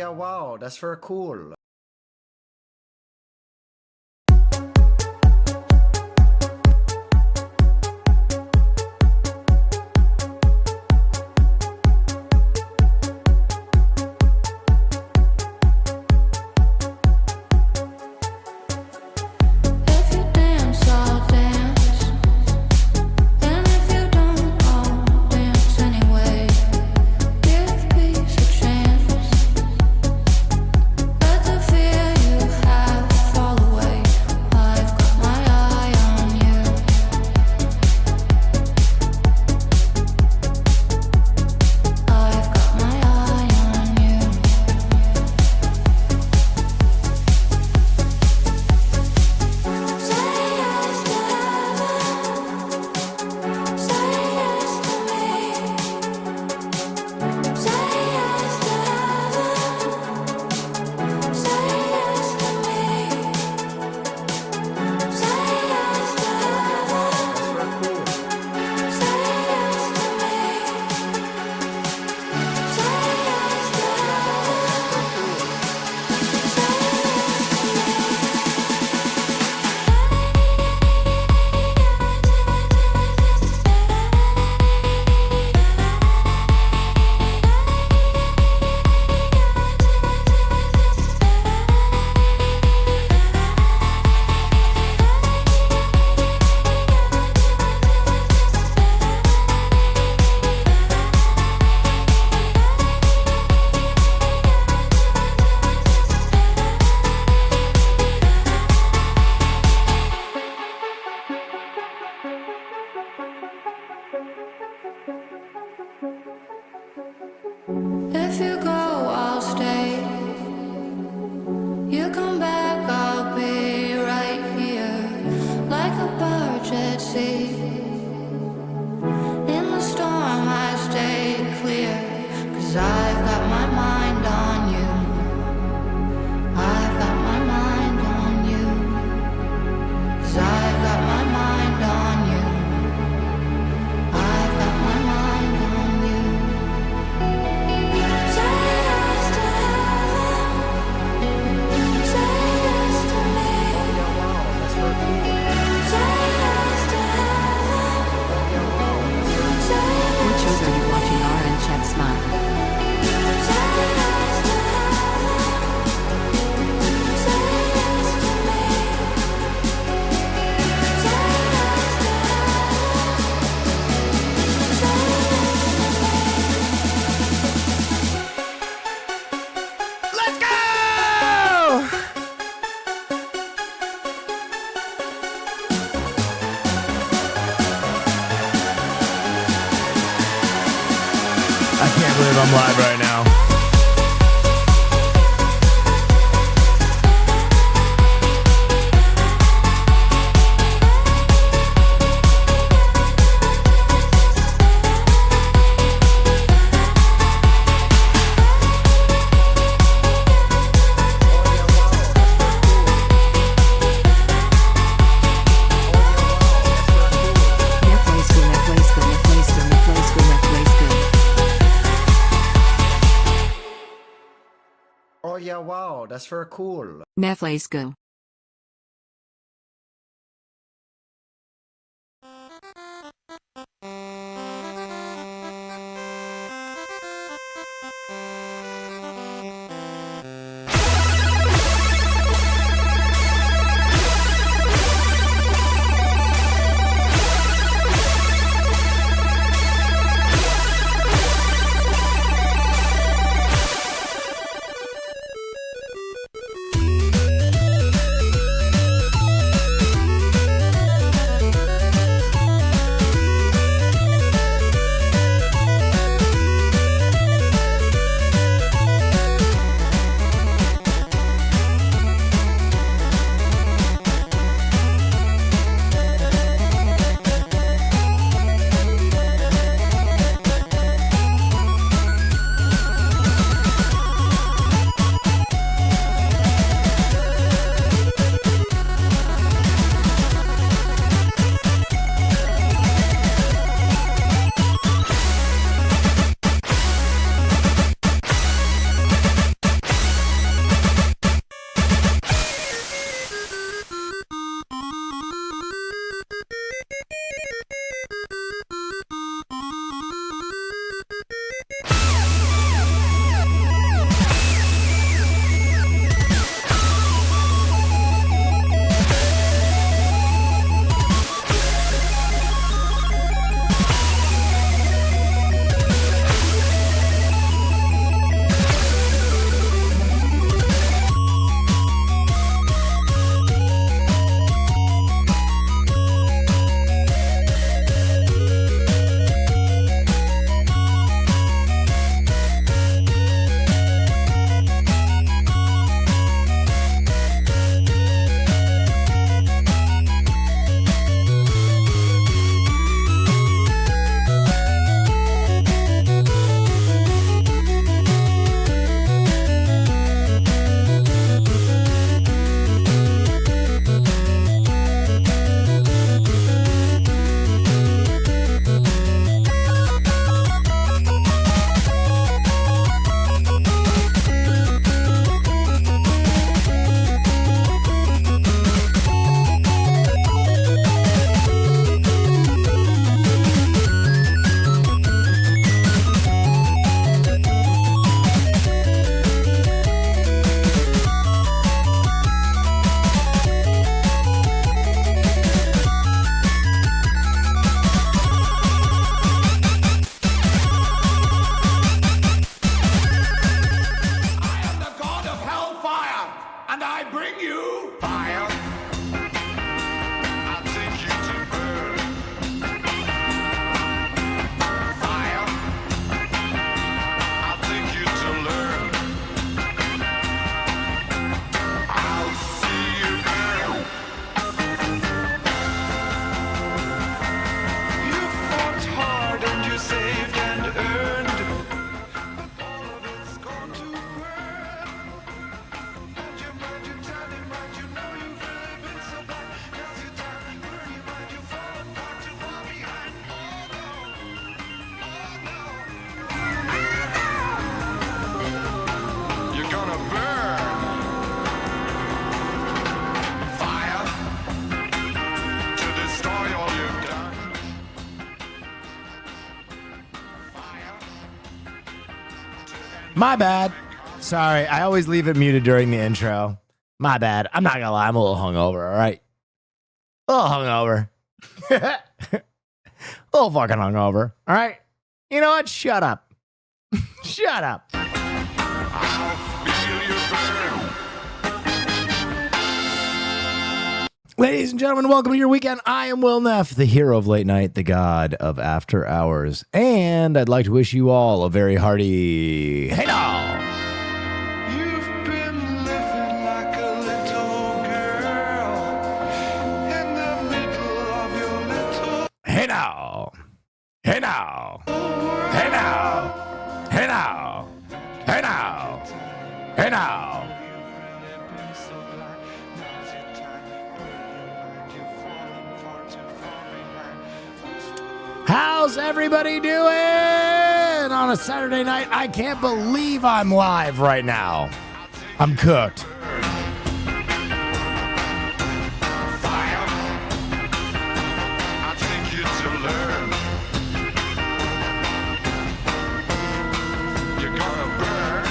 yeah, wow, that's very cool. If you dance, I'll dance. And if you don't, I'll dance anyway. Give peace a chance. Let the fear you have fall away. I've got my eye on you. I've got my eye on you. Say yes to heaven. Say yes to me. Say yes to heaven. Say yes to me. Say yes to heaven. Say yes to me. Say yes to If you go, I'll stay. You come back, I'll be right here, like a barge at sea. In the storm, I stay clear, 'cause I've got my mind on you. I've got my mind on you. 'Cause I've got my mind on you. I've got my mind on you. Say yes to heaven. Say yes to me. Say yes to heaven. Say What yes shows to are you me. watching? RN Chat Smile. Say yes to heaven. Say yes to me. Say yes to heaven. Say Let's go! I can't believe I'm live right now. Oh yeah, wow, that's very cool. Neflesco. and I bring you fire. I'll take you to burn. Fire. I'll take you to learn. I'll see you burn. You fought hard and you saved and earned, but all of it's gone to burn. And your mind, you tell your mind, you know you've really been so blind. As you die, burn your mind, you fall apart, you fall behind. Oh no, you're gonna burn. Fire to destroy all you've done. Fire to end. My bad. Sorry, I always leave it muted during the intro. My bad. I'm not gonna lie, I'm a little hungover, all right? A little hungover. A little fucking hungover, all right? You know what? Shut up. Shut up. I'll feel you burn. Ladies and gentlemen, welcome to your weekend. I am Will Neff, the hero of late night, the god of after hours. And I'd like to wish you all a very hearty hey now. You've been living like a little girl in the middle of your little Hey now. Hey now. Hey now. Hey now. Hey now. Hey now. You've been so blind. Now's your time. Burn your mind. You've fallen far too far behind. How's everybody doing on a Saturday night? I can't believe I'm live right now. I'm cooked. Fire. I'll take you to learn. You're gonna burn.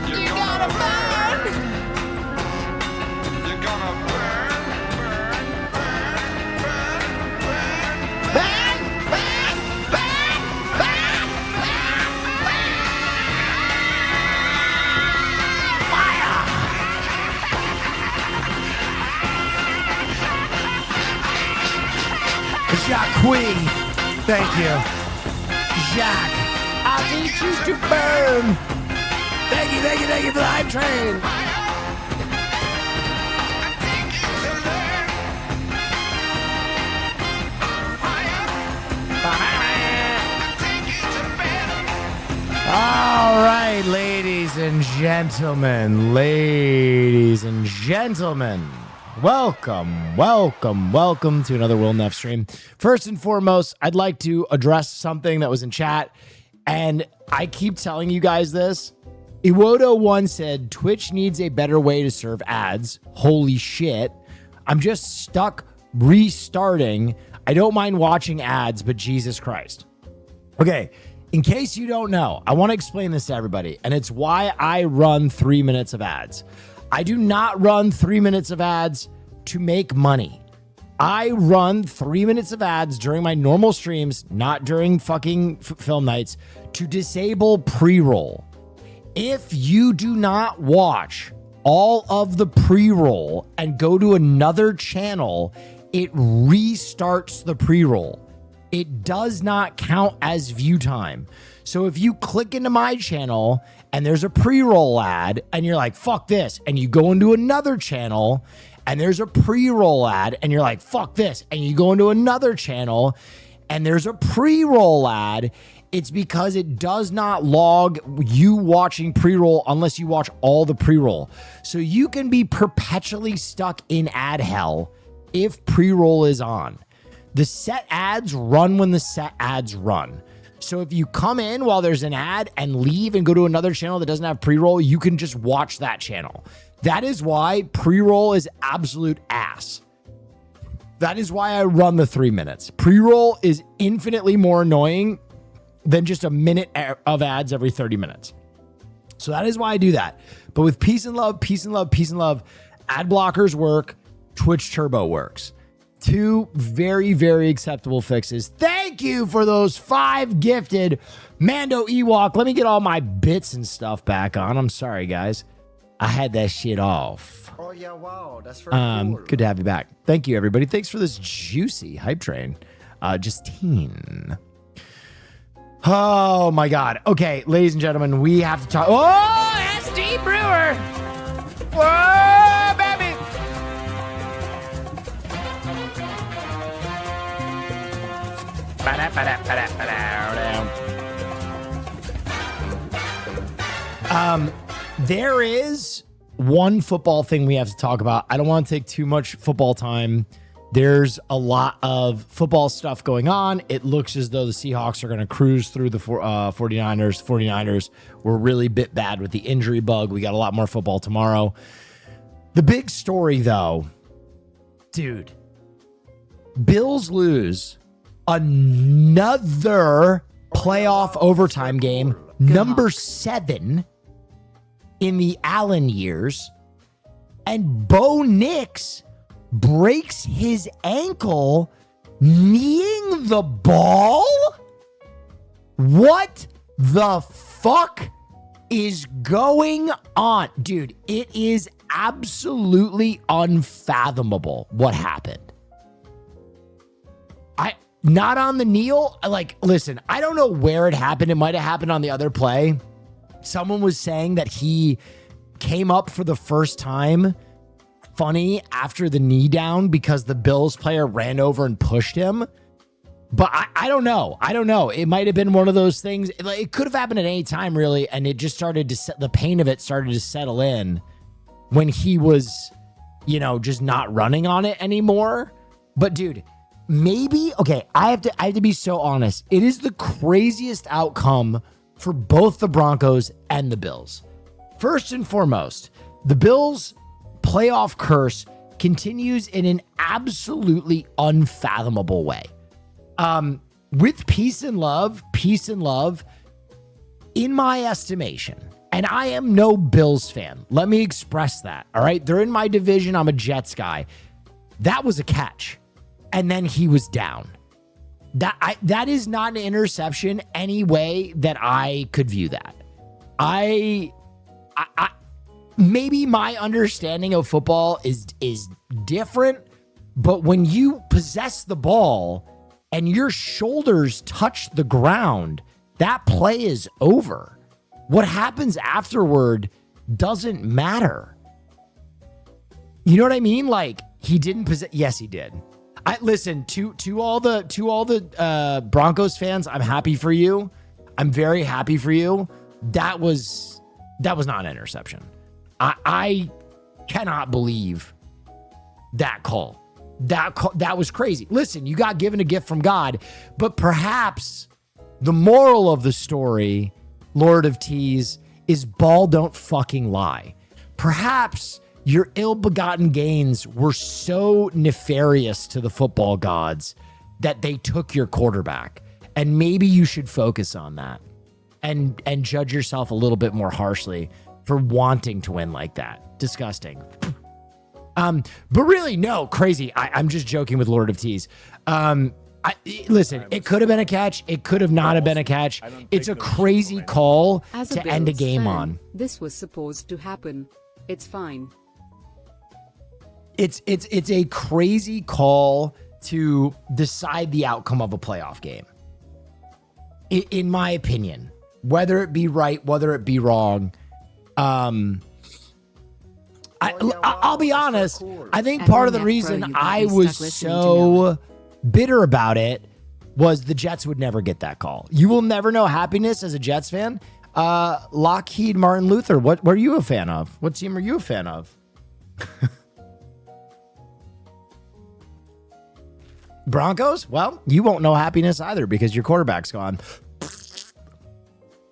You're gonna burn. You're gonna burn, burn, burn, burn, burn, burn, burn, burn, burn, Jacques, thank you. Jacques, I'll teach you to burn. Thank you for the hype train. All right, ladies and gentlemen, welcome to another Will Neff stream. First and foremost, I'd like to address something that was in chat, and I keep telling you guys this. Iwodo1 said, Twitch needs a better way to serve ads. Holy shit. I'm just stuck restarting. I don't mind watching ads, but Jesus Christ. Okay, in case you don't know, I want to explain this to everybody, and it's why I run 3 minutes of ads. I do not run 3 minutes of ads to make money. I run 3 minutes of ads during my normal streams, not during fucking film nights, to disable pre-roll. If you do not watch all of the pre-roll and go to another channel, it restarts the pre-roll. It does not count as view time. So if you click into my channel and there's a pre-roll ad and you're like, fuck this, and you go into another channel and there's a pre-roll ad and you're like, fuck this, and you go into another channel and there's a pre-roll ad, it's because it does not log you watching pre-roll unless you watch all the pre-roll. So you can be perpetually stuck in ad hell if pre-roll is on. The set ads run when the set ads run. So if you come in while there's an ad and leave and go to another channel that doesn't have pre-roll, you can just watch that channel. That is why pre-roll is absolute ass. That is why I run the 3 minutes. Pre-roll is infinitely more annoying than just a minute of ads every 30 minutes. So that is why I do that. But with peace and love, ad blockers work, Twitch Turbo works. Two very, very acceptable fixes. Thank you for those 5 gifted. Mando Ewok, let me get all my bits and stuff back on. I'm sorry, guys. I had that shit off. Oh yeah, wow, that's very cool. Good to have you back. Thank you, everybody. Thanks for this juicy hype train. Justine. Oh my God. Okay, ladies and gentlemen, we have to talk. Oh, SD Brewer. Whoa, baby. There is one football thing we have to talk about. I don't want to take too much football time. There's a lot of football stuff going on. It looks as though the Seahawks are going to cruise through the 49ers. 49ers were really bit bad with the injury bug. We got a lot more football tomorrow. The big story, though, dude, Bills lose another playoff overtime game, number 7 in the Allen years, and Bo Nix breaks his ankle kneeing the ball? What the fuck is going on? Dude, it is absolutely unfathomable what happened. Not on the kneel. Like, listen, I don't know where it happened. It might have happened on the other play. Someone was saying that he came up for the first time funny after the knee down because the Bills player ran over and pushed him. But I don't know. I don't know. It might have been one of those things. It could have happened at any time, really. And it just started to the pain of it started to settle in when he was, just not running on it anymore. But dude, maybe, okay, I have to be so honest. It is the craziest outcome for both the Broncos and the Bills. First and foremost, the Bills' playoff curse continues in an absolutely unfathomable way. With peace and love, in my estimation, and I am no Bills fan. Let me express that. All right. They're in my division. I'm a Jets guy. That was a catch. And then he was down. That is not an interception any way that I could view that. I maybe my understanding of football is different, but when you possess the ball and your shoulders touch the ground, that play is over. What happens afterward doesn't matter. You know what I mean? Like, he didn't possess. Yes, he did. Listen to all the Broncos fans. I'm happy for you. I'm very happy for you. That was not an interception. I cannot believe that call. That was crazy. Listen, you got given a gift from God, but perhaps the moral of the story, Lord of Tees, is ball don't fucking lie. Perhaps your ill-begotten gains were so nefarious to the football gods that they took your quarterback. And maybe you should focus on that and judge yourself a little bit more harshly for wanting to win like that. Disgusting. But really, no, crazy. I'm just joking with Lord of Tees. Listen, it could have been a catch. It could have not have been a catch. It's a crazy call to end a game on. This was supposed to happen. It's fine. It's a crazy call to decide the outcome of a playoff game. In my opinion, whether it be right, whether it be wrong, I'll be honest. I think part of the reason I was so bitter about it was the Jets would never get that call. You will never know happiness as a Jets fan. Lockheed Martin Luther, what are you a fan of? What team are you a fan of? Broncos? Well, you won't know happiness either because your quarterback's gone.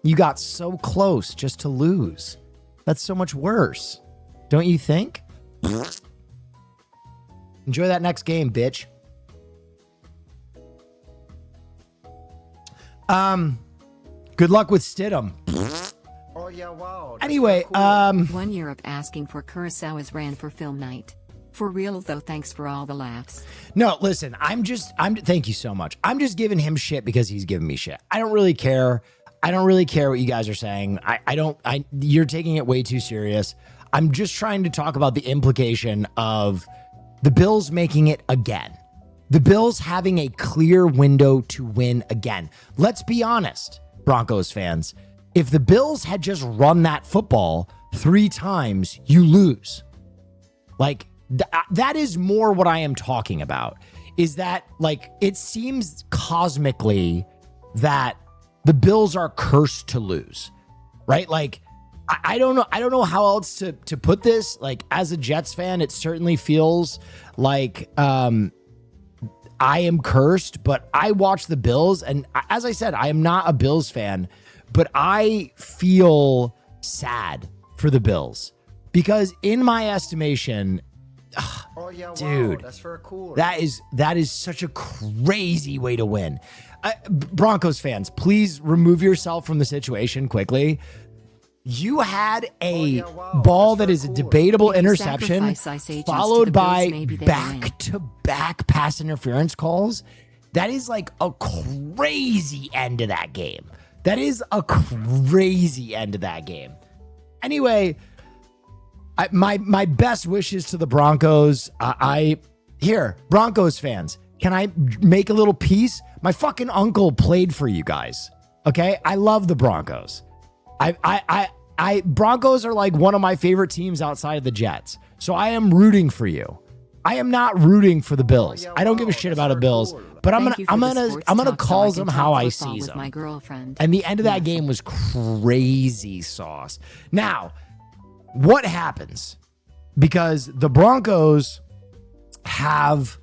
You got so close just to lose. That's so much worse. Don't you think? Enjoy that next game, bitch. Good luck with Stidham. Oh yeah, wow. Anyway, 1 year of asking for Kurosawa's ran for film night. For real though, thanks for all the laughs. No, listen, thank you so much. I'm just giving him shit because he's giving me shit. I don't really care. I don't really care what you guys are saying. You're taking it way too serious. I'm just trying to talk about the implication of the Bills making it again. The Bills having a clear window to win again. Let's be honest, Broncos fans. If the Bills had just run that football 3 times, you lose. Like, that is more what I am talking about. Is that, like, it seems cosmically that the Bills are cursed to lose, right? Like, I don't know how else to put this. Like, as a Jets fan, it certainly feels like I am cursed, but I watch the Bills, and as I said, I am not a Bills fan, but I feel sad for the Bills because in my estimation, Oh yeah, wow, dude, that's very cool. that is such a crazy way to win. Broncos fans, please remove yourself from the situation quickly. You had a ball that is a debatable If you interception sacrifice Ice Agents to followed the Bills, by maybe they will win. back-to-back pass interference calls. That is like a crazy end to that game. That is a crazy end to that game. Anyway, my best wishes to the Broncos. Here, Broncos fans, can I make a little piece? My fucking uncle played for you guys. Okay, I love the Broncos. Broncos are like one of my favorite teams outside of the Jets. So I am rooting for you. I am not rooting for the Bills. I don't give a shit about the Bills, but I'm Thank you for gonna the sports I'm gonna talk call so I them can how talk I football see with them. my girlfriend. And the end of that Yes. game was crazy sauce. Now, what happens? Because the Broncos have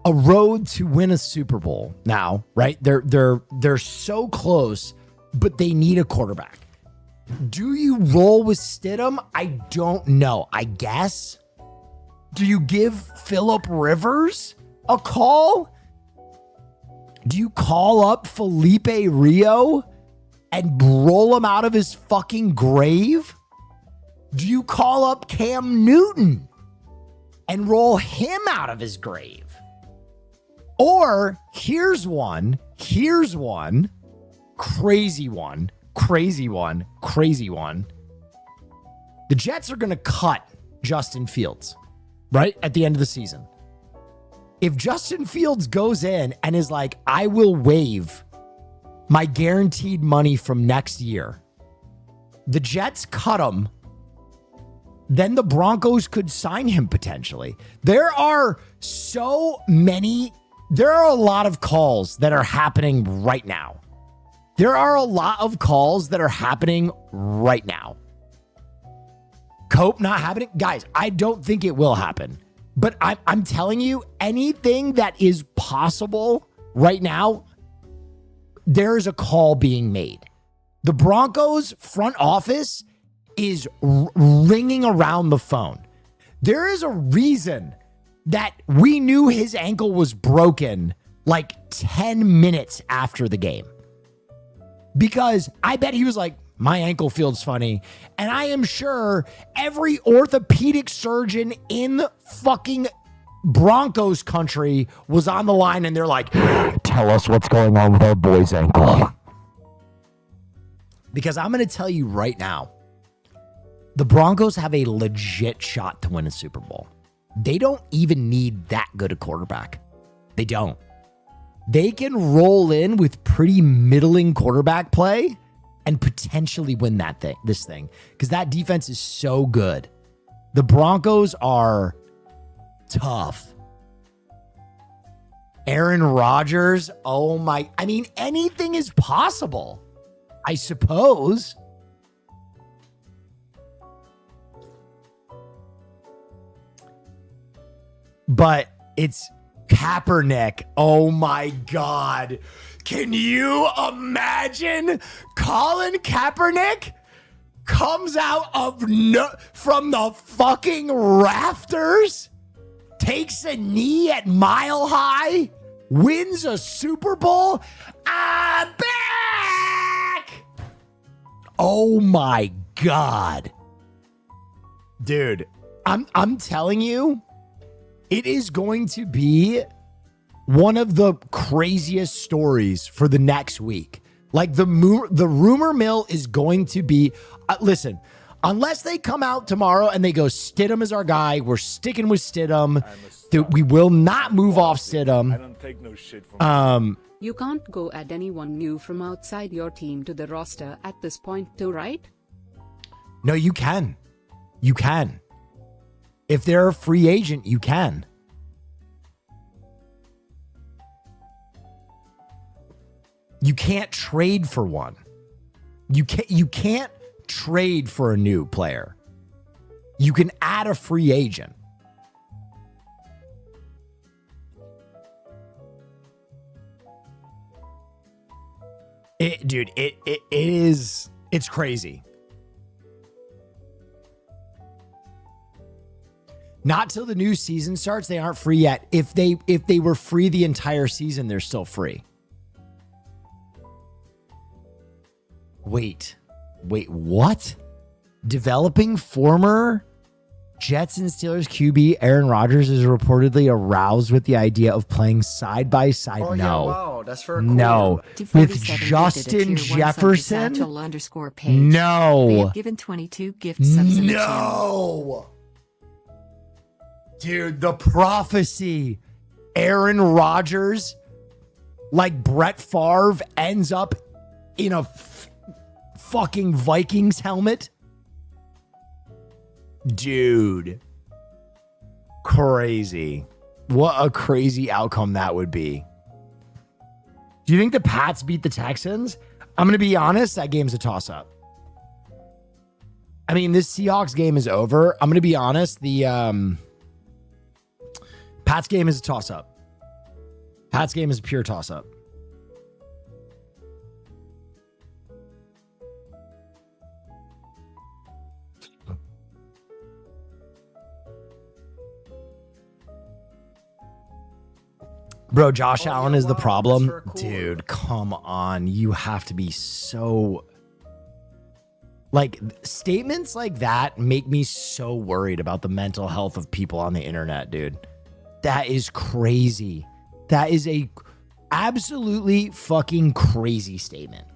a road to win a Super Bowl now, right? They're so close, but they need a quarterback. Do you roll with Stidham? I don't know. I guess. Do you give Phillip Rivers a call? Do you call up Felipe Rio and roll him out of his fucking grave? Do you call up Cam Newton and roll him out of his grave? Or here's one, crazy one. The Jets are going to cut Justin Fields, right? At the end of the season. If Justin Fields goes in and is like, I will waive my guaranteed money from next year, the Jets cut him, then the Broncos could sign him potentially. There are a lot of calls that are happening right now. Cope not happening. Guys, I don't think it will happen. But I'm telling you, anything that is possible right now, there's a call being made. The Broncos front office is ringing around the phone. There is a reason that we knew his ankle was broken like 10 minutes after the game. Because I bet he was like, my ankle feels funny. And I am sure every orthopedic surgeon in fucking Broncos country was on the line and they're like, tell us what's going on with our boy's ankle. Because I'm going to tell you right now, the Broncos have a legit shot to win a Super Bowl. They don't even need that good a quarterback. They don't. They can roll in with pretty middling quarterback play and potentially win this thing, because that defense is so good. The Broncos are tough. Aaron Rodgers, oh my, I mean, anything is possible, I suppose. But it's Kaepernick. Oh my God. Can you imagine Colin Kaepernick comes out from the fucking rafters, takes a knee at Mile High, wins a Super Bowl? I'm back! Oh my God. Dude, I'm telling you, it is going to be one of the craziest stories for the next week. Like the rumor mill is going to be, listen, Unless they come out tomorrow and they go, Stidham is our guy. We're sticking with Stidham. We will not move off Stidham. I don't take no shit from You can't go add anyone new from outside your team to the roster at this point too, right? No, you can. You can. If they're a free agent, you can. You can't trade for one. You can't trade for a new player. You can add a free agent. It's crazy. Not till the new season starts, they aren't free yet. If they were free the entire season, they're still free. Wait, what? Developing former Jets and Steelers QB Aaron Rodgers is reportedly aroused with the idea of playing side by side. Oh, yeah, No. wow, that's very No. cool. With Justin Jefferson? _page. They No. have given 22 gift subs in the channel. No. Dude, the prophecy. Aaron Rodgers, like Brett Favre, ends up in a fucking Vikings helmet. Dude. Crazy. What a crazy outcome that would be. Do you think the Pats beat the Texans? I'm going to be honest, that game's a toss-up. I mean, this Seahawks game is over. I'm going to be honest, the Pats game is a toss-up. Pats game is a pure toss-up. Bro, Josh Allen is the problem. that's very cool. Dude, come on. You have to be so... Like, statements like that make me so worried about the mental health of people on the internet, dude. That is crazy. That is a absolutely fucking crazy statement.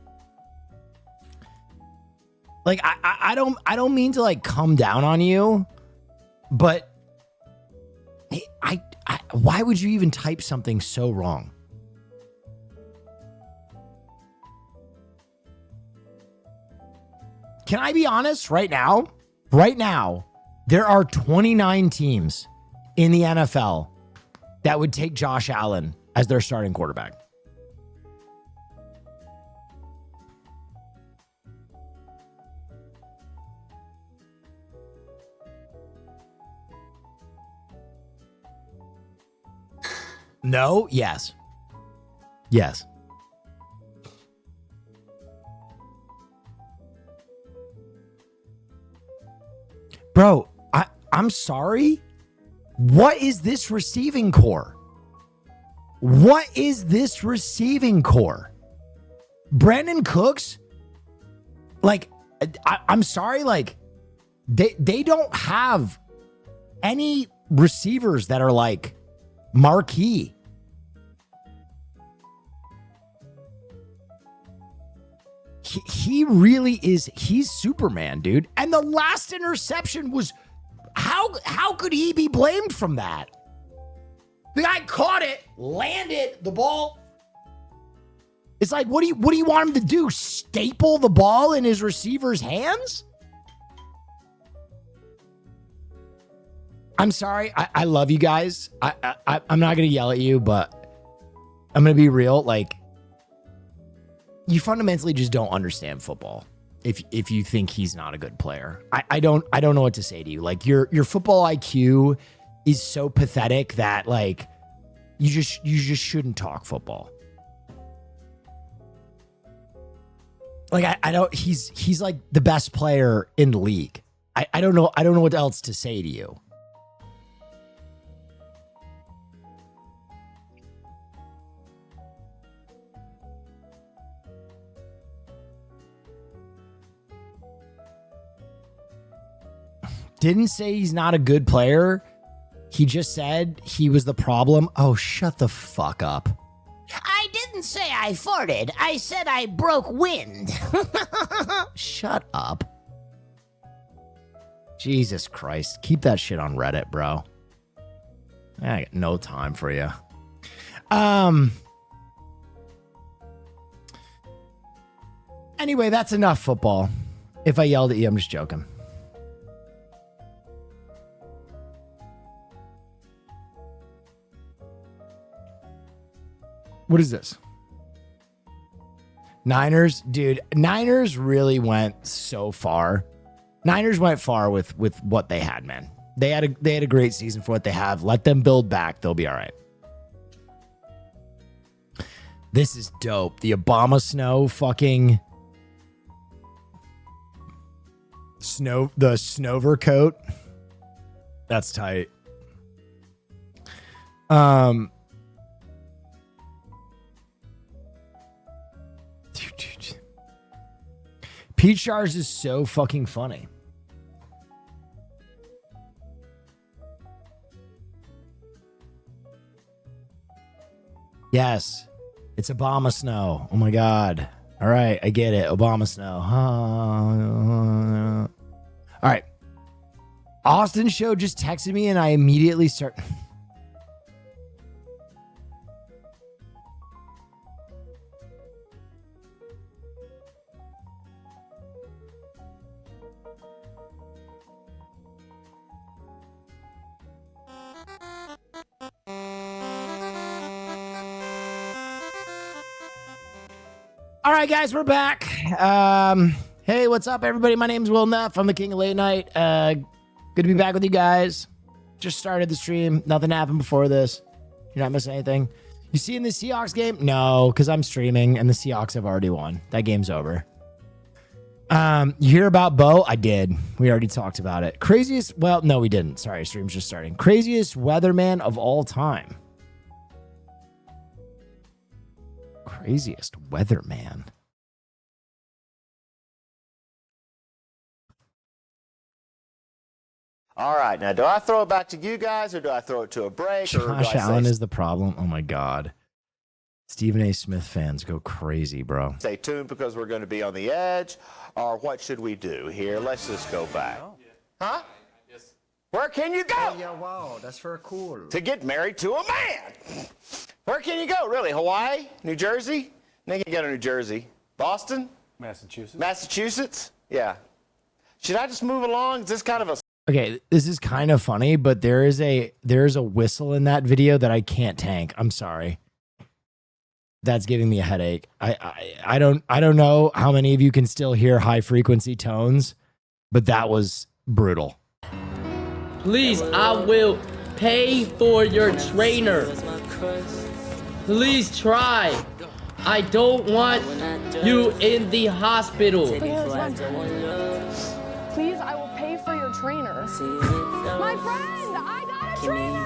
Like, I don't mean to like come down on you, but I why would you even type something so wrong? Can I be honest right now? Right now, there are 29 teams in the NFL that would take Josh Allen as their starting quarterback. No, yes. Yes. Bro, I'm sorry. What is this receiving core? What is this receiving core? Brandon Cooks? Like, I'm sorry, like, they don't have any receivers that are like marquee. He really is. He's Superman, dude. And the last interception was, how could he be blamed from that? The guy caught it, landed the ball. It's like, what do you want him to do? Staple the ball in his receiver's hands? I'm sorry. I love you guys. I'm not going to yell at you, but I'm going to be real. Like, you fundamentally just don't understand football if you think he's not a good player. I don't know what to say to you. Like, your football IQ is so pathetic that, like, you just shouldn't talk football. Like, I don't, he's like the best player in the league. I don't know what else to say to you. Didn't say he's not a good player. He just said he was the problem. Oh, shut the fuck up. I didn't say I farted. I said I broke wind. Shut up. Jesus Christ. Keep that shit on Reddit, bro. I got no time for you. Anyway, that's enough football. If I yelled at you, I'm just joking. What is this? Niners, dude. Niners really went so far. Niners went far with what they had, man. They had a great season for what they have. Let them build back. They'll be all right. This is dope. The Obama Snow fucking snow, the Snover coat. That's tight. Dude. Pete Shars is so fucking funny. Yes, it's Obama Snow. Oh my God. All right, I get it. Obama Snow. All right. Austin Show just texted me and I immediately start. All right, guys, we're back. Hey, what's up, everybody? My name's Will Neff. I'm the King of Late Night. Good to be back with you guys. Just started the stream. Nothing happened before this. You're not missing anything. You see in the Seahawks game? No, because I'm streaming and the Seahawks have already won. That game's over. You hear about Bo? I did. We already talked about it. Craziest, well, no, we didn't. Sorry, stream's just starting. Craziest weatherman of all time. Craziest weatherman. All right, now do I throw it back to you guys or do I throw it to a break? Or do I Josh say Allen is the problem. Oh my God. Stephen A. Smith fans go crazy, bro. stay tuned because we're going to be on the edge? Or what should we do here? Let's just go back. Huh? Yes. Where can you go? Oh, yeah, wow, that's very cool. To get married to a man. Where can you go, really? Hawaii? New Jersey? They can go to New Jersey. Boston? Massachusetts. Massachusetts? Yeah. Should I just move along? Is this kind of a... Okay, this is kind of funny, but there is a whistle in that video that I can't tank. I'm sorry. That's giving me a headache. I don't know how many of you can still hear high frequency tones, but that was brutal. Please, I will pay for your trainer. Please try. I don't want you in the hospital. Please, I will pay for your trainer. My friend, I got a trainer.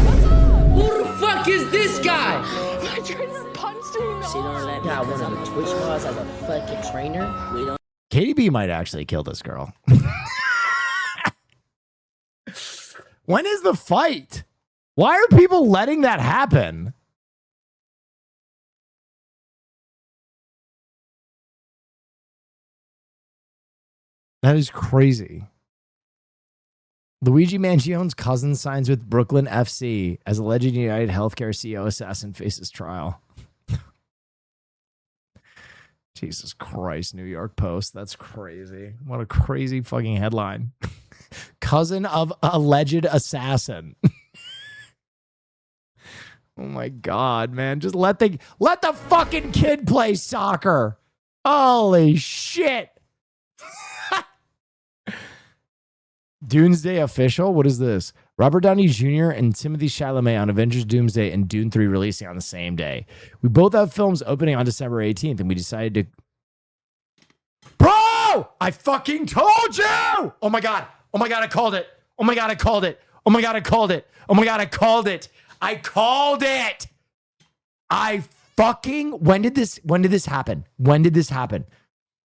What's up? Who the fuck is this guy? My trainer punched me in the arm. Got one of the Twitch laws as a fucking trainer. KDB might actually kill this girl. When is the fight? Why are people letting that happen? That is crazy. Luigi Mangione's cousin signs with Brooklyn FC as alleged United Healthcare CEO assassin faces trial. Jesus Christ, New York Post. That's crazy. What a crazy fucking headline. Cousin of alleged assassin. Oh my God, man. Just let the fucking kid play soccer. Holy shit. Doomsday official? What is this? Robert Downey Jr. and Timothée Chalamet on Avengers Doomsday and Dune 3 releasing on the same day. We both have films opening on December 18th, and we decided to... Bro! I fucking told you! Oh my God. Oh my God, I called it. Oh my God, I called it. Oh my God, I called it. Oh my God, I called it. I called it. I fucking... When did this happen? When did this happen?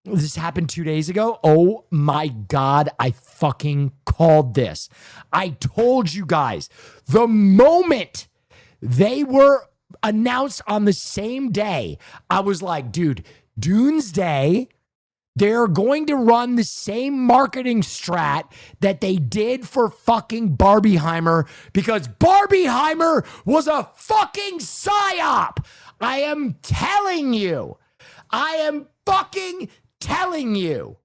This happened 2 days ago. Oh my God, I fucking called this. I told you guys the moment they were announced on the same day, I was like, dude, Doomsday They're going to run the same marketing strat that they did for fucking Barbieheimer because Barbieheimer was a fucking psyop. I am telling you. I am fucking telling you.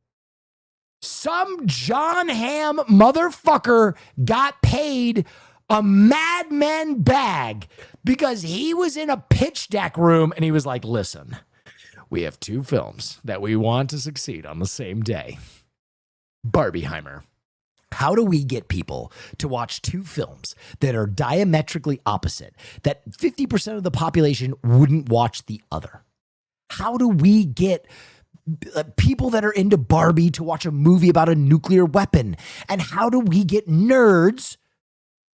Some John Hamm motherfucker got paid a Mad Men bag because he was in a pitch deck room and he was like, listen, we have two films that we want to succeed on the same day. Barbieheimer. How do we get people to watch two films that are diametrically opposite, that 50% of the population wouldn't watch the other? How do we get people that are into Barbie to watch a movie about a nuclear weapon? And how do we get nerds,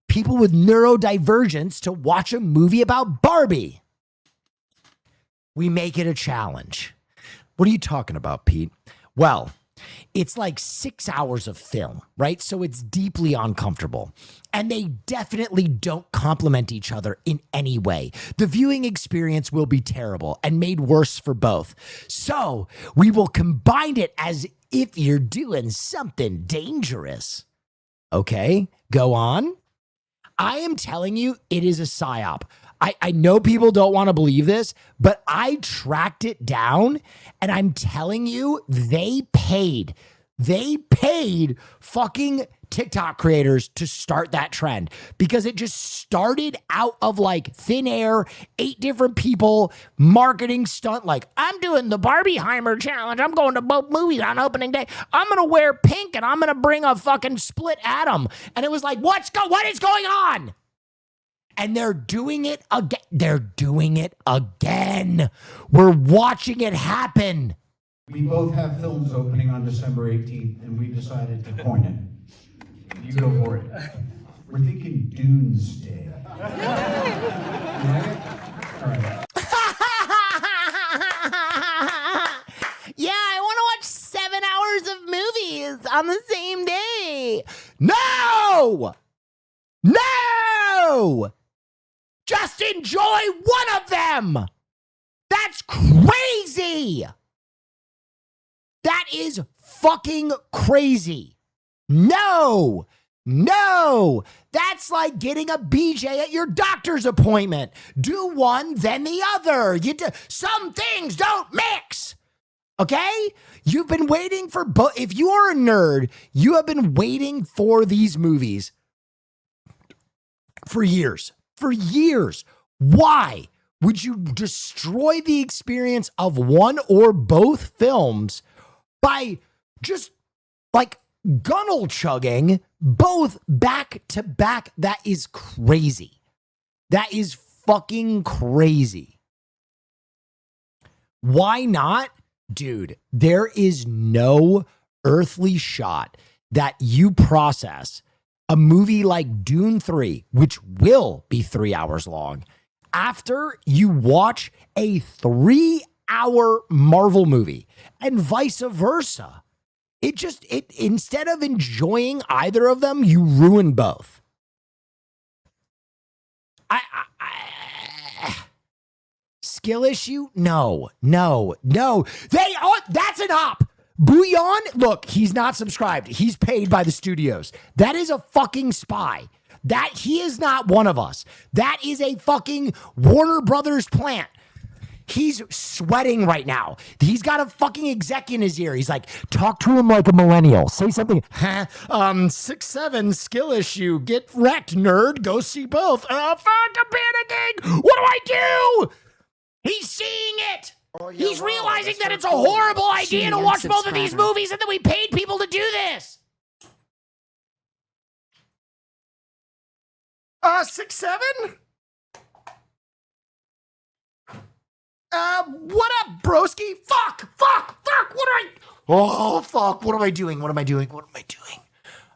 people with neurodivergence, to watch a movie about Barbie? We make it a challenge. What are you talking about, Pete? Well, it's like 6 hours of film, right? So it's deeply uncomfortable. And they definitely don't complement each other in any way. The viewing experience will be terrible and made worse for both. So we will combine it as if you're doing something dangerous. Okay, go on. I am telling you, it is a psyop. I know people don't want to believe this, but I tracked it down and I'm telling you, they paid fucking TikTok creators to start that trend because it just started out of like thin air, 8 different people, marketing stunt. Like, I'm doing the Barbieheimer challenge. I'm going to both movies on opening day. I'm going to wear pink and I'm going to bring a fucking split atom. And it was like, what is going on? And they're doing it again. They're doing it again. We're watching it happen. We both have films opening on December 18th, and we decided to coin it. You go for it. We're thinking Doomsday. Right? All right. Yeah, I want to watch 7 hours of movies on the same day. No! No! Just enjoy one of them. That's crazy. That is fucking crazy. No, that's like getting a BJ at your doctor's appointment. Do one, then the other. Some things don't mix. Okay? You've been waiting for if you are a nerd, you have been waiting for these movies for years. For years. Why would you destroy the experience of one or both films by just like gunnel chugging both back to back? That is crazy. That is fucking crazy. Why not? Dude, there is no earthly shot that you process a movie like Dune 3, which will be 3 hours long, after you watch a 3-hour Marvel movie, and vice versa. It instead of enjoying either of them, you ruin both. Skill issue? No. That's an op. Bouillon, look, he's not subscribed. He's paid by the studios. That is a fucking spy. He is not one of us. That is a fucking Warner Brothers plant. He's sweating right now. He's got a fucking exec in his ear. He's like, talk to him like a millennial. Say something. 6'7" skill issue. Get wrecked, nerd. Go see both. Oh, fuck, I'm panicking. What do I do? He's seeing it. He's realizing that it's a horrible idea to watch both of these movies and that we paid people to do this. 6'7"? What up, broski? Fuck. What am I doing?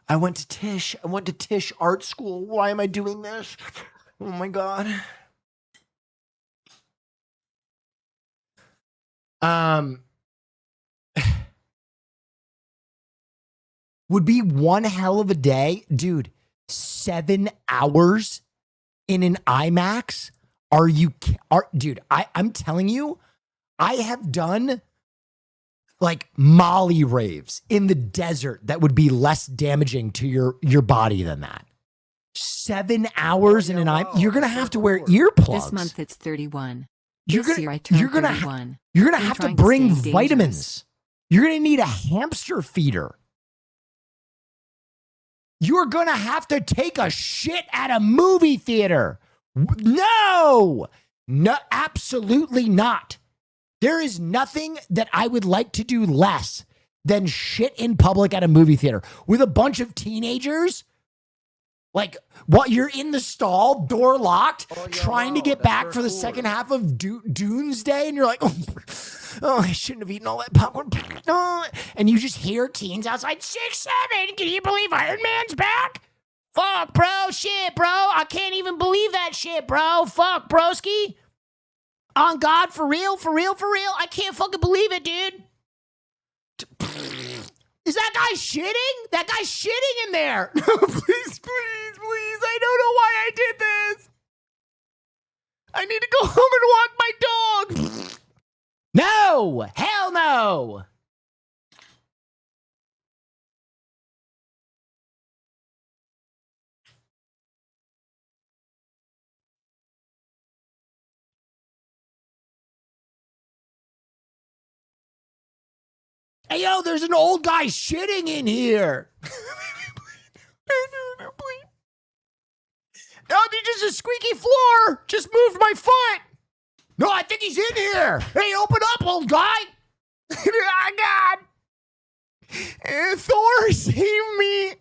I went to Tisch Art School. Why am I doing this? Oh my God. Would be one hell of a day. Dude, 7 hours in an IMAX? Dude, I'm telling you, I have done like Molly raves in the desert that would be less damaging to your body than that. 7 hours in an eye. You're gonna have to wear earplugs. This month it's 31. You're This year I gonna, turned 31. you're gonna I'm have to trying to bring stay vitamins. dangerous. You're gonna need a hamster feeder. You're gonna have to take a shit at a movie theater. No, absolutely not. There is nothing that I would like to do less than shit in public at a movie theater with a bunch of teenagers. Like, what, you're in the stall, door locked, trying to get back for the second half of Doomsday, and you're like, oh, I shouldn't have eaten all that popcorn. Oh. And you just hear teens outside, 6'7", can you believe Iron Man's back? Fuck, bro, shit, bro, I can't even believe that shit, bro. Fuck, broski. On God, for real, I can't fucking believe it, dude. Is that guy shitting? That guy's shitting in there. No, please. I don't know why I did this. I need to go home and walk my dog. No, hell no. Hey, yo, there's an old guy shitting in here. No, it's just a squeaky floor. Just moved my foot. No, I think he's in here. Hey, open up, old guy. Oh, God. Thor, save me.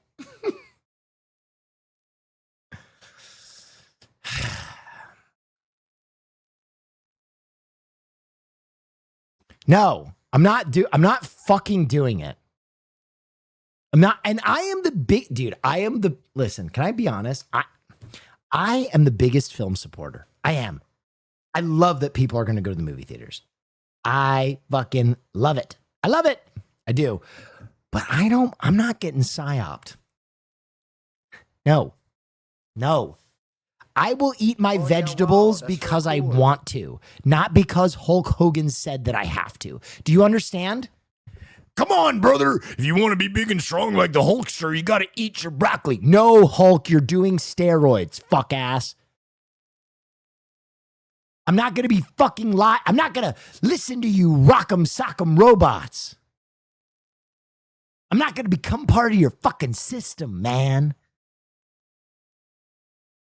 No, I'm not fucking doing it. I'm not, and I am the big dude. Listen, can I be honest? I am the biggest film supporter. I am. I love that people are going to go to the movie theaters. I fucking love it. I love it. I do. But I'm not getting psyoped. No. I will eat my vegetables because I want to, not because Hulk Hogan said that I have to. Do you understand? Come on, brother. If you want to be big and strong like the Hulkster, you got to eat your broccoli. No, Hulk, you're doing steroids, fuck ass. I'm not going to be fucking I'm not going to listen to you rock'em sock'em robots. I'm not going to become part of your fucking system, man.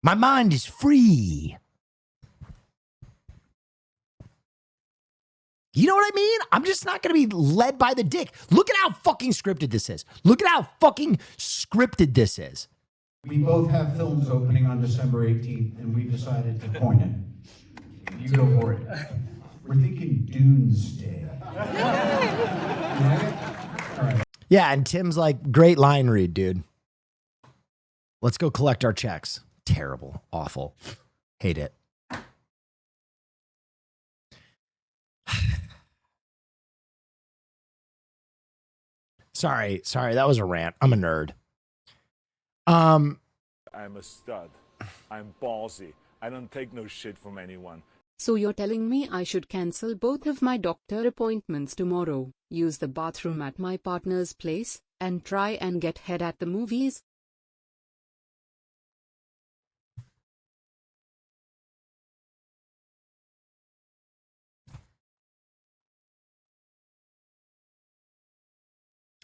My mind is free. You know what I mean? I'm just not going to be led by the dick. Look at how fucking scripted this is. We both have films opening on December 18th, and we decided to coin it. You go for it. We're thinking Doomsday. Right? Yeah, and Tim's like, great line read, dude. Let's go collect our checks. Terrible. Awful. Hate it. Sorry. That was a rant. I'm a nerd. I'm a stud. I'm ballsy. I don't take no shit from anyone. So you're telling me I should cancel both of my doctor appointments tomorrow, use the bathroom at my partner's place, and try and get head at the movies?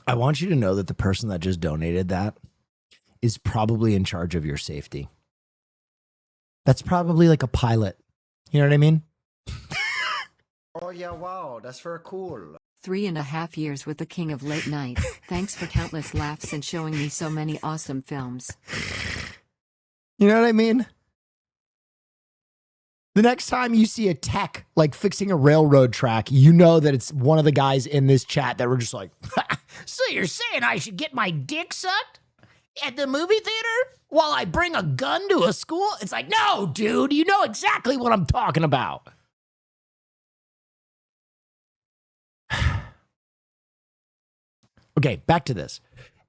I want you to know that the person that just donated that is probably in charge of your safety. That's probably like a pilot. You know what I mean? Oh yeah, wow, that's very cool. 3.5 years with the king of late night. Thanks for countless laughs and showing me so many awesome films. You know what I mean? The next time you see a tech like fixing a railroad track, you know that it's one of the guys in this chat that were just like, so you're saying I should get my dick sucked at the movie theater while I bring a gun to a school? It's like, no, dude, you know exactly what I'm talking about. Okay, back to this.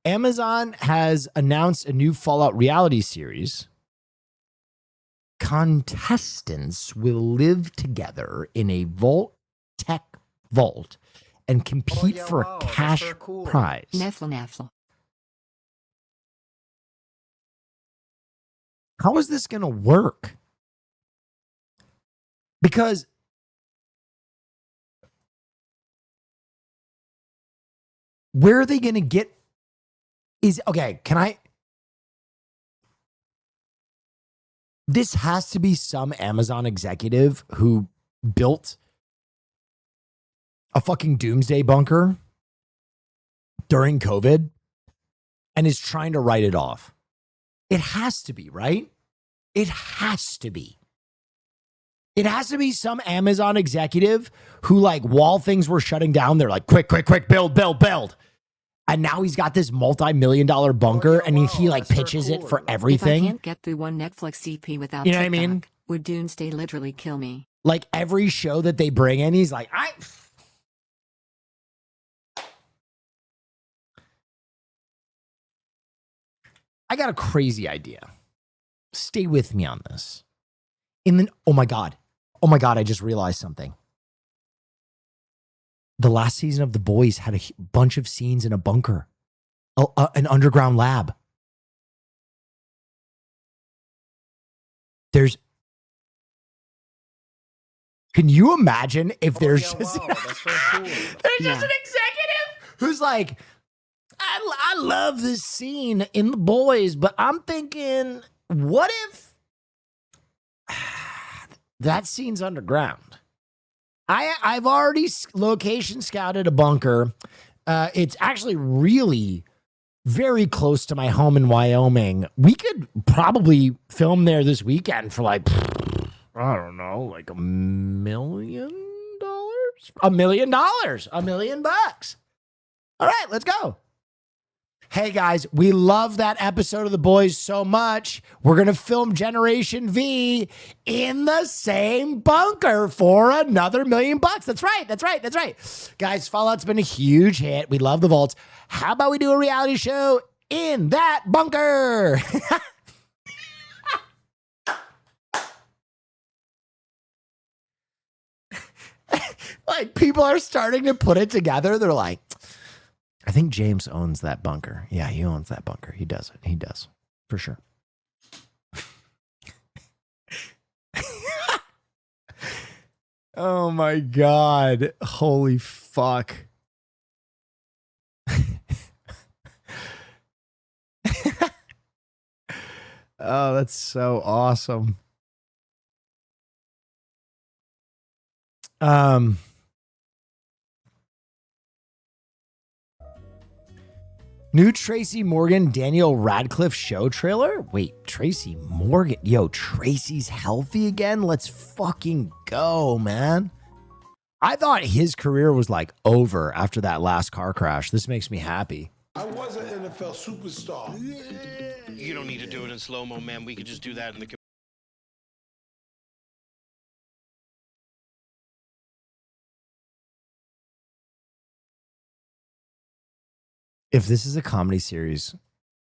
Amazon has announced a new Fallout reality series. Contestants will live together in a tech vault and compete yeah, for wow, a that's cash very cool. prize. Nefl. How is this going to work? Because where are they going to get this has to be some Amazon executive who built a fucking doomsday bunker during COVID and is trying to write it off. It has to be, right? It has to be. It has to be some Amazon executive who, like, while things were shutting down, they're like, quick, build. And now he's got this multi-million-dollar bunker, and he like pitches it for If I everything. can't get through one Netflix CP without You know what I TikTok, mean? would Doomsday literally kill me? Like every show that they bring in, he's like, I got a crazy idea. Stay with me on this. Oh my God, I just realized something. The last season of The Boys had a bunch of scenes in a bunker, an underground lab. Can you imagine if there's just, Wow, that's very cool. there's just an executive who's like, I love this scene in The Boys, but I'm thinking, what if that scene's underground? I've already location scouted a bunker. It's actually really very close to my home in Wyoming. We could probably film there this weekend for like, I don't know, like $1 million? $1 million. $1 million. All right, let's go. Hey guys, we love that episode of The Boys so much. We're going to film Generation V in the same bunker for another $1 million. That's right. Guys, Fallout's been a huge hit. We love the vaults. How about we do a reality show in that bunker? Like, people are starting to put it together. They're like, I think James owns that bunker. Yeah, he owns that bunker. He does it. He does. For sure. Oh my God. Holy fuck. Oh, that's so awesome. New Tracy Morgan, Daniel Radcliffe show trailer? Wait, Tracy Morgan. Yo, Tracy's healthy again? Let's fucking go, man. I thought his career was like over after that last car crash. This makes me happy. I was an NFL superstar. You don't need to do it in slow-mo, man. We could just do that in the... If this is a comedy series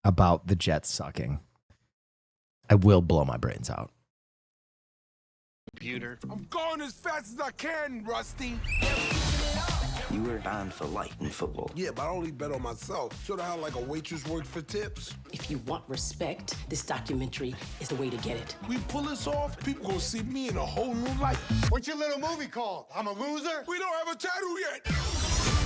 about the Jets sucking, I will blow my brains out. Computer. I'm going as fast as I can, Rusty. You were bound for life in football. Yeah, but I only bet on myself. Sort of how like a waitress works for tips. If you want respect, this documentary is the way to get it. We pull this off, people gonna see me in a whole new light. What's your little movie called? I'm a loser? We don't have a title yet.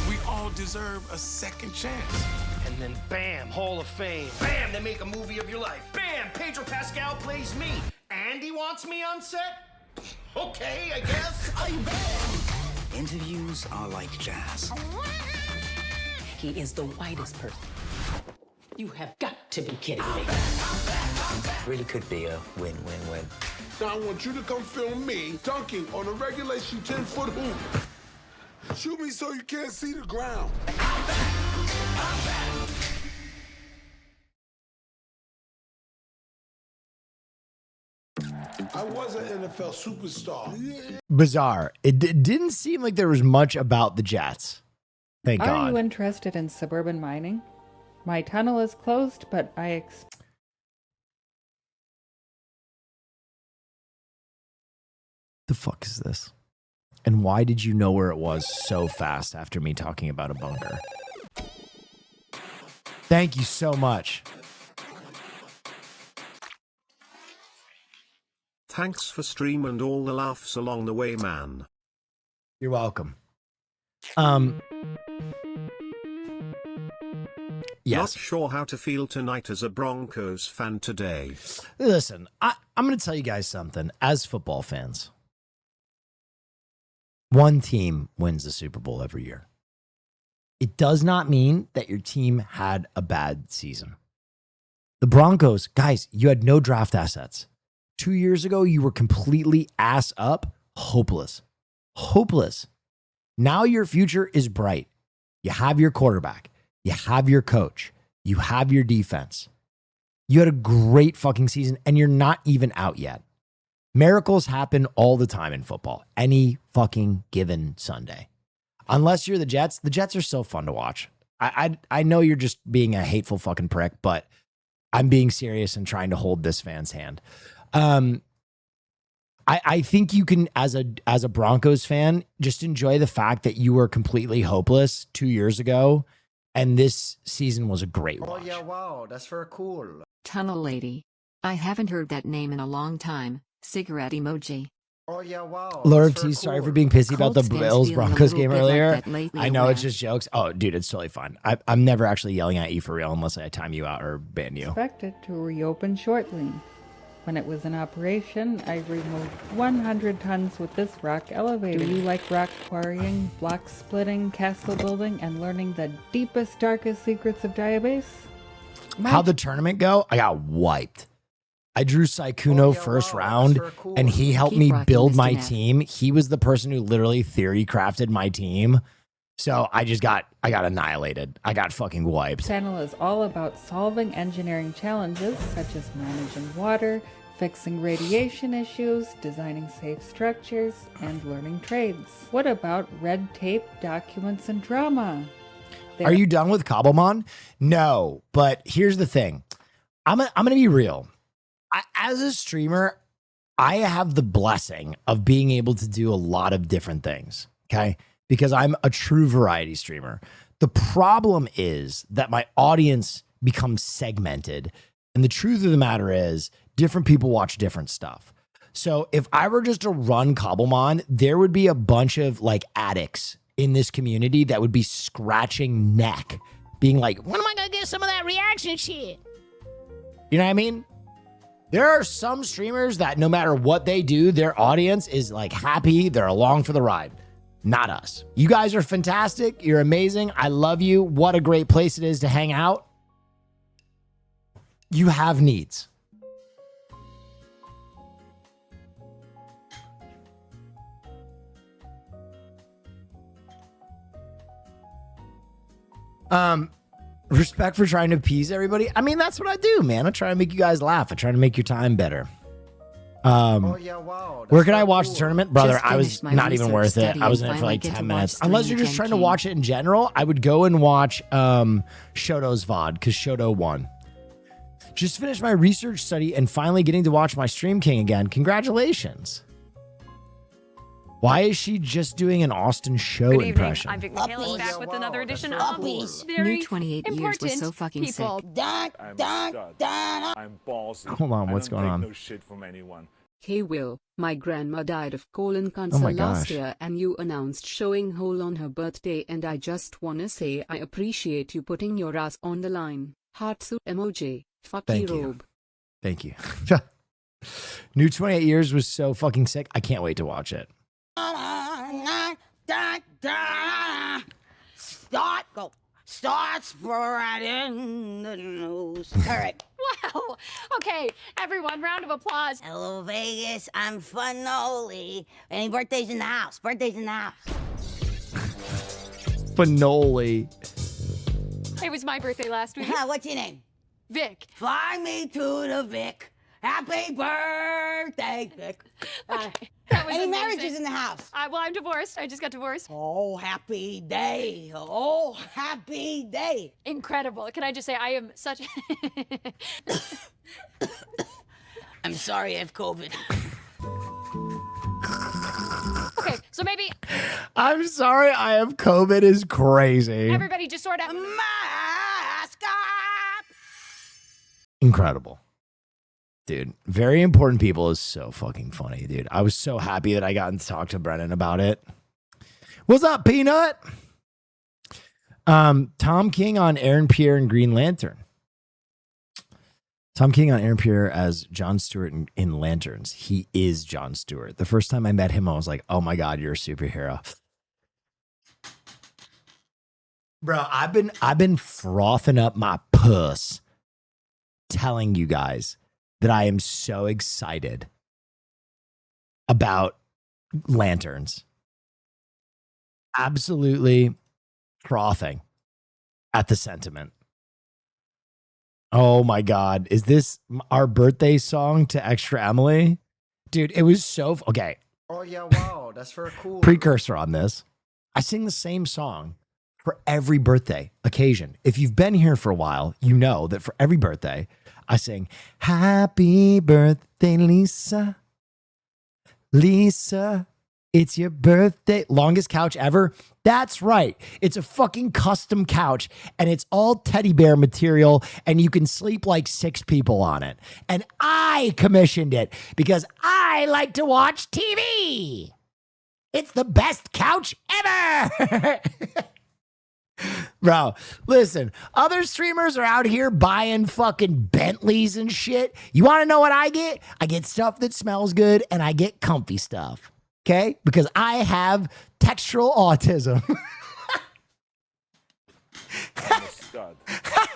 We all deserve a second chance. And then bam, Hall of Fame. Bam, they make a movie of your life. Bam, Pedro Pascal plays me. Andy wants me on set? Okay, I guess. Are you bad? Interviews are like jazz. He is the whitest person. You have got to be kidding me. Really could be a win-win-win. Now I want you to come film me dunking on a regulation 10-foot hoop. Shoot me so you can't see the ground. I was an NFL superstar. Bizarre. It didn't seem like there was much about the Jets. Thank Are God. you interested in suburban mining? My tunnel is closed, but The fuck is this? And why did you know where it was so fast after me talking about a bunker? Thank you so much. Thanks for stream and all the laughs along the way, man. You're welcome. Yes. Not sure how to feel tonight as a Broncos fan today. Listen, I'm going to tell you guys something. As football fans, one team wins the Super Bowl every year. It does not mean that your team had a bad season. The Broncos, guys, you had no draft assets. 2 years ago, you were completely ass up, hopeless. Hopeless. Now your future is bright. You have your quarterback. You have your coach. You have your defense. You had a great fucking season, and you're not even out yet. Miracles happen all the time in football, any fucking given Sunday. Unless you're the Jets are so fun to watch. I know you're just being a hateful fucking prick, but I'm being serious and trying to hold this fan's hand. I think you can, as a Broncos fan, just enjoy the fact that you were completely hopeless 2 years ago, and this season was a great watch. Oh yeah, wow, that's very cool. Tunnel Lady. I haven't heard that name in a long time. Cigarette emoji. Oh yeah, wow. Lord that's T, very sorry cool. for being pissy about the Colts fans Bills feeling a Broncos little game bit like earlier. that lately, I know or it's what? just jokes. Oh, dude, it's totally fine. I'm never actually yelling at you for real unless I time you out or ban you. Expected to reopen shortly. When it was in operation, I removed 100 tons with this rock elevator. Do you like rock quarrying, block splitting, castle building, and learning the deepest, darkest secrets of Diabase? How'd the tournament go? I got wiped. I drew Saikuno first round, and he helped Keep me rocking, build Mr. my Nat. team. He was the person who literally theory crafted my team. So I got annihilated. I got fucking wiped. Channel is all about solving engineering challenges such as managing water, fixing radiation issues, designing safe structures, and learning trades. What about red tape, documents, and drama? Are you done with Cobblemon? No, but here's the thing. I'm gonna be real. As a streamer, I have the blessing of being able to do a lot of different things, okay? Because I'm a true variety streamer. The problem is that my audience becomes segmented. And the truth of the matter is, different people watch different stuff. So if I were just to run Cobblemon, there would be a bunch of like addicts in this community that would be scratching neck, being like, when am I gonna get some of that reaction shit? You know what I mean? There are some streamers that no matter what they do, their audience is like happy. They're along for the ride. Not us. You guys are fantastic. You're amazing. I love you. What a great place it is to hang out. You have needs. Respect for trying to appease everybody. I mean, that's what I do, man. I try to make you guys laugh. I try to make your time better. Oh yeah, wow. Where can I watch the tournament? Brother, Just I was finished my not even research worth it. study I was and in it for finally like get 10 to minutes. watch Unless Stream you're just trying to King. watch it in general, I would go and watch Shoto's VOD because Shoto won. Just finished my research study and finally getting to watch my Stream King again. Congratulations. Why is she just doing an Austin show Good evening. impression? I'm Vic Michaelis back with another edition of New Very 28 years was Important so fucking People. sick. I'm a stud. I'm ballsy. Hold on, what's I don't going take on? no shit from anyone. Hey Will, my grandma died of colon Oh cancer my last gosh. year and you announced showing Hole on her birthday and I just wanna say I appreciate you putting your ass on the line. Heartsuit emoji. Fucky Thank you. robe. Thank you. New 28 years was so fucking sick. I can't wait to watch it. Start spreading the news. All right. Wow. Okay, everyone, round of applause. Hello, Vegas. I'm Funnoli. Any birthdays in the house? Birthdays in the house. Finoli. It was my birthday last week. What's your name? Vic. Fly me to the Vic. Happy birthday, Vic. That was Any amazing. marriages in the house? Well, I'm divorced. I just got divorced. Oh, happy day. Oh, happy day. Incredible. Can I just say, I am such... I'm sorry I have COVID. Okay, so maybe I'm sorry, I have COVID is crazy. everybody just sort of. Incredible. Dude, very important people is so fucking funny, dude. I was so happy that I got to talk to Brennan about it. What's up, Peanut? Tom King on Aaron Pierre and Green Lantern. Tom King on Aaron Pierre as Jon Stewart in Lanterns. He is Jon Stewart. The first time I met him, I was like, oh my God, you're a superhero. Bro, I've been frothing up my puss telling you guys that I am so excited about Lanterns. Absolutely frothing at the sentiment. Oh my God. Is this our birthday song to Extra Emily? Dude, it was so... Okay. Oh, yeah, wow. That's very cool. Precursor on this. I sing the same song for every birthday occasion. If you've been here for a while, you know that for every birthday, I sing, happy birthday, Lisa. Lisa, it's your birthday. Longest couch ever. That's right. It's a fucking custom couch and it's all teddy bear material and you can sleep like 6 people on it. And I commissioned it because I like to watch TV. It's the best couch ever. Bro, listen, other streamers are out here buying fucking Bentleys and shit. You want to know what I get? I get stuff that smells good and I get comfy stuff. Okay? Because I have textural autism. I'm a stud.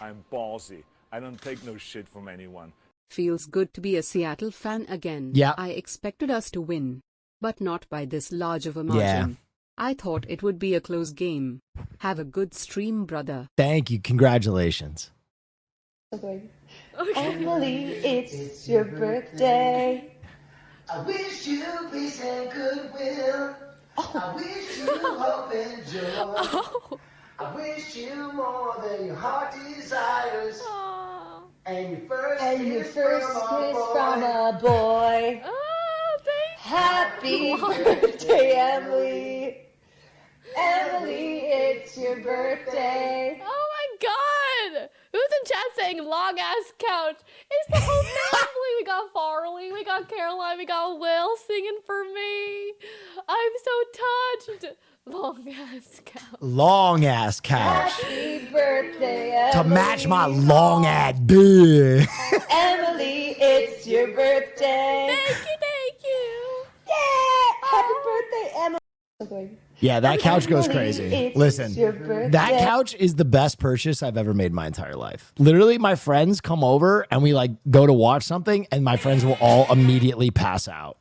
I'm ballsy. I don't take no shit from anyone. Feels good to be a Seattle fan again. Yeah. I expected us to win, but not by this large of a margin. Yeah. I thought it would be a close game. Have a good stream, brother. Thank you. Congratulations. Okay. Emily, it's your birthday. I wish you peace and goodwill. I wish you hope and joy. I wish you more than your heart desires. And your first kiss from a boy. Happy birthday, Emily. Emily, it's your birthday. Oh my God! Who's in chat saying long ass couch? It's the whole family. We got Farley, we got Caroline, we got Will singing for me. I'm so touched. Long ass couch. Long ass couch. Happy birthday, To Emily. match my long ass dick. Emily, it's your birthday. Thank you. Yeah! Happy birthday, Emily. Okay. Yeah, that couch goes crazy. It's Listen, your birthday. that couch is the best purchase I've ever made in my entire life. Literally, my friends come over and we like go to watch something and my friends will all immediately pass out.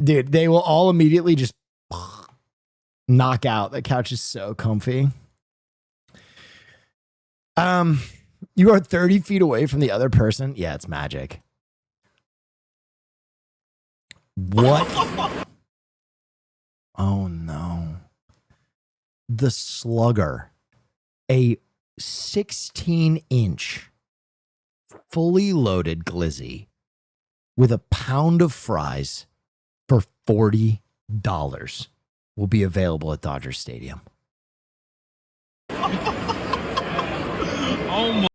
Dude, they will all immediately just knock out. That couch is so comfy. You are 30 feet away from the other person. Yeah, it's magic. What? Oh no. The Slugger, a 16-inch fully loaded glizzy with a pound of fries for $40 will be available at Dodger Stadium. Oh my.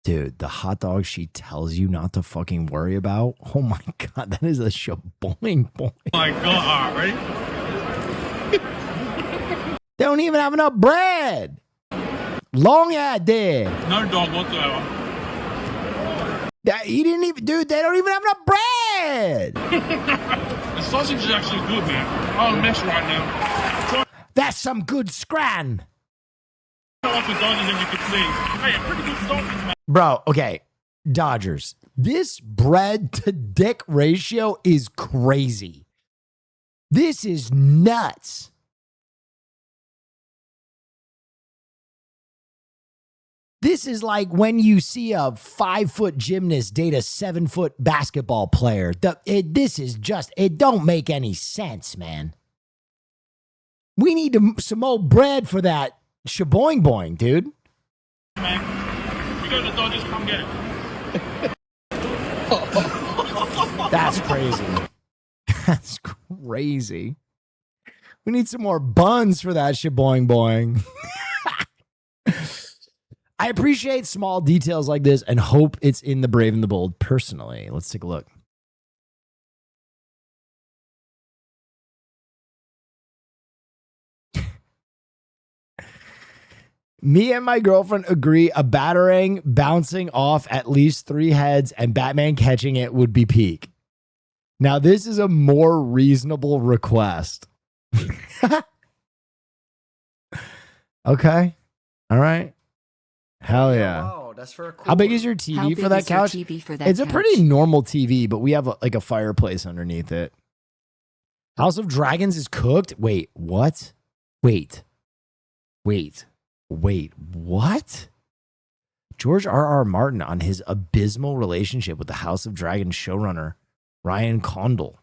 Dude, the hot dog she tells you not to fucking worry about. Oh my God, that is a shaboing boy. Oh my God, right? They don't even have enough bread. Long ass dick. No dog whatsoever. He didn't even, dude, they don't even have enough bread. The sausage is actually good, man. I'm mess right now. That's some good scran. Off the Dodgers, as you can see. Hey, a pretty good sausage, man. Bro, okay. Dodgers. This bread to dick ratio is crazy. This is nuts. This is like when you see a 5-foot gymnast date a 7-foot basketball player. This is just, it don't make any sense, man. We need some more bread for that shaboing boing, dude. Man, you go to the Dodgers, come get it. That's crazy. That's crazy. We need some more buns for that shit, boing boing. I appreciate small details like this and hope it's in The Brave and the Bold personally. Let's take a look. Me and my girlfriend agree a batarang bouncing off at least 3 heads and Batman catching it would be peak. Now, this is a more reasonable request. Okay. All right. Hell yeah. Wow, that's very cool. How big is your TV How for big that is your couch? TV for that It's a couch? pretty normal TV, but we have like a fireplace underneath it. House of Dragons is cooked. Wait, what? Wait, what? George R.R. Martin on his abysmal relationship with the House of Dragons showrunner, Ryan Condal.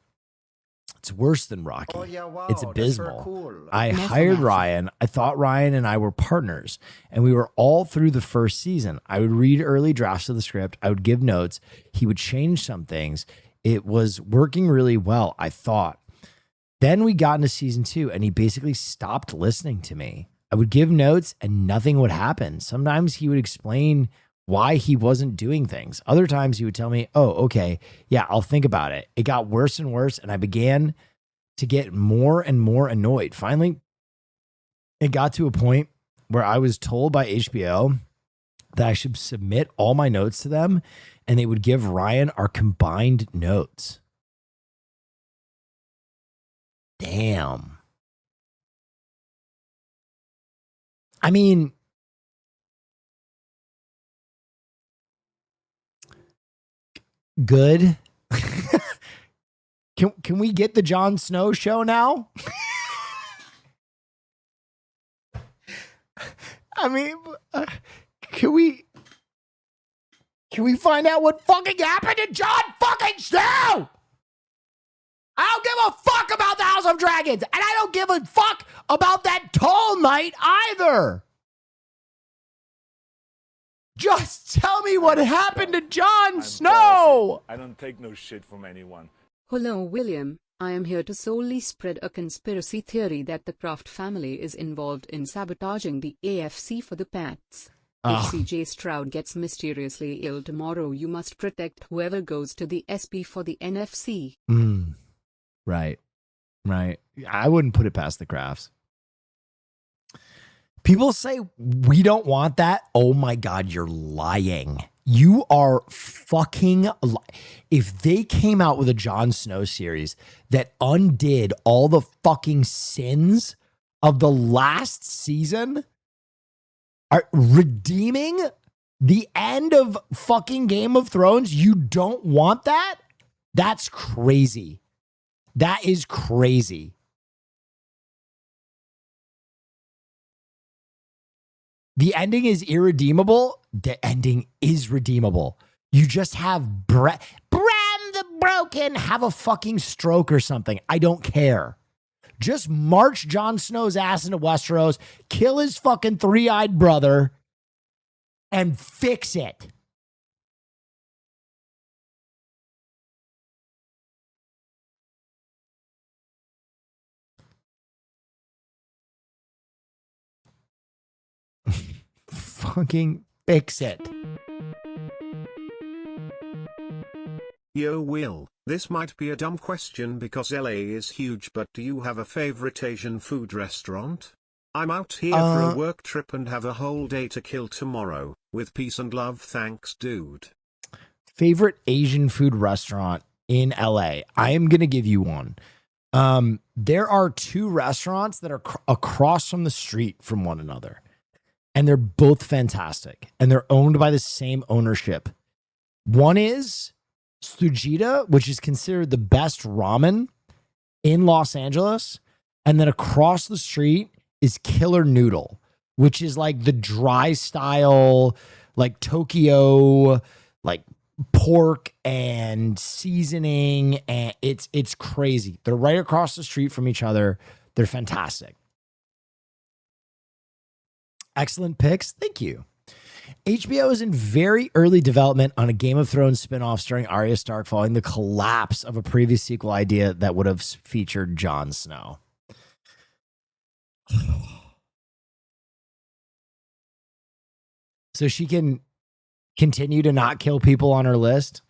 It's worse than Rocky. Oh, yeah, wow, It's that's very abysmal. cool. I Yes, hired yes. Ryan. I thought Ryan and I were partners, and we were all through the first season. I would read early drafts of the script. I would give notes. He would change some things. It was working really well, I thought. Then we got into season 2, and he basically stopped listening to me. I would give notes, and nothing would happen. Sometimes he would explain why he wasn't doing things. Other times he would tell me, oh, okay, yeah, I'll think about it. It got worse and worse, and I began to get more and more annoyed. Finally, it got to a point where I was told by HBO that I should submit all my notes to them, and they would give Ryan our combined notes. Damn. I mean, good. Can we get the Jon Snow show now? I mean, can we find out what fucking happened to Jon fucking Snow? I don't give a fuck about the House of Dragons, and I don't give a fuck about that Tall Knight either. Just tell me what happened to Jon Snow. I don't take no shit from anyone. Hello, William. I am here to solely spread a conspiracy theory that the Kraft family is involved in sabotaging the AFC for the Pats. If CJ Stroud gets mysteriously ill tomorrow, you must protect whoever goes to the SP for the NFC. Right. I wouldn't put it past the Crafts. People say we don't want that. Oh my God, you're lying. You are fucking if they came out with a Jon Snow series that undid all the fucking sins of the last season, are redeeming the end of fucking Game of Thrones, you don't want that? That's crazy. That is crazy. The ending is irredeemable. The ending is redeemable. You just have Bram the Broken have a fucking stroke or something. I don't care. Just march Jon Snow's ass into Westeros, kill his fucking 3-eyed brother, and fix it. Fucking fix it. Yo Will, this might be a dumb question because LA is huge, but do you have a favorite Asian food restaurant? I'm out here for a work trip and have a whole day to kill tomorrow. With peace and love, thanks dude. Favorite Asian food restaurant in LA? I am going to give you one. There are 2 restaurants that are across from the street from one another. And they're both fantastic. And they're owned by the same ownership. One is Tsujita, which is considered the best ramen in Los Angeles. And then across the street is Killer Noodle, which is like the dry style, like Tokyo, like pork and seasoning. And it's crazy. They're right across the street from each other. They're fantastic. Excellent picks. Thank you. HBO is in very early development on a Game of Thrones spinoff starring Arya Stark following the collapse of a previous sequel idea that would have featured Jon Snow. So she can continue to not kill people on her list?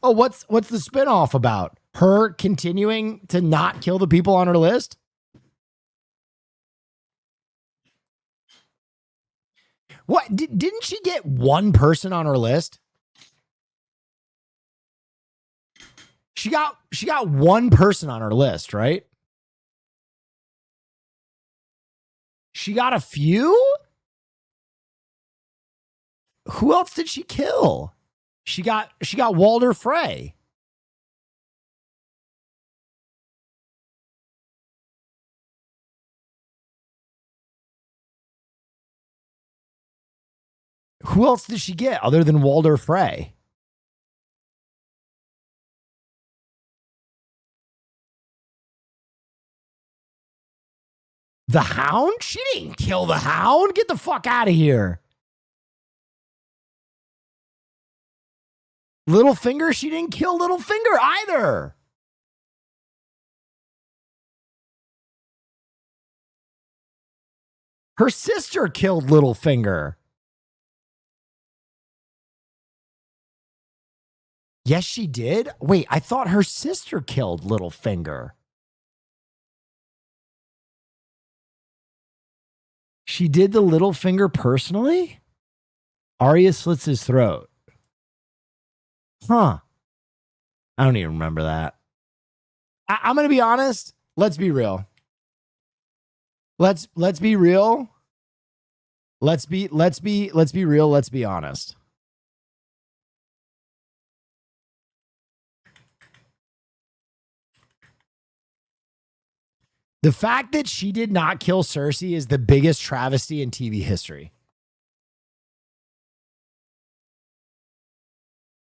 Oh, what's the spinoff about? Her continuing to not kill the people on her list? What? Didn't she get one person on her list? She got one person on her list, right? She got a few? Who else did she kill? She got Walder Frey. Who else did she get other than Walder Frey? The Hound? She didn't kill the Hound. Get the fuck out of here. Littlefinger? She didn't kill Littlefinger either. Her sister killed Littlefinger. Yes, she did. Wait, I thought her sister killed Littlefinger. She did the Littlefinger personally? Arya slits his throat. Huh. I don't even remember that. I'm going to be honest. Let's be real. Let's be real. Let's be real. Let's be honest. The fact that she did not kill Cersei is the biggest travesty in TV history.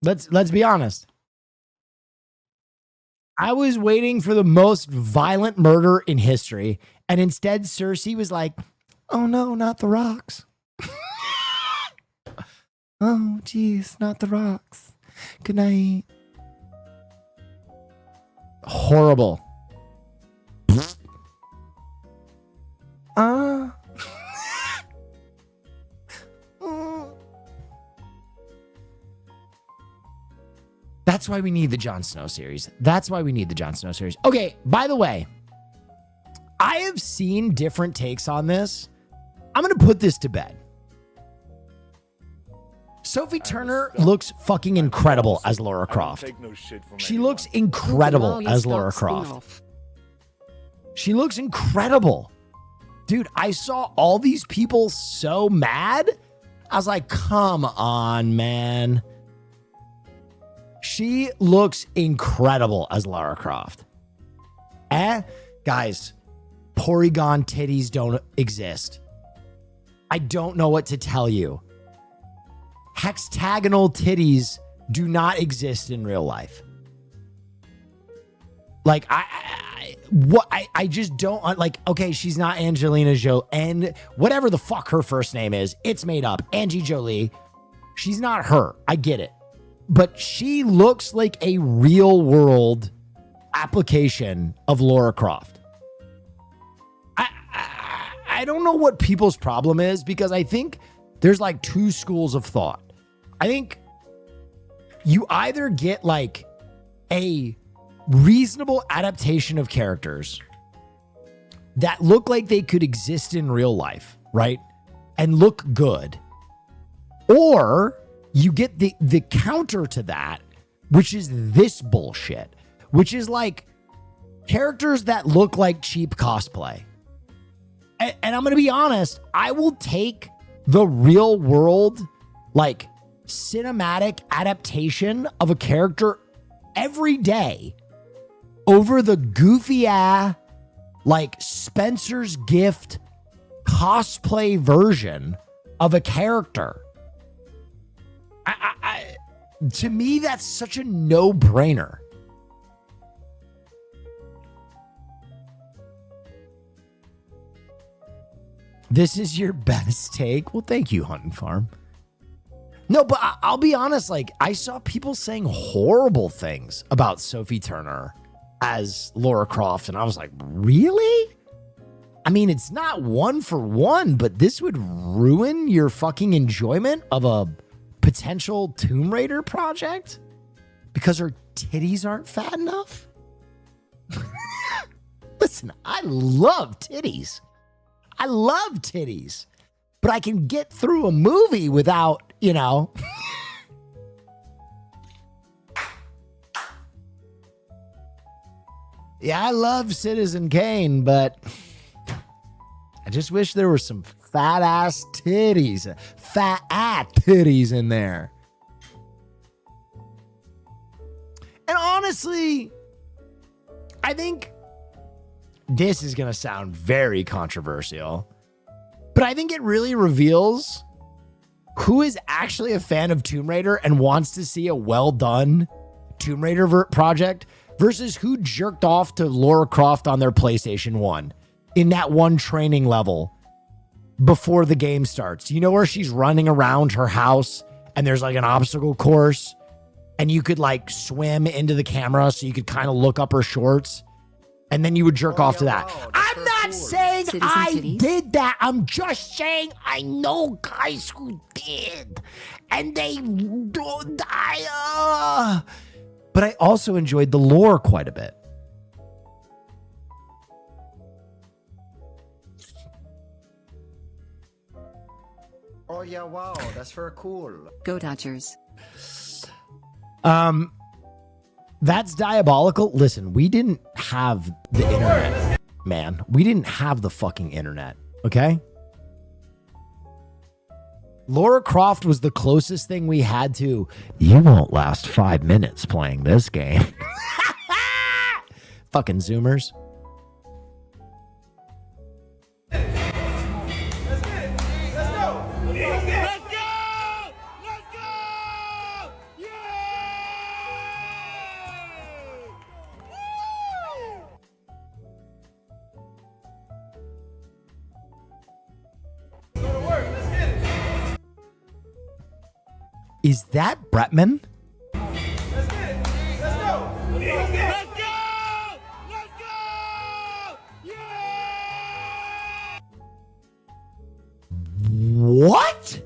Let's be honest. I was waiting for the most violent murder in history, and instead Cersei was like, "Oh no, not the rocks." Oh, geez, not the rocks. Good night. Horrible. That's why we need the Jon Snow series. Okay, by the way, I have seen different takes on this. I'm going to put this to bed. Sophie Turner looks fucking incredible as Lara Croft. She looks incredible as Lara Croft. She looks incredible. Dude, I saw all these people so mad. I was like, come on, man. She looks incredible as Lara Croft. Guys, Porygon titties don't exist. I don't know what to tell you. Hexagonal titties do not exist in real life. Like, I just don't like, okay, she's not Angelina Jolie and whatever the fuck her first name is, it's made up. Angie Jolie. She's not her. I get it. But she looks like a real world application of Lara Croft. I don't know what people's problem is, because I think there's like two schools of thought. I think you either get like a reasonable adaptation of characters that look like they could exist in real life, right? And look good. Or you get the counter to that, which is this bullshit, which is like characters that look like cheap cosplay. And I'm going to be honest, I will take the real world, like cinematic adaptation of a character every day over the goofy like Spencer's Gift cosplay version of a character. To me, that's such a no-brainer. This is your best take? Well, thank you, Hunting Farm. No, but I'll be honest, like, I saw people saying horrible things about Sophie Turner as Laura Croft, and I was like, really? I mean, it's not one for one, but this would ruin your fucking enjoyment of a potential Tomb Raider project because her titties aren't fat enough? Listen, I love titties. I love titties. But I can get through a movie without, you know. Yeah, I love Citizen Kane, but I just wish there were some fat ass titties in there. And honestly, I think this is going to sound very controversial, but I think it really reveals who is actually a fan of Tomb Raider and wants to see a well done Tomb Raider project versus who jerked off to Lara Croft on their PlayStation 1 in that one training level before the game starts. You know where she's running around her house and there's like an obstacle course and you could like swim into the camera so you could kind of look up her shorts and then you would jerk off to that. Wow, I'm not saying Citizen I titties? did that. I'm just saying I know guys who did. And they don't die. But I also enjoyed the lore quite a bit. Oh yeah, wow, that's very cool. Go Dodgers. That's diabolical. Listen, we didn't have the internet, man. We didn't have the fucking internet, okay? Lara Croft was the closest thing we had to, you won't last 5 minutes playing this game. Fucking Zoomers. Is that Bretman? What?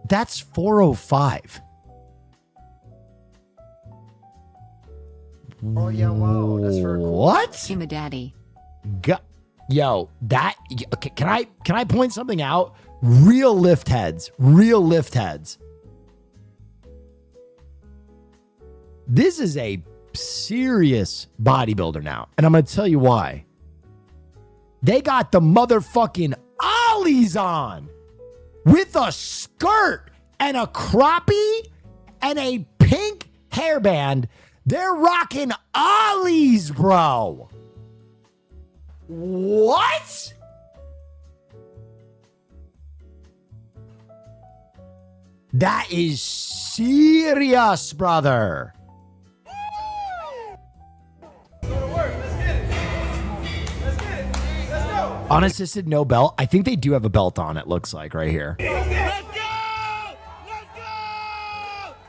That's 405. Oh yeah, wow, that's very cool. What? I'm a daddy. Yo, that okay, can I point something out? Real lift heads. This is a serious bodybuilder now, and I'm gonna tell you why. They got the motherfucking ollies on with a skirt and a crappie and a pink hairband. They're rocking ollies, bro. What? That is serious, brother. Unassisted, no belt. I think they do have a belt on, it looks like, right here.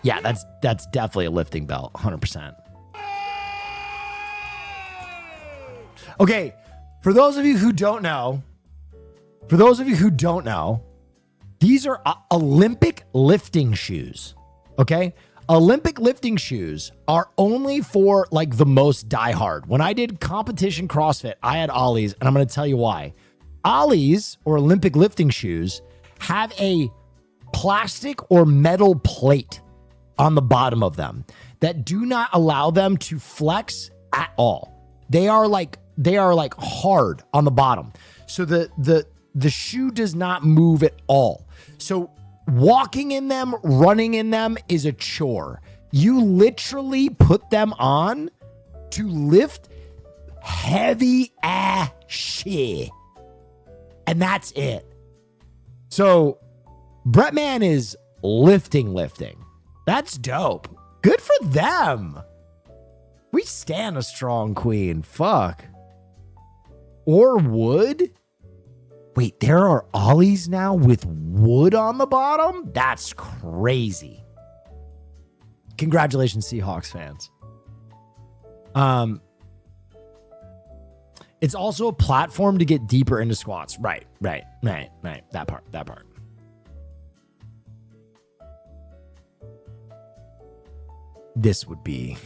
Yeah, that's definitely a lifting belt, 100%. Okay, for those of you who don't know, these are Olympic lifting shoes, okay? Olympic lifting shoes are only for like the most diehard. When I did competition CrossFit, I had ollies, and I'm going to tell you why. Ollies, or Olympic lifting shoes, have a plastic or metal plate on the bottom of them that do not allow them to flex at all. They are like hard on the bottom. So the shoe does not move at all. So walking in them, running in them is a chore. You literally put them on to lift heavy ass shit. And that's it. So Bretman is lifting. That's dope. Good for them. We stand a strong queen. Fuck. Or wood? Wait, there are ollies now with wood on the bottom? That's crazy. Congratulations, Seahawks fans. It's also a platform to get deeper into squats. Right. That part. This would be...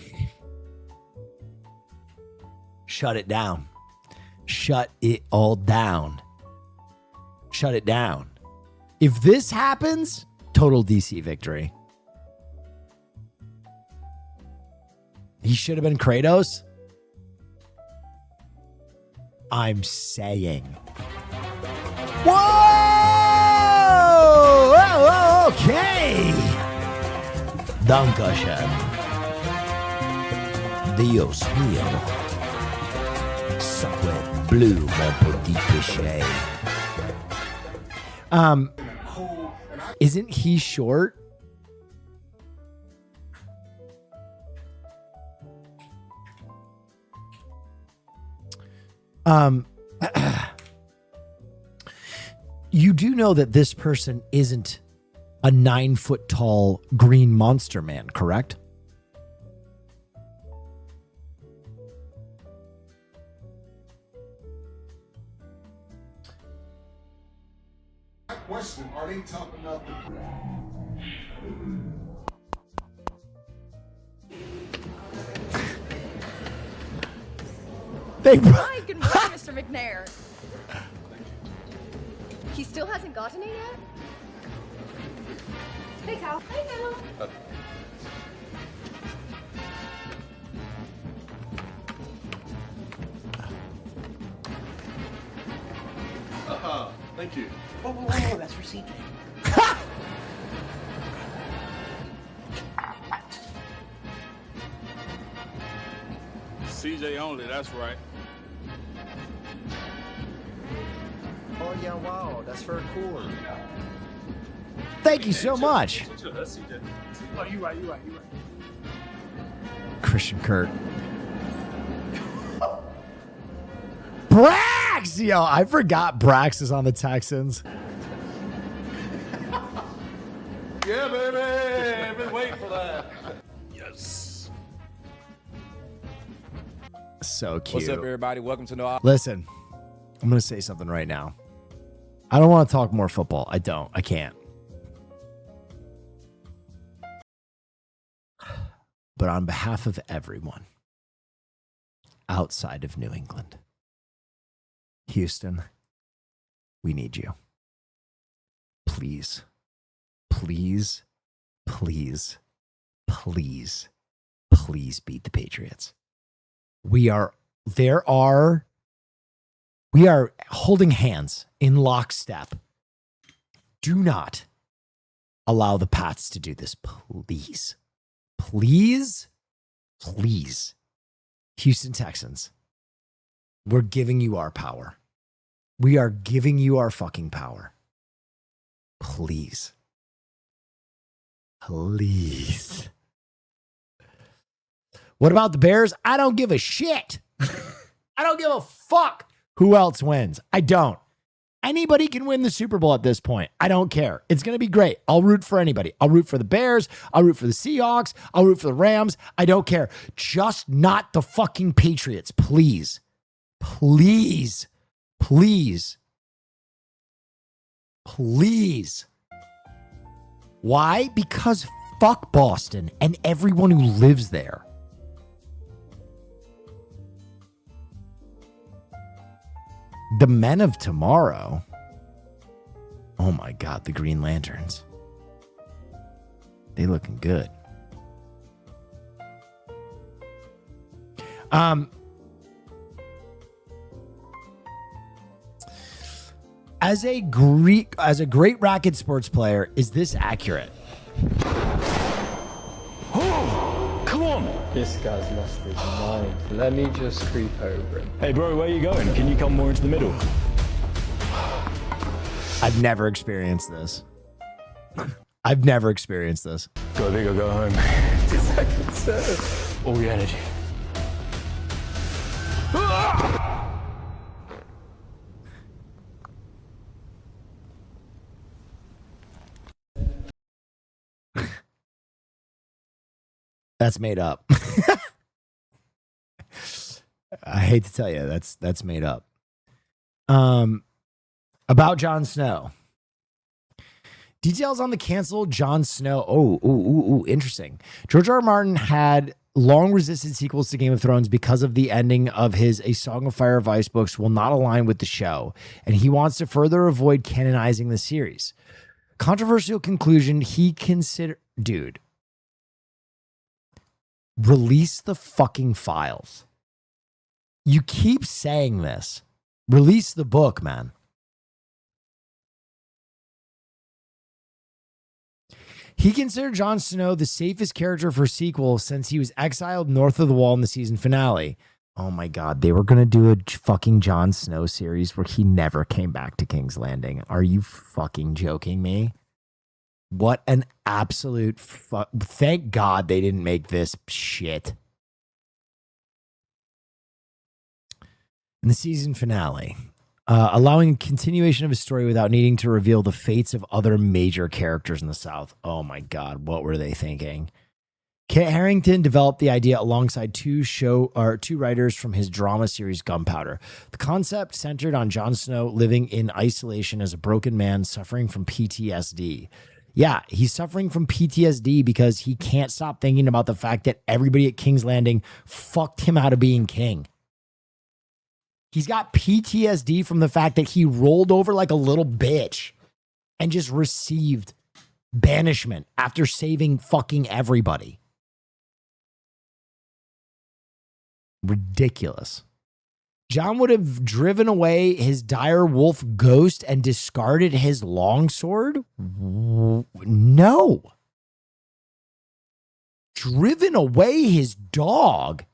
Shut it down. Shut it all down. Shut it down. If this happens, total DC victory. He should have been Kratos. I'm saying. Whoa! Okay. Dankeschön. Dios mío. Sacre bleu, mon petit péché. Isn't he short? You do know that this person isn't a 9-foot tall green monster man, correct? Question, are they talking about Hi, good morning, Mr. McNair. He still hasn't gotten it yet? Hey, Cal. Hey, Cal. Thank you. Whoa, that's for CJ. CJ only, that's right. Oh yeah, wow, that's very cool. Thank you so much. That's CJ. Oh, you right. Christian Kirk. Brax! Yo, I forgot Brax is on the Texans. Yeah, baby. I've been waiting for that. Yes. So cute. What's up, everybody? Welcome to No. Listen, I'm going to say something right now. I don't want to talk more football. I don't. I can't. But on behalf of everyone outside of New England, Houston, we need you. Please, please, please, please, please beat the Patriots. We are holding hands in lockstep. Do not allow the Pats to do this, please. Please, please. Houston Texans, we're giving you our power. We are giving you our fucking power. Please. Please. What about the Bears? I don't give a shit. I don't give a fuck who else wins. I don't. Anybody can win the Super Bowl at this point. I don't care. It's going to be great. I'll root for anybody. I'll root for the Bears. I'll root for the Seahawks. I'll root for the Rams. I don't care. Just not the fucking Patriots. Please. Please. Please. Please. Why? Because fuck Boston and everyone who lives there. The men of tomorrow. Oh my God, the Green Lanterns. They looking good. As a great racket sports player, is this accurate? Oh, come on! This guy's lost his mind. Let me just creep over him. Hey bro, where are you going? Can you come more into the middle? I've never experienced this. I've never experienced this. I think I'll go home. 2 seconds, sir. All your energy. That's made up. I hate to tell you, that's made up. About Jon Snow. Details on the canceled Jon Snow. Interesting. George R. R. Martin had long resisted sequels to Game of Thrones because of the ending of his A Song of Fire of Ice books will not align with the show, and he wants to further avoid canonizing the series. Controversial conclusion, he considered... Dude. Release the fucking files. You keep saying this. Release the book, man. He considered Jon Snow the safest character for sequel since he was exiled north of the Wall in the season finale. Oh my God, they were going to do a fucking Jon Snow series where he never came back to King's Landing. Are you fucking joking me? What an absolute thank God they didn't make this shit. In the season finale, allowing a continuation of his story without needing to reveal the fates of other major characters in the South. Oh my God, what were they thinking? Kit Harington developed the idea alongside two writers from his drama series Gunpowder. The concept centered on Jon Snow living in isolation as a broken man suffering from PTSD. Yeah, he's suffering from PTSD because he can't stop thinking about the fact that everybody at King's Landing fucked him out of being king. He's got PTSD from the fact that he rolled over like a little bitch and just received banishment after saving fucking everybody. Ridiculous. Jon would have driven away his dire wolf ghost and discarded his longsword? No. Driven away his dog?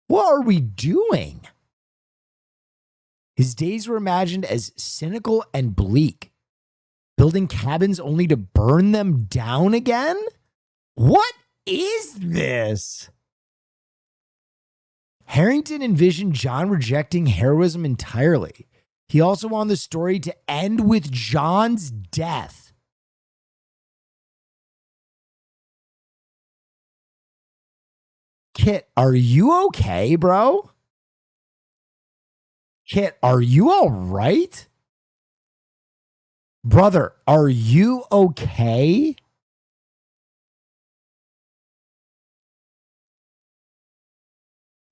What are we doing? His days were imagined as cynical and bleak, building cabins only to burn them down again? What is this? Harington envisioned Jon rejecting heroism entirely. He also wanted the story to end with Jon's death. Kit, are you okay, bro? Kit, are you all right? Brother, are you okay?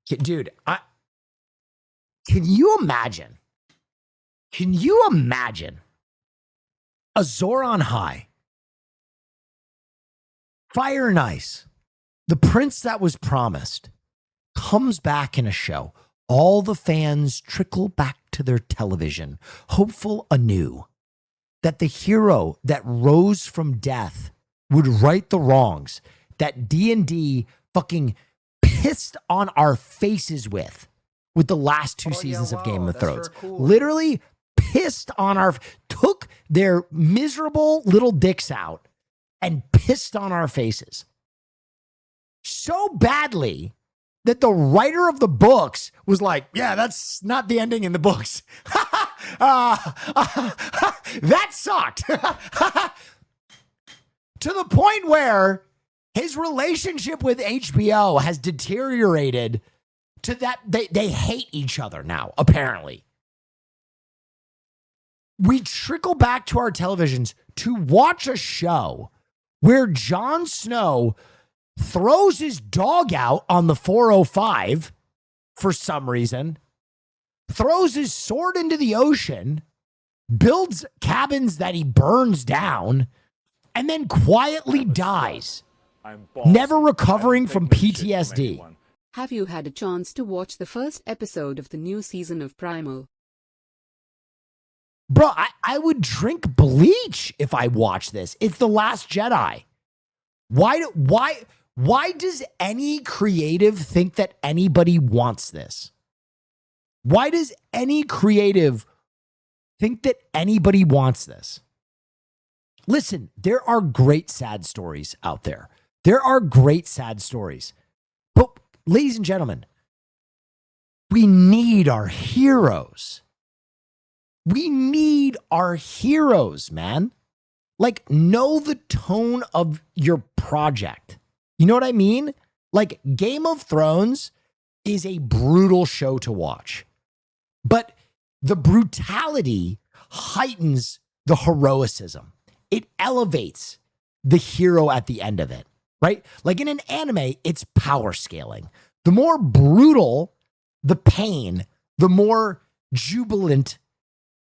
Dude, can you imagine? Can you imagine Azor on High, Fire and Ice, the prince that was promised, comes back in a show. All the fans trickle back to their television, hopeful anew that the hero that rose from death would right the wrongs that D&D fucking pissed on our faces with the last two seasons of Game of Thrones. Cool. Literally pissed on took their miserable little dicks out and pissed on our faces. So badly that the writer of the books was like, yeah, that's not the ending in the books. That sucked. To the point where his relationship with HBO has deteriorated to that they hate each other now, apparently. We trickle back to our televisions to watch a show where Jon Snow throws his dog out on the 405 for some reason, throws his sword into the ocean, builds cabins that he burns down, and then quietly dies, never recovering from PTSD. Have you had a chance to watch the first episode of the new season of Primal? Bro, I would drink bleach if I watched this. It's The Last Jedi. Why does any creative think that anybody wants this? Why does any creative think that anybody wants this? Listen, there are great sad stories out there. There are great sad stories. But ladies and gentlemen, We need our heroes. We need our heroes, man. Like, know the tone of your project. You know what I mean? Like, Game of Thrones is a brutal show to watch, but the brutality heightens the heroicism. It elevates the hero at the end of it, right? Like in an anime, it's power scaling. The more brutal the pain, the more jubilant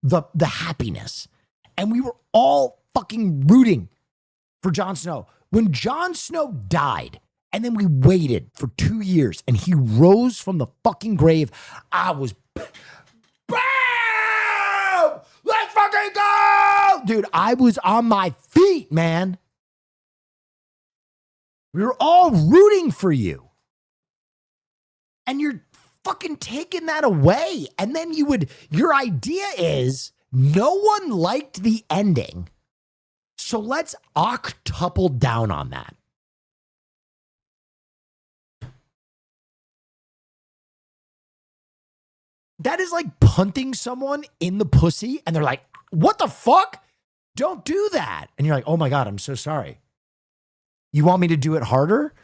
the happiness. And we were all fucking rooting for Jon Snow. When Jon Snow died, and then we waited for 2 years and he rose from the fucking grave, I was, BAM! Let's fucking go! Dude, I was on my feet, man. We were all rooting for you. And you're fucking taking that away. And then your idea is no one liked the ending. So let's octuple down on that. That is like punting someone in the pussy and they're like, what the fuck? Don't do that. And you're like, oh my God, I'm so sorry. You want me to do it harder?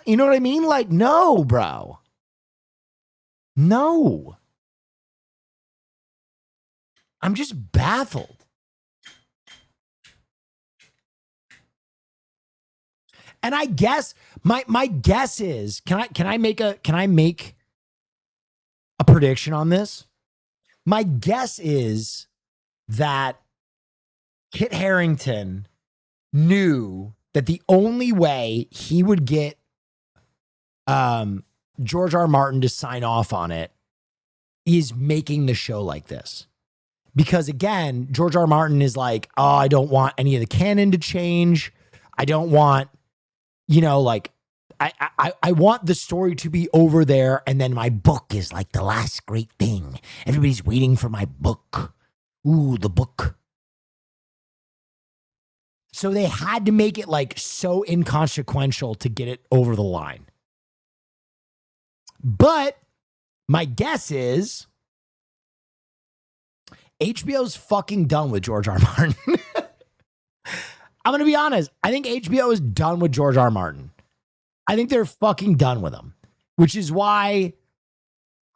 You know what I mean? Like, no, bro. No. I'm just baffled. And I guess my guess is, can I make a prediction on this? My guess is that Kit Harington knew that the only way he would get George R. Martin to sign off on it is making the show like this. Because again, George R. Martin is like, oh, I don't want any of the canon to change. I don't want, like, I want the story to be over there. And then my book is like the last great thing. Everybody's waiting for my book. Ooh, the book. So they had to make it like so inconsequential to get it over the line. But my guess is HBO's fucking done with George R. Martin. I'm going to be honest. I think HBO is done with George R. Martin. I think they're fucking done with him, which is why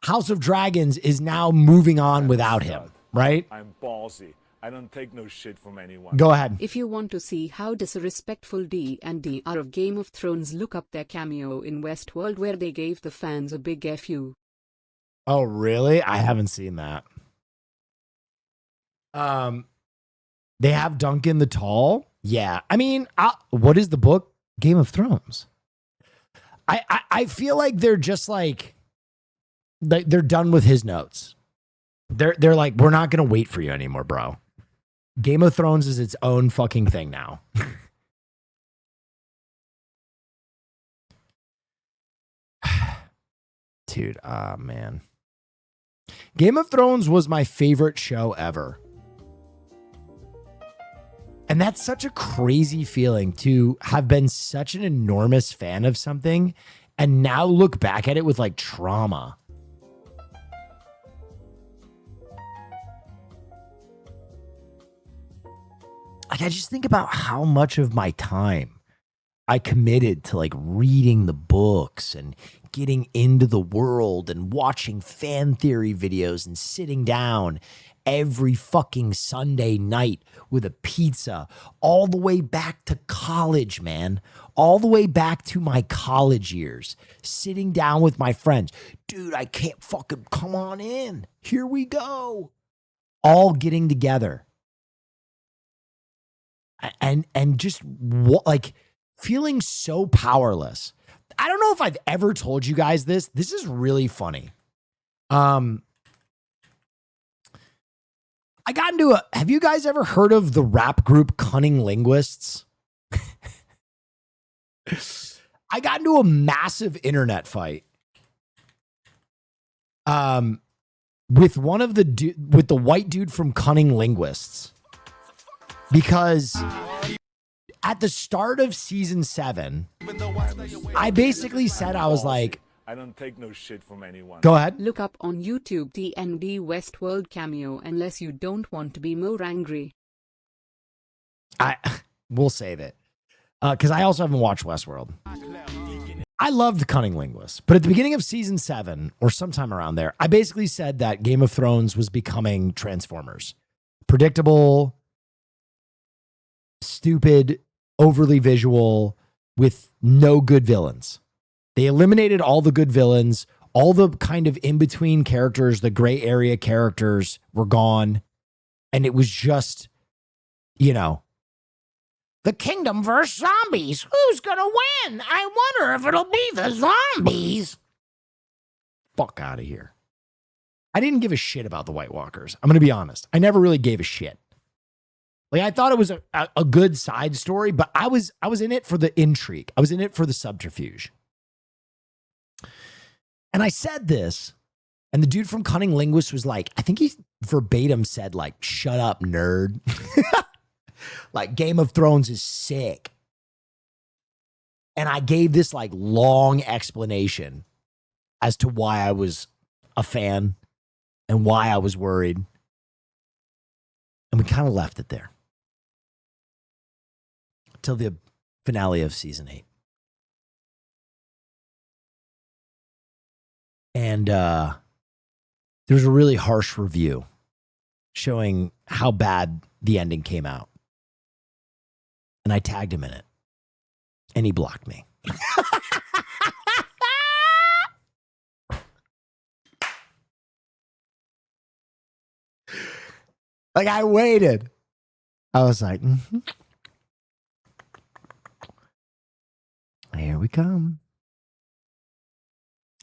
House of Dragons is now moving on without him, right? I'm ballsy. I don't take no shit from anyone. Go ahead. If you want to see how disrespectful D&D are of Game of Thrones, look up their cameo in Westworld where they gave the fans a big FU. Oh, really? I haven't seen that. They have Duncan the Tall. Yeah. I mean, what is the book? Game of Thrones. I feel like they're just like, they're done with his notes. They're like, we're not going to wait for you anymore, bro. Game of Thrones is its own fucking thing now. Dude, man. Game of Thrones was my favorite show ever. And that's such a crazy feeling to have been such an enormous fan of something and now look back at it with like trauma. Like, I just think about how much of my time I committed to like reading the books and getting into the world and watching fan theory videos and sitting down every fucking Sunday night with a pizza all the way back to college, man. All the way back to my college years, sitting down with my friends. Dude, I can't fucking come on in. Here we go. All getting together. And just like feeling so powerless. I don't know if I've ever told you guys this. This is really funny. I got into have you guys ever heard of the rap group Cunning Linguists? I got into a massive internet fight. With one of the white dude from Cunning Linguists. Because at the start of season 7, I basically said, I was like, I don't take no shit from anyone. Go ahead. Look up on YouTube TND Westworld cameo unless you don't want to be more angry. We'll save it. Because I also haven't watched Westworld. I loved Cunning Linguist, but at the beginning of season 7, or sometime around there, I basically said that Game of Thrones was becoming Transformers. Predictable, stupid, overly visual, with no good villains. They eliminated all the good villains, all the kind of in-between characters, the gray area characters were gone. And it was just, the kingdom versus zombies. Who's gonna win? I wonder if it'll be the zombies. Fuck out of here. I didn't give a shit about the White Walkers. I'm gonna be honest. I never really gave a shit. Like, I thought it was a good side story, but I was in it for the intrigue. I was in it for the subterfuge. And I said this, and the dude from Cunning Linguist was like, I think he verbatim said, like, shut up, nerd. Like, Game of Thrones is sick. And I gave this like long explanation as to why I was a fan and why I was worried. And we kind of left it there till the finale of season 8. And there was a really harsh review showing how bad the ending came out. And I tagged him in it. And he blocked me. Like, I waited. I was like, here we come.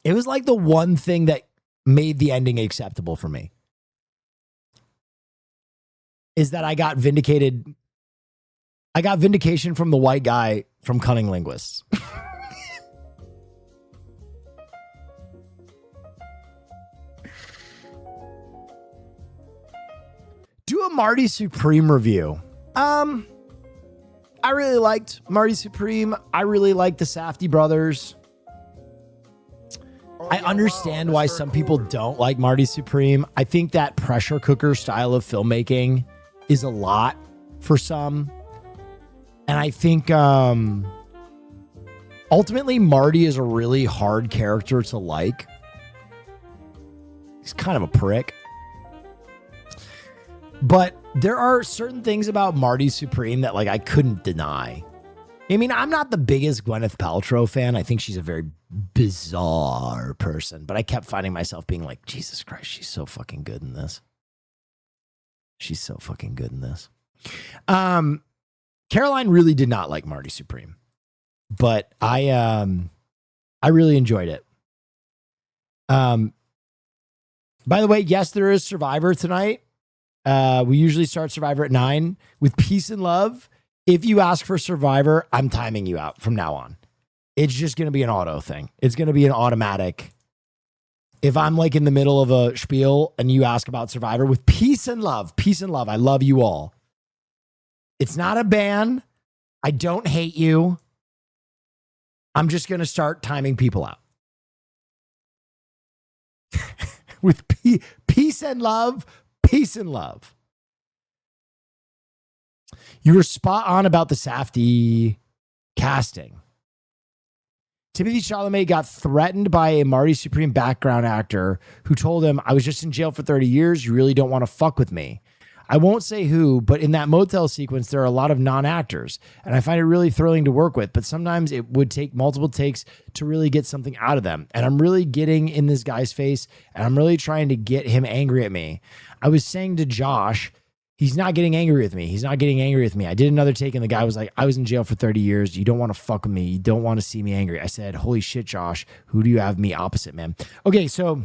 It was like the one thing that made the ending acceptable for me. Is that I got vindicated. I got vindication from the white guy from Cunning Linguists. Do a Marty Supreme review. I really liked Marty Supreme. I really liked the Safdie brothers. I understand why some people don't like Marty Supreme. I think that pressure cooker style of filmmaking is a lot for some. And I think ultimately Marty is a really hard character to like. He's kind of a prick. But there are certain things about Marty Supreme that like I couldn't deny. I mean, I'm not the biggest Gwyneth Paltrow fan. I think she's a very bizarre person. But I kept finding myself being like, Jesus Christ, she's so fucking good in this. She's so fucking good in this. Caroline really did not like Marty Supreme. But I really enjoyed it. By the way, yes, there is Survivor tonight. We usually start Survivor at 9 with Peace and Love. If you ask for Survivor, I'm timing you out from now on. It's just going to be an auto thing. It's going to be an automatic. If I'm like in the middle of a spiel and you ask about Survivor with Peace and Love, I love you all. It's not a ban. I don't hate you. I'm just going to start timing people out. With peace and love. Peace and love. You were spot on about the Safdie casting. Timothy Chalamet got threatened by a Marty Supreme background actor who told him, I was just in jail for 30 years. You really don't want to fuck with me. I won't say who, but in that motel sequence, there are a lot of non-actors, and I find it really thrilling to work with, but sometimes it would take multiple takes to really get something out of them. And I'm really getting in this guy's face, and I'm really trying to get him angry at me. I was saying to Josh, he's not getting angry with me. He's not getting angry with me. I did another take, and the guy was like, I was in jail for 30 years. You don't want to fuck with me. You don't want to see me angry. I said, holy shit, Josh, who do you have me opposite, man? Okay, so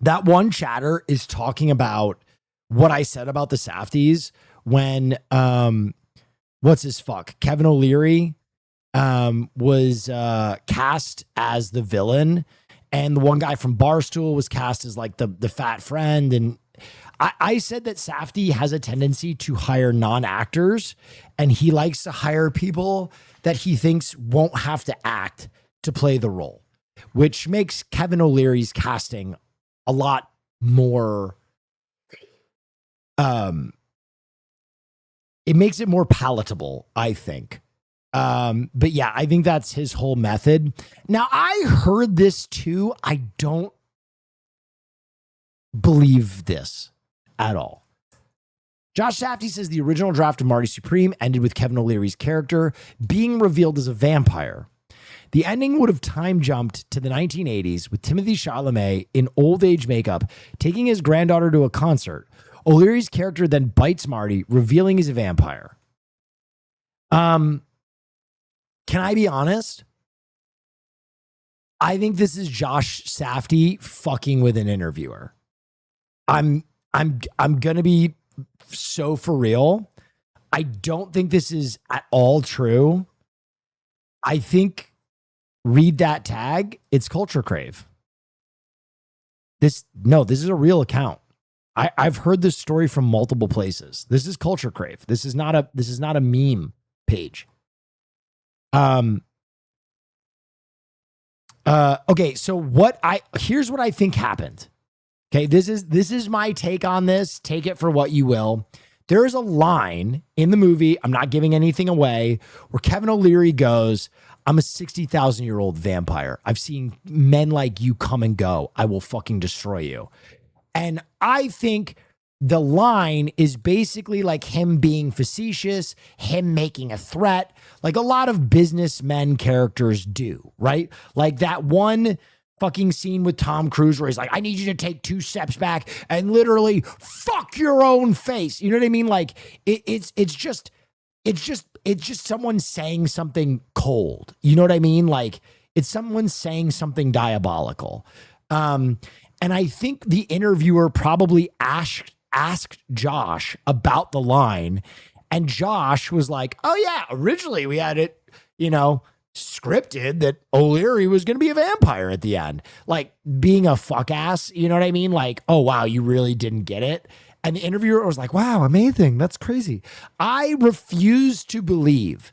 that one chatter is talking about what I said about the Safdies when, what's his fuck? Kevin O'Leary was cast as the villain. And the one guy from Barstool was cast as like the fat friend. I said that Safdie has a tendency to hire non-actors, and he likes to hire people that he thinks won't have to act to play the role, which makes Kevin O'Leary's casting a lot more, it makes it more palatable, I think. But yeah, I think that's his whole method. Now, I heard this too. I don't believe this at all. Josh Safdie says the original draft of Marty Supreme ended with Kevin O'Leary's character being revealed as a vampire. The ending would have time jumped to the 1980s with Timothée Chalamet in old age makeup taking his granddaughter to a concert. O'Leary's character then bites Marty, revealing he's a vampire. Can I be honest? I think this is Josh Safdie fucking with an interviewer. I'm gonna be so for real. I don't think this is at all true. I think, read that tag, it's Culture Crave. This is a real account. I've heard this story from multiple places. This is Culture Crave. This is not a meme page. Okay, so here's what I think happened. Okay, this is my take on this. Take it for what you will. There is a line in the movie, I'm not giving anything away, where Kevin O'Leary goes, I'm a 60,000-year-old vampire. I've seen men like you come and go. I will fucking destroy you. And I think the line is basically like him being facetious, him making a threat, like a lot of businessmen characters do, right? Like that one fucking scene with Tom Cruise where he's like, I need you to take 2 steps back and literally fuck your own face. You know what I mean? Like it's just someone saying something cold. You know what I mean? Like it's someone saying something diabolical. And I think the interviewer probably asked Josh about the line, and Josh was like, oh yeah, originally we had it, scripted that O'Leary was going to be a vampire at the end. Like being a fuck ass, you know what I mean? Like, oh wow, you really didn't get it? And the interviewer was like, wow, amazing. That's crazy. I refuse to believe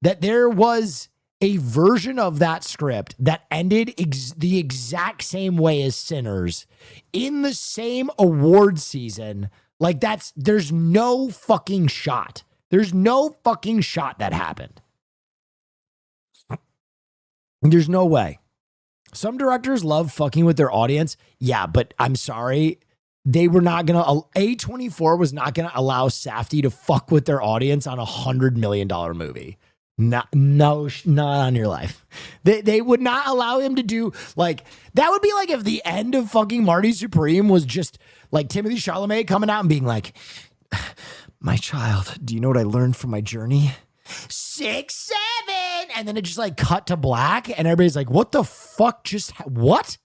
that there was a version of that script that ended the exact same way as Sinners in the same award season. Like there's no fucking shot. There's no fucking shot that happened. There's no way. Some directors love fucking with their audience. Yeah, but I'm sorry. They were not going to, A24 was not going to allow Safdie to fuck with their audience on $100 million movie. Not on your life. They would not allow him to do like, that would be like if the end of fucking Marty Supreme was just like Timothée Chalamet coming out and being like, my child, do you know what I learned from my journey? 6, 7. And then it just like cut to black and everybody's like, what the fuck what?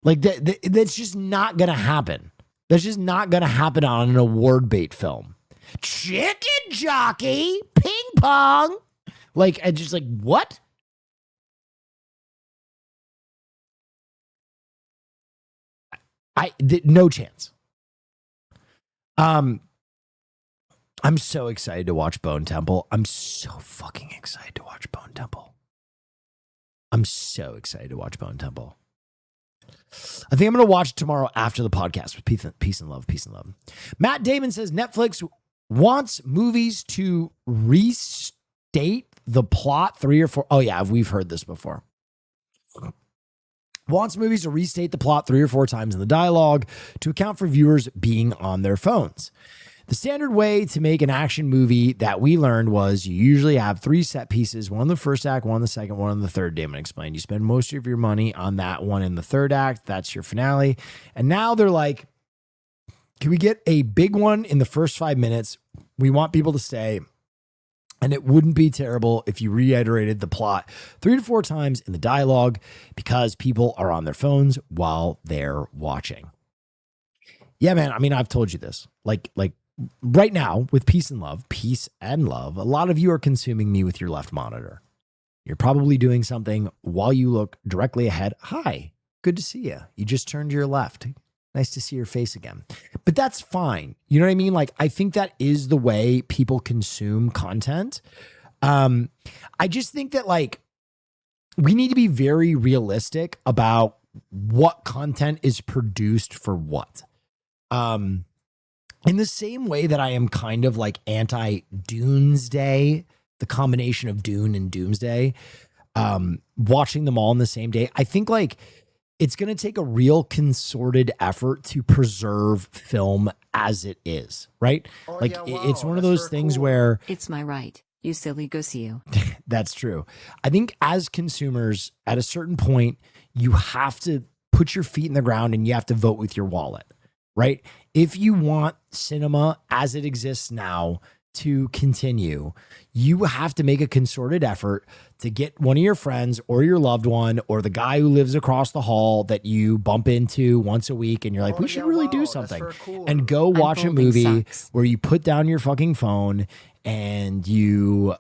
Like that's just not going to happen. That's just not going to happen on an award bait film. Chicken jockey, ping pong. Like, I just like, what? No chance. I'm so excited to watch Bone Temple. I'm so fucking excited to watch Bone Temple. I'm so excited to watch Bone Temple. I think I'm going to watch it tomorrow after the podcast with Peace and Love. Peace and Love. Matt Damon says Netflix wants movies to restate the plot 3 or 4. Oh yeah, we've heard this before. Wants movies to restate the plot 3 or 4 times in the dialogue to account for viewers being on their phones. The standard way to make an action movie that we learned was you usually have 3 set pieces, one in the first act, one in the second, one in the third. Damon explained. You spend most of your money on that one in the third act. That's your finale. And now they're like, can we get a big one in the first 5 minutes? We want people to stay. And it wouldn't be terrible if you reiterated the plot 3 to 4 times in the dialogue because people are on their phones while they're watching. Yeah, man. I mean, I've told you this. Like right now with Peace and Love, a lot of you are consuming me with your left monitor. You're probably doing something while you look directly ahead. Hi, good to see you. You just turned to your left. Nice to see your face again. But that's fine. You know what I mean? Like, I think that is the way people consume content. I just think that, like, we need to be very realistic about what content is produced for what. In the same way that I am kind of like anti-Doomsday, the combination of Dune and Doomsday, watching them all in the same day, I think like it's going to take a real concerted effort to preserve film as it is, right? Like it's one of those things where It's my right, you silly goose you. that's true. I think as consumers, at a certain point, you have to put your feet in the ground and you have to vote with your wallet, right? If you want cinema as it exists now to continue, you have to make a concerted effort to get one of your friends or your loved one or the guy who lives across the hall that you bump into once a week and you're like, we should really do something, and go watch a movie where you put down your fucking phone and you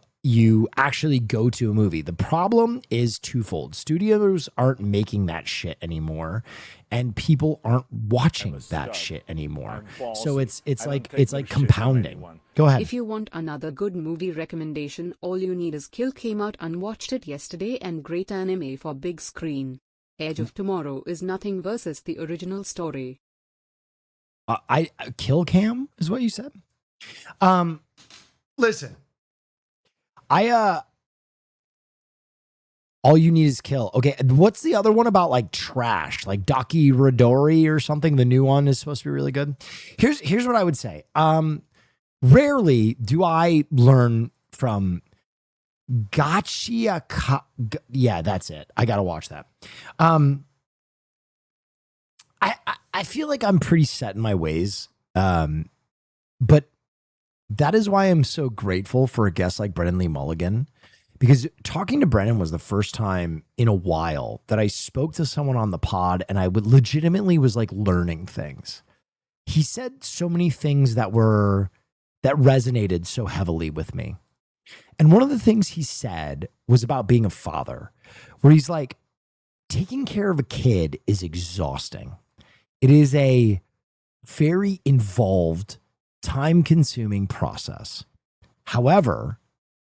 actually go to a movie. The problem is twofold. Studios aren't making that shit anymore, and people aren't watching that shit anymore. So it's like compounding. Go ahead. If you want another good movie recommendation, all you need is Kill came out and watched it yesterday, and great anime for big screen. Edge of Tomorrow is nothing versus the original story. I Kill Cam is what you said. Listen. All you need is Kill. Okay, what's the other one about, like trash, like Daki Rodori or something? The new one is supposed to be really good. Here's what I would say. Rarely do I learn from Gachia. Yeah, that's it. I gotta watch that. I feel like I'm pretty set in my ways. But that is why I'm so grateful for a guest like Brennan Lee Mulligan, because talking to Brennan was the first time in a while that I spoke to someone on the pod and I would legitimately was like learning things. He said so many things that resonated so heavily with me. And one of the things he said was about being a father, where he's like, taking care of a kid is exhausting. It is a very involved, time-consuming process. However,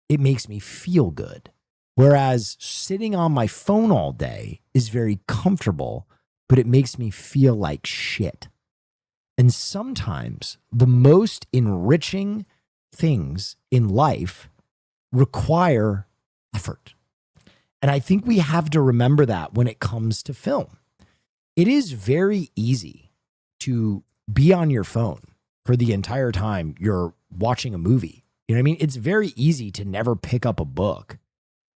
it makes me feel good. Whereas sitting on my phone all day is very comfortable, but it makes me feel like shit. And sometimes the most enriching things in life require effort. And I think we have to remember that when it comes to film. It is very easy to be on your phone for the entire time you're watching a movie. You know what I mean? It's very easy to never pick up a book,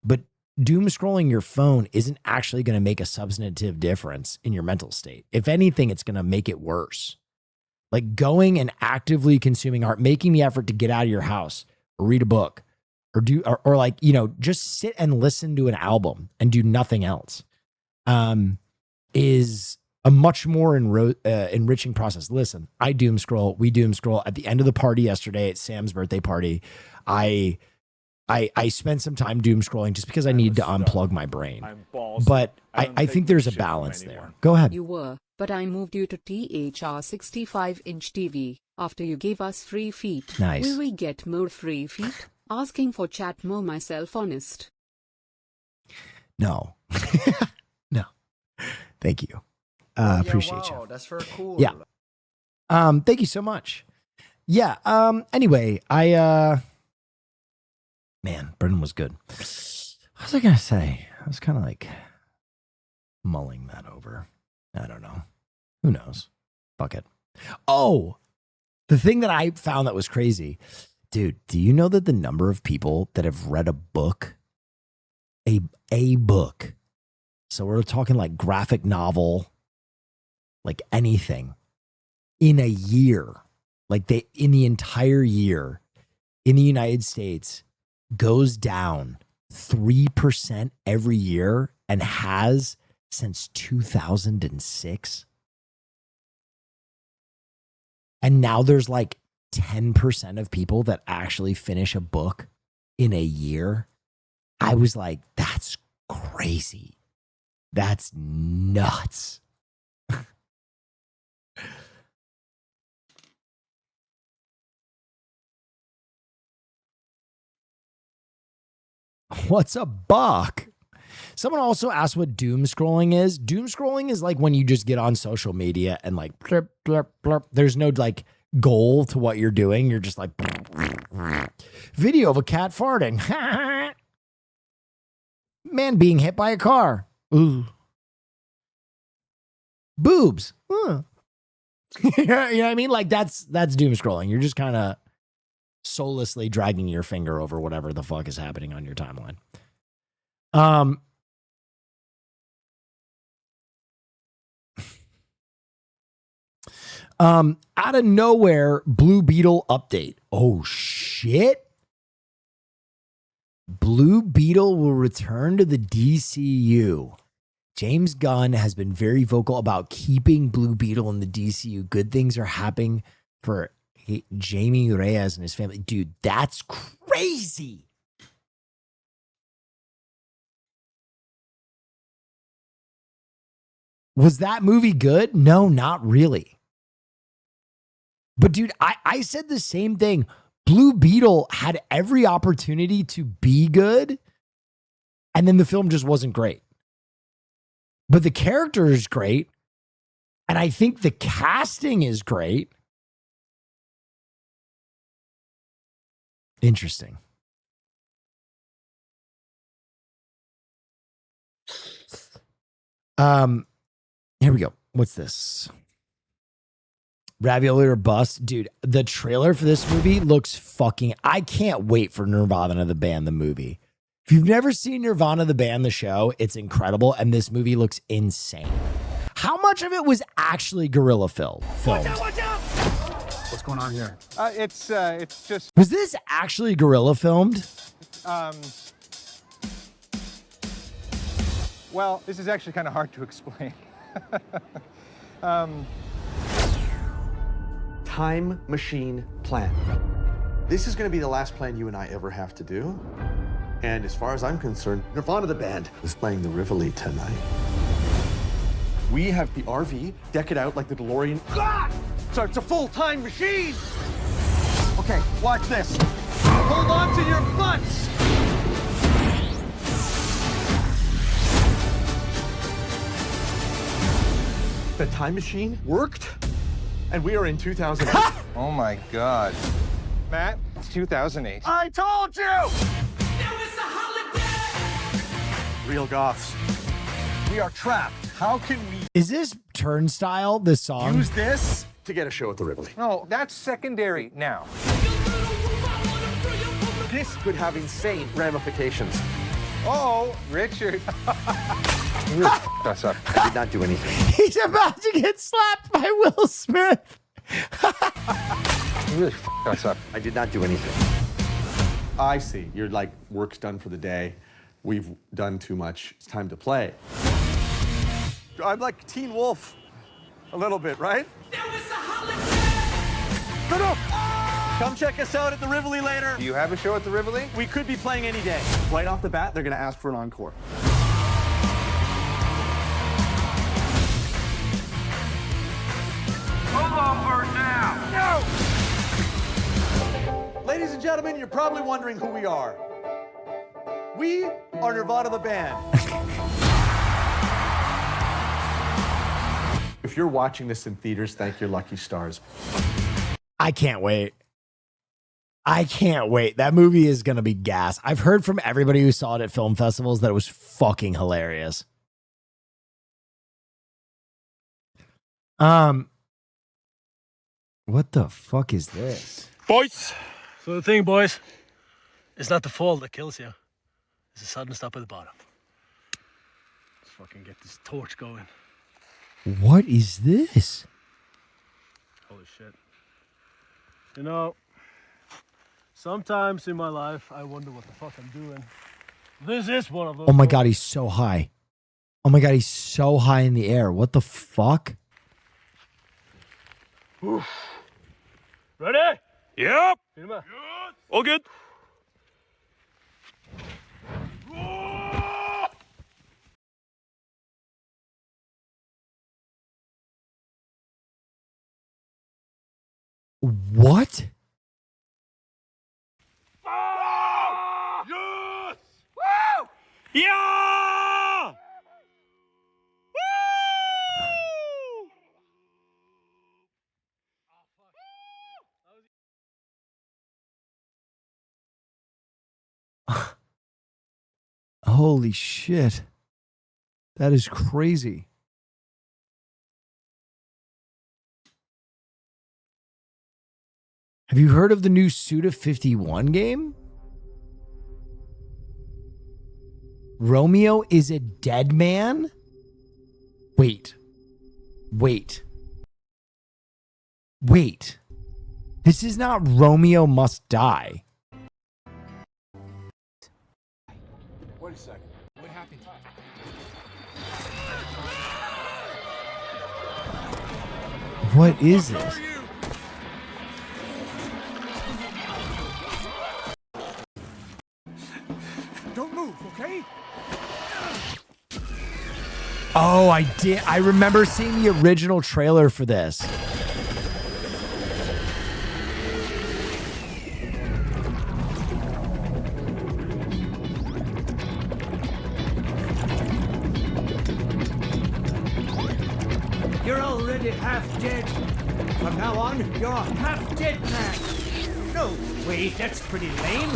but doom scrolling your phone isn't actually going to make a substantive difference in your mental state. If anything, it's going to make it worse. Like going and actively consuming art, making the effort to get out of your house or read a book or like, you know, just sit and listen to an album and do nothing else, is a much more enriching process. Listen, I doom scroll. We doom scroll. At the end of the party yesterday at Sam's birthday party, I spent some time doom scrolling just because I needed to unplug my brain. But I think there's a balance there. Go ahead. You were, but I moved you to THR 65-inch TV after you gave us free feet. Nice. Will we get more free feet? Asking for chat more myself, honest. No. No. Thank you. Appreciate you. That's very cool. Yeah. Thank you so much. Yeah. Anyway, man, Brendan was good. What was I gonna say? I was kind of like mulling that over. I don't know. Who knows? Fuck it. Oh, the thing that I found that was crazy, dude. Do you know that the number of people that have read a book, a book, so we're talking like graphic novel, like anything, in a year, like in the entire year in the United States goes down 3% every year and has since 2006. And now there's like 10% of people that actually finish a book in a year. I was like, that's crazy. That's nuts. What's a buck? Someone also asked what doom scrolling is. Doom scrolling is like when you just get on social media and like blurp, blurp, blurp. There's no like goal to what you're doing. You're just like video of a cat farting. Man being hit by a car. Ooh. Boobs. Huh. You know what I mean? Like that's doom scrolling. You're just kind of soullessly dragging your finger over whatever the fuck is happening on your timeline. Out of nowhere, Blue Beetle update. Oh shit. Blue Beetle will return to the DCU. James Gunn has been very vocal about keeping Blue Beetle in the DCU. Good things are happening for Jamie Reyes and his family. Dude, that's crazy. Was that movie good? No, not really. But dude, I said the same thing. Blue Beetle had every opportunity to be good, and then the film just wasn't great. But the character is great, and I think the casting is great. Interesting. Here we go. What's this? Ravioli or Bust? Dude, the trailer for this movie looks fucking... I can't wait for Nirvana the Band, the movie. If you've never seen Nirvana the Band, the show, it's incredible, and this movie looks insane. How much of it was actually guerrilla filmed? Watch out! What's going on here? It's just... Was this actually guerrilla filmed? Well, this is actually kind of hard to explain. Time machine plan. This is going to be the last plan you and I ever have to do. And as far as I'm concerned, Nirvana the Band is playing the Rivoli tonight. We have the RV, deck it out like the DeLorean. Ah! So it's a full-time machine. Okay, watch this. Hold on to your butts. The time machine worked, and we are in 2008. Oh my God. Matt, it's 2008. I told you! Real goths. We are trapped. How can we Is this Turnstile, this song? use this to get a show at the Rivoli? No, that's secondary now. This could have insane ramifications. Oh, Richard. You really f***ed us up. I did not do anything. He's about to get slapped by Will Smith. You really f***ed us up. I did not do anything. I see. You're like, work's done for the day. We've done too much. It's time to play. I'm like Teen Wolf. A little bit, right? No. Come check us out at the Rivoli later. Do you have a show at the Rivoli? We could be playing any day. Right off the bat, they're going to ask for an encore. Hold on for now. No! Ladies and gentlemen, you're probably wondering who we are. We are Nirvana the Band. If you're watching this in theaters, thank your lucky stars. I can't wait. I can't wait. That movie is going to be gas. I've heard from everybody who saw it at film festivals that it was fucking hilarious. What the fuck is this? Boys! So the thing, boys, it's not the fall that kills you. It's a sudden stop at the bottom. Let's fucking get this torch going. What is this? Holy shit. You know, sometimes in my life, I wonder what the fuck I'm doing. This is one of those. Oh my God, he's so high. Oh my God, he's so high in the air. What the fuck? Oof. Ready? Yep. All good. What? Yes! Yeah! Holy shit. That is crazy. Have you heard of the new Suda 51 game? Romeo is a dead man? Wait. This is not Romeo Must Die. Wait a second. What happened? What is this? Don't move, okay? Oh, I did. I remember seeing the original trailer for this. You're already half dead. From now on, you're a half dead man. No, wait, that's pretty lame.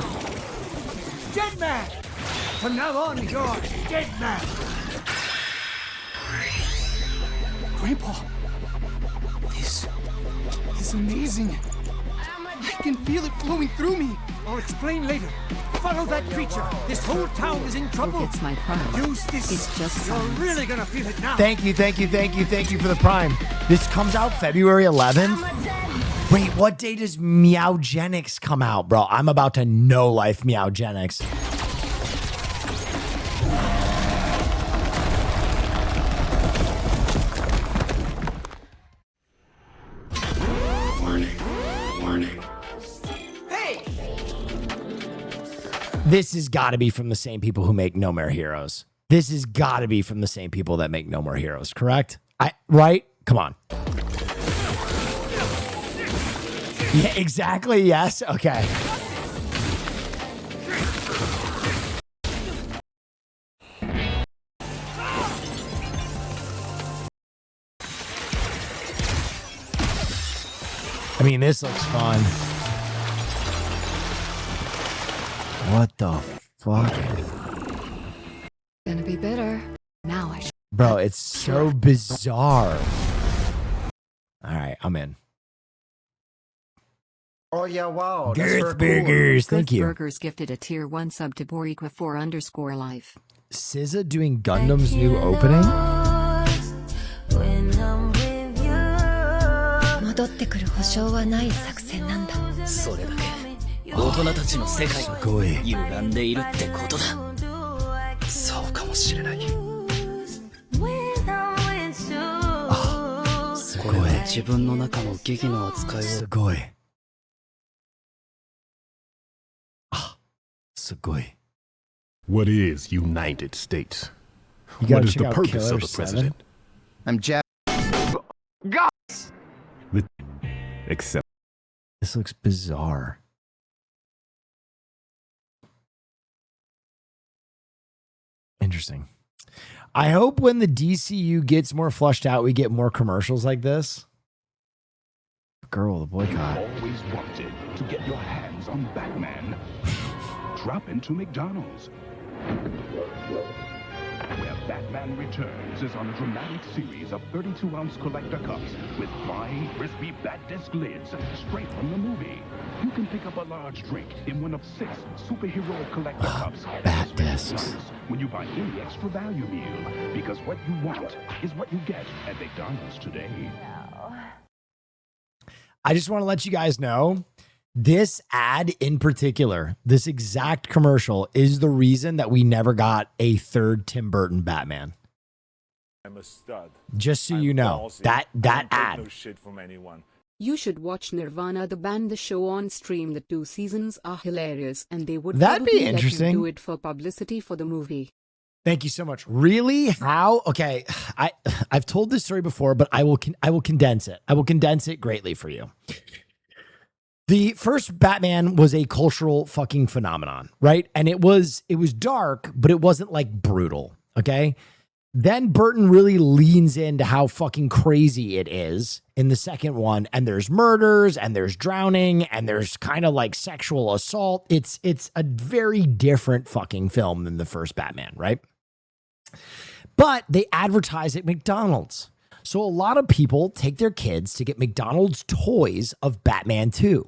Dead man! From now on, you're a dead man. Grandpa, this is amazing. I can feel it flowing through me. I'll explain later. Follow that creature. This whole town is in trouble. It's my prime. Use this. It's just You're science. really gonna feel it now. Thank you for the Prime. This comes out February 11th. Wait, what day does Meowgenics come out, bro? I'm about to no life Meowgenics. Warning. Hey! This has got to be from the same people who make No More Heroes. This has got to be from the same people that make No More Heroes, correct? Right? Come on. Yeah, exactly. Yes. Okay. I mean, this looks fun. What the fuck? Gonna be bitter. Now I should. Bro, it's so bizarre. All right, I'm in. Oh yeah, wow. Girth Burgers, thank you. Burgers gifted a tier 1 sub to Boriqua4_life. SZA doing Gundam's new opening? 戻ってくる保証はない作戦なんだ。それだけ大人たちの世界が歪んでいるってことだ。そうかもしれない。これは自分の中の疑義の扱いを。すごい。すごい。 What is United States? You gotta What is check the out purpose Killer of the 7. president? I'm Jack. Except This looks bizarre. Interesting. I hope when the DCU gets more flushed out, we get more commercials like this. Girl, the boycott. Always wanted to get your hands on Batman. Drop into McDonald's, where Batman Returns is on a dramatic series of 32-ounce collector cups with flying, crispy Bat Disc lids straight from the movie. You can pick up a large drink in one of 6 superhero collector cups. Bat Discs. When you buy any extra value meal, because what you want is what you get at McDonald's today. I just want to let you guys know, this ad in particular, this exact commercial is the reason that we never got a third Tim Burton Batman. I'm a stud. Just so I'm you know, ballsy. that I don't take ad. no shit from anyone. You should watch Nirvana the band, the show on stream. The 2 seasons are hilarious, and they would That'd be probably let interesting. you do it for publicity for the movie. Thank you so much. Really? How? Okay, I've told this story before, but I will condense it. I will condense it greatly for you. The first Batman was a cultural fucking phenomenon, right? And it was dark, but it wasn't like brutal, okay? Then Burton really leans into how fucking crazy it is in the second one, and there's murders and there's drowning and there's kind of like sexual assault. It's a very different fucking film than the first Batman, right? But they advertise at McDonald's. So a lot of people take their kids to get McDonald's toys of Batman 2.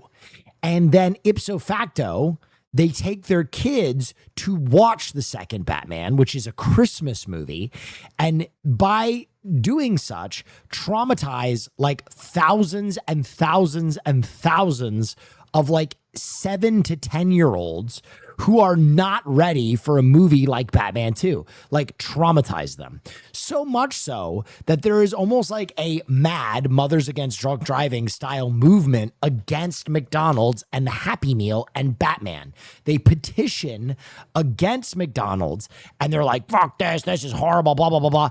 And then ipso facto, they take their kids to watch the second Batman, which is a Christmas movie. And by doing such, traumatize like thousands and thousands and thousands of like 7 to 10-year-olds who are not ready for a movie like Batman 2, like traumatize them. So much so that there is almost like a mad Mothers Against Drunk Driving style movement against McDonald's and the Happy Meal and Batman. They petition against McDonald's and they're like, fuck this is horrible, blah, blah, blah, blah.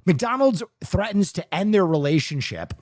McDonald's threatens to end their relationship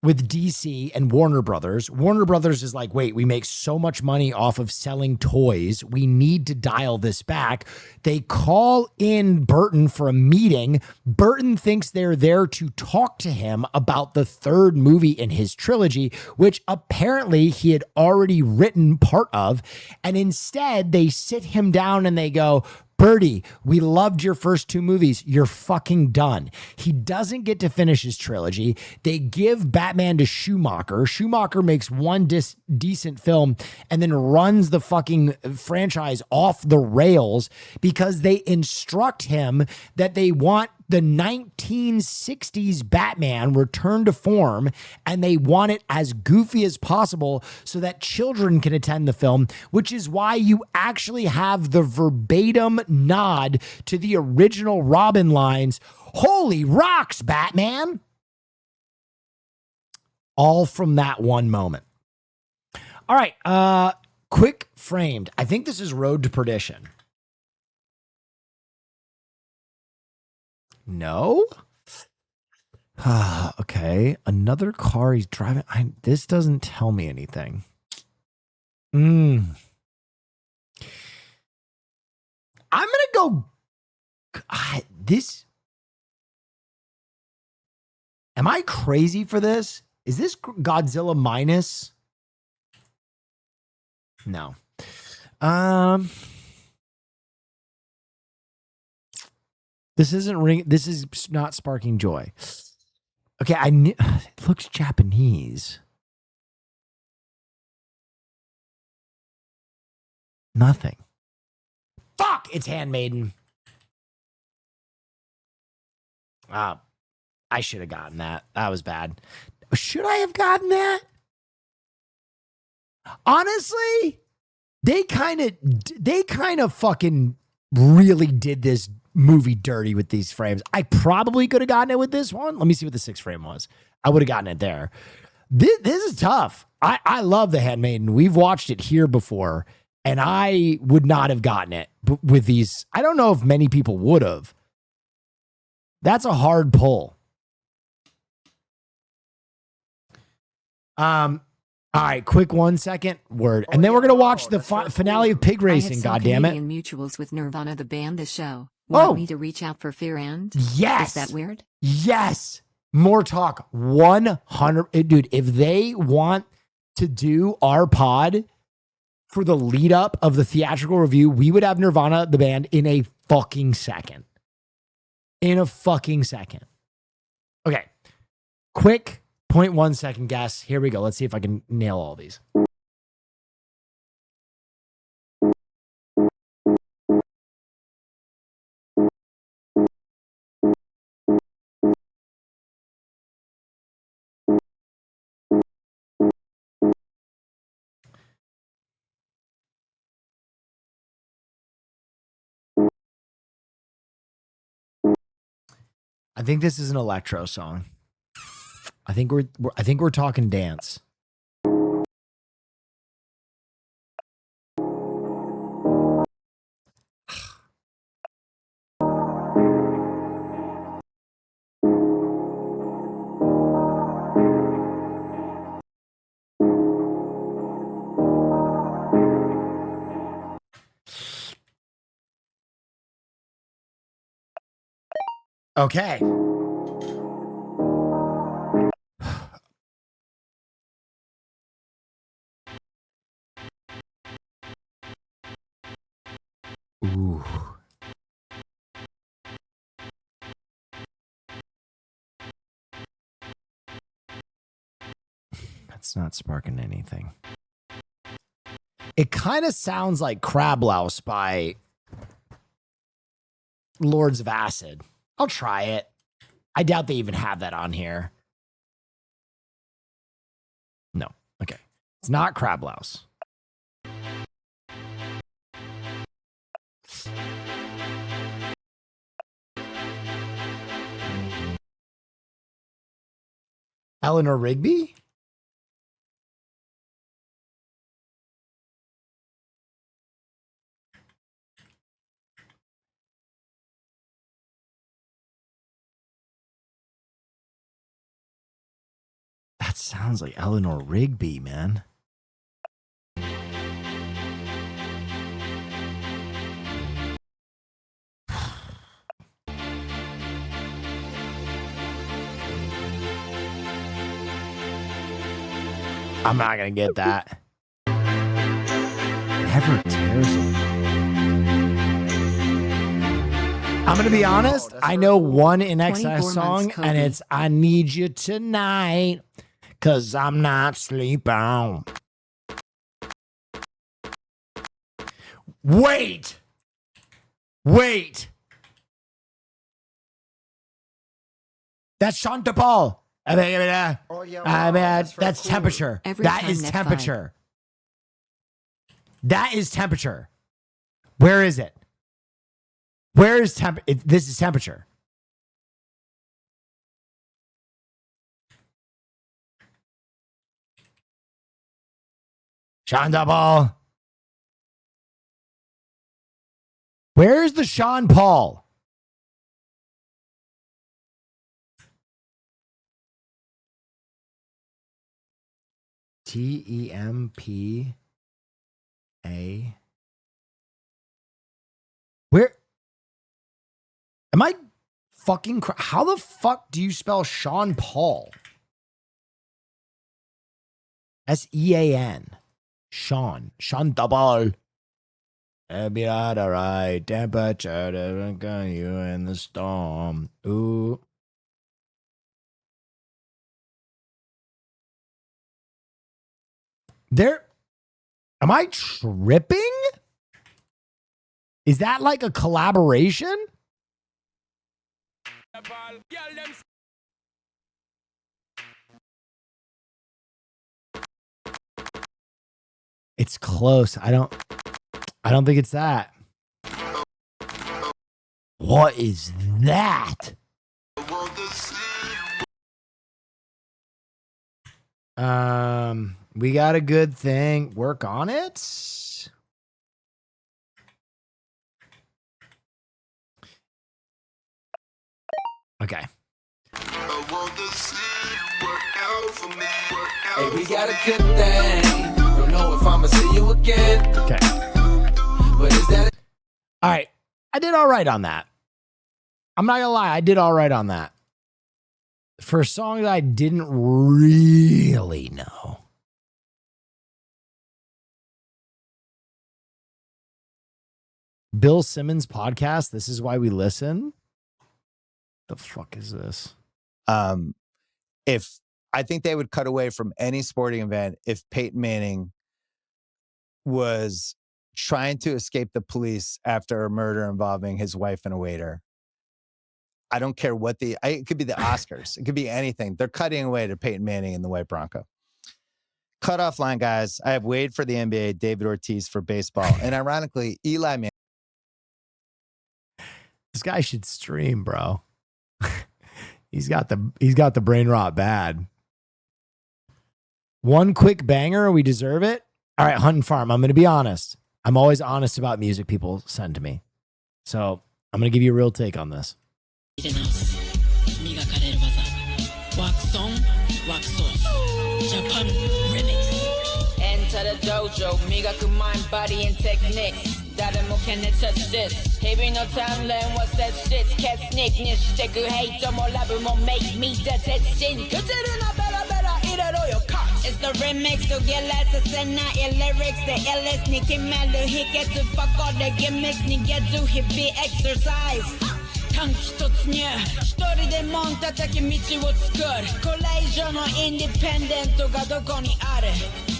with DC and Warner Brothers. Warner Brothers is like, wait, we make so much money off of selling toys. We need to dial this back. They call in Burton for a meeting. Burton thinks they're there to talk to him about the third movie in his trilogy, which apparently he had already written part of. And instead they sit him down and they go, Birdie, we loved your first 2 movies. You're fucking done. He doesn't get to finish his trilogy. They give Batman to Schumacher. Schumacher makes one decent film and then runs the fucking franchise off the rails because they instruct him that they want the 1960s Batman return to form, and they want it as goofy as possible so that children can attend the film, which is why you actually have the verbatim nod to the original Robin lines, "Holy rocks, Batman!" All from that one moment. All right, quick framed. I think this is Road to Perdition. No? Okay. Another car he's driving. This doesn't tell me anything. I'm going to go. Am I crazy for this? Is this Godzilla minus? No. This is not sparking joy. Okay, it looks Japanese. Nothing. Fuck, it's Handmaiden. I should have gotten that. That was bad. Should I have gotten that? Honestly, they kind of fucking really did this movie dirty with these frames. I probably could have gotten it with this one. Let me see what the 6 frame was. I would have gotten it there. This is tough. I love The Handmaiden. We've watched it here before, and I would not have gotten it with these. I don't know if many people would have. That's a hard pull. All right, quick 1 second word, and then we're gonna watch the finale of Pig Racing. God damn it! Mutuals with Nirvana the band. This show. Want me to reach out for Fear End? Yes. Is that weird? Yes. More talk. 100. Dude, if they want to do our pod for the lead up of the theatrical review, we would have Nirvana the band in a fucking second. In a fucking second. Okay. Quick 0.1 second guess. Here we go. Let's see if I can nail all these. I think this is an electro song. I think we're talking dance. Okay. Ooh. That's not sparking anything. It kind of sounds like Crab Louse by Lords of Acid. I'll try it. I doubt they even have that on here. No. Okay. It's not Crab Louse. Eleanor Rigby? That sounds like Eleanor Rigby, man. I'm not going to get that. Never tears them. I'm going to be honest. I know one In Excess song, and it's I Need You Tonight, 'cause I'm not sleeping. Wait. That's Shanta Paul. That's Temperature. That is Temperature. That is Temperature. Where is it? Where is this is Temperature. Shanta Paul. Where is the Sean Paul? TEMPA. Where am I fucking? How the fuck do you spell Sean Paul? SEAN. Sean Paul. Be at the right temperature to get you in the storm. Ooh. Am I tripping? Is that like a collaboration? It's close. I don't think it's that. What is that? We got a good thing. Work on it. Okay. Hey, we got a good thing. Don't know if I'ma see you again. Okay. But is that all right? I did all right on that. I'm not gonna lie. I did all right on that. For a song that I didn't really know. Bill Simmons podcast. This is why we listen. The fuck is this? If I think they would cut away from any sporting event if Peyton Manning was trying to escape the police after a murder involving his wife and a waiter. I don't care what it could be the Oscars. It could be anything. They're cutting away to Peyton Manning and the White Bronco. Cutoff line, guys. I have Wade for the NBA, David Ortiz for baseball. And ironically, Eli Manning. This guy should stream, bro. He's got the brain rot bad. One quick banger, we deserve it. All right, Hunt and Farm. I'm going to be honest. I'm always honest about music people send to me. So I'm going to give you a real take on this. Wax on, wax off. Japan remix. Enter the dojo, 磨く mind, body and techniques. 誰もケネチャスです日々の鍛錬は切実ケツニックにしてくヘイトもラブもメイクミーだ鉄心唇のベラベラ入れろよカッ It's the remix to get less させない lyrics で illest に決める秘訣 Fuck all the gimmicks 逃げず日々 exercise 短期突入一人で門叩き道を作るこれ以上のインディペンデントがどこにある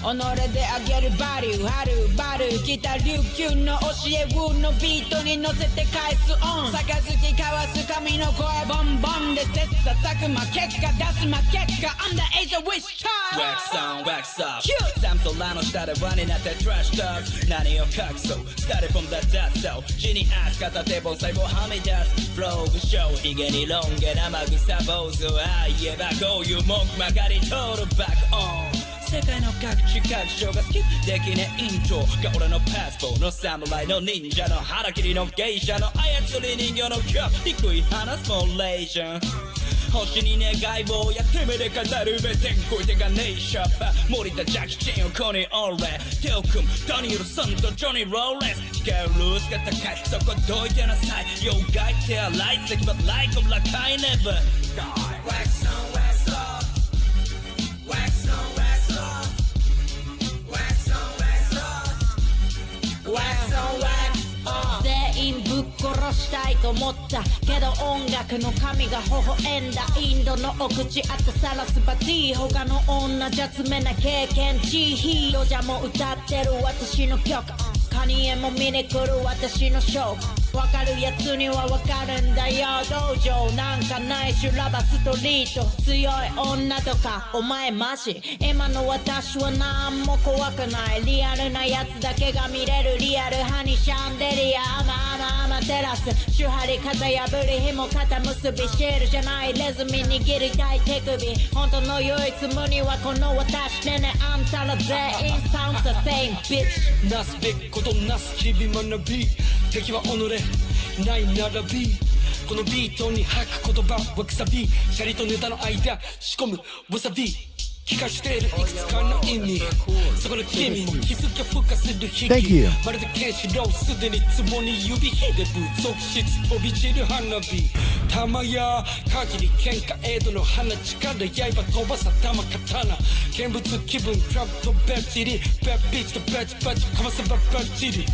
己であげるバリューはるばる北琉球の教えウのビートに乗せて返すオン杯交わす髪の声ボンボンで切磋琢磨結果出すま結果 I'm the age of wish child Wax on, wax off サムソラの下で輪になってトラッシュトーク何を隠そう Started from the dust so 地に足片手盆栽をはみ出す Flow 不詳ヒゲにロン毛生臭坊主ああ言えばこういう文句まかり通るバックオン世界の各地各所が好きできねイントロが俺のパスポートの侍の忍者の腹切りの芸者の操り人形の今日低い話すモレーション星に願いをやってめで語るべ天超えてがネイシャーパー森田ジャッキチンをコニーオーレ手を組むダニエルソンとジョニー・ローレンス光るルースが高いそこどいてなさい妖怪手洗い石but like of like I never Wax on, wax off Wax on, wax off Wax on, wax off Wax on wax off 全員ぶっ殺したいと思ったけど音楽の神が微笑んだインドのお口あってさらすバティ他の女じゃ詰めな経験値ヒーローじゃも歌ってる私の曲カニエも見に来る私のショーわかるやつにはわかるんだよ道場なんかないしラバストリート強い女とかお前マジ今の私はなんも怖くないリアルなやつだけが見れるリアル派にシャンデリアアマテラス手張り肩破り紐肩結びシールじゃないレズミ握りたい手首本当の唯一無二はこの私でねあんたら全員 sounds the same bitch なすべきことなす日々学び敵は己ない並びこのビートに吐く言葉はくさびシャリとネタの間仕込むわさび聞かしているいくつかの意味そこの君も気づきを付加する秘技まるでケンシロウすでに壺に指ひでぶ続出飛び散る花火玉や限り喧嘩エイドの花力刃飛ばさ玉刀見物気分クラブとベッチリベッビーチとバチバチかませばバッチリ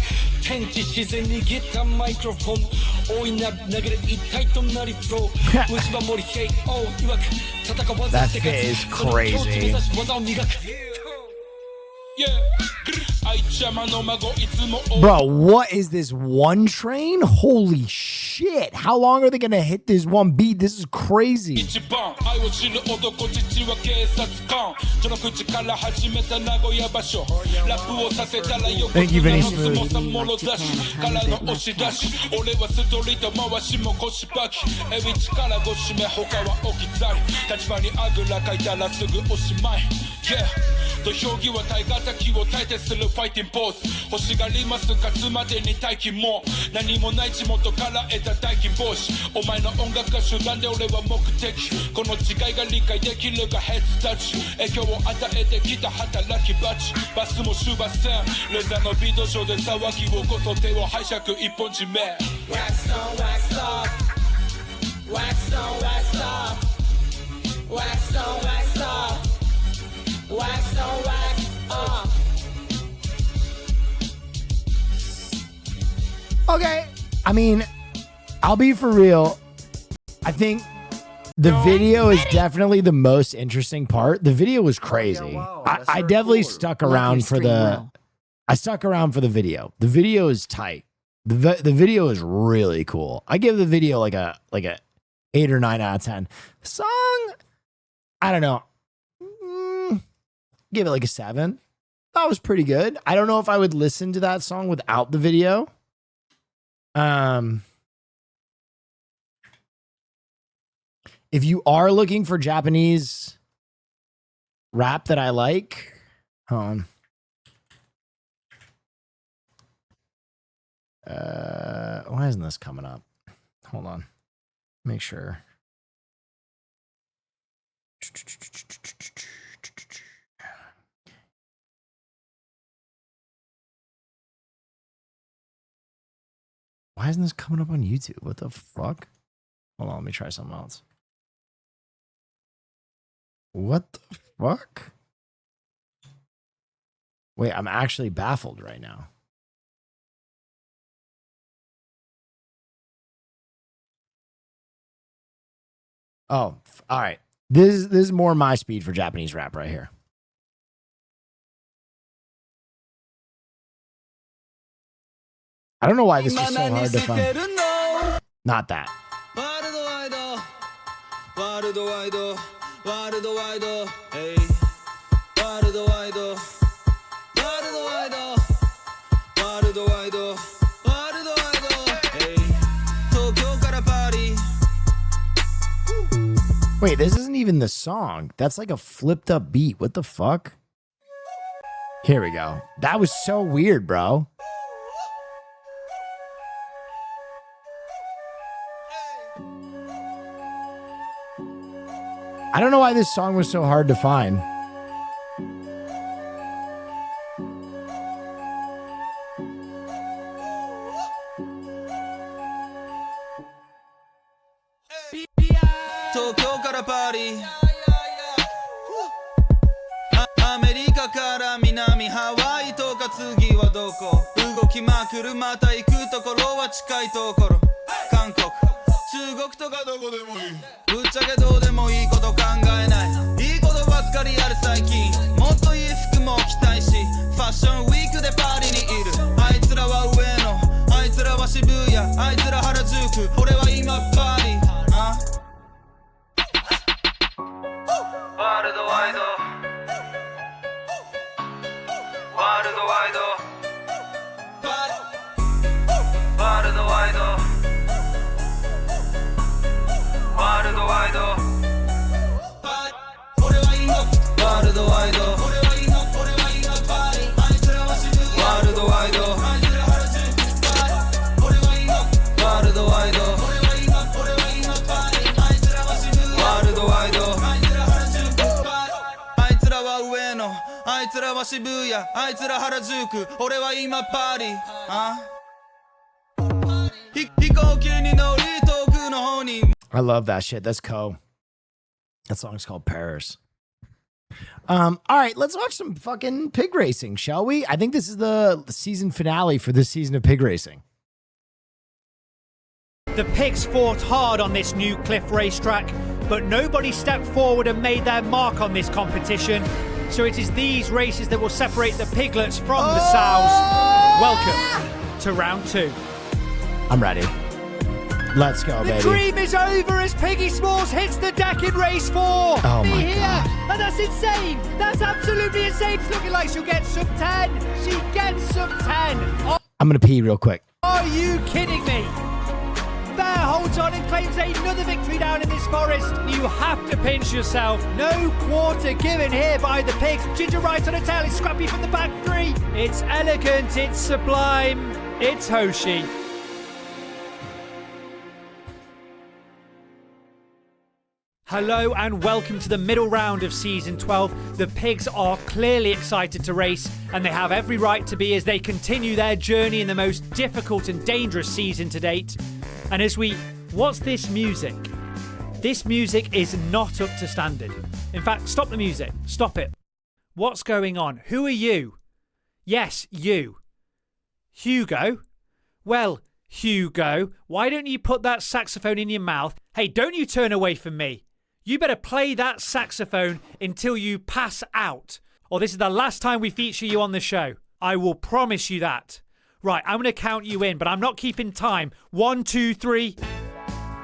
天地自然に握ったマイクロフォン大いなる流れ一体となりフロー内場森平王曰く戦わず That fit is crazy. Bro, what is this one train? Holy shit. How long are they gonna hit this one beat? This is crazy. Thank you, Vinny Smooth. Yeah 土俵際耐え難きを耐えてするファイティンポーズ欲しがります勝つまでに待機も何もない地元から得た大金帽子お前の音楽が手段で俺は目的この違いが理解できるがヘッズタッチ影響を与えてきた働き蜂バスも終盤戦レザーのビートショーで騒ぎをこそ手を拝借一本締め Wax on wax off Wax on wax off Wax on wax off Wax on wax off Okay. I mean, I'll be for real. I think the video is definitely the most interesting part. The video was crazy. I definitely stuck around for the video. The video is tight. The video is really cool. I give the video like a 8 or 9 out of 10. The song, I don't know. Give it like a 7. That was pretty good. I don't know if I would listen to that song without the video. If you are looking for Japanese rap that I like, hold on. Why isn't this coming up? Hold on. Make sure. Why isn't this coming up on YouTube? What the fuck? Hold on, let me try something else. What the fuck? Wait, I'm actually baffled right now. Oh, all right. This is more my speed for Japanese rap right here. I don't know why this is so hard to find. Not that. Wait, this isn't even the song. That's like a flipped up beat. What the fuck? Here we go. That was so weird, bro. I don't know why this song was so hard to find. I love that shit. That's Ko. That song's called Paris. All right, let's watch some fucking pig racing, shall we? I think this is the season finale for this season of pig racing. The pigs fought hard on this new cliff racetrack, but nobody stepped forward and made their mark on this competition. So it is these races that will separate the piglets from the sows. Welcome to round 2. I'm ready. Let's go, baby. The dream is over as Piggy Smalls hits the deck in race 4. Oh my here. God. And that's insane. That's absolutely insane. It's looking like she'll get sub 10. She gets sub 10. Oh, I'm going to pee real quick. are you kidding me? Bear holds on and claims another victory down in this forest. You have to pinch yourself. No quarter given here by the pigs. Ginger right on her tail. It's Scrappy from the back 3. It's elegant. It's sublime. It's Hoshi. Hello and welcome to the middle round of Season 12. The pigs are clearly excited to race, and they have every right to be as they continue their journey in the most difficult and dangerous season to date. And what's this music? This music is not up to standard. In fact, stop the music. Stop it. What's going on? Who are you? Yes, you. Hugo? Well, Hugo, why don't you put that saxophone in your mouth? Hey, don't you turn away from me. You better play that saxophone until you pass out, or this is the last time we feature you on the show. I will promise you that. Right, I'm going to count you in, but I'm not keeping time. 1, 2, 3.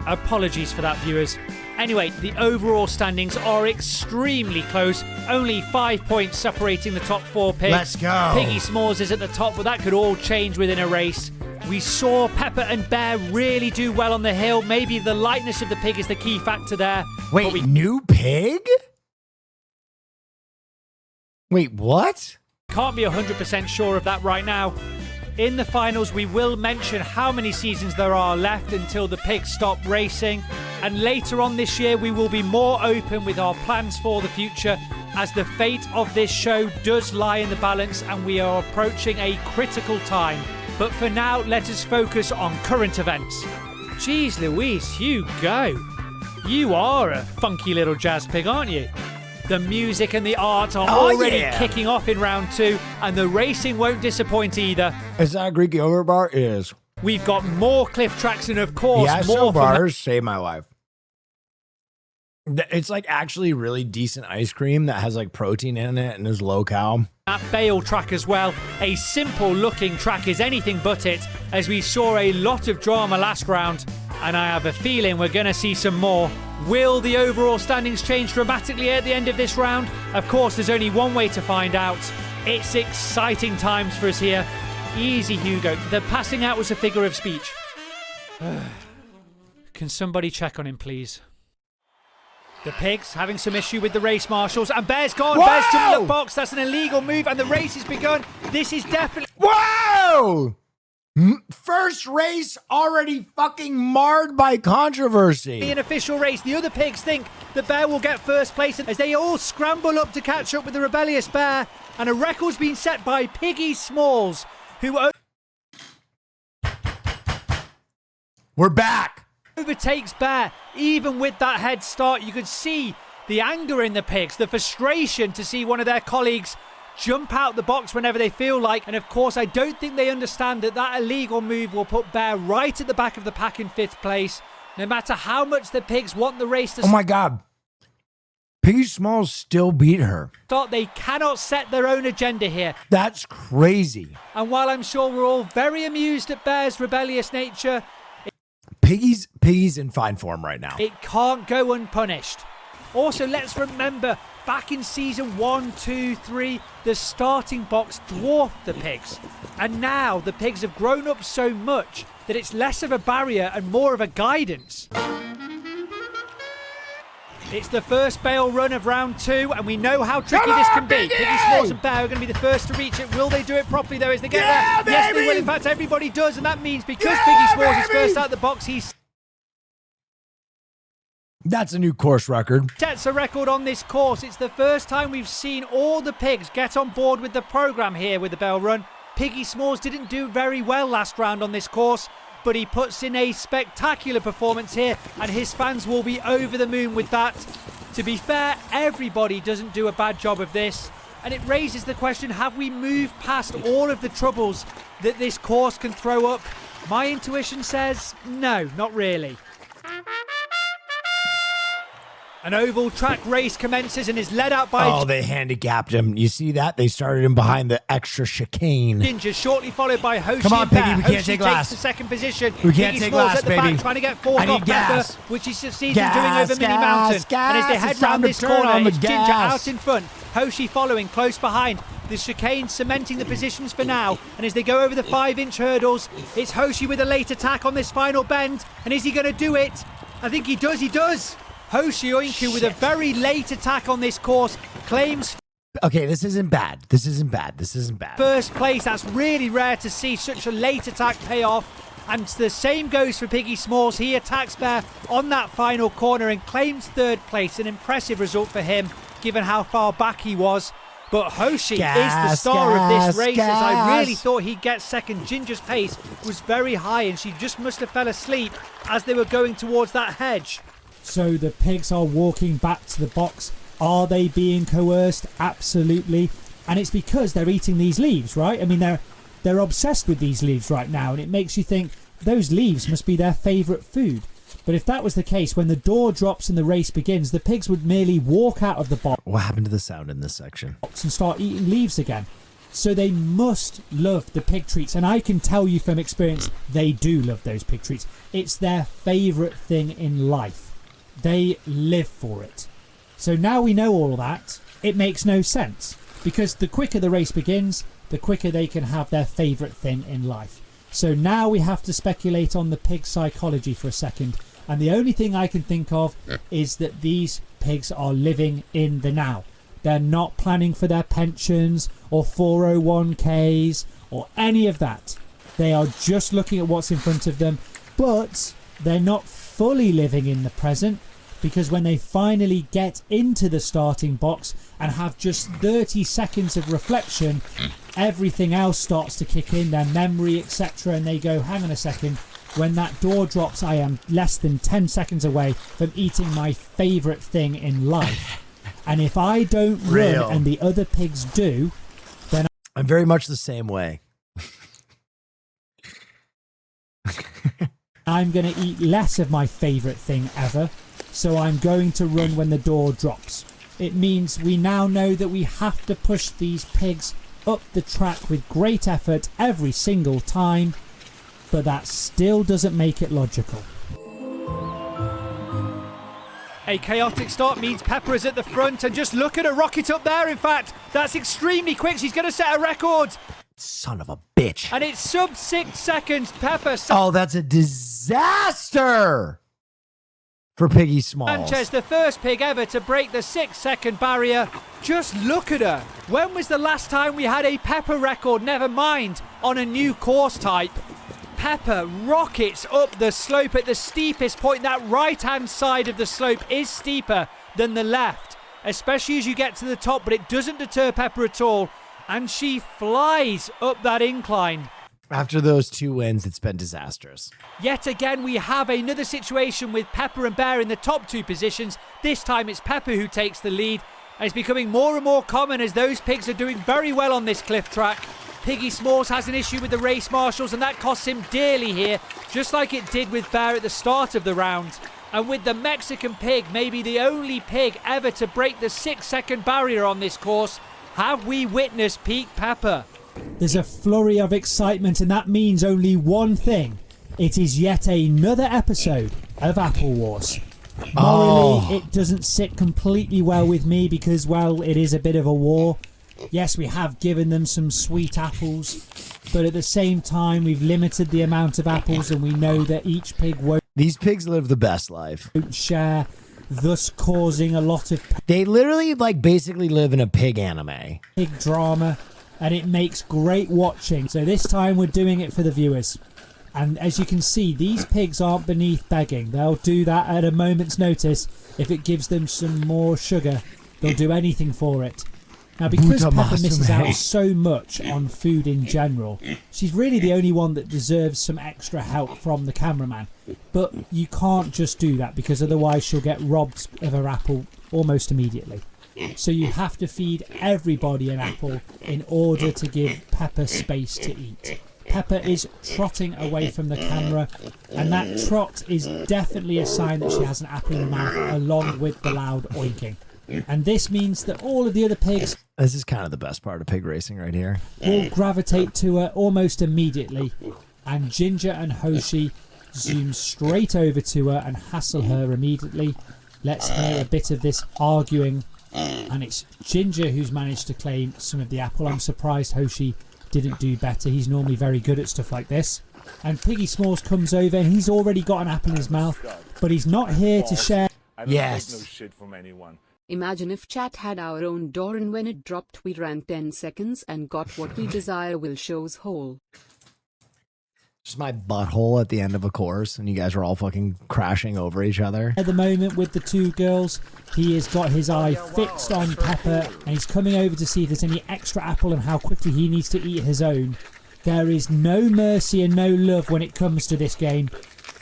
Apologies for that, viewers. Anyway, the overall standings are extremely close. Only 5 points separating the top 4 pigs. Let's go. Piggy Smalls is at the top, but that could all change within a race. We saw Pepper and Bear really do well on the hill. Maybe the lightness of the pig is the key factor there. Wait, new pig? Wait, what? Can't be 100% sure of that right now. In the finals, we will mention how many seasons there are left until the pigs stop racing. And later on this year, we will be more open with our plans for the future, as the fate of this show does lie in the balance and we are approaching a critical time. But for now, let us focus on current events. Jeez Louise, you go. You are a funky little jazz pig, aren't you? The music and the art are already kicking off in round 2, and the racing won't disappoint either. Is that a Greek yogurt bar? It is. We've got more cliff tracks and, of course, Yasso more bars saved my life. It's like actually really decent ice cream that has like protein in it and is low cal. That Bale track as well. A simple looking track is anything but it, as we saw a lot of drama last round, and I have a feeling we're going to see some more. Will the overall standings change dramatically at the end of this round? Of course, there's only one way to find out. It's exciting times for us here. Easy, Hugo. The passing out was a figure of speech. Can somebody check on him, please? The pigs having some issue with the race marshals, and Bear's gone. Whoa! Bear's to the box. That's an illegal move, and the race has begun. This is definitely... Whoa! First race already fucking marred by controversy. An official race. The other pigs think the Bear will get first place as they all scramble up to catch up with the rebellious Bear, and a record's been set by Piggy Smalls, who... We're back! Overtakes Bear. Even with that head start, you could see the anger in the pigs, the frustration to see one of their colleagues jump out the box whenever they feel like. And of course, I don't think they understand that that illegal move will put Bear right at the back of the pack in 5th place, no matter how much the pigs want the race to Oh my God. Piggy Smalls still beat her. start. They cannot set their own agenda here. That's crazy. And while I'm sure we're all very amused at Bear's rebellious nature, Piggy's in fine form right now. it can't go unpunished. Also, let's remember, back in season 1, 2, 3, the starting box dwarfed the pigs. And now the pigs have grown up so much that it's less of a barrier and more of a guidance. It's the first Bale run of round 2, and we know how tricky this can be. Piggy Smalls and Bear are going to be the first to reach it. Will they do it properly, though, as they get there? Baby! Yes, they will. In fact, everybody does, and that means because Piggy Smalls is first out the box, he's... That's a new course record. Sets a record on this course. It's the first time we've seen all the pigs get on board with the programme here with the Bell Run. Piggy Smalls didn't do very well last round on this course, but he puts in a spectacular performance here, and his fans will be over the moon with that. To be fair, everybody doesn't do a bad job of this, and it raises the question, have we moved past all of the troubles that this course can throw up? My intuition says no, not really. An oval track race commences and is led out by... Oh, they handicapped him. You see that? They started him behind the extra chicane. Ginger, shortly followed by Hoshi. Come on, and Bear. Piggy, we can't Hoshi take takes last. the second position. We can't Piggy take Smalls last, at the baby. back, trying to get Fork I need off gas. Pepper, which he succeeds Gas, in doing over Mini Mountain. gas. And as they head It's time round to this turn corner, on the it's Ginger gas. out in front. Hoshi following, close behind. The chicane cementing the positions for now. And as they go over the 5-inch hurdles, it's Hoshi with a late attack on this final bend. And is he going to do it? I think he does. He does. Hoshi Oinku with a very late attack on this course claims... Okay, this isn't bad. This isn't bad. This isn't bad. First place. That's really rare to see such a late attack pay off. And the same goes for Piggy Smalls. He attacks Bear on that final corner and claims 3rd place. An impressive result for him, given how far back he was. But Hoshi is the star of this race, as I really thought he'd get second. Ginger's pace was very high, and she just must have fell asleep as they were going towards that hedge. So the pigs are walking back to the box. Are they being coerced? Absolutely. And it's because they're eating these leaves, right? I mean, they're obsessed with these leaves right now, and it makes you think those leaves must be their favourite food. But if that was the case, when the door drops and the race begins, the pigs would merely walk out of the box. What happened to the sound in this section? And start eating leaves again. So they must love the pig treats, and I can tell you from experience, they do love those pig treats. It's their favourite thing in life. They live for it. So now we know all that, it makes no sense. Because the quicker the race begins, the quicker they can have their favourite thing in life. So now we have to speculate on the pig psychology for a second. And the only thing I can think of is that these pigs are living in the now. They're not planning for their pensions or 401ks or any of that. They are just looking at what's in front of them, but they're not fully living in the present because when they finally get into the starting box and have just 30 seconds of reflection, everything else starts to kick in, their memory, etc., and they go, hang on a second, when that door drops, I am less than 10 seconds away from eating my favourite thing in life. And if I don't run and the other pigs do, then I'm very much the same way. I'm going to eat less of my favourite thing ever, so I'm going to run when the door drops. It means we now know that we have to push these pigs up the track with great effort every single time, but that still doesn't make it logical. A chaotic start means Pepper is at the front, and just look at her rocket up there. In fact, that's extremely quick. She's going to set a record. Son of a bitch. And it's sub 6 seconds. Pepper. Oh, that's a disaster for Piggy Smalls. Sanchez, the first pig ever to break the 6-second barrier. Just look at her. When was the last time we had a Pepper record, never mind on a new course type? Pepper rockets up the slope at the steepest point. That right-hand side of the slope is steeper than the left, especially as you get to the top, but it doesn't deter Pepper at all, and she flies up that incline. After those 2 wins, it's been disastrous. Yet again, we have another situation with Pepper and Bear in the top 2 positions. This time it's Pepper who takes the lead, and it's becoming more and more common as those pigs are doing very well on this cliff track. Piggy Smalls has an issue with the race marshals, and that costs him dearly here, just like it did with Bear at the start of the round. And with the Mexican pig, maybe the only pig ever to break the 6-second barrier on this course, have we witnessed peak Pepper? There's a flurry of excitement, and that means only one thing. It is yet another episode of Apple Wars. Morally, it doesn't sit completely well with me because, well, it is a bit of a war. Yes, we have given them some sweet apples, but at the same time, we've limited the amount of apples, and we know that each pig won't. These pigs live the best life. Share, thus causing a lot of. They literally, basically live in a pig anime. Pig drama, and it makes great watching. So this time, we're doing it for the viewers. And as you can see, these pigs aren't beneath begging. They'll do that at a moment's notice. If it gives them some more sugar, they'll do anything for it. Now, because Pepper misses out so much on food in general, she's really the only one that deserves some extra help from the cameraman. But you can't just do that, because otherwise she'll get robbed of her apple almost immediately. So you have to feed everybody an apple in order to give Pepper space to eat. Pepper is trotting away from the camera, and that trot is definitely a sign that she has an apple in her mouth, along with the loud oinking. And this means that all of the other pigs... This is kind of the best part of pig racing right here. ...will gravitate to her almost immediately, and Ginger and Hoshi zoom straight over to her and hassle her immediately. Let's hear a bit of this arguing, and it's Ginger who's managed to claim some of the apple. I'm surprised Hoshi didn't do better. He's normally very good at stuff like this. And Piggy Smalls comes over, and he's already got an apple in his mouth, but he's not here to share. I don't take no shit from anyone. Imagine if chat had our own door, and when it dropped we ran 10 seconds and got what we desire. Will show's hole. Just my butthole at the end of a course, and you guys are all fucking crashing over each other. At the moment with the 2 girls, he has got his eye fixed on Pepper, and he's coming over to see if there's any extra apple and how quickly he needs to eat his own. There is no mercy and no love when it comes to this game.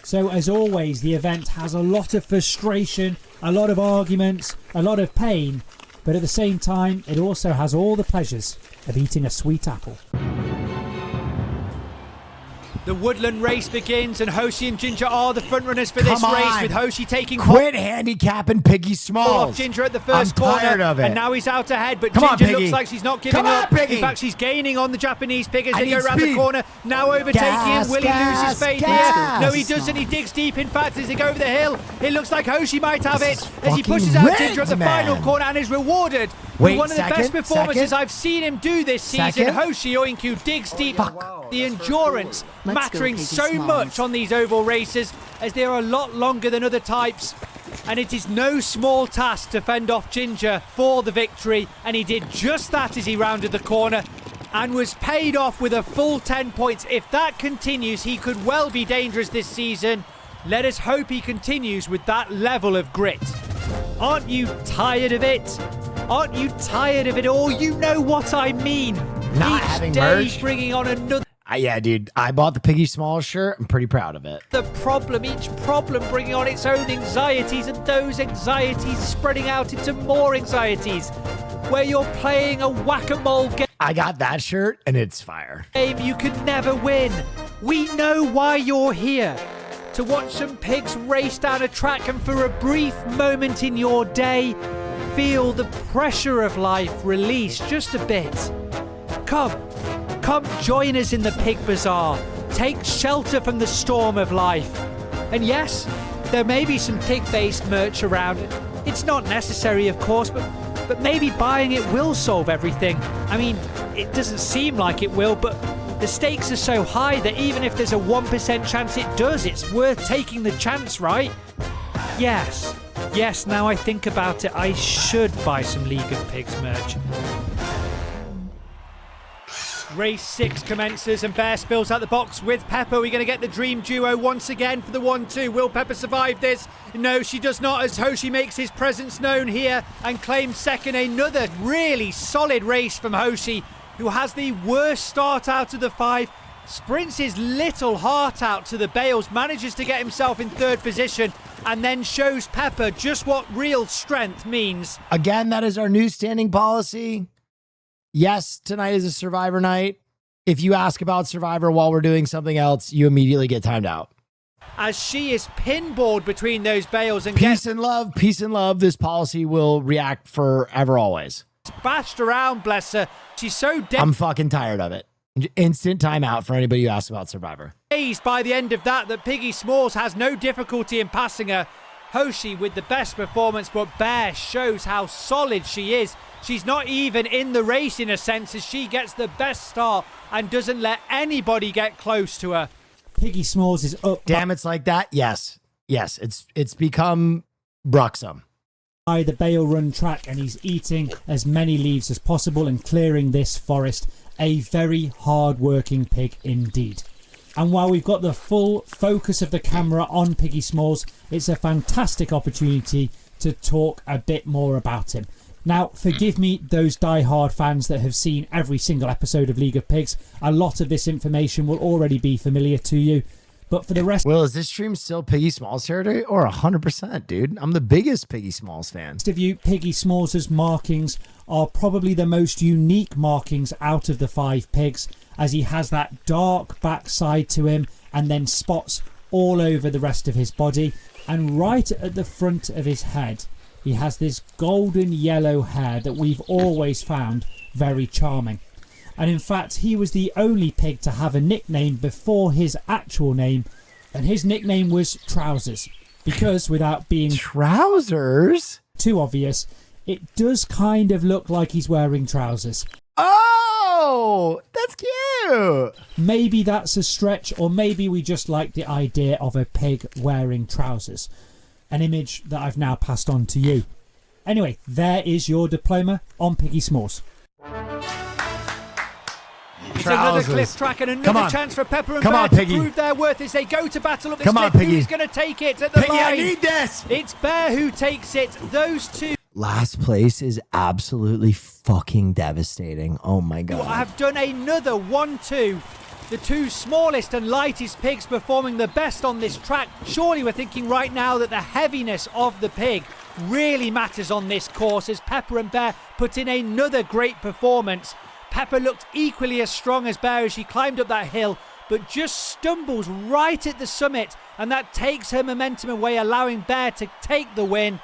So as always, the event has a lot of frustration, a lot of arguments, a lot of pain, but at the same time, it also has all the pleasures of eating a sweet apple. The woodland race begins, and Hoshi and Ginger are the front runners for this race, with Hoshi taking... Quit handicapping Piggy Smalls. Off Ginger at the first corner, tired of it. And now he's out ahead, but Ginger looks like she's not giving up. In fact, she's gaining on the Japanese pig as they go around the corner. Now overtaking him. Will he lose his faith here? No, he doesn't. He digs deep. In fact, as they go over the hill, it looks like Hoshi might have it as he pushes out Ginger at the final corner and is rewarded with one of the best performances I've seen him do this season. Hoshi Oinku digs deep. The endurance mattering so much on these oval races, as they are a lot longer than other types, and it is no small task to fend off Ginger for the victory, and he did just that as he rounded the corner and was paid off with a full 10 points. If that continues, he could well be dangerous this season. Let us hope he continues with that level of grit. Aren't you tired of it? Aren't you tired of it all? You know what I mean. Not Each having day merch. bringing on another. Yeah, dude. I bought the Piggy Smalls shirt. I'm pretty proud of it. The problem, each problem bringing on its own anxieties, and those anxieties spreading out into more anxieties. Where you're playing a whack-a-mole game. I got that shirt, and it's fire. You could never win. We know why you're here. To watch some pigs race down a track and for a brief moment in your day, feel the pressure of life release just a bit. Come join us in the Pig Bazaar. Take shelter from the storm of life. And yes, there may be some pig-based merch around. It's not necessary, of course, but maybe buying it will solve everything. I mean, it doesn't seem like it will, but the stakes are so high that even if there's a 1% chance it does, it's worth taking the chance, right? Yes, now I think about it, I should buy some League of Pigs merch. Race 6 commences and Bear spills out the box with Pepper. We're going to get the dream duo once again for the 1-2. Will Pepper survive this? No, she does not, as Hoshi makes his presence known here and claims second. Another really solid race from Hoshi, who has the worst start out of the 5, sprints his little heart out to the bales, manages to get himself in 3rd position, and then shows Pepper just what real strength means. Again, that is our new standing policy. Yes, tonight is a Survivor night. If you ask about Survivor while we're doing something else, you immediately get timed out. As she is pinballed between those bales and peace and love. This policy will react forever, always. Bashed around, bless her. She's so I'm fucking tired of it. Instant timeout for anybody who asks about Survivor. Amazed by the end of that Piggy Smalls has no difficulty in passing her. Hoshi with the best performance, but Bear shows how solid she is. She's not even in the race in a sense, as she gets the best start and doesn't let anybody get close to her. Piggy Smalls is up. Damn, it's like that. Yes, it's become Bruxum. By the Bale Run track, and he's eating as many leaves as possible and clearing this forest. A very hard-working pig indeed. And while we've got the full focus of the camera on Piggy Smalls, it's a fantastic opportunity to talk a bit more about him. Now, forgive me, those die-hard fans that have seen every single episode of League of Pigs. A lot of this information will already be familiar to you. But for the rest... Will, is this stream still Piggy Smalls territory? Or 100%, dude? I'm the biggest Piggy Smalls fan. Of you, Piggy Smalls' markings are probably the most unique markings out of the 5 pigs, as he has that dark backside to him and then spots all over the rest of his body. And right at the front of his head, he has this golden yellow hair that we've always found very charming. And in fact, he was the only pig to have a nickname before his actual name, and his nickname was Trousers. Because without being Trousers too obvious, it does kind of look like he's wearing trousers. Oh, that's cute. Maybe that's a stretch, or maybe we just like the idea of a pig wearing trousers. An image that I've now passed on to you. Anyway, there is your diploma on Piggy Smalls. It's another cliff track and another chance for Pepper and Bear to prove their worth as they go to battle up this cliff. Who's going to take it at the line? I need this. It's Bear who takes it. Those two. Last place is absolutely fucking devastating. Oh my god. I have done another 1-2. The 2 smallest and lightest pigs performing the best on this track. Surely we're thinking right now that the heaviness of the pig really matters on this course, as Pepper and Bear put in another great performance. Pepper looked equally as strong as Bear as she climbed up that hill, but just stumbles right at the summit, and that takes her momentum away, allowing Bear to take the win.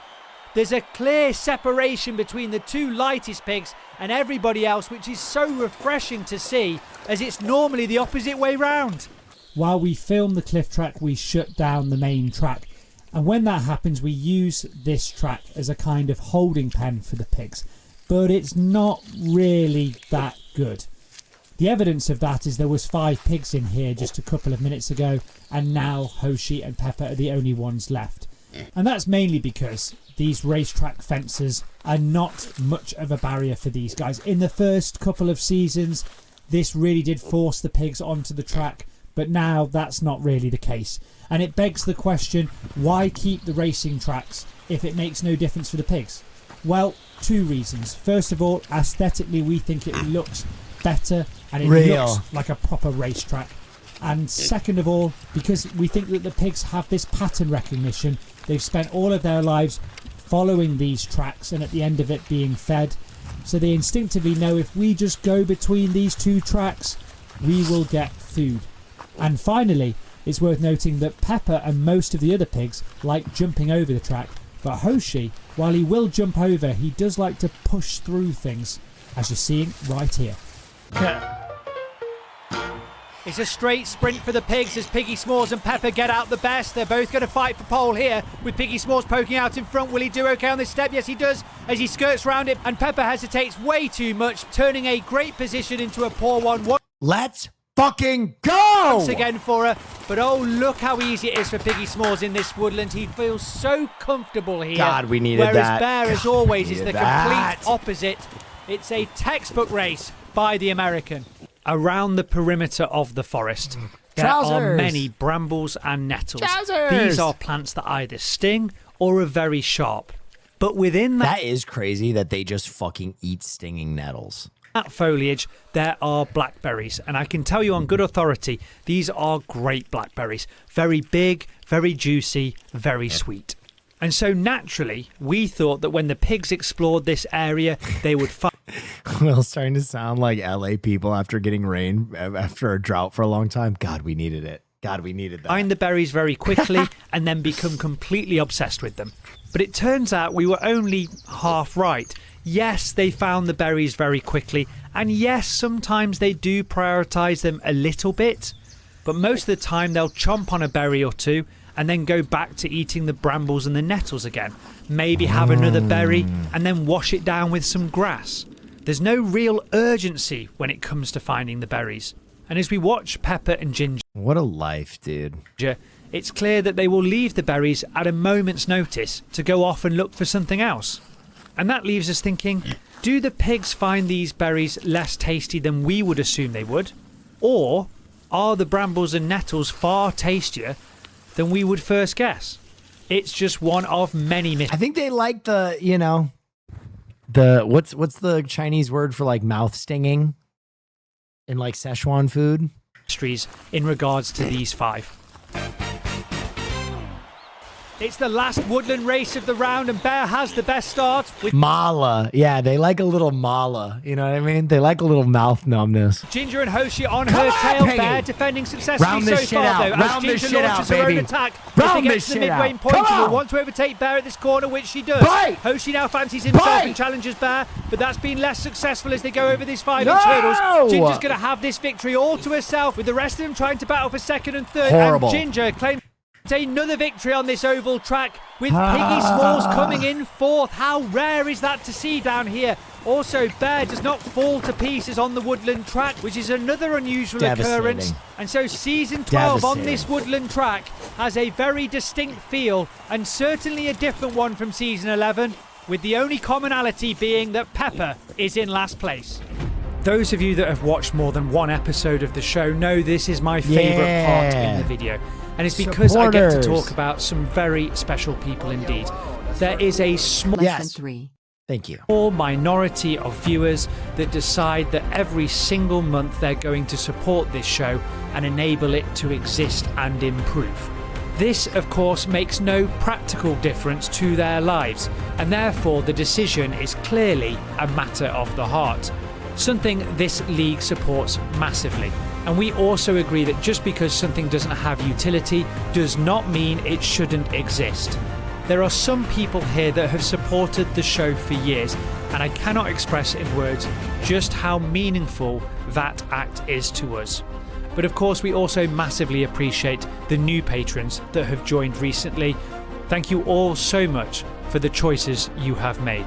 There's a clear separation between the 2 lightest pigs and everybody else, which is so refreshing to see, as it's normally the opposite way round. While we film the cliff track, we shut down the main track. And when that happens, we use this track as a kind of holding pen for the pigs. But it's not really that good. The evidence of that is there was 5 pigs in here just a couple of minutes ago, and now Hoshi and Pepper are the only ones left. And that's mainly because these racetrack fences are not much of a barrier for these guys. In the first couple of seasons, this really did force the pigs onto the track, But now that's not really the case. And it begs the question, why keep the racing tracks if it makes no difference for the pigs? Well, 2 reasons. First of all, aesthetically, we think it looks better and it looks like a proper racetrack. And second of all, because we think that the pigs have this pattern recognition. They've spent all of their lives following these tracks and at the end of it being fed. So they instinctively know if we just go between these 2 tracks, we will get food. And finally, it's worth noting that Pepper and most of the other pigs like jumping over the track. But Hoshi, while he will jump over, he does like to push through things, as you're seeing right here. It's a straight sprint for the pigs as Piggy S'mores and Pepper get out the best. They're both going to fight for pole here, with Piggy S'mores poking out in front. Will he do okay on this step? Yes, he does, as he skirts round it, and Pepper hesitates way too much, turning a great position into a poor one. Let's fucking go! Once again for her, but oh, look how easy it is for Piggy S'mores in this woodland. He feels so comfortable here. God, we needed whereas that. Bear, as always, is the that. complete opposite. It's a textbook race by the American. Around the perimeter of the forest, there are many brambles and nettles. These are plants that either sting or are very sharp. But within that is crazy that they just fucking eat stinging nettles. That foliage, there are blackberries, and I can tell you on good authority, these are great blackberries. Very big, very juicy, very sweet. And so naturally, we thought that when the pigs explored this area, they would find... Well, starting to sound like LA people after getting rain after a drought for a long time. God, we needed it. God, we needed that. Find the berries very quickly and then become completely obsessed with them. But it turns out we were only half right. Yes, they found the berries very quickly, and yes, sometimes they do prioritize them a little bit, but most of the time they'll chomp on a berry or 2 and then go back to eating the brambles and the nettles again. Maybe have another berry and then wash it down with some grass. There's no real urgency when it comes to finding the berries. And as we watch Pepper and Ginger... What a life, dude. It's clear that they will leave the berries at a moment's notice to go off and look for something else. And that leaves us thinking, do the pigs find these berries less tasty than we would assume they would? Or are the brambles and nettles far tastier than we would first guess? It's just one of many mysteries. I think they like the, you know, the what's the Chinese word for like mouth stinging in like Szechuan food? Mysteries in regards to these 5. It's the last woodland race of the round, and Bear has the best start. With mala. Yeah, they like a little mala. You know what I mean? They like a little mouth numbness. Ginger and Hoshi on her tail. Bear defending successfully so far, though. As Ginger launches her own attack. As they get to the midway point, she will want to overtake Bear at this corner, which she does. Hoshi now fancies himself and challenges Bear, but that's been less successful as they go over these 5-inch hurdles. Ginger's going to have this victory all to herself, with the rest of them trying to battle for second and third. Horrible. And Ginger claims another victory on this oval track, with Piggy S'mores coming in 4th. How rare is that to see down here? Also, Bear does not fall to pieces on the woodland track, which is another unusual occurrence. And so season 12 on this woodland track has a very distinct feel, and certainly a different one from season 11, with the only commonality being that Pepper is in last place. Those of you that have watched more than one episode of the show know this is my favourite part in the video. And it's because I get to talk about some very special people indeed. There is a small Thank you. Small minority of viewers that decide that every single month they're going to support this show and enable it to exist and improve. This, of course, makes no practical difference to their lives, and therefore the decision is clearly a matter of the heart. Something this league supports massively. And we also agree that just because something doesn't have utility does not mean it shouldn't exist. There are some people here that have supported the show for years, and I cannot express in words just how meaningful that act is to us. But of course, we also massively appreciate the new patrons that have joined recently. Thank you all so much for the choices you have made.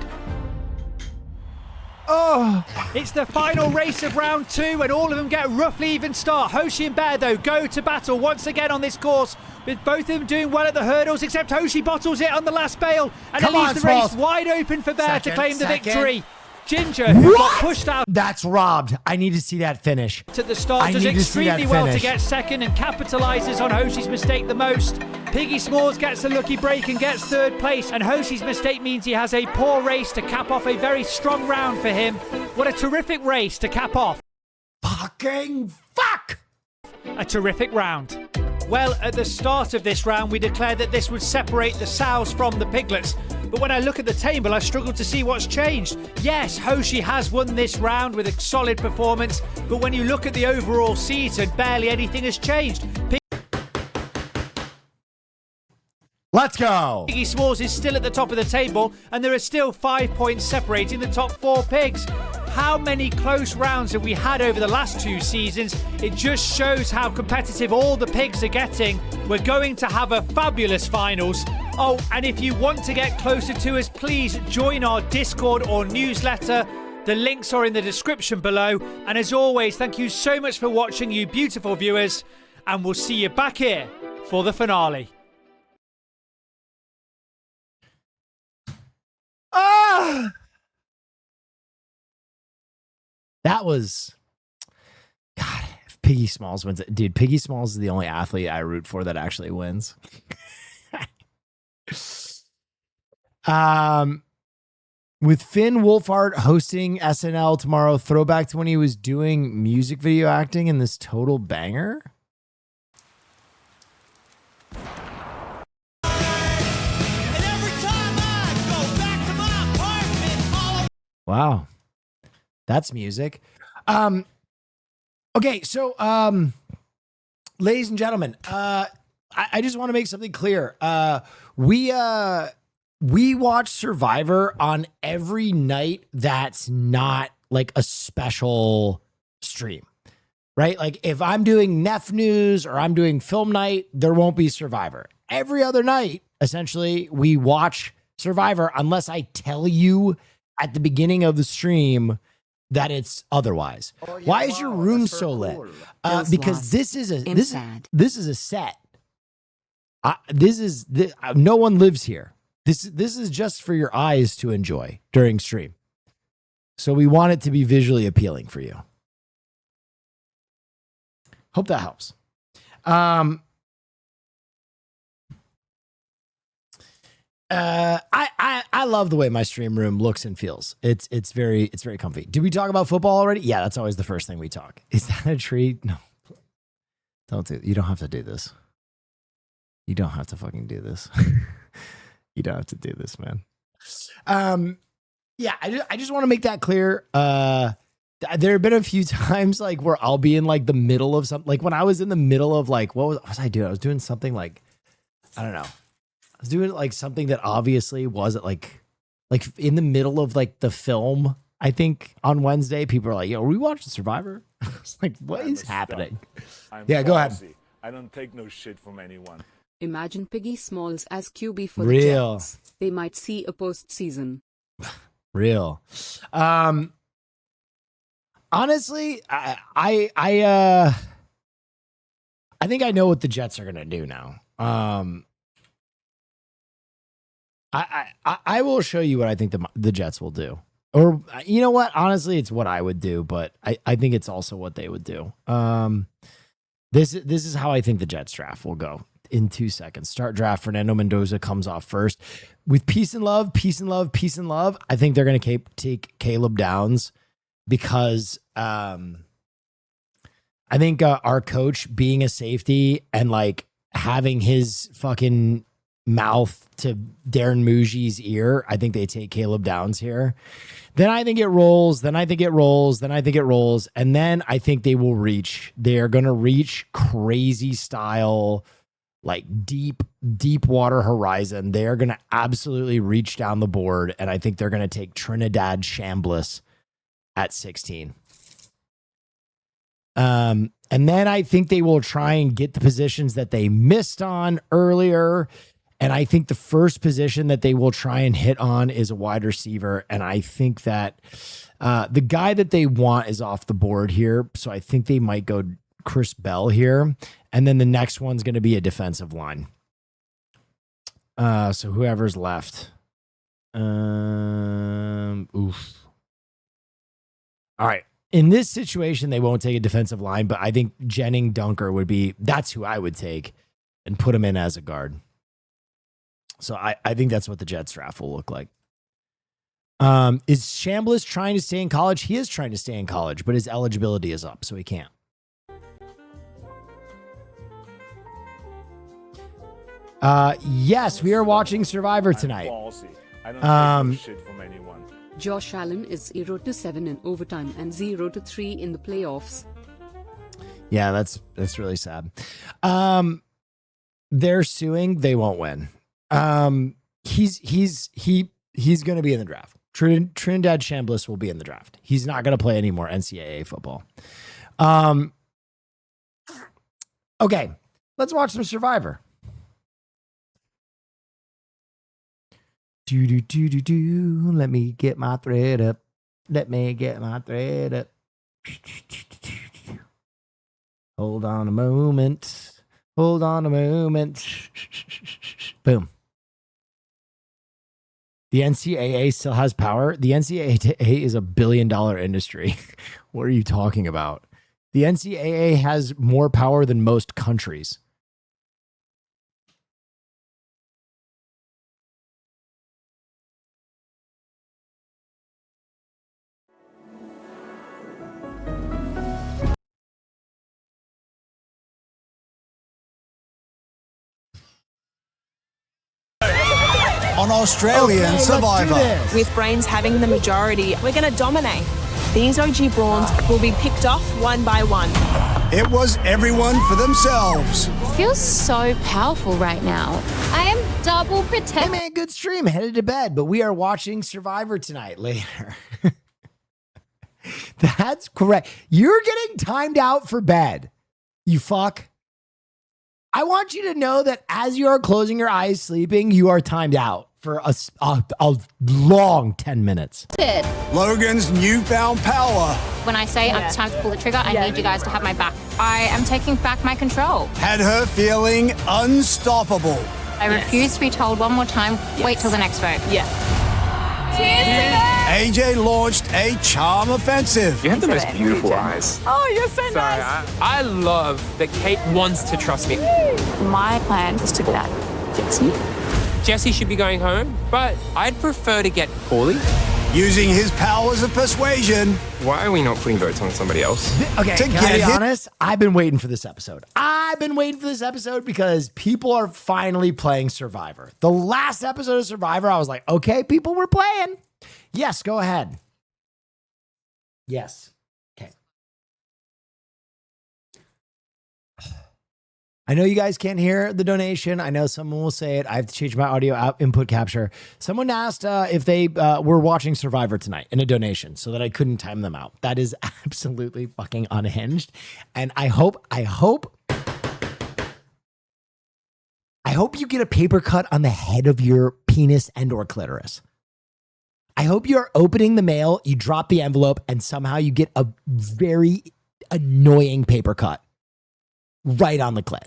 Oh, it's the final race of round 2, and all of them get a roughly even start. Hoshi and Bear, though, go to battle once again on this course, with both of them doing well at the hurdles, except Hoshi bottles it on the last bail, and it leaves the race wide open for Bear to claim the victory. Ginger, who got pushed out That's robbed. I need to see that finish. at the start, does extremely well to get second and capitalizes on Hoshi's mistake the most. Piggy Smalls gets a lucky break and gets third place, and Hoshi's mistake means he has a poor race to cap off a very strong round for him. What a terrific race to cap off. Fucking fuck! A terrific round. Well, at the start of this round, we declared that this would separate the sows from the piglets. But when I look at the table, I struggle to see what's changed. Yes, Hoshi has won this round with a solid performance, but when you look at the overall season, barely anything has changed. Let's go! Piggy Smalls is still at the top of the table, and there are still 5 points separating the top 4 pigs. How many close rounds have we had over the last 2 seasons? It just shows how competitive all the pigs are getting. We're going to have a fabulous finals. Oh, and if you want to get closer to us, please join our Discord or newsletter. The links are in the description below. And as always, thank you so much for watching, you beautiful viewers. And we'll see you back here for the finale. Ah! That was, God, if Piggy Smalls wins it. Dude, Piggy Smalls is the only athlete I root for that actually wins. With Finn Wolfhard hosting SNL tomorrow, throwback to when he was doing music video acting in this total banger. Wow. That's music. Okay, so ladies and gentlemen, I just want to make something clear. We watch Survivor on every night that's not like a special stream, right? Like if I'm doing Neff News or I'm doing film night, there won't be Survivor. Every other night, essentially, we watch Survivor unless I tell you at the beginning of the stream that it's otherwise. Oh, yeah, why is your room so lit? Because this is a set. No one lives here. This is just for your eyes to enjoy during stream. So we want it to be visually appealing for you. Hope that helps. I love the way my stream room looks and feels. It's very comfy. Did we talk about football already? Yeah, that's always the first thing we talk. Is that a treat? No. You don't have to do this. You don't have to fucking do this. You don't have to do this, man. Yeah, I just want to make that clear. There have been a few times like where I'll be in like the middle of something. Like when I was in the middle of like, what was I doing? I was doing something like, I don't know. I was doing like something that obviously wasn't like in the middle of like the film. I think on Wednesday, people are like, yo, are we watching Survivor? I was like, what is happening? Yeah, go ahead. I don't take no shit from anyone. Imagine Piggy Smalls as QB for Real. the Jets. They might see a postseason. Real. Honestly, I think I know what the Jets are gonna do now. I will show you what I think the Jets will do. Or you know what? Honestly, it's what I would do, but I think it's also what they would do. This is how I think the Jets draft will go. In 2 seconds. Start draft. Fernando Mendoza comes off first. With peace and love, peace and love, peace and love, I think they're going to take Caleb Downs because I think our coach being a safety and like having his fucking mouth to Darren Muji's ear, I think they take Caleb Downs here. Then I think it rolls. Then I think it rolls. Then I think it rolls. And then I think they will reach. They are going to reach crazy style, like deep water horizon. They are going to absolutely reach down the board. And I think they're going to take Trinidad Chambliss at 16. And then I think they will try and get the positions that they missed on earlier. And I think the first position that they will try and hit on is a wide receiver. And I think that the guy that they want is off the board here. So I think they might go Chris Bell here. And then the next one's going to be a defensive line. So whoever's left. Oof. All right. In this situation, they won't take a defensive line, but I think Jennings Dunker would be, that's who I would take and put him in as a guard. So I think that's what the Jets draft will look like. Is Chambliss trying to stay in college? He is trying to stay in college, but his eligibility is up, so he can't. Yes, we are watching Survivor tonight. I don't take no shit from anyone. Josh Allen is 0-7 in overtime and 0-3 in the playoffs. Yeah, that's really sad. They're suing. They won't win. He's going to be in the draft. Trinidad Chambliss will be in the draft. He's not going to play any more NCAA football. Okay, let's watch some Survivor. Let me get my thread up. Hold on a moment. Boom. The NCAA still has power. The NCAA is $1 billion industry. What are you talking about? The NCAA has more power than most countries. On Australian Survivor. With Brains having the majority, we're going to dominate. These OG Brawns will be picked off one by one. It was everyone for themselves. Feels so powerful right now. I am double protected. Hey man, good stream. Headed to bed, but we are watching Survivor tonight later. That's correct. You're getting timed out for bed. You fuck. I want you to know that as you are closing your eyes sleeping, you are timed out for a long 10 minutes. Logan's newfound power. When I say it's time to pull the trigger, I need you guys to have my back. I am taking back my control. Had her feeling unstoppable. I refuse to be told one more time, wait till the next vote. AJ launched a charm offensive. You have the most beautiful eyes. Oh, you're so nice. I love that Kate wants to trust me. My plan is to get Jesse. Jesse should be going home, but I'd prefer to get Paulie. Using his powers of persuasion. Why are we not putting votes on somebody else? Okay, can I be honest? I've been waiting for this episode. Because people are finally playing Survivor. The last episode of Survivor, I was like, okay, people were playing. Yes, go ahead. Yes. Okay. I know you guys can't hear the donation. I know someone will say it. I have to change my audio input capture. Someone asked if they were watching Survivor tonight in a donation so that I couldn't time them out. That is absolutely fucking unhinged. And I hope you get a paper cut on the head of your penis and or clitoris. I hope you're opening the mail, you drop the envelope, and somehow you get a very annoying paper cut right on the clit.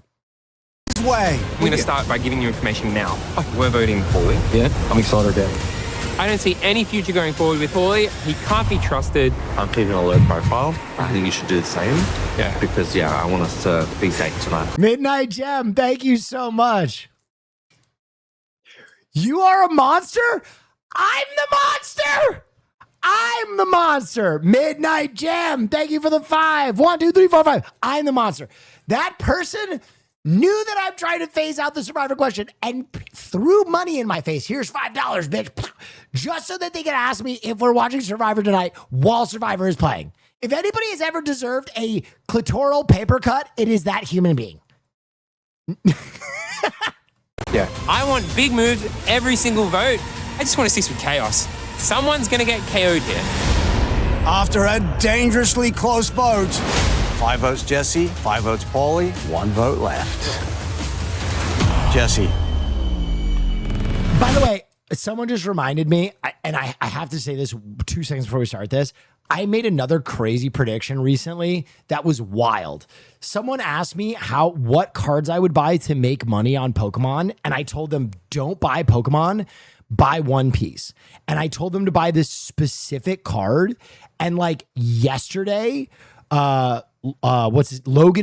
Way. I'm going to start by giving you information now. We're voting Paulie. Yeah, I'm excited about it. I don't see any future going forward with Paulie. He can't be trusted. I'm keeping a low profile. I think you should do the same. Yeah. Because, I want us to be safe tonight. Midnight Gem, thank you so much. You are a monster? I'm the monster. Midnight Gem, thank you for the 5. 1, 2, 3, 4, 5. I'm the monster. That person knew that I'm trying to phase out the Survivor question and threw money in my face. Here's $5, bitch. Just so that they can ask me if we're watching Survivor tonight while Survivor is playing. If anybody has ever deserved a clitoral paper cut, it is that human being. Yeah. I want big moves every single vote. I just want to see some chaos. Someone's going to get KO'd here. After a dangerously close vote. 5 votes Jesse, 5 votes Paulie, 1 vote left. Jesse. By the way, someone just reminded me, I have to say this 2 seconds before we start this. I made another crazy prediction recently that was wild. Someone asked me what cards I would buy to make money on Pokemon, and I told them don't buy Pokemon, buy One Piece. And I told them to buy this specific card. And like yesterday, Logan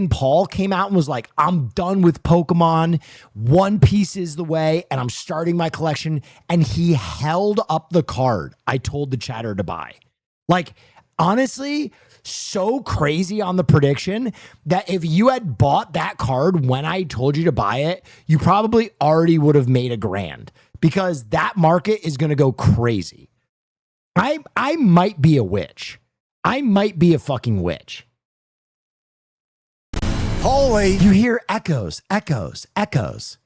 Paul came out and was like, I'm done with Pokemon. One Piece is the way, and I'm starting my collection. And he held up the card I told the chatter to buy. Like, honestly, so crazy on the prediction that if you had bought that card when I told you to buy it, you probably already would have made $1,000 because that market is going to go crazy. I might be a witch. I might be a fucking witch. Holy. You hear echoes, echoes, echoes.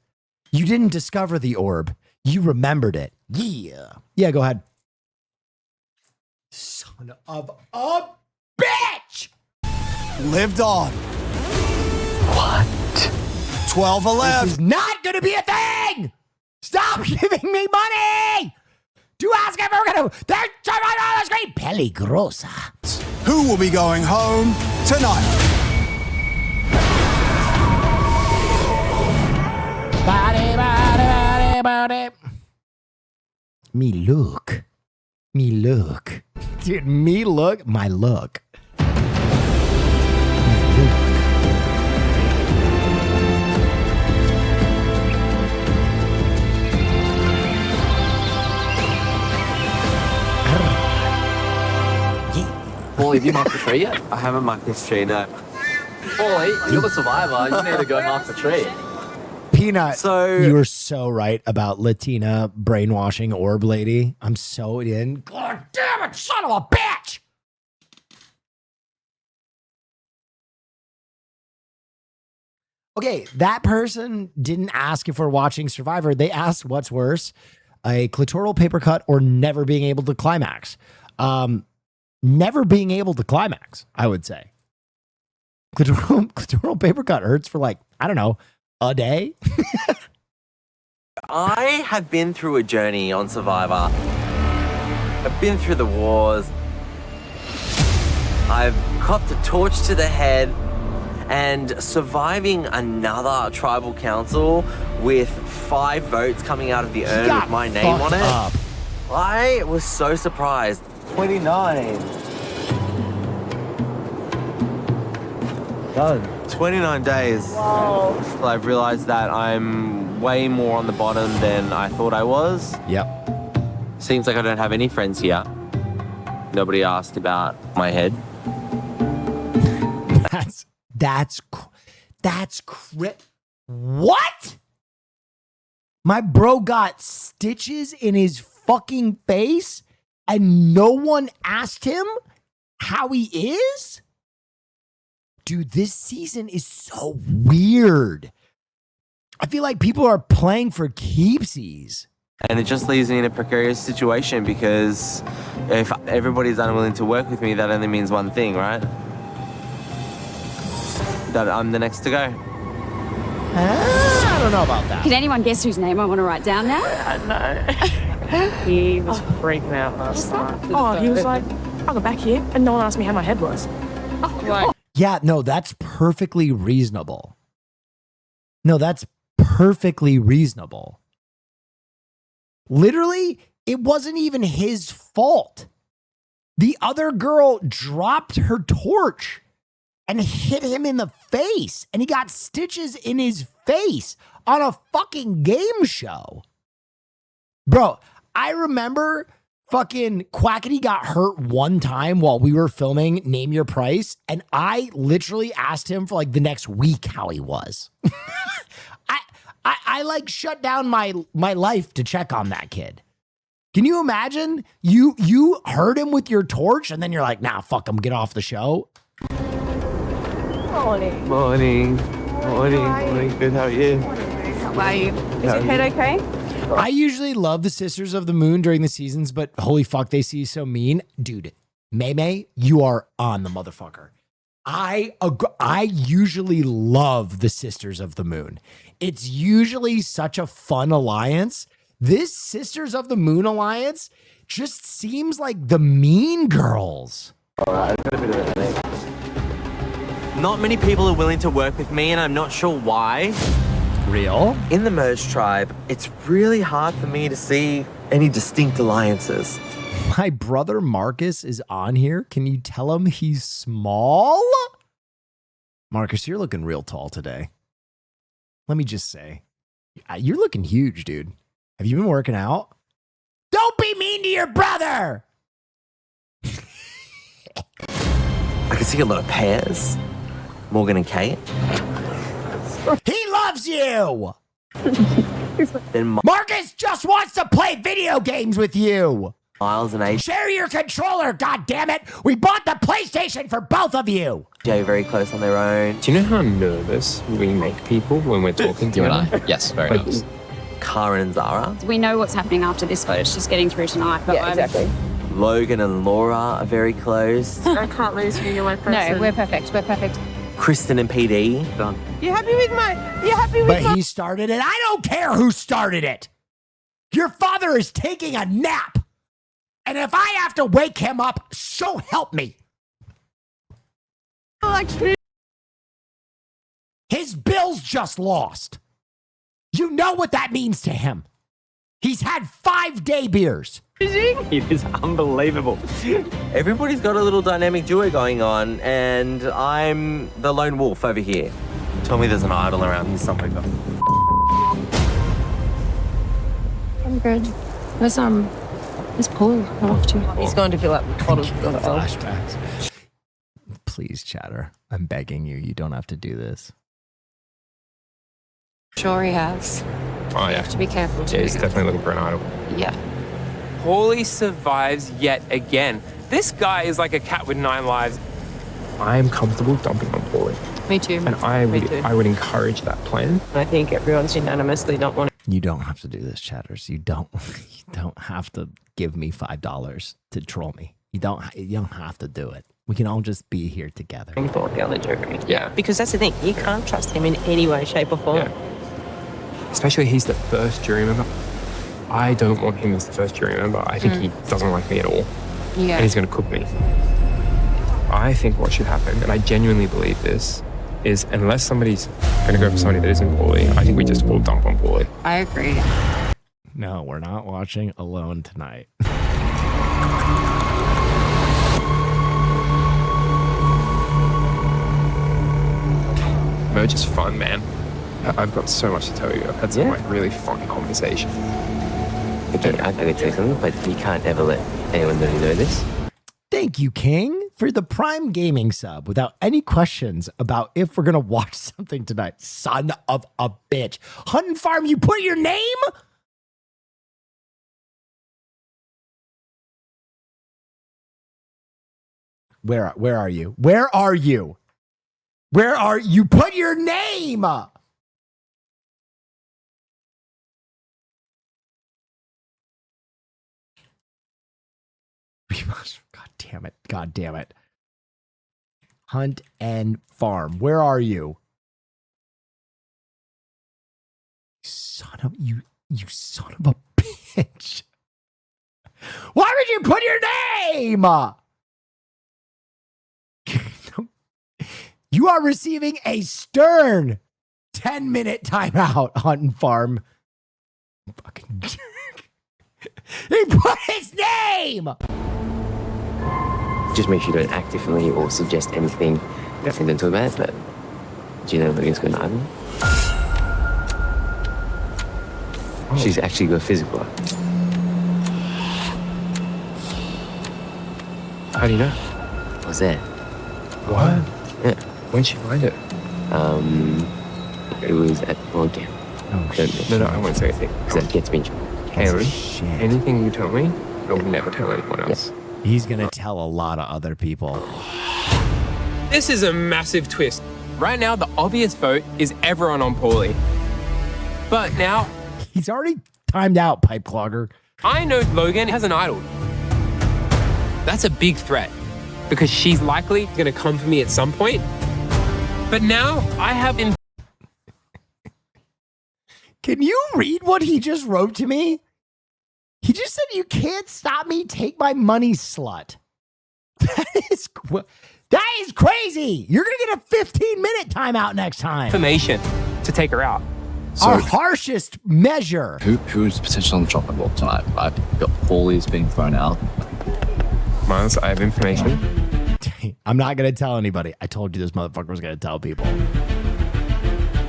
You didn't discover the orb. You remembered it. Yeah. Yeah, go ahead. Son of a bitch! Lived on. What? 12-11. This is not going to be a thing! Stop giving me money! Do ask if we're going to... They're on the screen. Peligrosa. Who will be going home tonight? Body. Me look. Dude, me look. My look. Paulie, have you marked the tree yet? I haven't marked this tree, no. Paulie, you're the survivor. You need to go mark the tree. Peanut, you were so right about Latina brainwashing orb lady. I'm so in. God damn it, son of a bitch! Okay, that person didn't ask if we're watching Survivor. They asked what's worse, a clitoral paper cut or never being able to climax. Never being able to climax, I would say. Clitoral paper cut hurts for like, I don't know, a day? I have been through a journey on Survivor. I've been through the wars. I've copped a torch to the head, and surviving another tribal council with 5 votes coming out of the urn with my name on it. I was so surprised. 29. Done. 29 days. Wow. I've realized that I'm way more on the bottom than I thought I was. Yep. Seems like I don't have any friends here. Nobody asked about my head. What? My bro got stitches in his fucking face and no one asked him how he is? Dude, this season is so weird. I feel like people are playing for keepsies. And it just leaves me in a precarious situation because if everybody's unwilling to work with me, that only means one thing, right? That I'm the next to go. I don't know about that. Can anyone guess whose name I want to write down now? No. He was freaking out last night. Oh, he was like, I'll go back here, and no one asked me how my head was. Yeah, no, that's perfectly reasonable. No, that's perfectly reasonable. Literally, it wasn't even his fault. The other girl dropped her torch and hit him in the face, and he got stitches in his face on a fucking game show. Bro, I remember fucking Quackity got hurt one time while we were filming Name Your Price, and I literally asked him for like the next week how he was. I like shut down my life to check on that kid. Can you imagine? You hurt him with your torch and then you're like, nah, fuck him, get off the show. Morning. Morning. Morning. Good, how are you? How are you? Is your head okay? I usually love the Sisters of the Moon during the seasons, but holy fuck, they see so mean. Dude, May, you are on the motherfucker. I usually love the Sisters of the Moon. It's usually such a fun alliance. This Sisters of the Moon alliance just seems like the Mean Girls. Not many people are willing to work with me, and I'm not sure why. Real? In the Merge tribe, it's really hard for me to see any distinct alliances. My brother Marcus is on here. Can you tell him he's small? Marcus, you're looking real tall today. Let me just say, you're looking huge, dude. Have you been working out? Don't be mean to your brother. I can see a lot of pairs. Morgan and Kate. He loves you. Then Marcus just wants to play video games with you. Miles and AJ. Share your controller, goddammit. We bought the PlayStation for both of you. Very close on their own. Do you know how nervous we make people when we're talking to You them? and I. Yes, very nervous. Karen and Zara. We know what's happening after this vote. It's just getting through tonight. But exactly. Logan and Laura are very close. I can't lose you. You're my person. No, we're perfect. We're perfect. Kristen and PD. Done. You happy with my? You happy with But my? he started it. I don't care who started it. Your father is taking a nap. And if I have to wake him up, so help me. His Bills just lost. You know what that means to him. He's had 5-day beers. It is unbelievable. Everybody's got a little dynamic duo going on, and I'm the lone wolf over here. Tell me there's an idol around here somewhere. I'm good. Where's Paul? He's going to fill up bottles. Flashbacks. Please, chatter. I'm begging you. You don't have to do this. Sure he has. Oh, yeah. To be careful. Yeah, he's definitely looking for an idol. Yeah. Paulie survives yet again. This guy is like a cat with 9 lives. I am comfortable dumping on Paulie. Me too. And I would encourage that plan. I think everyone's unanimously not wanting. You don't have to do this, chatters. You don't have to give me $5 to troll me. You don't have to do it. We can all just be here together. Thought the other joker. Yeah. Because that's the thing. You can't trust him in any way, shape, or form. Yeah. Especially he's the first jury member. I don't want him as the first jury member. I think he doesn't like me at all. Yeah. And he's going to cook me. I think what should happen, and I genuinely believe this, is unless somebody's going to go for somebody that isn't Paulie, I think we just all dump on Paulie. I agree. No, we're not watching Alone tonight. Merge is fun, man. I've got so much to tell you. I've had some like really fun conversation. Okay, I can tell you something, but you can't ever let anyone know this. Thank you, King, for the Prime Gaming sub without any questions about if we're going to watch something tonight. Son of a bitch. Hunt and Farm, you put your name? Where are you? Where are you? Where are you? Put your name! We must. God damn it. God damn it. Hunt and Farm. Where are you? Son of you son of a bitch. Why would you put your name? You are receiving a stern 10-minute timeout, Hunt and Farm. Fucking jerk. He put his name! Just make sure you don't act differently or suggest anything incidental about it, but do you know Logan's got an idol? Oh. She's actually got a physical eye. How do you know? I was there. What? Yeah. When'd she find it? It was at World Camp. Oh, no, I won't say anything. Because that gets me in trouble. Haley, anything you tell me, I'll never tell anyone else. Yeah. He's going to tell a lot of other people. This is a massive twist. Right now, the obvious vote is everyone on Paulie. But now... He's already timed out, Pipe Clogger. I know Logan has an idol. That's a big threat. Because she's likely going to come for me at some point. But now, I have... Can you read what he just wrote to me? He just said, you can't stop me, take my money, slut. That is crazy. You're going to get a 15-minute timeout next time. Information to take her out. Our harshest measure. Who's potentially on the chopping block tonight? I've got Paulie's being thrown out. Miles, I have information. I'm not going to tell anybody. I told you this motherfucker was going to tell people.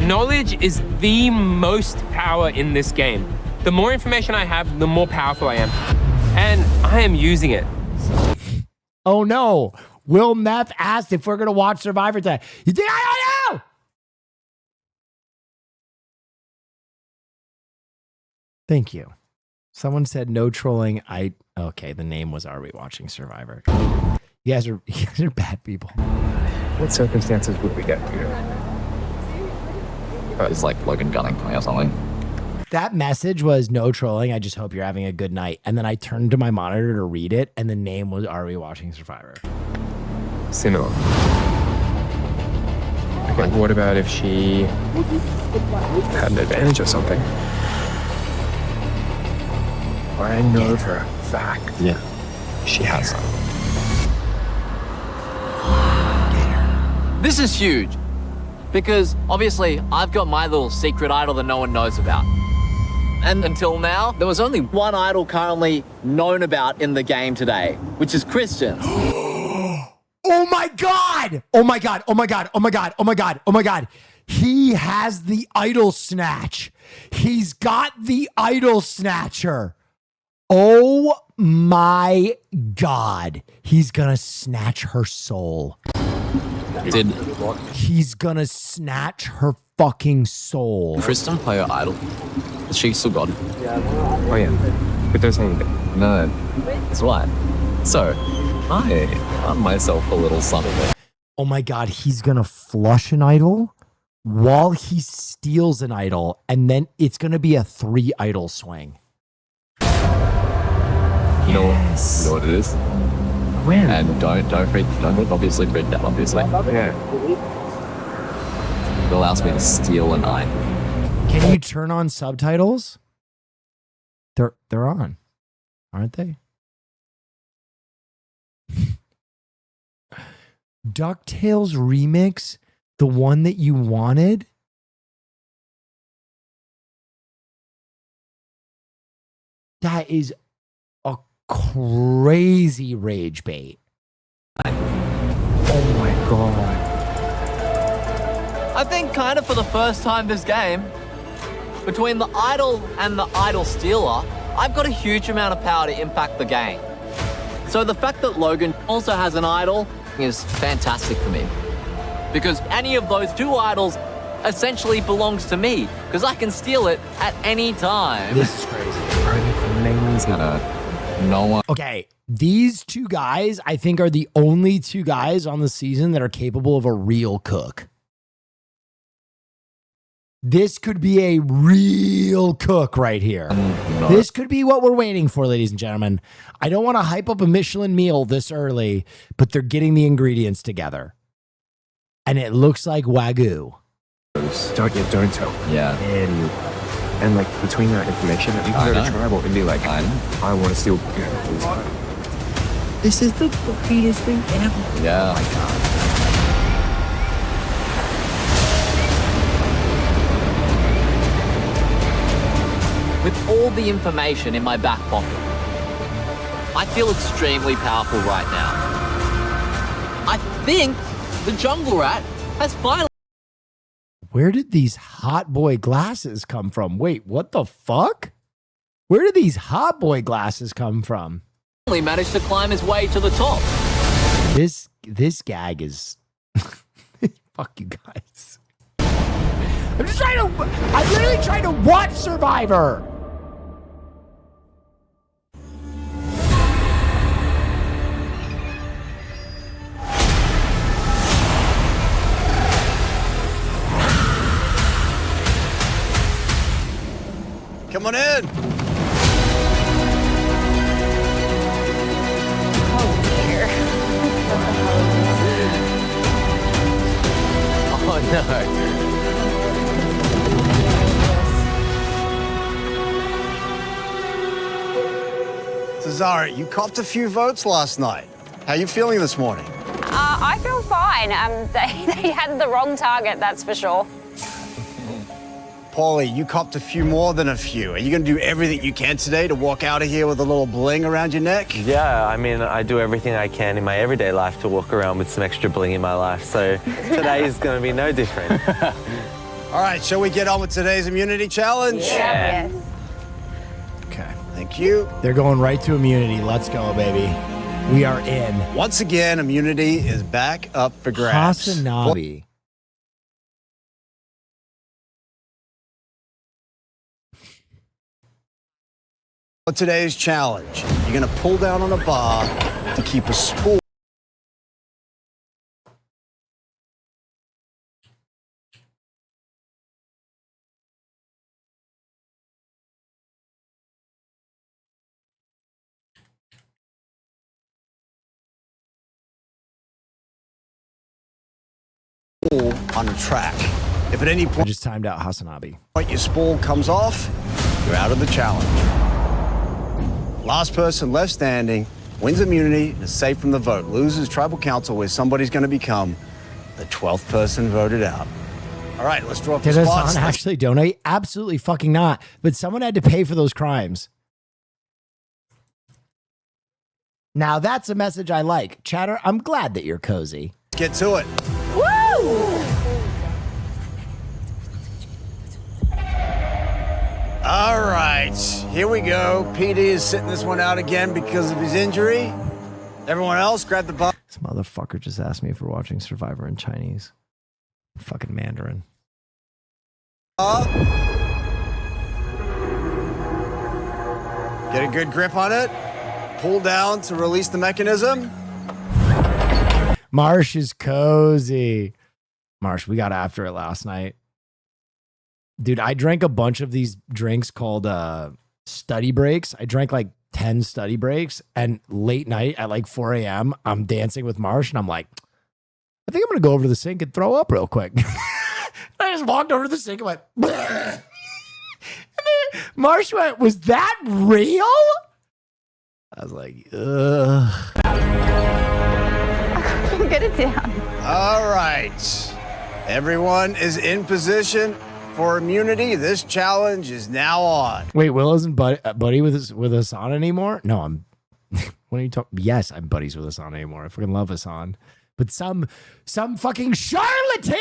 Knowledge is the most power in this game. The more information I have, the more powerful I am. And I am using it. Oh no. Will Neff asked if we're going to watch Survivor tonight. You think I don't know? Thank you. Someone said no trolling. Okay, the name was Are We Watching Survivor? You guys are bad people. What circumstances would we get here? It's like Logan gunning me or something. That message was no trolling. I just hope you're having a good night. And then I turned to my monitor to read it, and the name was Are We Watching Survivor? Similar. Okay, what about if she had an advantage or something? I know for a fact. Yeah. She has some. This is huge. Because obviously I've got my little secret idol that no one knows about. And until now, there was only one idol currently known about in the game today, which is Christian. Oh my God! Oh my God! Oh my God! Oh my God! Oh my God! Oh my God! He has the idol snatch. He's got the idol snatcher. Oh my God. He's gonna snatch her soul. He's gonna snatch her fucking soul. Kristen play her idol? She still got it. Oh yeah. But don't say anything. No. That's why. So, I found myself a little something. Oh my God, he's gonna flush an idol while he steals an idol, and then it's gonna be a 3 idol swing. You know what it is? When? And don't obviously freak out, obviously. Yeah. It allows me to steal an idol. Can you turn on subtitles? They're on, aren't they? DuckTales remix, the one that you wanted. That is a crazy rage bait. Oh my God. I think kind of for the first time this game, between the idol and the idol stealer, I've got a huge amount of power to impact the game. So the fact that Logan also has an idol is fantastic for me. Because any of those 2 idols essentially belongs to me, because I can steal it at any time. This is crazy. No one. Okay, these 2 guys, I think, are the only 2 guys on the season that are capable of a real cook. This could be a real cook right here. No. This could be what we're waiting for, ladies and gentlemen. I don't want to hype up a Michelin meal this early, but they're getting the ingredients together. And it looks like Wagyu. Don't tell. Yeah. And like between that information, you can go to tribal and be like, I want to steal. This is the greatest thing ever. Yeah. Oh my God. With all the information in my back pocket, I feel extremely powerful right now. I think the jungle rat has finally... Where did these hot boy glasses come from? Wait, what the fuck? Where did these hot boy glasses come from? Managed to climb his way to the top. This gag is... Fuck you guys. I'm literally trying to watch Survivor. Come on in. Oh no. Zara, you copped a few votes last night. How you feeling this morning? I feel fine. They had the wrong target, that's for sure. Paulie, you copped a few more than a few. Are you going to do everything you can today to walk out of here with a little bling around your neck? Yeah, I mean, I do everything I can in my everyday life to walk around with some extra bling in my life. So today is going to be no different. All right, shall we get on with today's immunity challenge? Yeah. Okay, thank you. They're going right to immunity. Let's go, baby. We are in. Once again, immunity is back up for grabs. Hasanabi. For today's challenge, you're going to pull down on a bar to keep a spool. On a track. If at any I point just timed out Hasanabi. your spool comes off, you're out of the challenge. Last person left standing wins immunity and is safe from the vote. Loses tribal council where somebody's going to become the 12th person voted out. All right, let's draw up the Did spots. Hassan actually donate? Absolutely fucking not. But someone had to pay for those crimes. Now that's a message I like. Chatter, I'm glad that you're cozy. Get to it. All right, here we go. PD is sitting this one out again because of his injury. Everyone else, grab the bar. This motherfucker just asked me if we're watching Survivor in Chinese. Fucking Mandarin. Get a good grip on it. Pull down to release the mechanism. Marsh is cozy. Marsh, we got after it last night. Dude, I drank a bunch of these drinks called study breaks. I drank like 10 study breaks, and late night at like 4 a.m., I'm dancing with Marsh, and I'm like, I think I'm going to go over to the sink and throw up real quick. I just walked over to the sink and went, bleh. And then Marsh went, was that real? I was like, ugh. Get it down. All right. Everyone is in position for immunity. This challenge is now on. Wait, Will isn't buddy with Hassan anymore? No, I'm. What are you talking? Yes, I'm buddies with Hassan anymore. I fucking love Hassan. But some fucking charlatan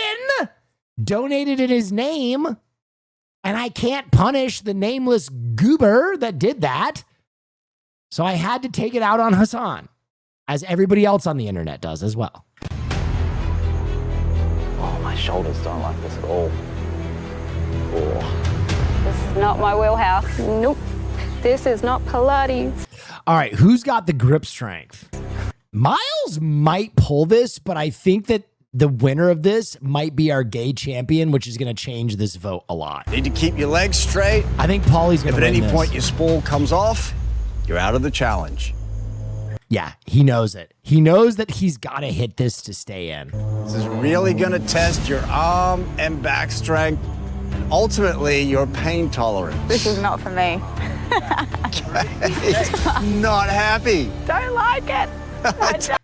donated in his name, and I can't punish the nameless goober that did that. So I had to take it out on Hassan, as everybody else on the internet does as well. Oh, my shoulders don't like this at all. This is not my wheelhouse. Nope. This is not Pilates. All right, who's got the grip strength? Miles might pull this, but I think that the winner of this might be our gay champion, which is going to change this vote a lot. Need to keep your legs straight. I think Paulie's going to win this. If at any point your spool comes off, you're out of the challenge. Yeah, he knows it. He knows that he's got to hit this to stay in. This is really going to test your arm and back strength, and ultimately your pain tolerance. This is not for me. Not happy. Don't like it.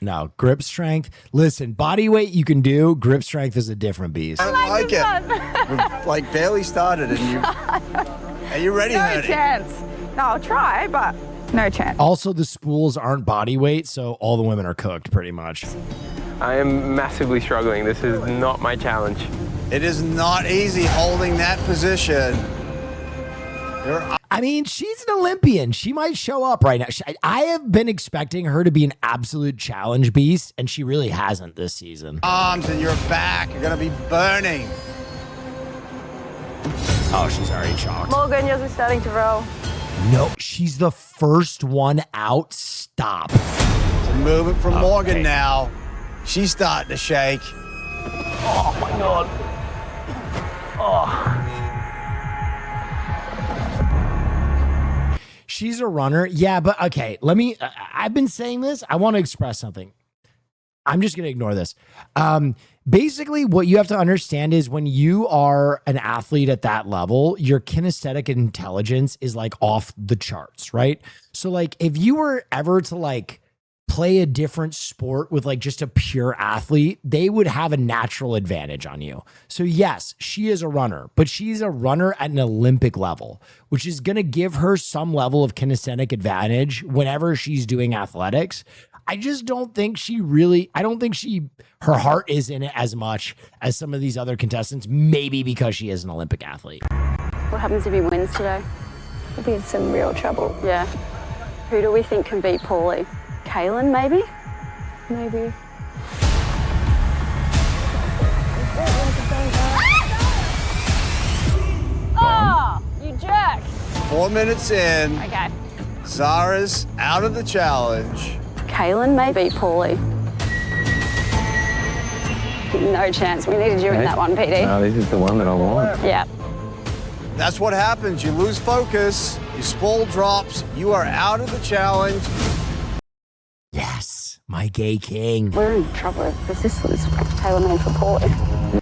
No, grip strength. Listen, body weight you can do. Grip strength is a different beast. I don't like it. We've like barely started, and you. Are you ready, No honey? chance. No, I'll try, but no chance. Also, the spools aren't body weight, so all the women are cooked pretty much. I am massively struggling. This is not my challenge. It is not easy holding that position. I mean, she's an Olympian. She might show up right now. I have been expecting her to be an absolute challenge beast, and she really hasn't this season. Arms and your back are going to be burning. Oh, she's already shocked. Morgan, yours is starting to roll. No, she's the first one out. Stop. It's a movement from Morgan now. She's starting to shake. Oh, my God. Oh. She's a runner. Yeah, but okay, I've been saying this. I want to express something. I'm just going to ignore this. Basically, what you have to understand is when you are an athlete at that level, your kinesthetic intelligence is like off the charts, right? So like if you were ever to like play a different sport with like just a pure athlete, they would have a natural advantage on you. So yes, she is a runner, but she's a runner at an Olympic level, which is going to give her some level of kinesthetic advantage whenever she's doing athletics. I just don't think her heart is in it as much as some of these other contestants, maybe because she is an Olympic athlete. What happens if he wins today? We'll be in some real trouble. Yeah. Who do we think can beat Paulie? Kaylin, maybe? Maybe. Oh, you jerk. 4 minutes in. Okay. Zara's out of the challenge. Kaylin may beat Paulie. No chance. We needed you in that one, PD. No, this is the one that I want. Yeah. That's what happens. You lose focus, your spool drops, you are out of the challenge. Yes, my gay king. We're in trouble because this was tailor-made for Paulie.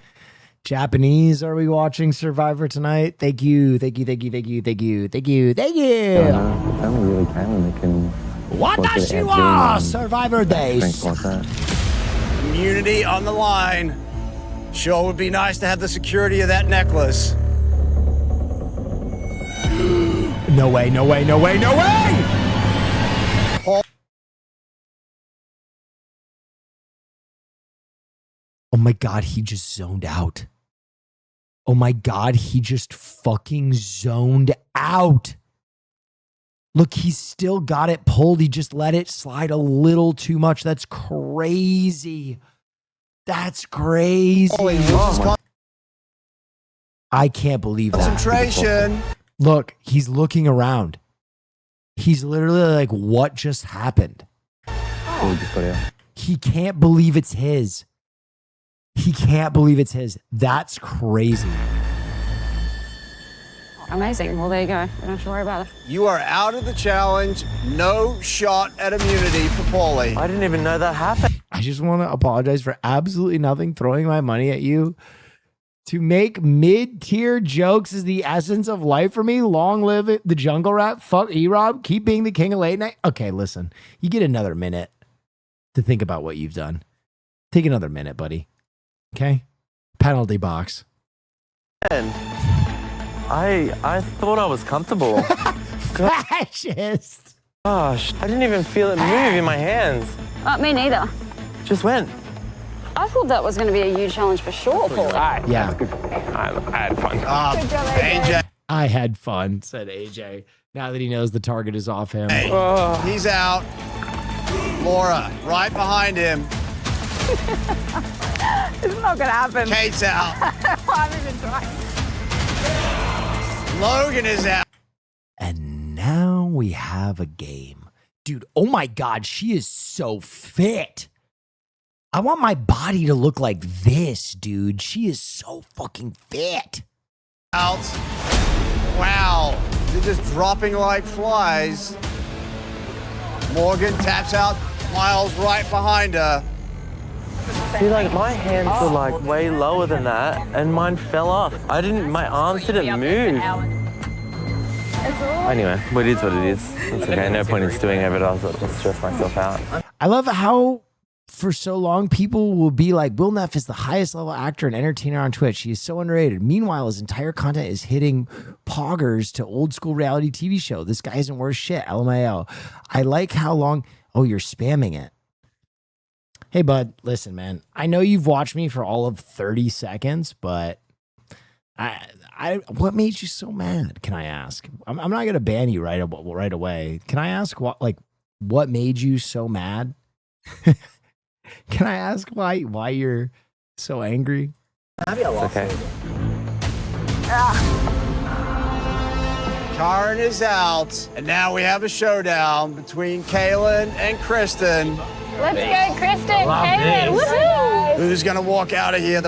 Japanese, are we watching Survivor tonight? Thank you. I don't really Kaylin that can. Watashi wa Survivor Days. Immunity on the line. Sure would be nice to have the security of that necklace. No way, no way, no way, no way! Oh my God, he just zoned out. Oh my God, he just fucking zoned out. Look, he's still got it pulled. He just let it slide a little too much. That's crazy. That's crazy. I can't believe that. Concentration. Look, he's looking around. He's literally like, what just happened? He can't believe it's his. He can't believe it's his. That's crazy. Amazing. Well, there you go. We don't have to worry about it. You are out of the challenge. No shot at immunity for Paulie. I didn't even know that happened. I just want to apologize for absolutely nothing. Throwing my money at you. To make mid-tier jokes is the essence of life for me. Long live it, the jungle rat. Fuck E-Rob. Keep being the king of late night. Okay, listen. You get another minute to think about what you've done. Take another minute, buddy. Okay? Penalty box. And I thought I was comfortable. Fascist. Gosh, I didn't even feel it move in my hands. Me neither. Just went. I thought that was going to be a huge challenge for sure, Paulie. Yeah. I had fun. Good job, AJ. I had fun, said AJ. Now that he knows the target is off him. Hey, he's out. Laura, right behind him. It's not going to happen. Kate's out. I'm even trying. Logan is out. And now we have a game. Dude, oh my God, she is so fit. I want my body to look like this, dude. She is so fucking fit. Out. Wow. They're just dropping like flies. Morgan taps out. Miles right behind her. See, like, my hands were like way lower than that, and mine fell off. My arms didn't move. Anyway, it is what it is. It's okay, no point in stewing over it. I'll stress myself out. I love how for so long people will be like, Will Neff is the highest level actor and entertainer on Twitch. He is so underrated. Meanwhile, his entire content is hitting poggers to old school reality TV show. This guy isn't worth shit. LMAO. I like how long. Oh, you're spamming it. Hey, bud, listen, man. I know you've watched me for all of 30 seconds, but what made you so mad? Can I ask? I'm not gonna ban you right away. Can I ask what made you so mad? Can I ask why you're so angry? It's okay. Karen is out, and now we have a showdown between Kaylin and Kristen. Let's go, Kristen. Kaylin, woohoo! Who's gonna walk out of here?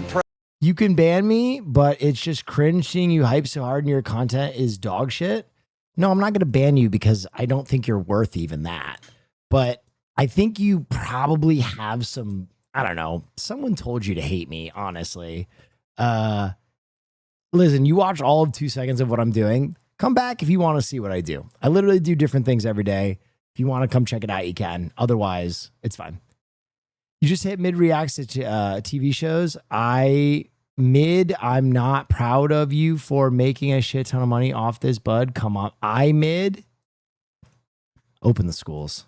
You can ban me, but it's just cringe seeing you hype so hard and your content is dog shit. No, I'm not going to ban you because I don't think you're worth even that. But I think you probably have some, I don't know, someone told you to hate me, honestly. Listen, you watch all of 2 seconds of what I'm doing. Come back if you want to see what I do. I literally do different things every day. If you want to come check it out, you can. Otherwise, it's fine. You just hit mid reacts to TV shows. I'm not proud of you for making a shit ton of money off this, bud. Come on. Open the schools.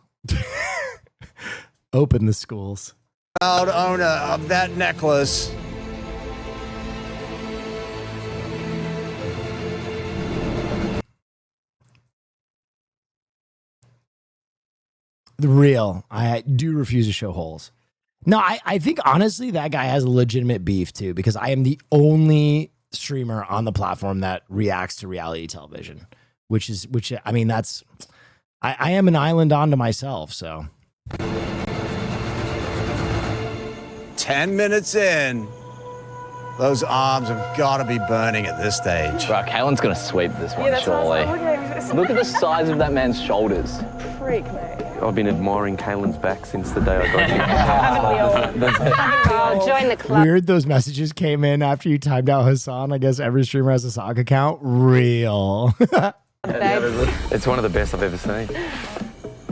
Open the schools. Proud owner of that necklace. The real. I do refuse to show holes. No, I think honestly that guy has a legitimate beef too, because I am the only streamer on the platform that reacts to reality television, I mean, that's, I am an island onto myself, so. 10 minutes in. Those arms have got to be burning at this stage. Bro, Kaylin's going to sweep this one, surely. Look at the size of that man's shoulders. Freak, mate. I've been admiring Kaylin's back since the day I got I'll join the club. Weird those messages came in after you timed out Hassan. I guess every streamer has a sock account. Real. It's one of the best I've ever seen.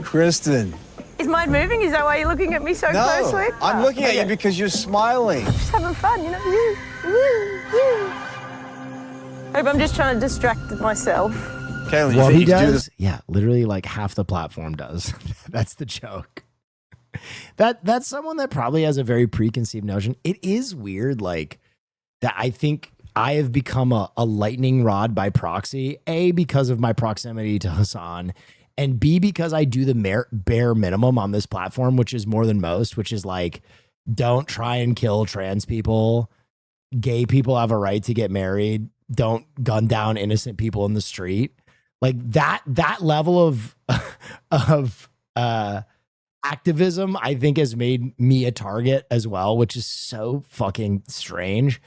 Kristen. Is mine moving? Is that why you're looking at me so closely? I'm looking at you because you're smiling. Just having fun, you know? Hope I'm just trying to distract myself. Kaylin, well, he does. Yeah, literally like half the platform does. That's the joke. That's someone that probably has a very preconceived notion. It is weird, like that. I think I have become a lightning rod by proxy. A, because of my proximity to Hassan, and B, because I do the bare minimum on this platform, which is more than most, which is like, don't try and kill trans people. Gay people have a right to get married. Don't gun down innocent people in the street. Like that level of activism, I think, has made me a target as well, which is so fucking strange.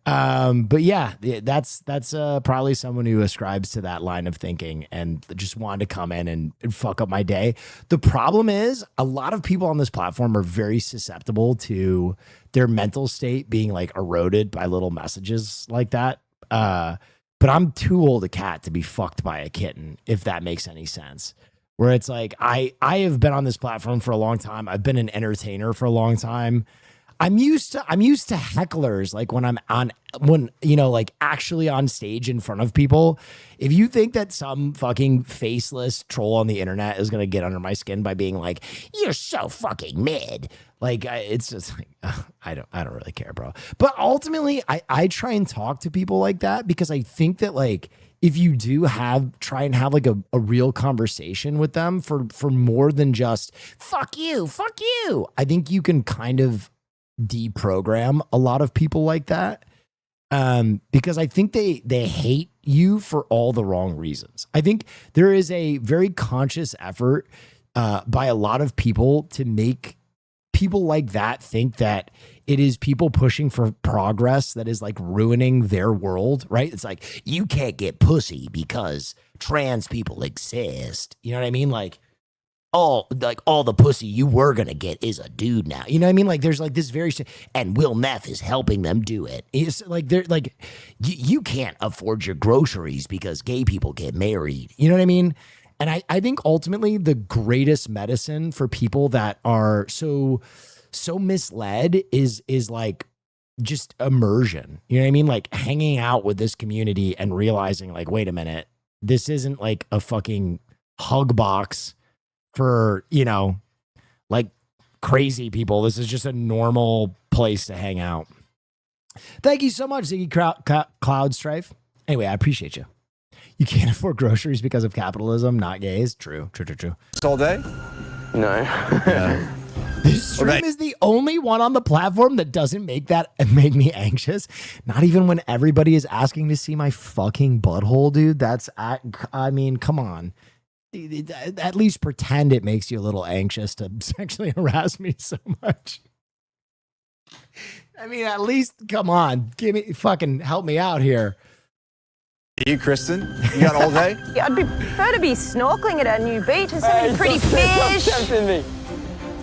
But yeah, that's probably someone who ascribes to that line of thinking and just wanted to come in and fuck up my day. The problem is a lot of people on this platform are very susceptible to their mental state being like eroded by little messages like that. But I'm too old a cat to be fucked by a kitten, if that makes any sense. Where it's like, I have been on this platform for a long time. I've been an entertainer for a long time. I'm used to hecklers, like when you know, like actually on stage in front of people. If you think that some fucking faceless troll on the internet is going to get under my skin by being like, you're so fucking mid, like it's just like, I don't really care, bro. But ultimately I try and talk to people like that because I think that like, if you do try and have like a real conversation with them for more than just fuck you, I think you can kind of deprogram a lot of people like that. Because I think they hate you for all the wrong reasons. I think there is a very conscious effort by a lot of people to make people like that think that it is people pushing for progress that is like ruining their world, right? It's like, you can't get pussy because trans people exist. You know what I mean? Like all the pussy you were going to get is a dude now. You know what I mean? Like there's like this very, and Will Neff is helping them do it. It's like, they're like, you can't afford your groceries because gay people get married. You know what I mean? And I think ultimately the greatest medicine for people that are so misled is like just immersion. You know what I mean? Like hanging out with this community and realizing like, wait a minute, this isn't like a fucking hug box for, you know, like crazy people. This is just a normal place to hang out. Thank you so much, Ziggy Cloud Strife. Anyway, I appreciate you. You can't afford groceries because of capitalism, not gays. True. All day? No. Yeah. This stream is the only one on the platform that doesn't make me anxious. Not even when everybody is asking to see my fucking butthole, dude. I mean, come on. At least pretend it makes you a little anxious to sexually harass me so much. I mean, at least, come on. Help me out here. You, Kristen? You got all day? Yeah, I'd prefer to be snorkeling at our new beach and some pretty fish. Stop tempting me.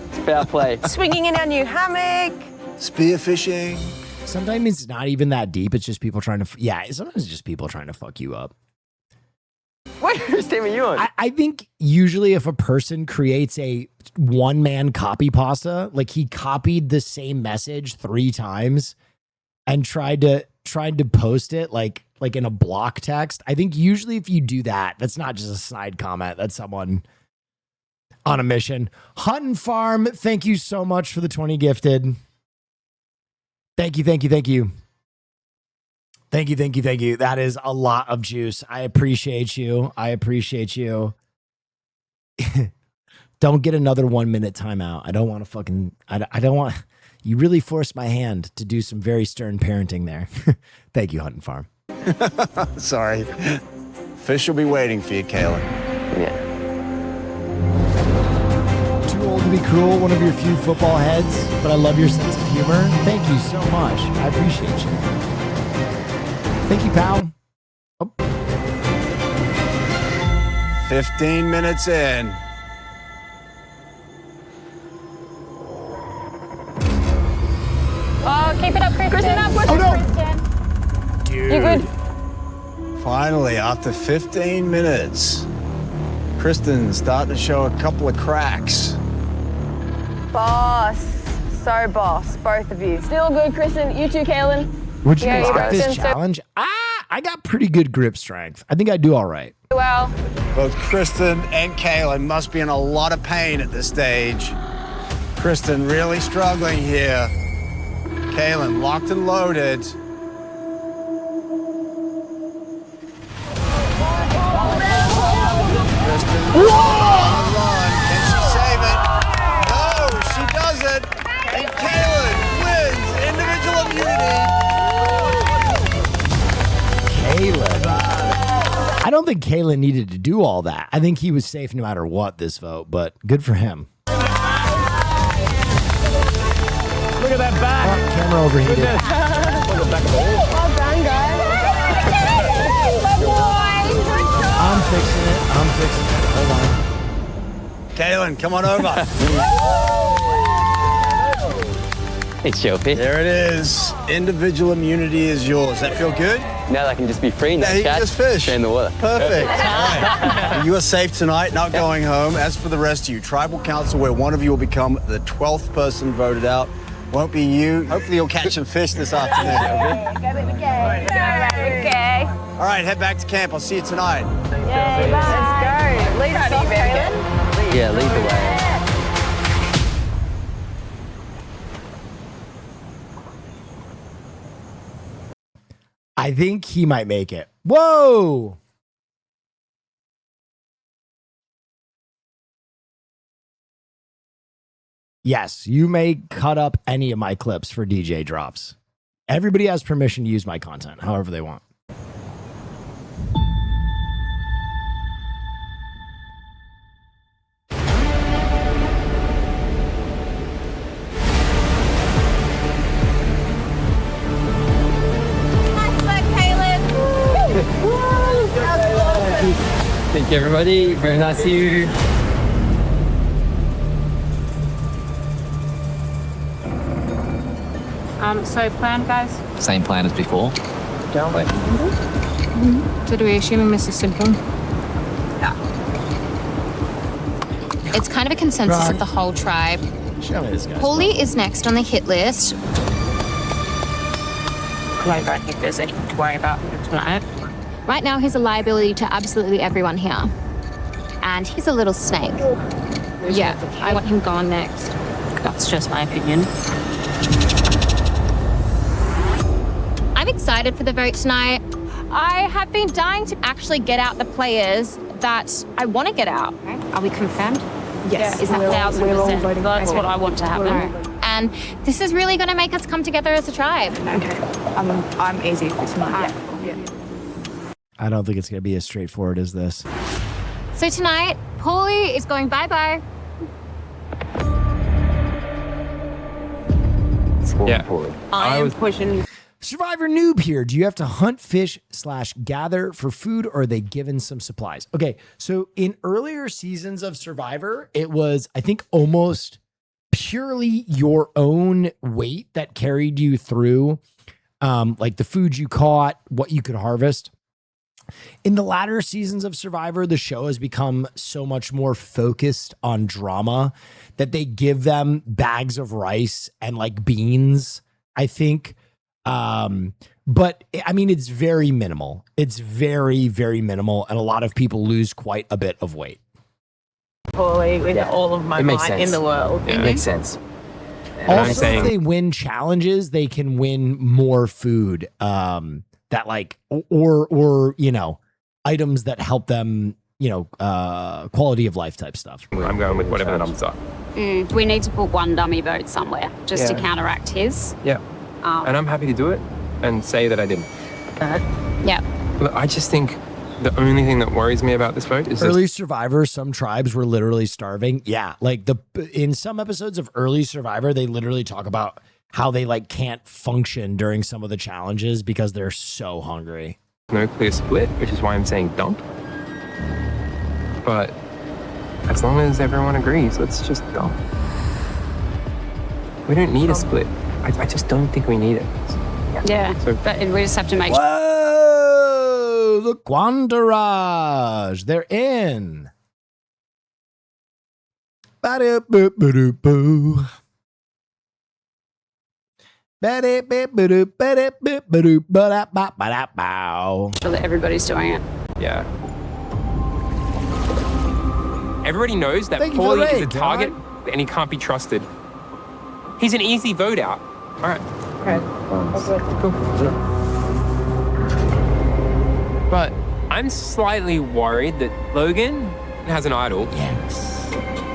It's fair play. Swinging in our new hammock. Spear fishing. Sometimes it's not even that deep. It's just people trying to, sometimes it's just people trying to fuck you up. Whoa, Wait, whose team are you on? I think usually if a person creates a one-man copy pasta, like he copied the same message 3 times and tried to post it like in a block text. I think usually if you do that, that's not just a snide comment. That's someone on a mission. Hunt and Farm, thank you so much for the 20 gifted. Thank you. Thank you. That is a lot of juice. I appreciate you. Don't get another 1 minute timeout. I don't want to fucking, I don't want, you really forced my hand to do some very stern parenting there. Thank you, Hunt and Farm. Sorry. Fish will be waiting for you, Kaylin. Yeah. Too old to be cruel, one of your few football heads, but I love your sense of humor. Thank you so much. I appreciate you. Thank you, pal. Oh. 15 minutes in. Oh, keep it up, Kristen. Oh, no. Dude. You good? Finally, after 15 minutes, Kristen's starting to show a couple of cracks. Boss. So boss, both of you. Still good, Kristen. You too, Kaylin. Would you like this challenge? I got pretty good grip strength. I think I do all right. Well, both Kristen and Kaylin must be in a lot of pain at this stage. Kristen really struggling here. Kaylin locked and loaded. Kristen on the run. Can she save it? No, she doesn't. And Kaylin wins individual immunity. Kaylin. I don't think Kaylin needed to do all that. I think he was safe no matter what this vote, but good for him. Look at that back. Oh, camera overheated. Look at the back of the hole. well done, guys. I'm fixing it. Hold on. Kaylin, come on over. Thanks, Joey. There it is. Individual immunity is yours. That feel good? Now I can just be free. Yeah, you can just fish. Stay in the water. Perfect. All right. You are safe tonight, not going home. As for the rest of you, Tribal Council, where one of you will become the 12th person voted out. Won't be you. Hopefully you'll catch some fish this afternoon. Okay. All right, head back to camp. I'll see you tonight. Yay, bye. Let's go. Lead us off, Kaylin. Yeah, lead the way. I think he might make it. Whoa! Yes, you may cut up any of my clips for DJ drops. Everybody has permission to use my content however they want. Thank you, everybody. Very nice to you. So plan, guys? Same plan as before. Down way. So do we assuming this is simple? Yeah. It's kind of a consensus of the whole tribe. Show me this guy. Paulie is next on the hit list. I don't think there's anything to worry about tonight. Right now, he's a liability to absolutely everyone here. And he's a little snake. Yeah, I want him gone next. That's just my opinion. I'm excited for the vote tonight. I have been dying to actually get out the players that I want to get out. Are we confirmed? Yes. Is that 1,000%? That's what I want to happen. And this is really going to make us come together as a tribe. Okay. I'm easy for tonight. Yeah. I don't think it's going to be as straightforward as this. So tonight, Paulie is going bye-bye. Yeah. I am pushing. Survivor noob here. Do you have to hunt fish / gather for food, or are they given some supplies? Okay, so in earlier seasons of Survivor, it was, I think, almost purely your own weight that carried you through, like the food you caught, what you could harvest. In the latter seasons of Survivor, the show has become so much more focused on drama that they give them bags of rice and like beans, I think. But I mean, it's very minimal. It's very, very minimal. And a lot of people lose quite a bit of weight. Poorly with all of my might in the world. Yeah. It makes sense. Also, if they win challenges, they can win more food. That like, or you know, items that help them, you know, quality of life type stuff. I'm going with whatever the numbers are. We need to put one dummy vote somewhere just to counteract his. Yeah. And I'm happy to do it and say that I didn't. Yeah. Look, I just think the only thing that worries me about this vote is early Survivor. Some tribes were literally starving. Yeah, like in some episodes of early Survivor, they literally talk about how they like can't function during some of the challenges because they're so hungry. no clear split, which is why I'm saying dump. But as long as everyone agrees, let's just dump. We don't need a split. I just don't think we need it. Yeah, but we just have to make sure. Whoa! The Quandarage, they're in. Ba-da-ba-ba-da-boo. Ba-da-ba-ba-da-ba-da-ba-da-ba-da-bow. Sure that everybody's doing it. Yeah. Everybody knows that Thank you for the Paulie is a raid, target and he can't be trusted. He's an easy vote out. All right. Okay. Cool. But I'm slightly worried that Logan has an idol. Yes.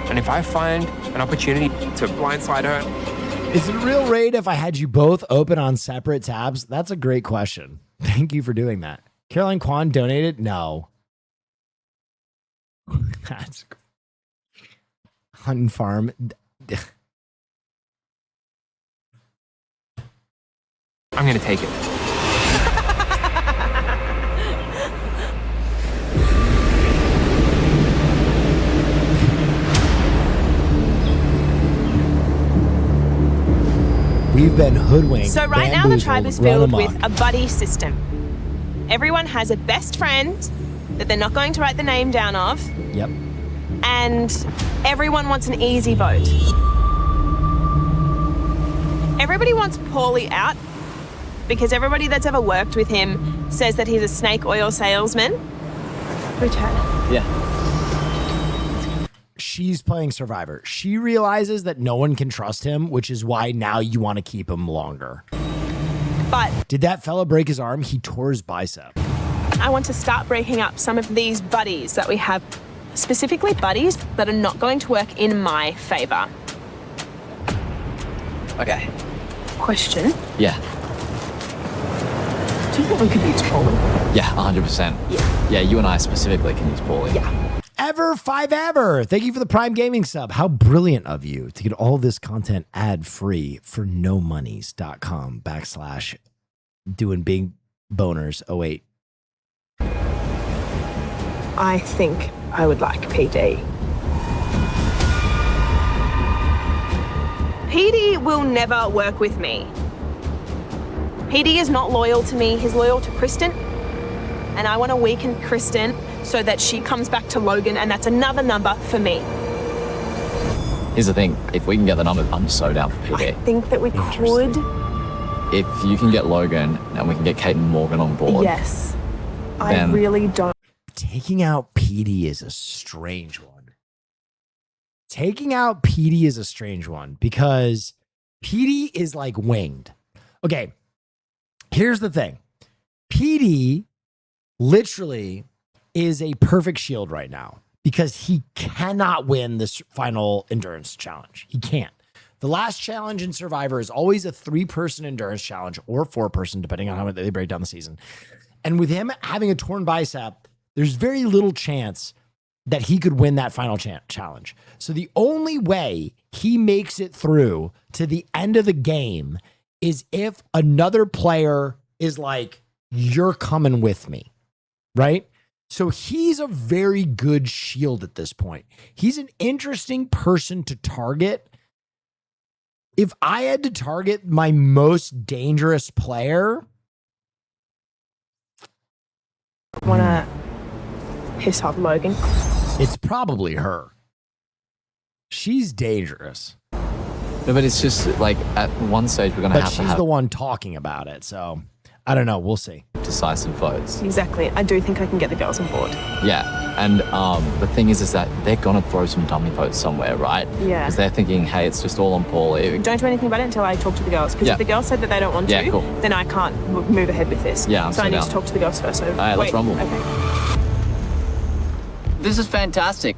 And if I find an opportunity to blindside her. Is it a real raid if I had you both open on separate tabs? That's a great question. Thank you for doing that. Caroline Kwan donated? No. That's Hunt and Farm. I'm going to take it. We've been hoodwinked. So right now the tribe is filled with a buddy system. Everyone has a best friend that they're not going to write the name down of. Yep. And everyone wants an easy vote. Everybody wants Paulie out because everybody that's ever worked with him says that he's a snake oil salesman. Return. Yeah. She's playing Survivor. She realizes that no one can trust him, which is why now you want to keep him longer. But did that fella break his arm? He tore his bicep. I want to start breaking up some of these buddies that we have, specifically buddies that are not going to work in my favor. Okay. Question. Yeah. Do you think we could use Paulie? Yeah, 100%. Yeah, you and I specifically can use Paulie. Yeah. Ever5Ever. Thank you for the Prime Gaming sub. How brilliant of you to get all this content ad-free for nomonies.com/doing big boners. Oh, wait. I think I would like PD. PD will never work with me. PD is not loyal to me. He's loyal to Kristen. And I want to weaken Kristen so that she comes back to Logan, and that's another number for me. Here's the thing, if we can get the numbers, I'm so down for PD. I think that we could. If you can get Logan and we can get Kate and Morgan on board. Yes. I really don't. Taking out PD is a strange one. Taking out PD is a strange one because PD is like winged. Okay, here's the thing. PD literally is a perfect shield right now because he cannot win this final endurance challenge. He can't. The last challenge in Survivor is always a 3-person endurance challenge or 4-person, depending on how they break down the season. And with him having a torn bicep, there's very little chance that he could win that final challenge. So the only way he makes it through to the end of the game is if another player is like, you're coming with me, right? So he's a very good shield at this point. He's an interesting person to target. If I had to target my most dangerous player, Want to piss off Logan? It's probably her. She's dangerous. No, but it's just like at one stage we're going to But have to she's have the one talking about it, so I don't know. We'll see. decisive votes. Exactly. I do think I can get the girls on board. Yeah, and the thing is that they're going to throw some dummy votes somewhere, right? Yeah. Because they're thinking, hey, it's just all on Paulie. Don't do anything about it until I talk to the girls. Because Yeah. if the girls said that they don't want Yeah, to, cool. then I can't move ahead with this. Yeah, I'm so so I need down. to talk to the girls first. So All right, let's rumble. Okay. This is fantastic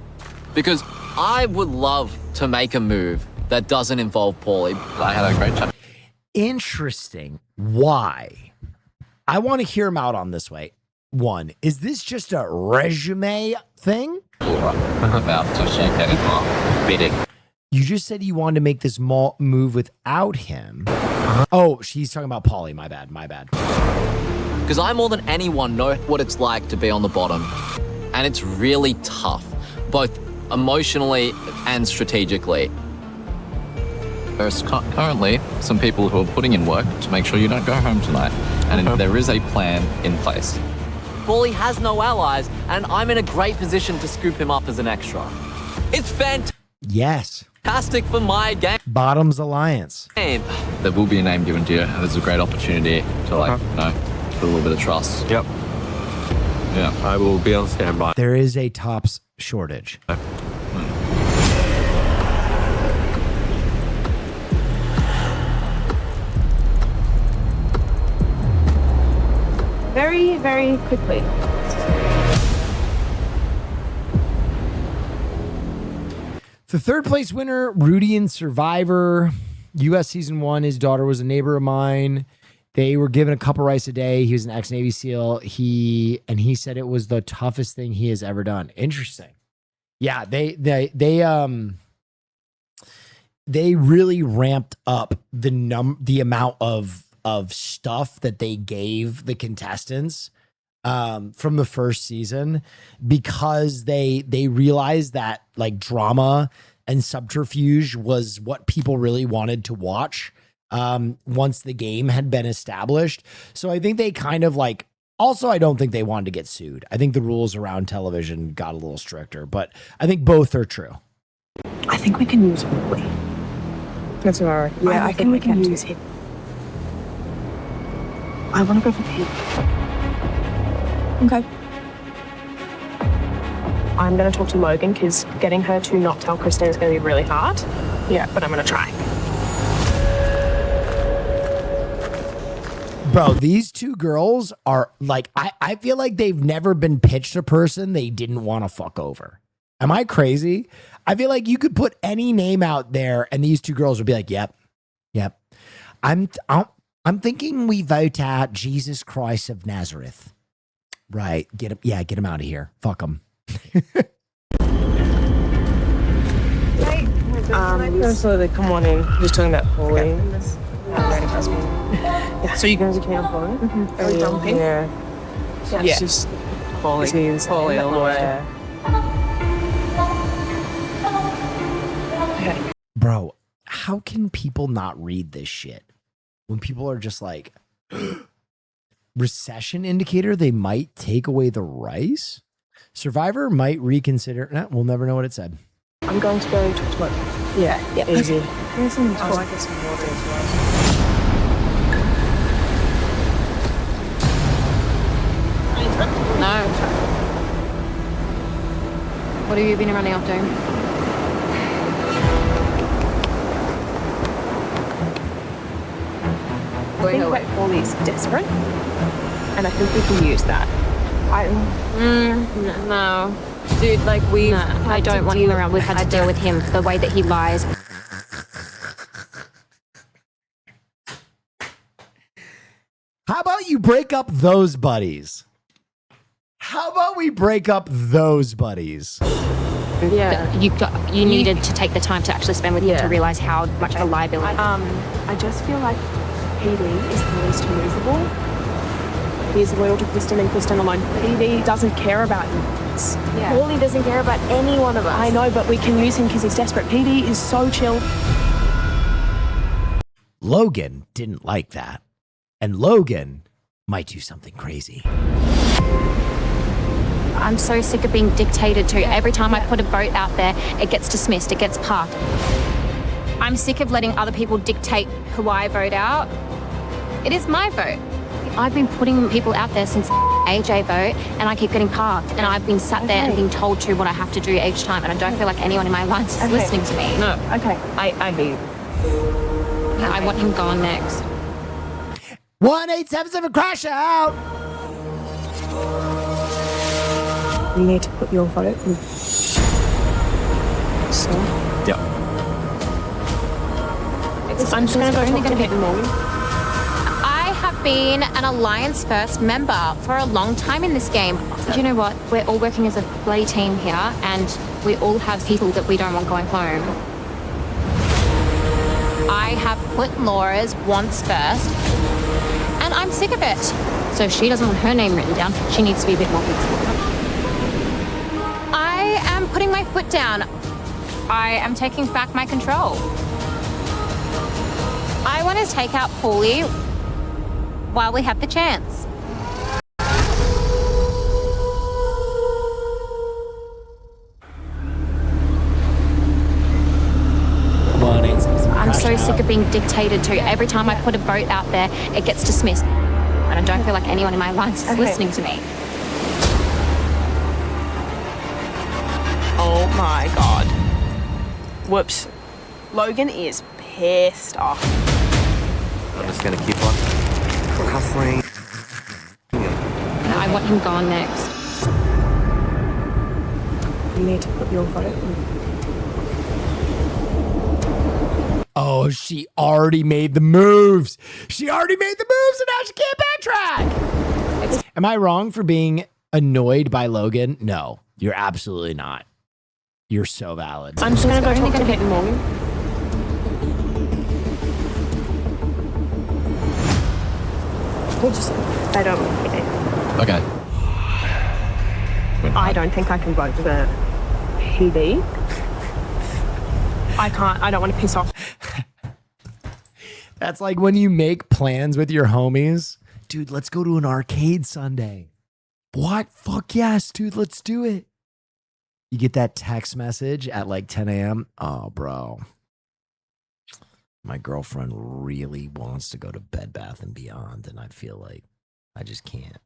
because I would love to make a move that doesn't involve Paulie. I had a great chat. Interesting. Why? I want to hear him out on this way. One, is this just a resume thing? About to shake that bidding. You just said you wanted to make this move without him. Oh, she's talking about Paulie. My bad. Because I more than anyone know what it's like to be on the bottom. And it's really tough, both emotionally and strategically. There's currently some people who are putting in work to make sure you don't go home tonight. And there is a plan in place. Paulie has no allies, and I'm in a great position to scoop him up as an extra. It's fantastic Yes. for my game. Bottoms Alliance. There will be a name given to you, and there's a great opportunity to, like, you know, put a little bit of trust. Yep. Yeah. I will be on standby. There is a tops shortage. Very, very quickly. The third place winner, Rudy in Survivor, US Season 1. His daughter was a neighbor of mine. They were given a cup of rice a day. He was an ex-Navy SEAL. He said it was the toughest thing he has ever done. Interesting. Yeah, they really ramped up the amount of stuff that they gave the contestants from the first season, because they realized that like drama and subterfuge was what people really wanted to watch once the game had been established. So I think they kind of like, also, I don't think they wanted to get sued. I think the rules around television got a little stricter, but I think both are true. I think we can use Wooly. That's all right. Yeah, I think we can use him. I want to go for him. Okay. I'm going to talk to Logan because getting her to not tell Kristen is going to be really hard. Yeah, but I'm going to try. Bro, these two girls are like, I feel like they've never been pitched a person they didn't want to fuck over. Am I crazy? I feel like you could put any name out there and these two girls would be like, yep. I'm thinking we vote out Jesus Christ of Nazareth. Right. Get him out of here. Fuck him. Absolutely. Come on in. Just talking about Paulie. Yeah. So you guys are keen on Paulie? Mm-hmm. Are we dumping? Yeah. It's just Paulie all the way. Okay. Bro, how can people not read this shit? When people are just like, recession indicator, they might take away the rice? Survivor might reconsider. Nah, we'll never know what it said. I'm going to go talk to Logan. Yeah. Easy. Here's some I get some water as well. No. What have you been running off doing? I think that Paulie's desperate, and I think we can use that. No. Dude, like I don't want him around. We've had to deal with him, the way that he lies. How about you break up those buddies? How about we break up those buddies? Yeah. You needed to take the time to actually spend with him to realize how much of a liability. I just feel like PD is the least movable. He's loyal to Kristen and Kristen alone. PD doesn't care about you. Yeah. Paulie doesn't care about any one of us. I know, but we can use him because he's desperate. PD is so chill. Logan didn't like that. And Logan might do something crazy. I'm so sick of being dictated to. Every time I put a vote out there, it gets dismissed, it gets parked. I'm sick of letting other people dictate who I vote out. It is my vote. I've been putting people out there since AJ vote, and I keep getting parked. And I've been sat there and being told to what I have to do each time, and I don't feel like anyone in my alliance is listening to me. No. Okay. I hear you. I want him gone next. 1877 crash out. You need to put your vote in. So. Yeah. I'm just going to go talk to Peyton Morgan. I have been an Alliance First member for a long time in this game. Do you know what? We're all working as a bloody team here, and we all have people that we don't want going home. I have put Laura's wants first, and I'm sick of it. So if she doesn't want her name written down, she needs to be a bit more flexible. I am putting my foot down. I am taking back my control. I want to take out Paulie while we have the chance. I'm so sick of being dictated to. Every time I put a vote out there, it gets dismissed. And I don't feel like anyone in my alliance is listening to me. Oh my God. Whoops. Logan is pissed off. I'm just gonna keep on covering. I want him gone next. You need to put your vote in. Oh, she already made the moves. She already made the moves, and now she can't backtrack. Am I wrong for being annoyed by Logan? No, you're absolutely not. You're so valid. I'm just going to go talk to Peyton Morgan. I don't want it. Okay. I don't think I can vote for PD. I can't. I don't want to piss off. That's like when you make plans with your homies. Dude, let's go to an arcade Sunday. What? Fuck yes, dude, let's do it. You get that text message at like 10 a.m. Oh, bro. My girlfriend really wants to go to Bed Bath & Beyond, and I feel like I just can't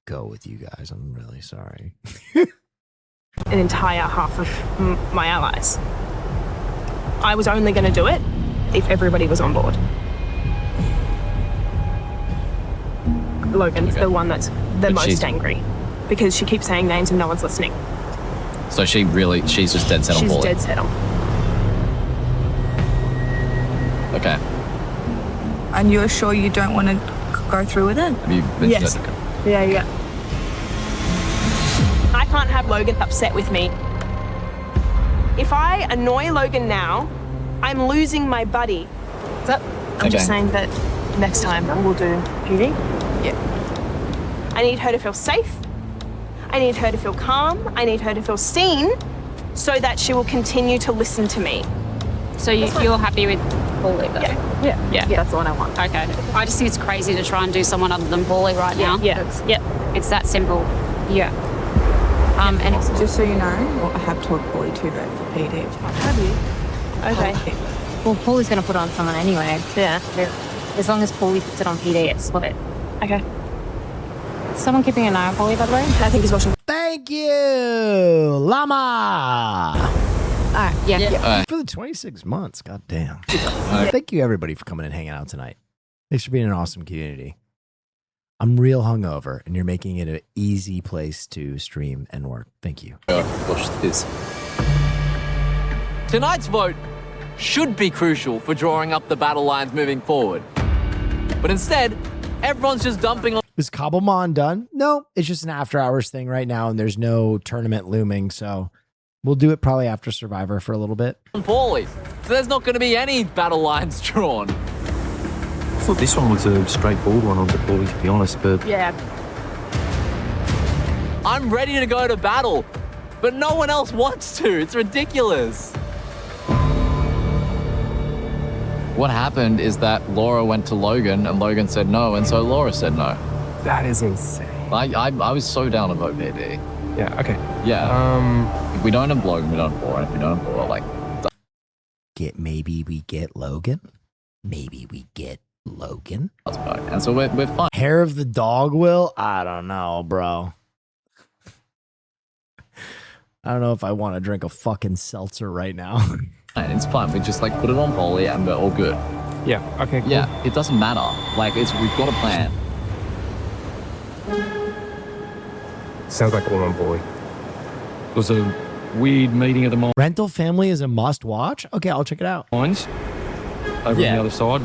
go with you guys. I'm really sorry. An entire half of my allies. I was only going to do it if everybody was on board. Logan's the one that's the most angry because she keeps saying names and no one's listening. So she's just dead set on Paulie. She's dead set on. Okay. And you're sure you don't want to go through with it? Have you mentioned Yes. it? Yeah. I can't have Logan upset with me. If I annoy Logan now, I'm losing my buddy. I'm just saying that next time we'll do PD. Yeah. I need her to feel safe. I need her to feel calm. I need her to feel seen so that she will continue to listen to me. So you're happy with Paulie though? Yeah, that's the one I want. Okay. I just think it's crazy to try and do someone other than Paulie right now. Yeah. It's that simple. Yeah. And just so you know, I have told Paulie to vote for PD. Have you? Okay. Well, Paulie's going to put on someone anyway. Yeah. As long as Paulie puts it on PD, it's split. Okay. Is someone keeping an eye on Paulie, by the way? I think he's watching. Thank you, Llama. Yeah. For the 26 months, goddamn. Thank you, everybody, for coming and hanging out tonight. Thanks for being an awesome community. I'm real hungover, and you're making it an easy place to stream and work. Thank you. Watch this. Tonight's vote should be crucial for drawing up the battle lines moving forward. But instead, everyone's just dumping on... Is Cobblemon done? No, it's just an after-hours thing right now, and there's no tournament looming, so we'll do it probably after Survivor for a little bit. Paulie. So there's not going to be any battle lines drawn. I thought this one was a straightforward one on the Paulie, to be honest, but... Yeah. I'm ready to go to battle, but no one else wants to. It's ridiculous. What happened is that Laura went to Logan, and Logan said no, and so Laura said no. That is insane. I was so down to vote PD. Yeah, okay. Yeah. If we don't have Logan, we don't have Paul. If we don't have Paul, like... Maybe we get Logan? Maybe we get Logan? And so we're fine. Hair of the dog, Will? I don't know, bro. I don't know if I want to drink a fucking seltzer right now. And it's fine. We just like put it on Polly and we're all good. Yeah, okay, cool. Yeah, it doesn't matter. Like, we've got a plan. Sounds like all on Polly. It was a weird meeting at the moment. Rental Family is a must watch? Okay, I'll check it out. Over on the other side,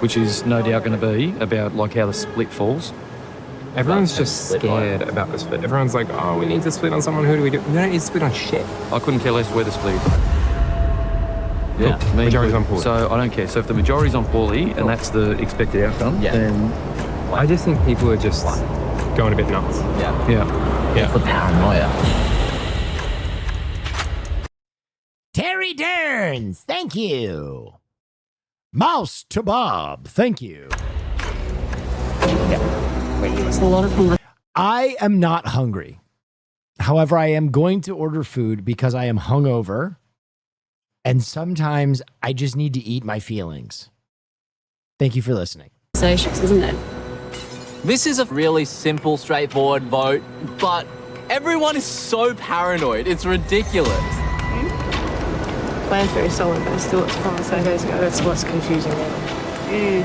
which is no doubt going to be about like how the split falls. Everyone's just scared about the split. Everyone's like, oh, we need to split on someone. Who do we do? We don't need to split on shit. I couldn't care less where the split is. Yeah, cool. Majority's on Paulie. So I don't care. So if the majority's on Paulie and that's the expected outcome, then I just think people are just going a bit nuts. Yeah. It's the paranoia. Terry Derns, thank you. Mouse to Bob, thank you. I am not hungry. However, I am going to order food because I am hungover. And sometimes I just need to eat my feelings. Thank you for listening. Socials, isn't it? This is a really simple, straightforward vote, but everyone is so paranoid. It's ridiculous. Plan's very solid, but still it's from 7 days ago. That's what's confusing me.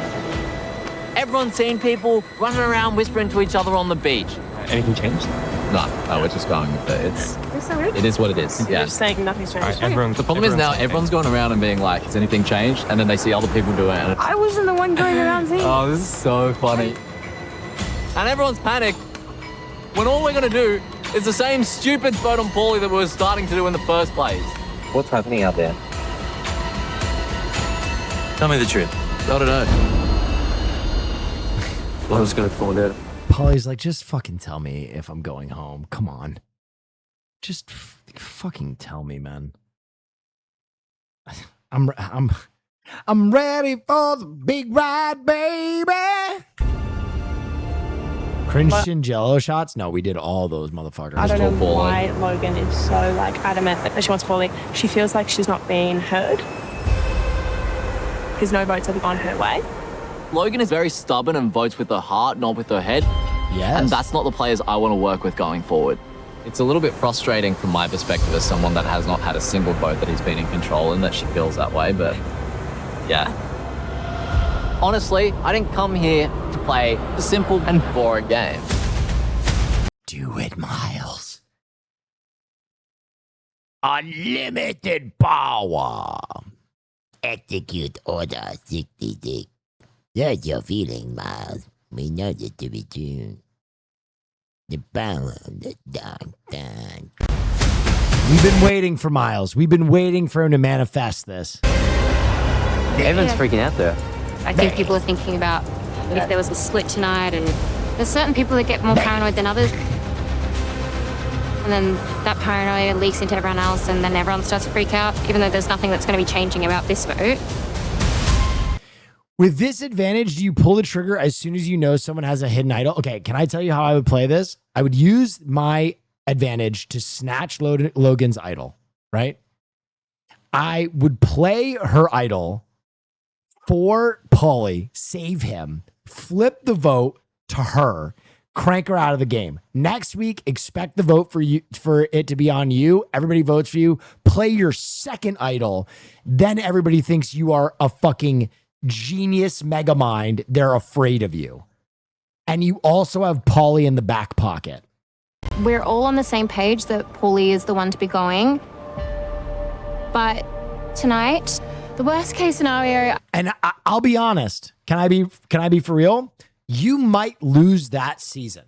Everyone's seen people running around whispering to each other on the beach. Anything changed? No, we're just going with it. It is what it is. You're just saying nothing's changed. Right, the problem is now everyone's going around and being like, has anything changed? And then they see other people do it. And I wasn't the one going around saying. Oh, this is so funny. And everyone's panicked when all we're going to do is the same stupid vote on Paulie that we were starting to do in the first place. What's happening out there? Tell me the truth. I don't know. I was going to find out. Polly's like, just fucking tell me if I'm going home. Come on. Just fucking tell me, man. I'm ready for the big ride, baby. Christian Jello shots? No, we did all those motherfuckers. I don't know why Logan is so adamant that she wants Paulie. She feels like she's not being heard because no votes have gone her way. Logan is very stubborn and votes with her heart, not with her head. Yes. And that's not the players I want to work with going forward. It's a little bit frustrating from my perspective as someone that has not had a single vote that he's been in control and that she feels that way, but yeah. Honestly, I didn't come here to play a simple and boring game. Do it, Miles. Unlimited power. Execute Order 66. That's your feeling, Miles. We know it to be true. The power of the dark side. We've been waiting for Miles. We've been waiting for him to manifest this. Everyone's freaking out there. I think people are thinking about if there was a split tonight, and there's certain people that get more paranoid than others. And then that paranoia leaks into everyone else, and then everyone starts to freak out, even though there's nothing that's going to be changing about this vote. With this advantage, do you pull the trigger as soon as you know someone has a hidden idol? Okay, can I tell you how I would play this? I would use my advantage to snatch Logan's idol, right? I would play her idol for Paulie, save him, flip the vote to her, crank her out of the game. Next week, expect the vote for it to be on you. Everybody votes for you. Play your second idol. Then everybody thinks you are a fucking genius mega mind. They're afraid of you. And you also have Paulie in the back pocket. We're all on the same page that Paulie is the one to be going. But tonight, the worst case scenario. And I'll be honest. Can I be for real? You might lose that season.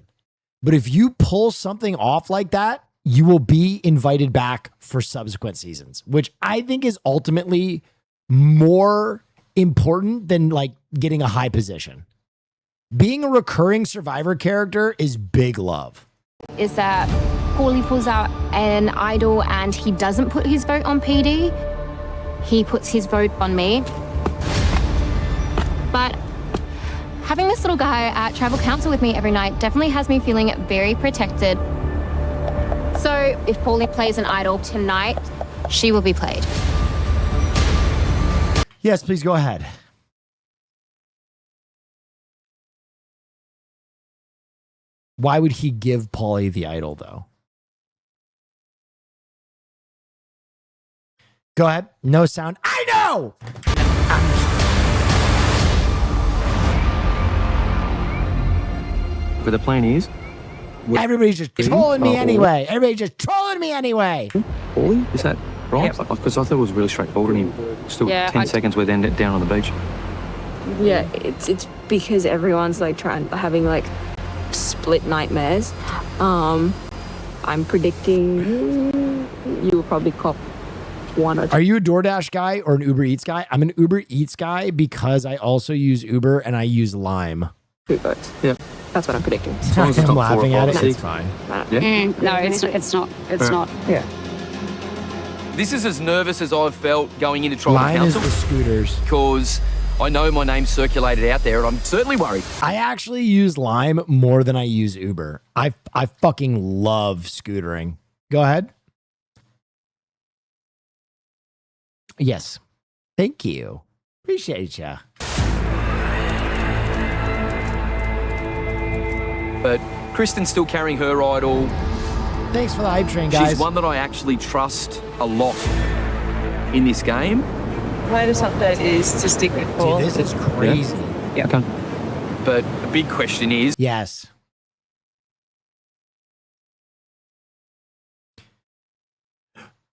But if you pull something off like that, you will be invited back for subsequent seasons, which I think is ultimately more important than like getting a high position. Being a recurring Survivor character is big love. Is that Paulie pulls out an idol and he doesn't put his vote on PD. He puts his vote on me. But having this little guy at tribal council with me every night definitely has me feeling very protected. So if Paulie plays an idol tonight, she will be played. Yes, please go ahead. Why would he give Paulie the idol, though? Go ahead. No sound. I know! But the plan is... Everybody's just trolling me anyway. Everybody's just trolling me anyway. Paulie? Is that right? Because I thought it was really straightforward and he still 10 seconds we're then down on the beach. Yeah, it's because everyone's like having like split nightmares. I'm predicting you will probably cop one or two. Are you a DoorDash guy or an Uber Eats guy? I'm an Uber Eats guy because I also use Uber and I use Lime. 2 votes. Yeah. That's what I'm predicting. I'm laughing at it. It's fine. No, it's not. It's not. Yeah. This is as nervous as I've felt going into tribal Mine council. is the scooters. Because I know my name's circulated out there and I'm certainly worried. I actually use Lime more than I use Uber. I fucking love scootering. Go ahead. Yes. Thank you. Appreciate ya. But Kristen's still carrying her idol. Thanks for the hype train, guys. She's one that I actually trust a lot in this game. Latest update is to stick with Paul. Dude, this is crazy. Yeah. Okay. But the big question is... Yes.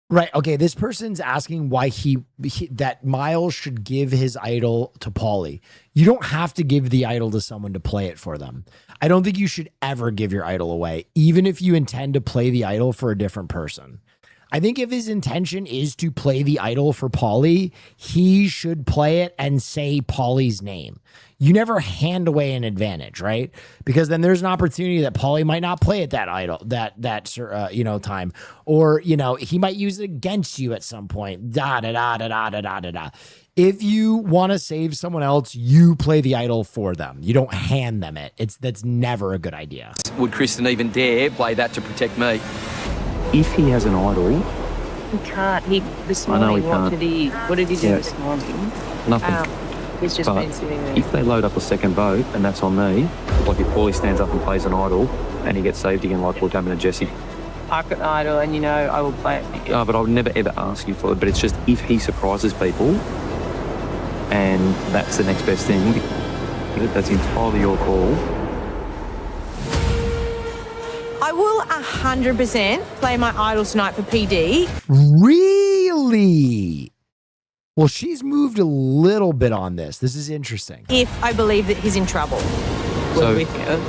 Right. Okay. This person's asking why that Miles should give his idol to Paulie. You don't have to give the idol to someone to play it for them. I don't think you should ever give your idol away, even if you intend to play the idol for a different person. I think if his intention is to play the idol for Paulie, he should play it and say Paulie's name. You never hand away an advantage, right? Because then there's an opportunity that Paulie might not play at that idol, that time, or he might use it against you at some point. If you want to save someone else, you play the idol for them. You don't hand them it. That's never a good idea. Would Kristen even dare play that to protect me? If he has an idol... He can't. This morning, what did he do this morning? Nothing. He's just been sitting there. If they load up a second boat, and that's on me, like if Paulie stands up and plays an idol, and he gets saved again like what happened to Jesse. I've got an idol, and I will play it for you. But I would never ever ask you for it, but it's just if he surprises people, and that's the next best thing, that's entirely your call. I will 100% play my idol tonight for PD. Really? Well, she's moved a little bit on this. This is interesting. If I believe that he's in trouble. So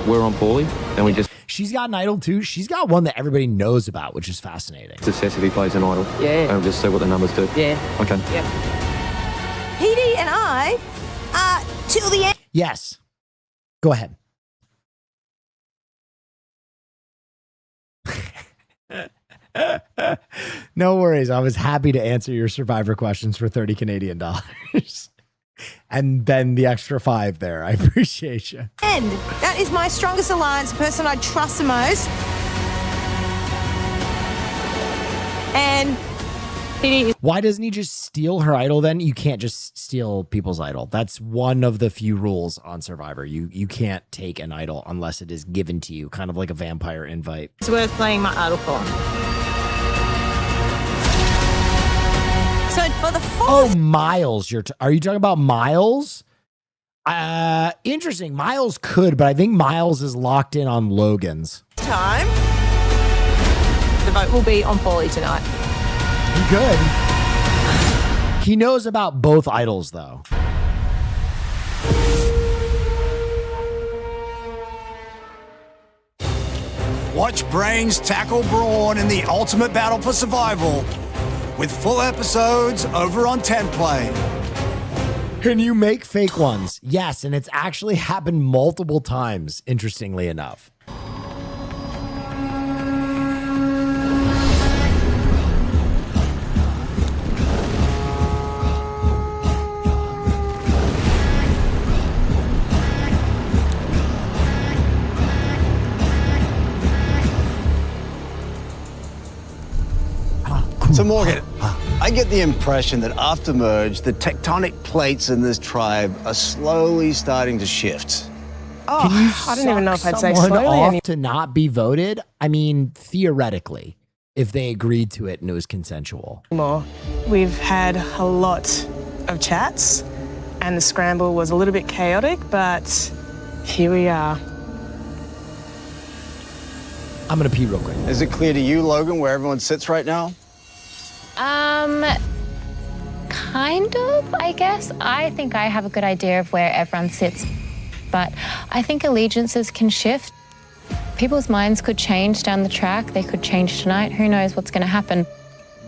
we're on Paulie, and we just... She's got an idol too. She's got one that everybody knows about, which is fascinating. Assess if he plays an idol. Yeah. And we'll just see what the numbers do. Yeah. Okay. Yep. PD and I are till the end. Yes. Go ahead. No worries. I was happy to answer your Survivor questions for 30 Canadian dollars. And then the extra 5 there. I appreciate you. And that is my strongest alliance, the person I trust the most. And why doesn't he just steal her idol then? You can't just steal people's idol. That's one of the few rules on Survivor. You can't take an idol unless it is given to you, kind of like a vampire invite. It's worth playing my idol for. So for the fourth... Oh, Miles. Are you talking about Miles? Interesting. Miles could, but I think Miles is locked in on Logan's. Time. The vote will be on Paulie tonight. He could. He knows about both idols, though. Watch Brains tackle Brawn in the ultimate battle for survival with full episodes over on 10play. Can you make fake ones? Yes, and it's actually happened multiple times, interestingly enough. So Morgan, I get the impression that after merge, the tectonic plates in this tribe are slowly starting to shift. Oh, Can you I don't even know if I'd say someone slowly. off to not be voted? I mean, theoretically, if they agreed to it and it was consensual. More. We've had a lot of chats, and the scramble was a little bit chaotic, but here we are. I'm gonna pee real quick. Is it clear to you, Logan, where everyone sits right now? Kind of, I guess. I think I have a good idea of where everyone sits, but I think allegiances can shift. People's minds could change down the track. They could change tonight. Who knows what's going to happen?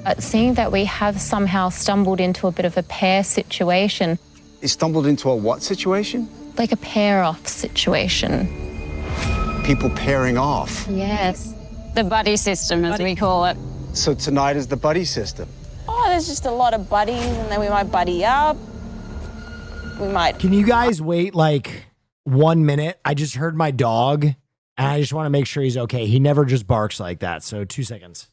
But seeing that we have somehow stumbled into a bit of a pair situation. You stumbled into a what situation? Like a pair-off situation. People pairing off. Yes. The buddy system, as we call it. So tonight is the buddy system. Oh, there's just a lot of buddies, and then we might buddy up. We might. Can you guys wait like 1 minute? I just heard my dog, and I just want to make sure he's okay. He never just barks like that. So 2 seconds.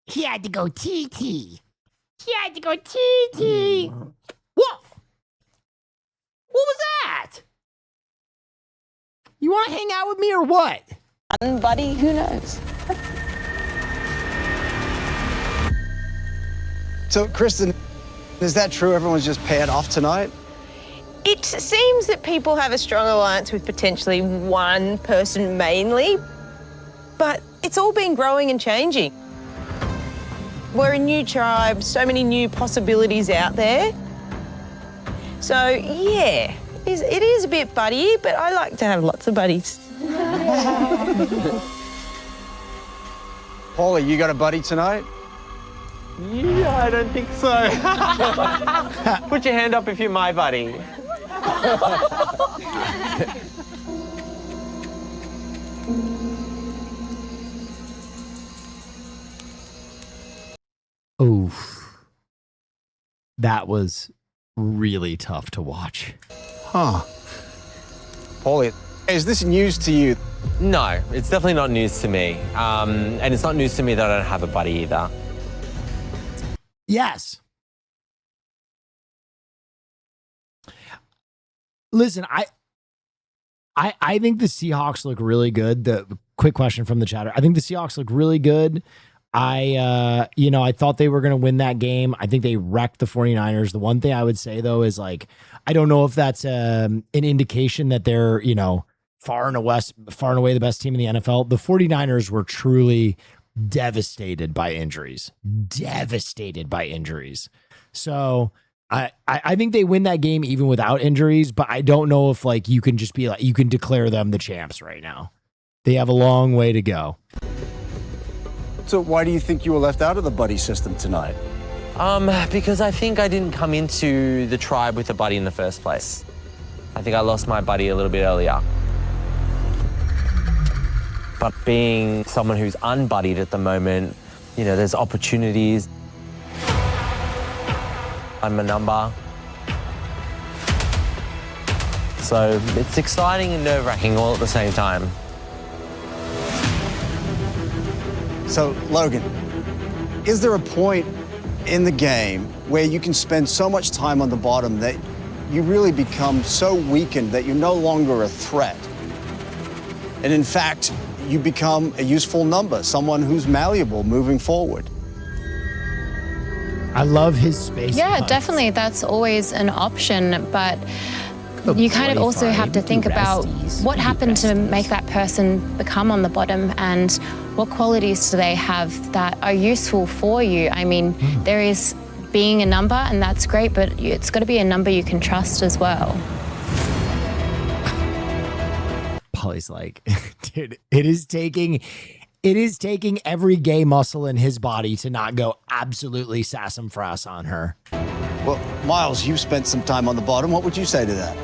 He had to go TT. He had to go TT. What? What was that? You want to hang out with me or what? Buddy, who knows? So, Kristen, is that true? Everyone's just paired off tonight? It seems that people have a strong alliance with potentially one person mainly, but it's all been growing and changing. We're a new tribe, so many new possibilities out there. So, yeah, it is a bit buddy, but I like to have lots of buddies. Paulie, you got a buddy tonight? Yeah, I don't think so. Put your hand up if you're my buddy. Oof. That was really tough to watch. Huh. Paulie, is this news to you? No, it's definitely not news to me. And it's not news to me that I don't have a buddy either. Yes. Listen, I think the Seahawks look really good. The quick question from the chatter. I think the Seahawks look really good. I thought they were going to win that game. I think they wrecked the 49ers. The one thing I would say, though, is like, I don't know if that's an indication that they're, far and away the best team in the NFL. The 49ers were truly devastated by injuries. So I think they win that game even without injuries, but I don't know if like you can just be like, you can declare them the champs right now. They have a long way to go. So why do you think you were left out of the buddy system tonight? Because I think I didn't come into the tribe with a buddy in the first place. I think I lost my buddy a little bit earlier. But being someone who's unbuddied at the moment, there's opportunities. I'm a number. So it's exciting and nerve-wracking all at the same time. So, Logan, is there a point in the game where you can spend so much time on the bottom that you really become so weakened that you're no longer a threat? And in fact, you become a useful number, someone who's malleable moving forward. I love his space. Yeah, puns. definitely. That's always an option, but you kind of also have to think about what happened to make that person become on the bottom and what qualities do they have that are useful for you. I mean, there is being a number, and that's great, but it's got to be a number you can trust as well. Polly's like, dude, it is taking every gay muscle in his body to not go absolutely sassafras on her. Well, Miles, you've spent some time on the bottom. What would you say to that?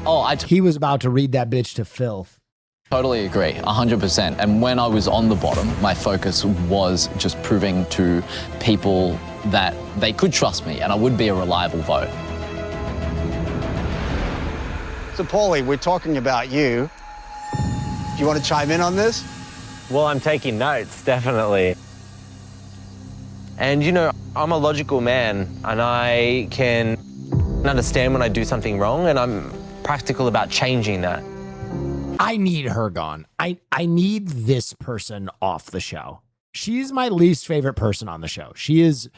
Oh, he was about to read that bitch to filth. Totally agree, 100%. And when I was on the bottom, my focus was just proving to people that they could trust me and I would be a reliable vote. So, Paulie, we're talking about you. Do you want to chime in on this? Well, I'm taking notes, definitely. And, you know, I'm a logical man, and I can understand when I do something wrong, and I'm practical about changing that. I need her gone. I need this person off the show. She's my least favorite person on the show. She is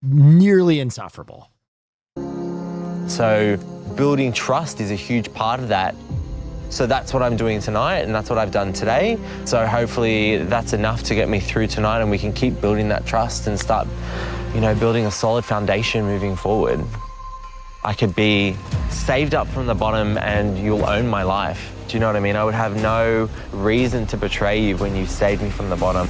nearly insufferable. So building trust is a huge part of that. So that's what I'm doing tonight, and that's what I've done today. So hopefully that's enough to get me through tonight, and we can keep building that trust and start, you know, building a solid foundation moving forward. I could be saved up from the bottom and you'll own my life. Do you know what I mean? I would have no reason to betray you when you saved me from the bottom.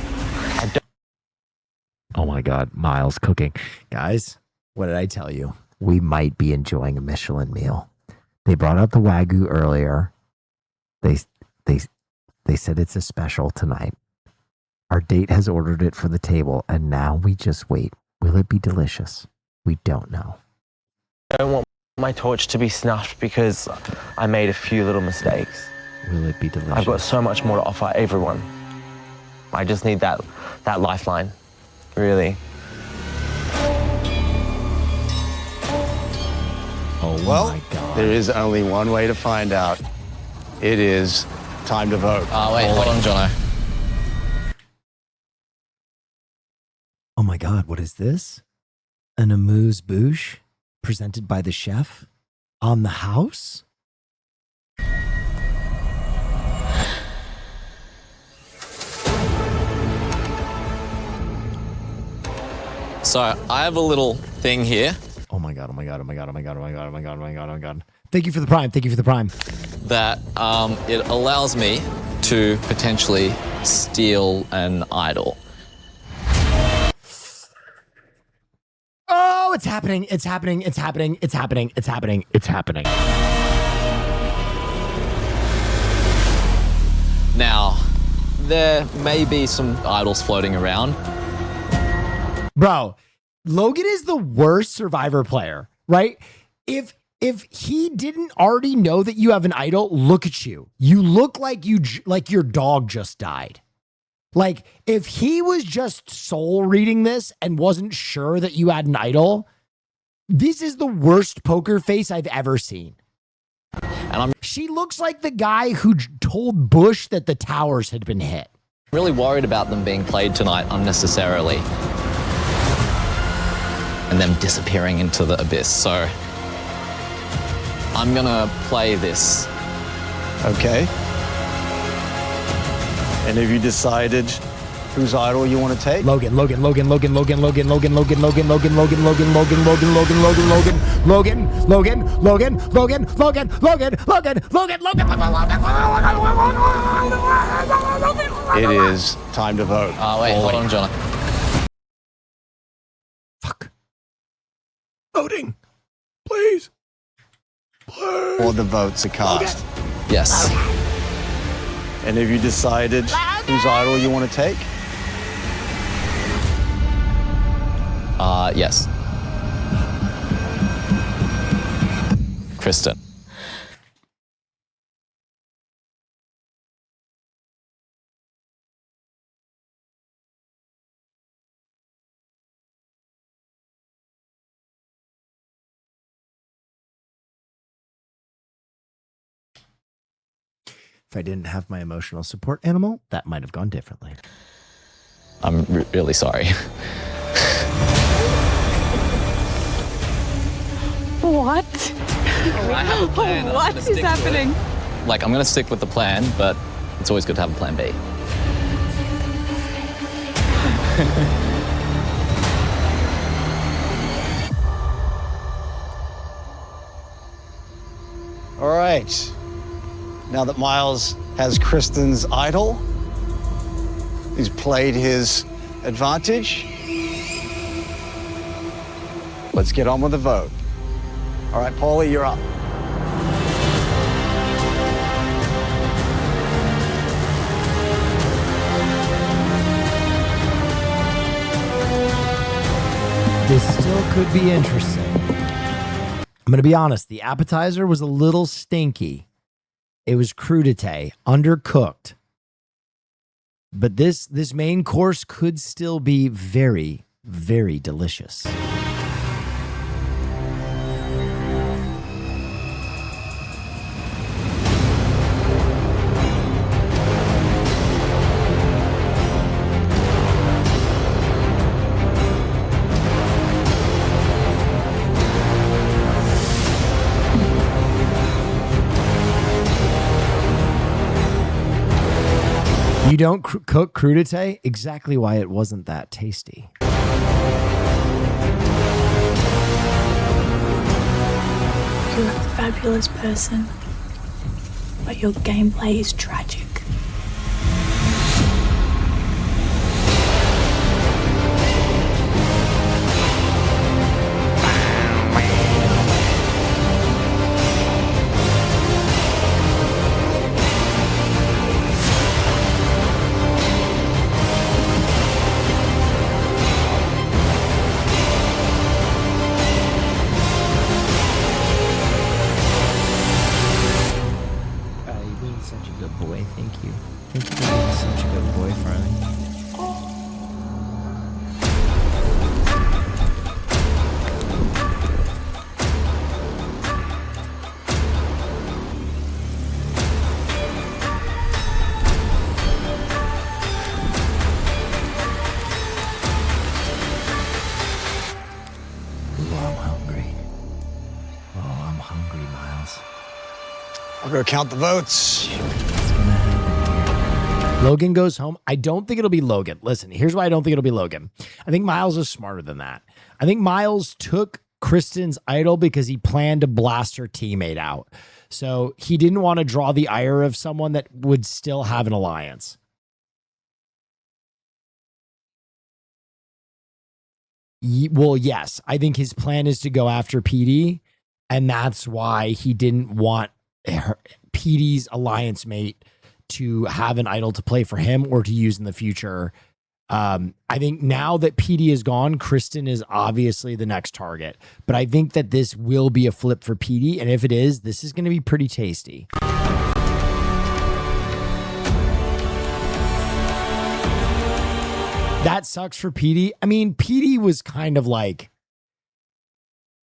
Oh my God, Miles cooking. Guys, what did I tell you? We might be enjoying a Michelin meal. They brought out the Wagyu earlier. They said it's a special tonight. Our date has ordered it for the table, and now we just wait. Will it be delicious? We don't know. I don't want my torch to be snuffed because I made a few little mistakes. Will it be delicious? I've got so much more to offer everyone. I just need that lifeline, really. Oh well, my God. There is only one way to find out. It is time to vote. Wait, hold on, Jono. Oh my God, what is this? An amuse-bouche presented by the chef on the house? So I have a little thing here. Oh my God, oh my God, oh my God, oh my God, oh my God, oh my God, oh my God, oh my God. Thank you for the prime. Thank you for the prime. That it allows me to potentially steal an idol. Oh, it's happening. It's happening. It's happening. It's happening. It's happening. It's happening. Now, there may be some idols floating around. Bro, Logan is the worst Survivor player, right? If he didn't already know that you have an idol, look at you. You look like your dog just died. Like, if he was just soul reading this and wasn't sure that you had an idol, this is the worst poker face I've ever seen. And she looks like the guy who told Bush that the towers had been hit. Really worried about them being played tonight unnecessarily. And them disappearing into the abyss. So I'm gonna play this. Okay. And have you decided whose idol you want to take? Logan. Logan. Look at Logan. It is time to vote. Wait, hold on, John. Fuck. Voting. Please. All the votes are cast. Yes. And have you decided whose idol you want to take? Yes. Kristen. If I didn't have my emotional support animal, that might have gone differently. I'm really sorry. What? I have a plan. What is happening? Like, I'm going to stick with the plan, but it's always good to have a plan B. All right. Now that Miles has Kristen's idol, he's played his advantage. Let's get on with the vote. All right, Paulie, you're up. This still could be interesting. I'm going to be honest. The appetizer was a little stinky. It was crudité, undercooked. But this main course could still be very, very delicious. You don't cook crudité? Exactly why it wasn't that tasty. You're a fabulous person, but your gameplay is tragic. I'll go count the votes. Logan goes home. I don't think it'll be Logan. Listen, here's why I don't think it'll be Logan. I think Miles is smarter than that. I think Miles took Kristen's idol because he planned to blast her teammate out. So he didn't want to draw the ire of someone that would still have an alliance. Well, yes. I think his plan is to go after PD, and that's why he didn't want PD's alliance mate to have an idol to play for him or to use in the future. I think now that PD is gone, Kristen is obviously the next target. But I think that this will be a flip for PD, and if it is, this is going to be pretty tasty. That sucks for PD. I mean, PD was kind of like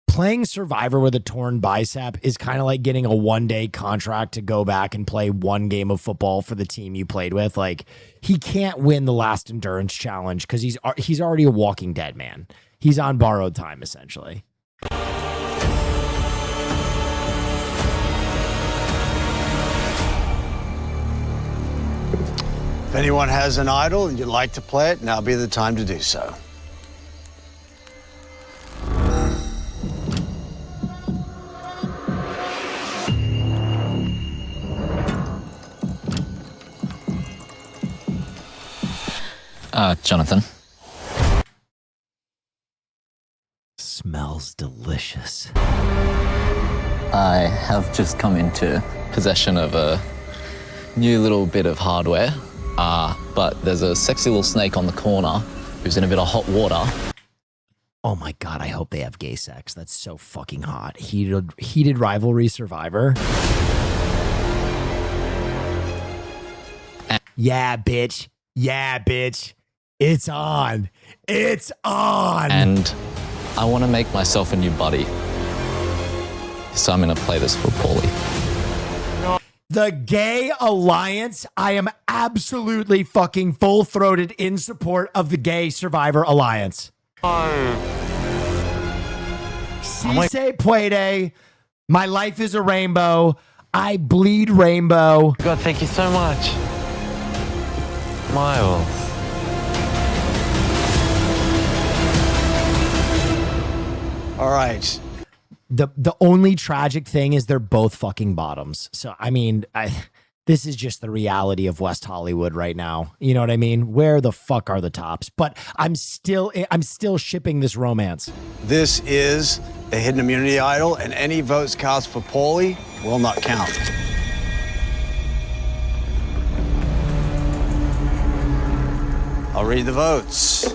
playing Survivor with a torn bicep is kind of like getting a one-day contract to go back and play one game of football for the team you played with. Like, he can't win the last endurance challenge because he's already a walking dead man. He's on borrowed time, essentially. If anyone has an idol and you'd like to play it, now be the time to do so. Jonathan. Smells delicious. I have just come into possession of a new little bit of hardware, but there's a sexy little snake on the corner who's in a bit of hot water. Oh my God, I hope they have gay sex. That's so fucking hot. Heated rivalry Survivor. Yeah, bitch. Yeah, bitch. It's on. It's on. And I want to make myself a new buddy. So I'm going to play this for Paulie. The Gay Alliance. I am absolutely fucking full-throated in support of the Gay Survivor Alliance. Si se puede. My life is a rainbow. I bleed rainbow. God, thank you so much. Miles. All right. The only tragic thing is they're both fucking bottoms. So, I mean, this is just the reality of West Hollywood right now. You know what I mean? Where the fuck are the tops? But I'm still shipping this romance. This is a hidden immunity idol, and any votes cast for Paulie will not count. I'll read the votes.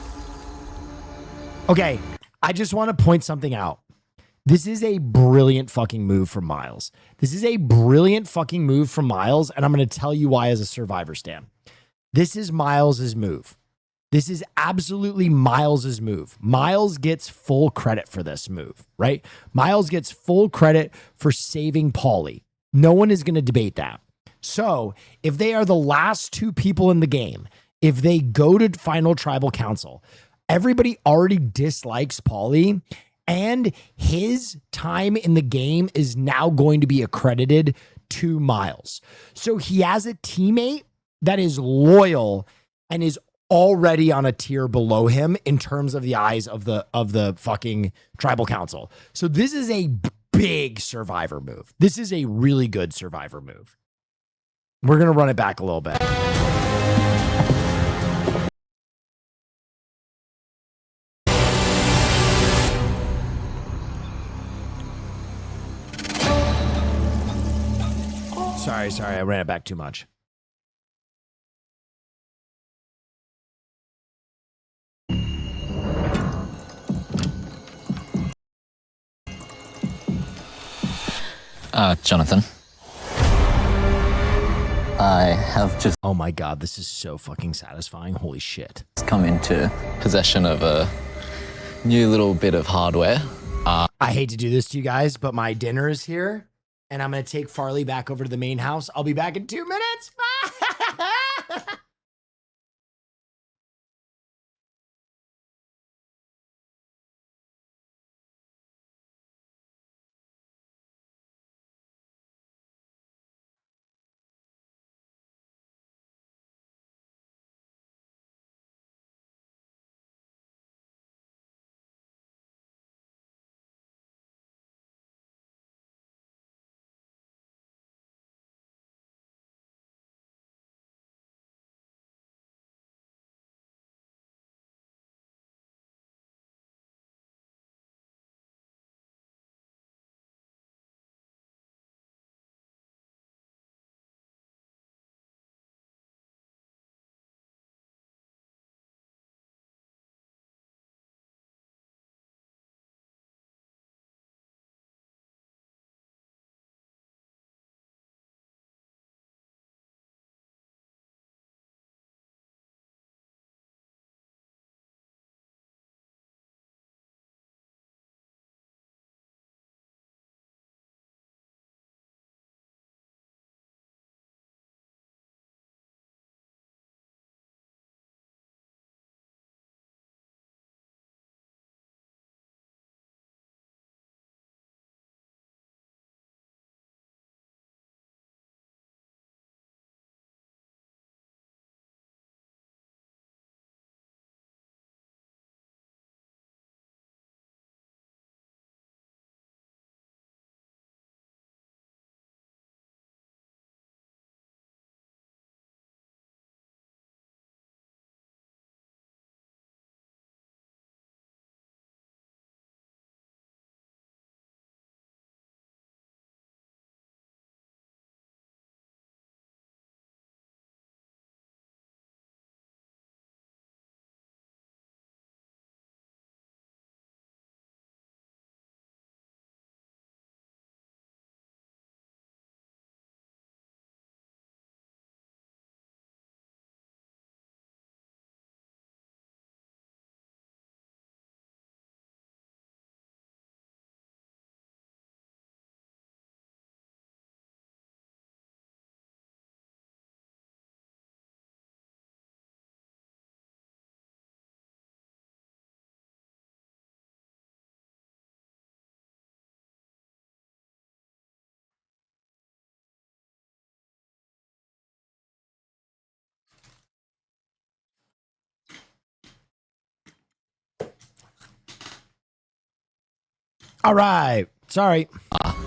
Okay, I just want to point something out. This is a brilliant fucking move from Miles. This is a brilliant fucking move from Miles, and I'm going to tell you why as a Survivor stan. This is Miles's move. This is absolutely Miles's move. Miles gets full credit for this move, right? Miles gets full credit for saving Paulie. No one is going to debate that. So if they are the last two people in the game, if they go to final tribal council, everybody already dislikes Paulie, and his time in the game is now going to be accredited to Miles. So he has a teammate that is loyal and is already on a tier below him in terms of the eyes of the fucking tribal council. So this is a big Survivor move. This is a really good Survivor move. We're going to run it back a little bit. Sorry, I ran it back too much. Jonathan. I have just... Oh my God, this is so fucking satisfying. Holy shit. Come into possession of a new little bit of hardware. I hate to do this to you guys, but my dinner is here, and I'm going to take Farley back over to the main house. I'll be back in 2 minutes. All right. Sorry.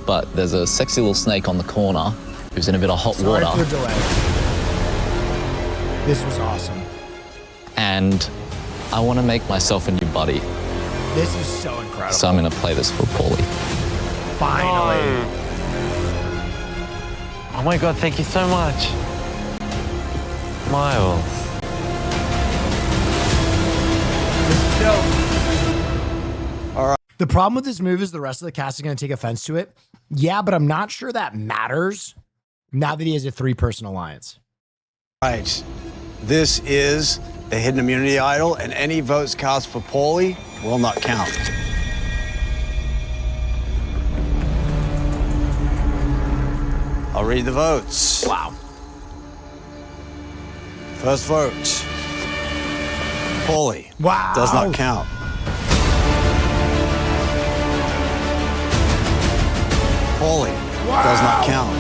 But there's a sexy little snake on the corner who's in a bit of hot Sorry water. for the delay. This was awesome. And I want to make myself a new buddy. This is so incredible. So I'm going to play this for Paulie. Finally. Oh my God, thank you so much. Miles. All right. The problem with this move is the rest of the cast is going to take offense to it. Yeah, but I'm not sure that matters now that he has a 3-person alliance. Right. This is the hidden immunity idol, and any votes cast for Paulie will not count. I'll read the votes. Wow. First vote. Paulie. Wow. Does not count. Paulie. Wow. Does not count.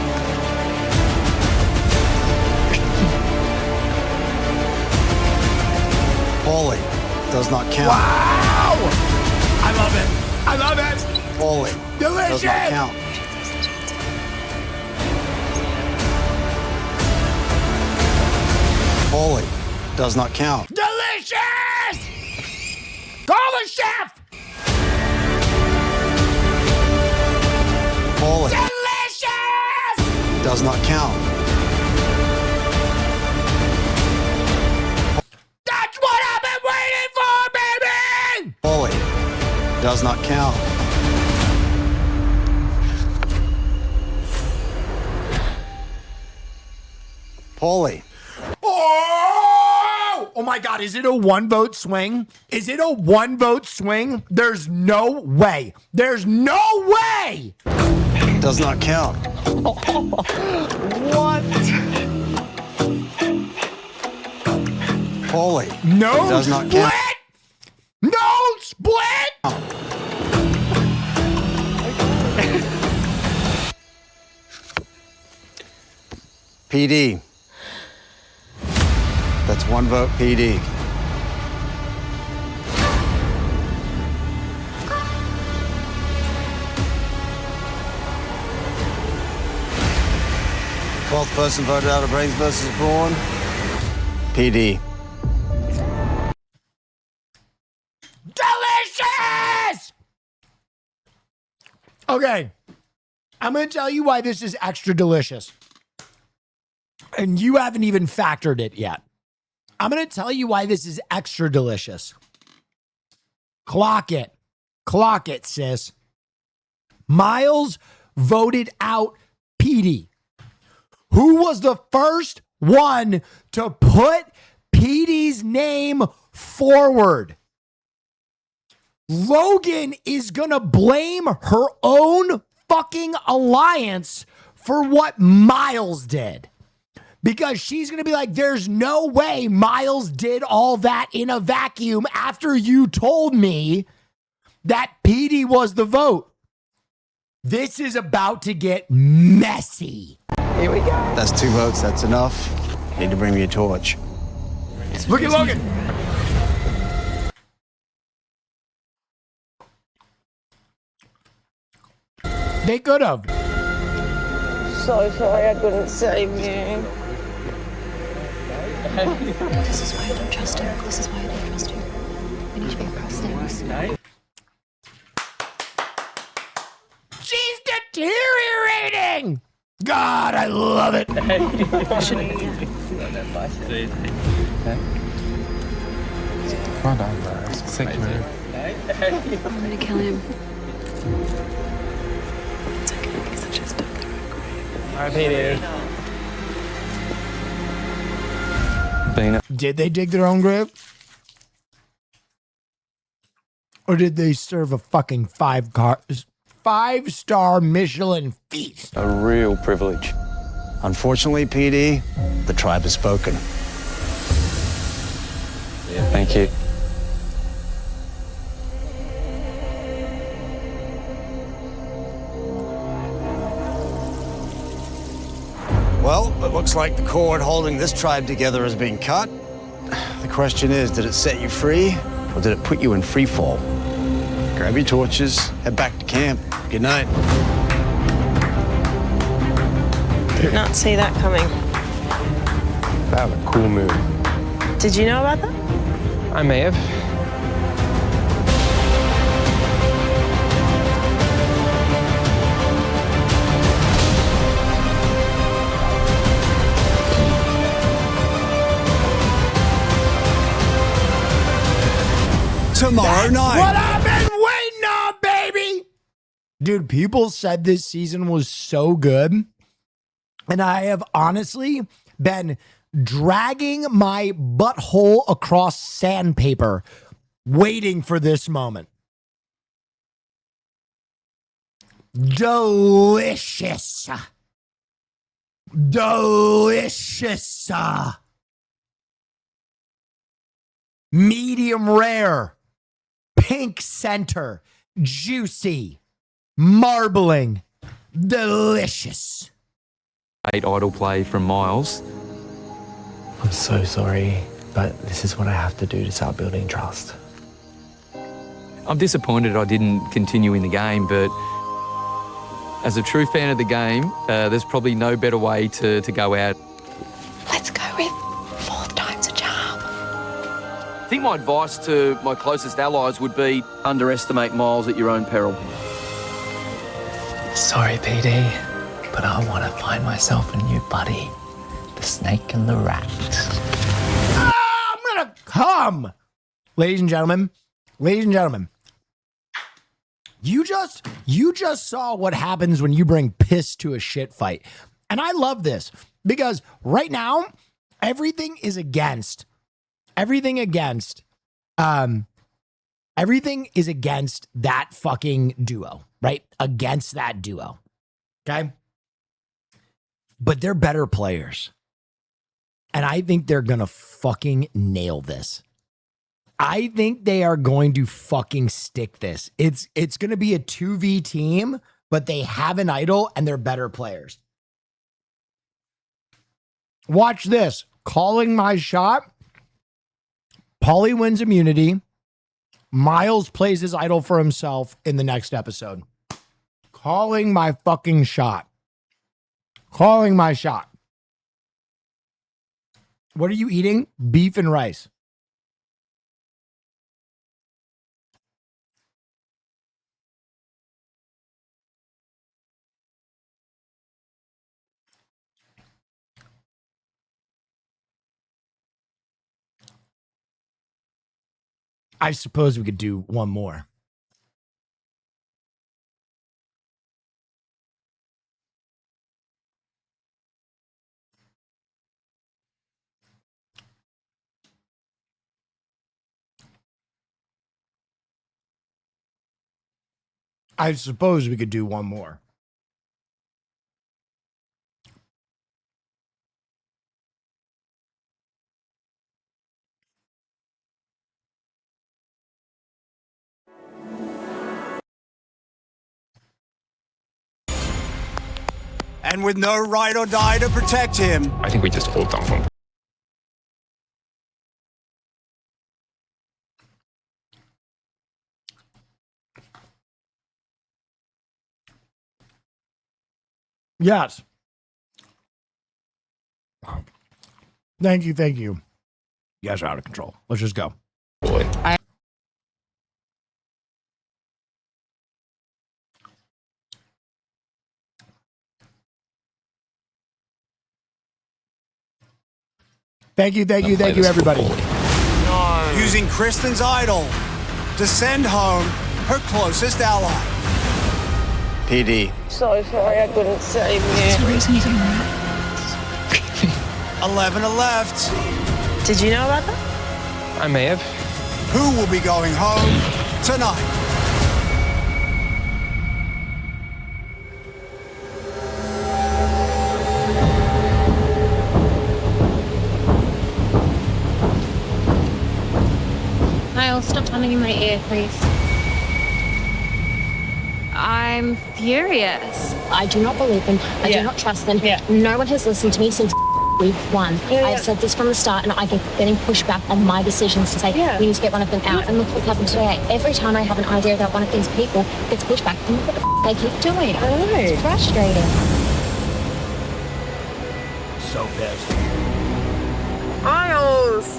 Paulie. Does not count. Wow. I love it. I love it. Paulie. Delicious. Does not count. Paulie. Does not count. Delicious. Call the chef. Paulie. Delicious. Does not count. That's what I've been waiting for, baby. Paulie. Does not count. Paulie. Oh my God, is it a 1-vote swing? Is it a 1-vote swing? There's no way. There's no way. Does not count. What? Paulie. No Does not split. count. No split. PD. That's 1 vote, PD. Fourth person voted out of Brains versus Brawn. PD. Delicious. Okay. I'm going to tell you why this is extra delicious. And you haven't even factored it yet. I'm going to tell you why this is extra delicious. Clock it. Clock it, sis. Miles voted out Petey. Who was the first one to put Petey's name forward? Logan is going to blame her own fucking alliance for what Miles did. Because she's going to be like, there's no way Miles did all that in a vacuum after you told me that Petey was the vote. This is about to get messy. Here we go. That's 2 votes. That's enough. Need to bring me a torch. Look at Logan. They could have. So sorry I couldn't save you. This is why I don't trust him. This is why I don't trust him. We need to be across things. She's deteriorating. God, I love it. I shouldn't be. Well done, bro. Sick move. I'm gonna kill him. It's okay because I just dug the wrong grave. Alright, Petey. Did they dig their own grave? Or did they serve a fucking 5-star Michelin feast? A real privilege. Unfortunately, PD, the tribe has spoken. Yeah, thank you. Well, it looks like the cord holding this tribe together has been cut. The question is, did it set you free, or did it put you in free fall? Grab your torches, head back to camp. Good night. Did not see that coming. That was a cool move. Did you know about that? I may have. Tomorrow night. What I've been waiting on, baby. Dude, people said this season was so good. And I have honestly been dragging my butthole across sandpaper, waiting for this moment. Delicious. Delicious. Medium rare. Pink center. Juicy. Marbling. Delicious. 8 idle play from Miles. I'm so sorry, but this is what I have to do to start building trust. I'm disappointed I didn't continue in the game, but as a true fan of the game, there's probably no better way to go out. Let's go with 4th time's a charm. I think my advice to my closest allies would be underestimate Miles at your own peril. Sorry, PD, but I want to find myself a new buddy. The snake and the rat. I'm gonna come. Ladies and gentlemen, you just saw what happens when you bring piss to a shit fight. And I love this because right now, everything is against that fucking duo, right? Against that duo. Okay. But they're better players. And I think they're going to fucking nail this. I think they are going to fucking stick this. It's going to be a 2v team, but they have an idol and they're better players. Watch this. Calling my shot. Paulie wins immunity. Miles plays his idol for himself in the next episode. Calling my fucking shot. Calling my shot. What are you eating? Beef and rice. I suppose we could do one more. I suppose we could do one more. And with no ride or die to protect him. I think we just all dump him. Yes. Thank you. You guys are out of control. Let's just go. Boy. Thank you, everybody. No. Using Kristen's idol to send home her closest ally. PD. So sorry I couldn't save you. 11 are left. Did you know about that? I may have. Who will be going home tonight? Niall, stop tugging in my ear, please. I'm furious. I do not believe them. I do not trust them. No one has listened to me since we've won. I've said this from the start, and I keep getting pushback on my decisions to say we need to get one of them out. And look what's happened today. Every time I have an idea about one of these people, it gets pushback. And look what they keep doing. I know. It's frustrating. So pissed. Isles,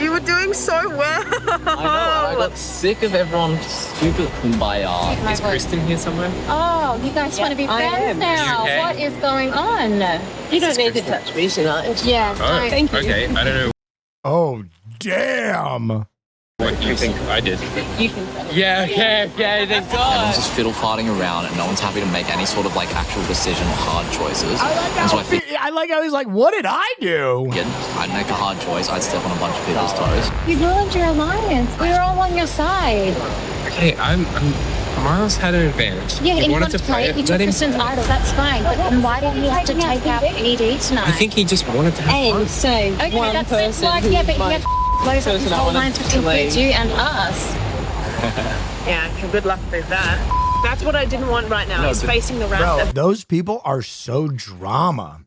you were doing so well. I know, and I got sick of everyone stupid kumbaya. Is Kristen here somewhere? Oh, you guys want to be friends now? Okay. What is going on? You don't need to touch me tonight. Yeah, Oh, thank you. okay. I don't know Oh, damn. what you think I did. You can. Yeah, okay, thank Everyone's just fiddle farting around, and no one's happy to make any sort of like actual decision or hard choices. And so I like how he's like, what did I do? I'd make a hard choice. I'd step on a bunch of people's toes. You ruined your alliance. We were all on your side. Okay, Miles had an advantage. Yeah, he and he wanted wanted to to play it. He Let took him. Kristen's idol. That's fine. But then why did he have to take out ED tonight? I think he just wanted to have fun. And so Okay, one that's person like, who yeah, but he might- had blows up his person I whole wanted alliance, which to includes leave. you and us. Yeah, good luck with that. That's what I didn't want right now. No, is but- facing the wrath Bro, of those people are so drama.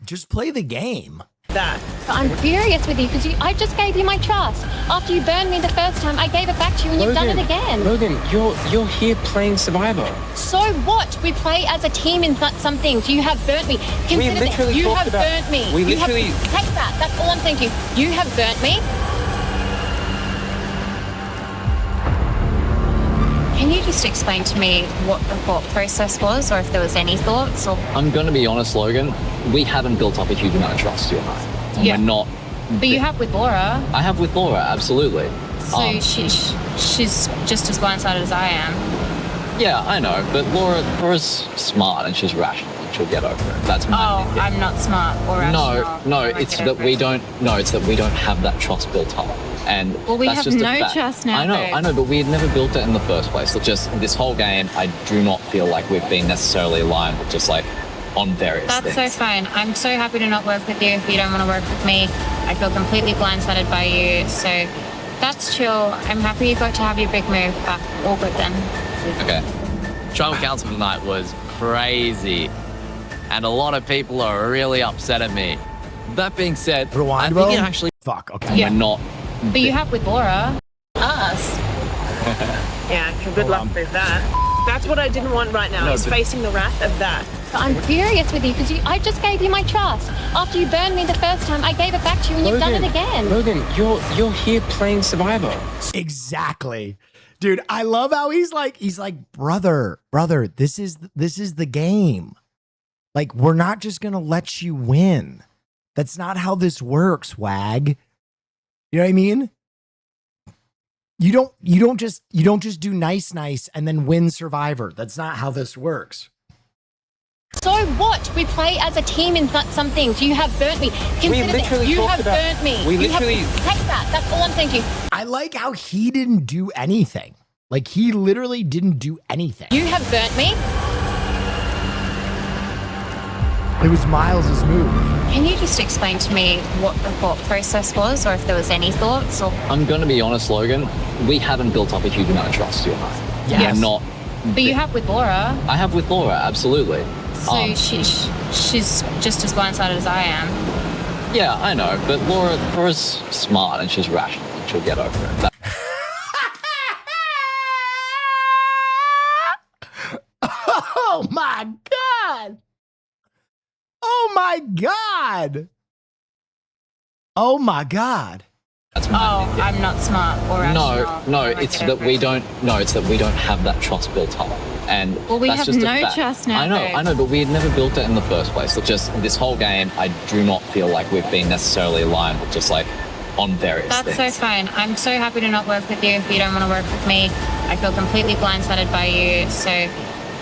Just play the game. that. But I'm furious with you because I just gave you my trust. After you burned me the first time, I gave it back to you and you've done it again. Logan, you're here playing Survivor. So what? We play as a team in some things. You have burnt me. Consider this. literally You talked have about- burnt me. we You have- literally- take that. That's all I'm saying to you. You have burnt me. Can you just explain to me what the thought process was, or if there was any thoughts? Or I'm going to be honest, Logan. We haven't built up a huge amount of trust, you and I. And Yeah. We're not. but you have with Laura, I have with Laura, absolutely. so she's just as blindsided as I am. Yeah, I know, but Laura's smart and she's rational and she'll get over it. That's my Oh, I'm not smart or rational. No, I it's get that over we it. don't. No, it's that we don't have that trust built up, and Well, we that's have just a no fact. trust now, babe. I know, but we had never built it in the first place. Look, just this whole game, I do not feel like we've been necessarily aligned, but just like on various That's things. so fine. I'm so happy to not work with you if you don't want to work with me. I feel completely blindsided by you, so that's chill. I'm happy you got to have your big move, but all good then. Okay. Tribal Council tonight was crazy, and a lot of people are really upset at me. That being said, I think it actually. Fuck. Okay. Yeah. We're not. But you have with Laura, us. Yeah, good luck with that. That's what I didn't want right now. No, is but- facing the wrath of that. But I'm furious with you because I just gave you my trust. After you burned me the first time, I gave it back to you and you've done it again. Logan, you're here playing Survivor. Exactly. Dude, I love how he's like, brother, this is the game. Like, we're not just gonna let you win. That's not how this works, wag. You know what I mean? You don't just do nice and then win Survivor. That's not how this works. So what? We play as a team in some things. You have burnt me. Consider this. literally You talked have about- burnt me. we You have- literally- take that. That's all I'm saying to you. I like how he didn't do anything. Like, he literally didn't do anything. You have burnt me. It was Miles's move. Can you just explain to me what the thought process was, or if there was any thoughts? Or I'm going to be honest, Logan. We haven't built up a huge amount of trust, you and I. Yes. We're not. but you have with Laura, I have with Laura, absolutely. so she's just as blindsided as I am. Yeah, I know, but Laura's smart and she's rational and she'll get over it. Oh my God. Oh my God. Oh my God. Oh, I'm not smart or rational. No, it's that we don't. No, it's that we don't have that trust built up, and Well, we that's have just a no fact. trust now, babe. I know, but we had never built it in the first place. Look, just this whole game, I do not feel like we've been necessarily aligned, but just like on various That's things. so fine. I'm so happy to not work with you if you don't want to work with me. I feel completely blindsided by you, so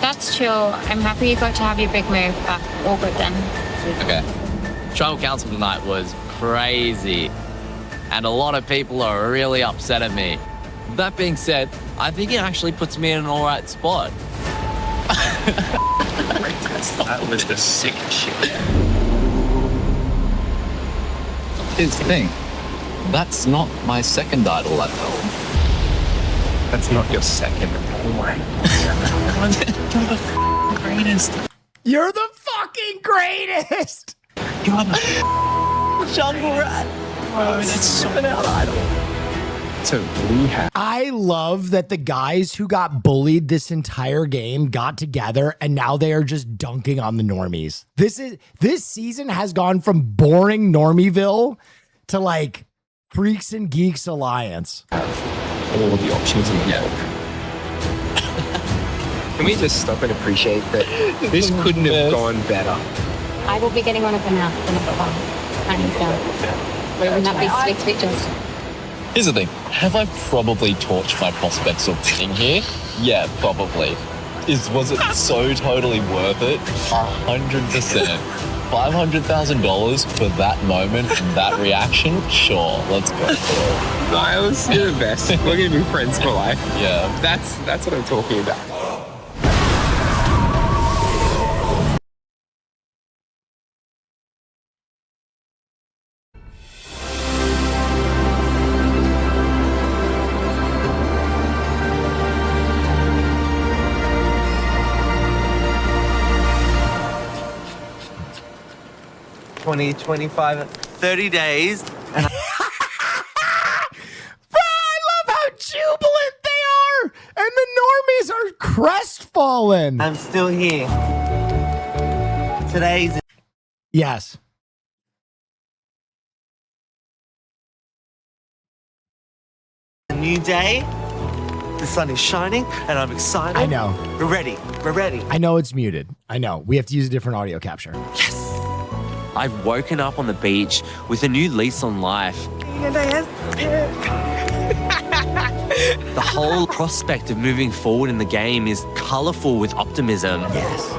that's chill. I'm happy you got to have your big move, but all good then. Okay. Tribal Council tonight was crazy, and a lot of people are really upset at me. That being said, I think it actually puts me in an all right spot. That was the sick shit. Here's the thing. That's not my second idol at all. That's not your second. Oh my God. You're the greatest. You're the fucking greatest. Jungle rat. Oh, that's something out idol. So we have. I love that the guys who got bullied this entire game got together and now they are just dunking on the normies. This season has gone from boring Normieville to like Freaks and Geeks Alliance. All of the options in the book. Can we just stop and appreciate that this couldn't have gone better? I will be getting one of them out in a little while. Wouldn't that be sweet pictures? Here's the thing. Have I probably torched my prospects of winning here? Yeah, probably. Was it so totally worth it? 100%. $500,000 for that moment and that reaction? Sure, let's go. Miles, you're the best. We're going to be friends for life. Yeah. That's what I'm talking about. $20, $25, $30 days. And I love how jubilant they are, and the normies are crestfallen. I'm still here. Today's. Yes. A new day. The sun is shining, and I'm excited. I know. We're ready. We're ready. I know it's muted. I know. We have to use a different audio capture. Yes. I've woken up on the beach with a new lease on life. The whole prospect of moving forward in the game is colorful with optimism. Yes.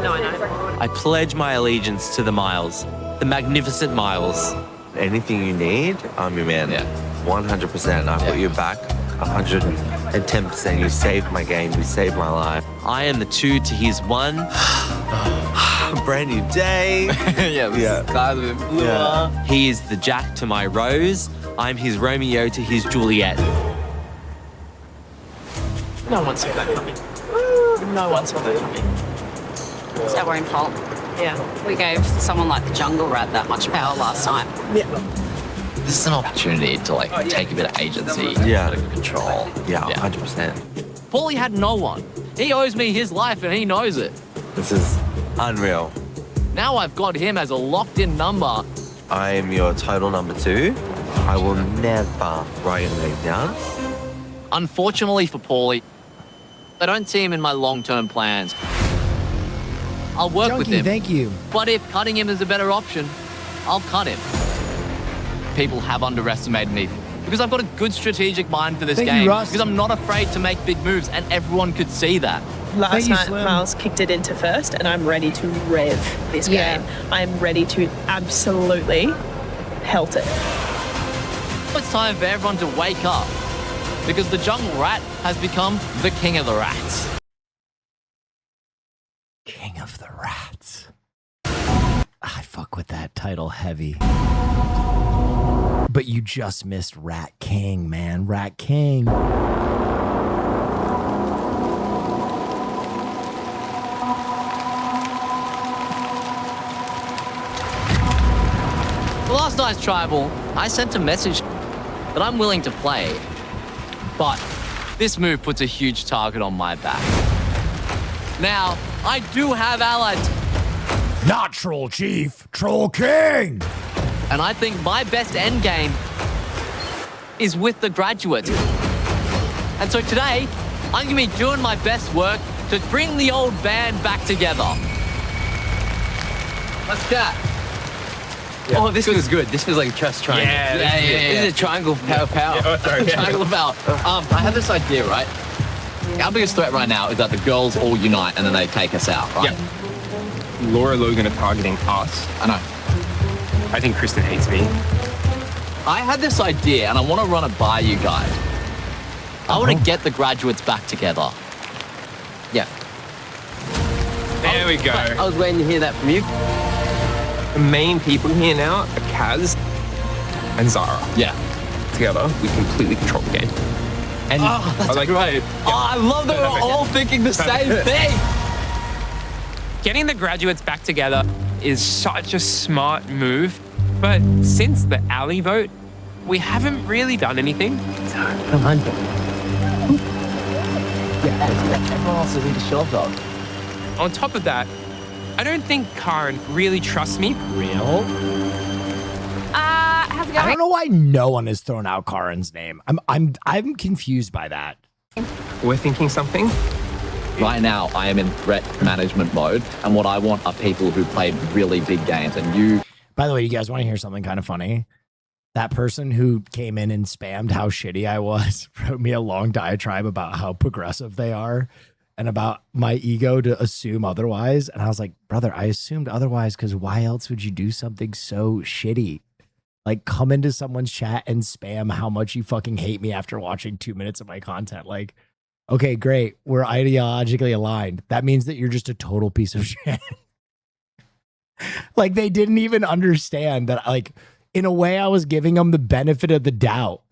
No, I know. I pledge my allegiance to the Miles, the magnificent Miles. Anything you need, I'm your man. Yeah. 100%. I've got your back. 110%. You saved my game. You saved my life. I am the 2 to his 1. Brand new day. Skies have been bluer. Yeah. He is the Jack to my Rose. I'm his Romeo to his Juliet. No one saw that coming. No one saw that coming. It's our own fault. Yeah. We gave someone like the Jungle Rat that much power last time. Yeah. This is an opportunity to like take a bit of agency, Yeah. a bit of control. Yeah, 100%. Paulie had no one. He owes me his life and he knows it. This is unreal. Now I've got him as a locked-in number. I am your total number 2. I will never write your name down. Unfortunately for Paulie, I don't see him in my long-term plans. I'll work with him. Thank you. But if cutting him is a better option, I'll cut him. People have underestimated me because I've got a good strategic mind for this Thank game. you, Russ. Because I'm not afraid to make big moves, and everyone could see that. Last night, Miles kicked it into first, and I'm ready to rev this game. I'm ready to absolutely pelt it. It's time for everyone to wake up because the Jungle Rat has become the king of the rats. King of the Rats. I fuck with that title heavy. But you just missed Rat King, man. Rat King. For last night's tribal, I sent a message that I'm willing to play, but this move puts a huge target on my back. Now, I do have allies. Not Troll Chief, Troll King. And I think my best end game is with the graduate. And so today, I'm going to be doing my best work to bring the old band back together. Let's chat. Yeah. Oh, this feels good. This feels like a chess triangle. Yeah. This is a triangle of power. Triangle of power. I have this idea, right? Our biggest threat right now is that the girls all unite and then they take us out, right? Yeah. Laura Logan are targeting us. I know. I think Kristen hates me. I had this idea and I want to run it by you guys. I want to get the graduates back together. Yeah. There we go. I was waiting to hear that from you. The main people here now are Kaz and Zara. Yeah. Together, we completely control the game. And that's like, great. Yeah. Oh, I love that we're all thinking the same thing. Getting the graduates back together is such a smart move. But since the alley vote, we haven't really done anything. Come on. Yeah, everyone else is need to shove up. On top of that, I don't think Karen really trusts me. Real? How's it going? I don't know why no one has thrown out Karen's name. I'm confused by that. We're thinking something. Right now, I am in threat management mode, and what I want are people who played really big games. And you. By the way, you guys want to hear something kind of funny? That person who came in and spammed how shitty I was wrote me a long diatribe about how progressive they are and about my ego to assume otherwise. And I was like, brother, I assumed otherwise because why else would you do something so shitty? Like come into someone's chat and spam how much you fucking hate me after watching 2 minutes of my content. Like, okay, great. We're ideologically aligned. That means that you're just a total piece of shit. Like they didn't even understand that, like, in a way I was giving them the benefit of the doubt.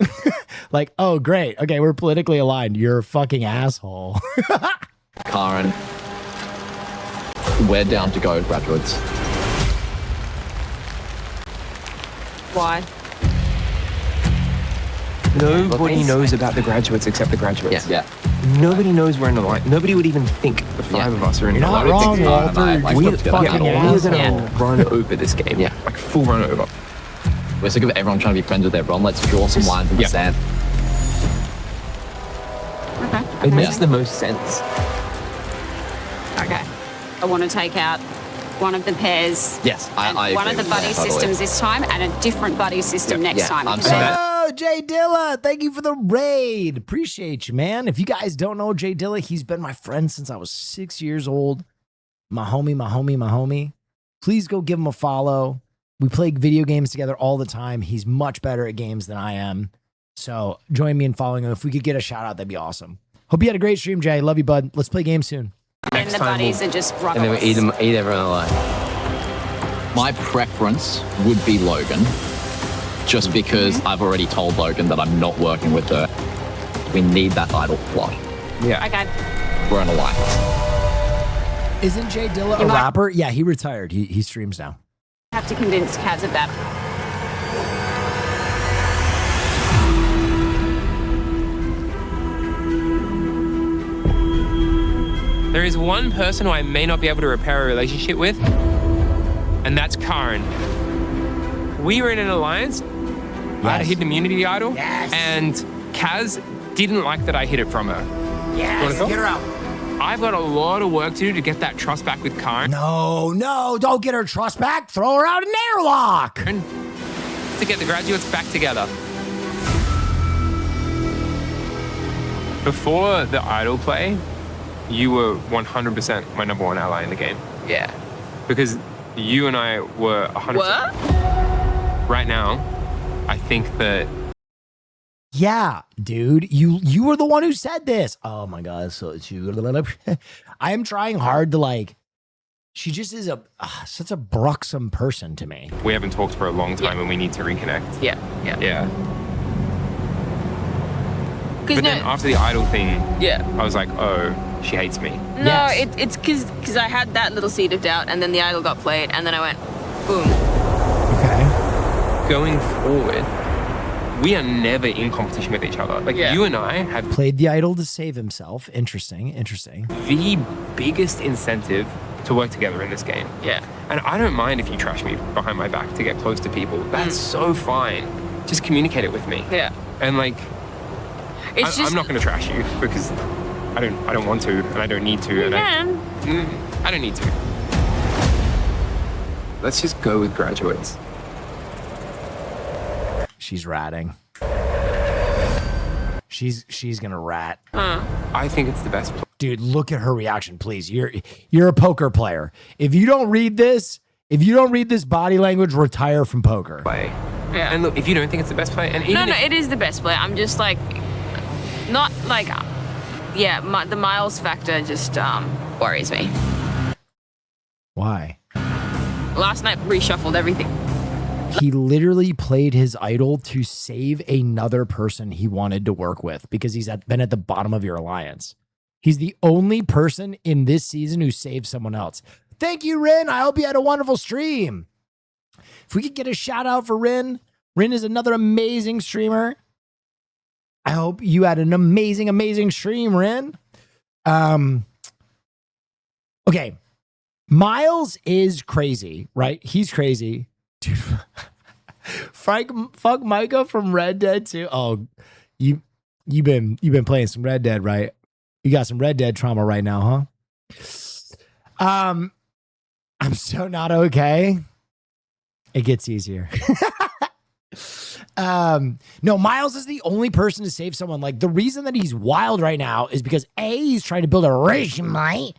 Like, oh, great. Okay, we're politically aligned. You're a fucking asshole. Karen, we're down to go, graduates. Why? Nobody knows about the graduates except the graduates. Yeah. Nobody knows we're in a line. Nobody would even think the five of us are in a You're not line. wrong, Walter. We're fucking going to run over this game. Yeah. Like full run over. We're sick of everyone trying to be friends with everyone. Let's draw some lines in the sand. Okay. It makes the most sense. Okay. I want to take out one of the pairs. Yes, I one agree of the with buddy that, by the way. systems this time and a different buddy system next time. Oh, Jay Dilla, thank you for the raid. Appreciate you, man. If you guys don't know Jay Dilla, he's been my friend since I was 6 years old. My homie. Please go give him a follow. We play video games together all the time. He's much better at games than I am. So join me in following him. If we could get a shout out, that'd be awesome. Hope you had a great stream, Jay. Love you, bud. Let's play games soon. And the buddies are just rubber. And then we eat everyone alive. My preference would be Logan, just because I've already told Logan that I'm not working with her. We need that idol plot. Yeah. Okay. We're in alliance. Isn't Jay Dilla a rapper? Yeah, he retired. He streams now. Have to convince Kaz of that. There is one person who I may not be able to repair a relationship with, and that's Karen. We were in an alliance. I had a hidden immunity idol, and Kaz didn't like that I hid it from her. Yes, get her out. I've got a lot of work to do to get that trust back with Karen. No, don't get her trust back. Throw her out an airlock. To get the graduates back together. Before the idol play, you were 100% my number one ally in the game. Yeah. Because you and I were 100%. What? Right now, I think that. Yeah, dude, you were the one who said this. Oh my God, so it's you. I am trying hard to like. She just is such a bruxome person to me. We haven't talked for a long time, and we need to reconnect. Yeah. But then after the idol thing, I was like, oh, she hates me. No, it's because I had that little seed of doubt, and then the idol got played, and then I went, boom. Okay. Going forward, we are never in competition with each other. Like you and I have played the idol to save himself. Interesting. The biggest incentive to work together in this game. Yeah. And I don't mind if you trash me behind my back to get close to people. That's so fine. Just communicate it with me. Yeah. And like, I'm not going to trash you because I don't want to, and I don't need to. And I don't need to. Let's just go with graduates. She's ratting. She's gonna rat. I think it's the best. Dude, look at her reaction, please. You're a poker player. If you don't read this body language, retire from poker. Play. Yeah. And look, if you don't think it's the best play, and even No, it is the best play. I'm just like, not like, the miles factor just worries me. Why? Last night reshuffled everything. He literally played his idol to save another person he wanted to work with because he's been at the bottom of your alliance. He's the only person in this season who saved someone else. Thank you, Rin. I hope you had a wonderful stream. If we could get a shout out for Rin. Rin is another amazing streamer. I hope you had an amazing, amazing stream, Rin. Okay. Miles is crazy, right? He's crazy. Dude, fuck Micah from Red Dead 2. Oh, you've been playing some Red Dead, right? You got some Red Dead trauma right now, huh? I'm so not okay. It gets easier. No, Miles is the only person to save someone. Like, the reason that he's wild right now is because A, he's trying to build a resume,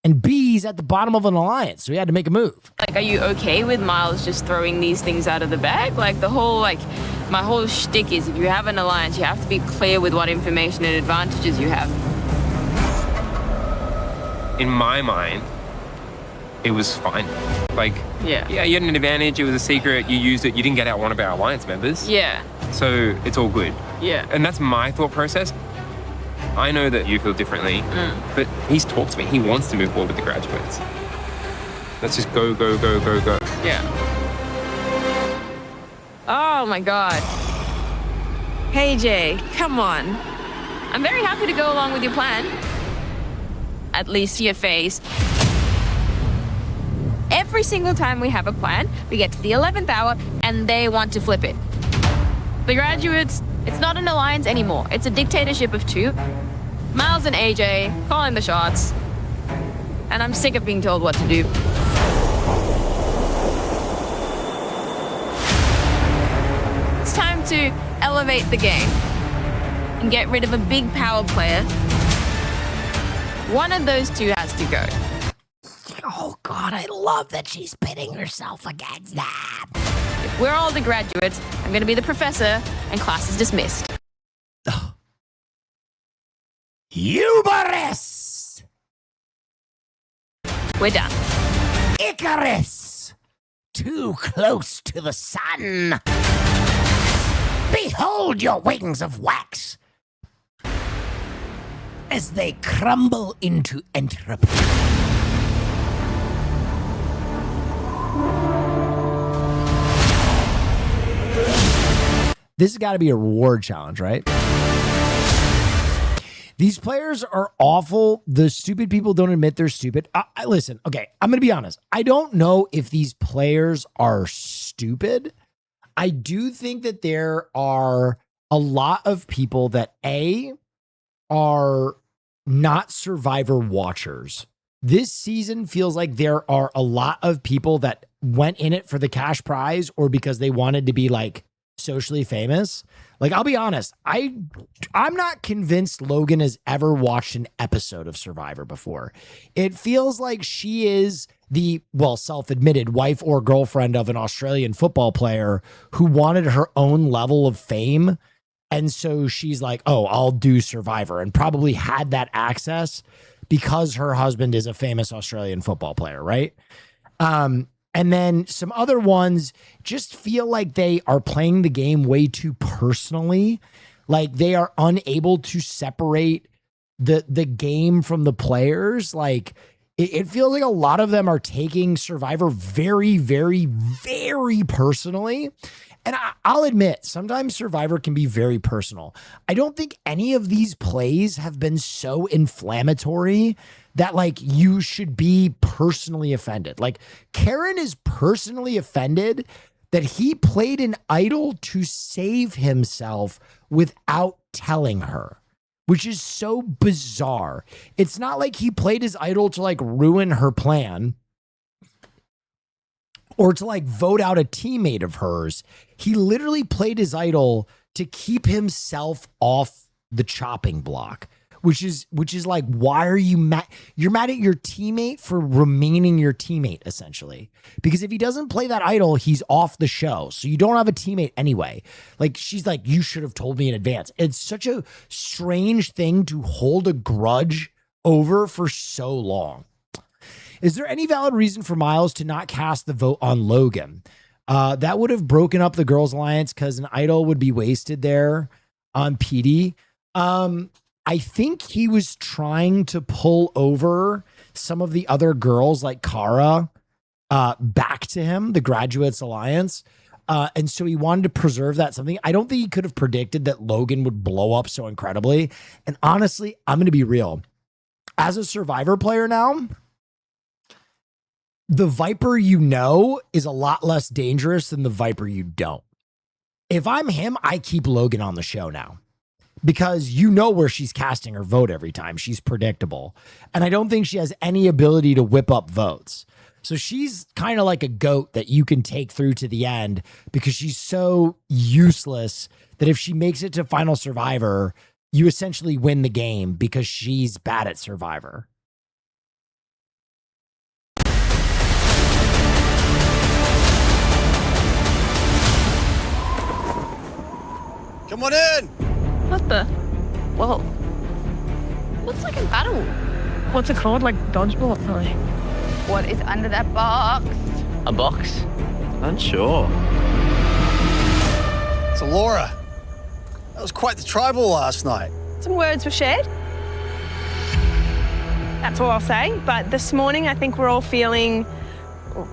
and B, he's at the bottom of an alliance, so he had to make a move. Like, are you okay with Miles just throwing these things out of the bag? Like, my whole shtick is if you have an alliance, you have to be clear with what information and advantages you have. In my mind, it was fine. Like, yeah, you had an advantage, it was a secret, you used it, you didn't get out one of our alliance members. Yeah. So it's all good. Yeah. And that's my thought process. I know that you feel differently, but he's talked to me. He wants to move forward with the graduates. Let's just go, go, go, go, go. Yeah. Oh my God. Hey Jay, come on. I'm very happy to go along with your plan. At least to your face. Every single time we have a plan, we get to the 11th hour and they want to flip it. The graduates, it's not an alliance anymore. It's a dictatorship of two. Miles and AJ calling the shots. And I'm sick of being told what to do. It's time to elevate the game and get rid of a big power player. One of those two has to go. Oh God, I love that she's pitting herself against that. If we're all the graduates, I'm gonna be the professor, and class is dismissed. Hubris! We're done. Icarus! Too close to the sun. Behold your wings of wax as they crumble into entropy. This has got to be a reward challenge, right? These players are awful. The stupid people don't admit they're stupid. Listen, okay, I'm going to be honest. I don't know if these players are stupid. I do think that there are a lot of people that, A, are not Survivor watchers. This season feels like there are a lot of people that went in it for the cash prize or because they wanted to be like socially famous. Like, I'll be honest, I'm not convinced Logan has ever watched an episode of Survivor before. It feels like she is the, well, self-admitted wife or girlfriend of an Australian football player who wanted her own level of fame. And so she's like, oh, I'll do Survivor, and probably had that access because her husband is a famous Australian football player, right? And then some other ones just feel like they are playing the game way too personally. Like they are unable to separate the game from the players. Like it feels like a lot of them are taking Survivor very, very, very personally. And I'll admit, sometimes Survivor can be very personal. I don't think any of these plays have been so inflammatory that like you should be personally offended. Like Karen is personally offended that he played an idol to save himself without telling her, which is so bizarre. It's not like he played his idol to like ruin her plan or to like vote out a teammate of hers. He literally played his idol to keep himself off the chopping block, which is like, why are you mad? You're mad at your teammate for remaining your teammate, essentially. Because if he doesn't play that idol, he's off the show. So you don't have a teammate anyway. Like, she's like, you should have told me in advance. It's such a strange thing to hold a grudge over for so long. Is there any valid reason for Miles to not cast the vote on Logan? That would have broken up the Girls Alliance because an idol would be wasted there on PD. I think he was trying to pull over some of the other girls like Kara back to him, the Graduates Alliance. And so he wanted to preserve that something. I don't think he could have predicted that Logan would blow up so incredibly. And honestly, I'm going to be real. As a Survivor player now, the Viper you know is a lot less dangerous than the Viper you don't. If I'm him, I keep Logan on the show now because you know where she's casting her vote every time. She's predictable. And I don't think she has any ability to whip up votes. So she's kind of like a goat that you can take through to the end because she's so useless that if she makes it to Final Survivor, you essentially win the game because she's bad at Survivor. Come on in. What the? Whoa. Looks like a battle. What's it called? Like dodgeball? What is under that box? A box? Unsure. So Laura, that was quite the tribal last night. Some words were shared. That's all I'll say. But this morning, I think we're all feeling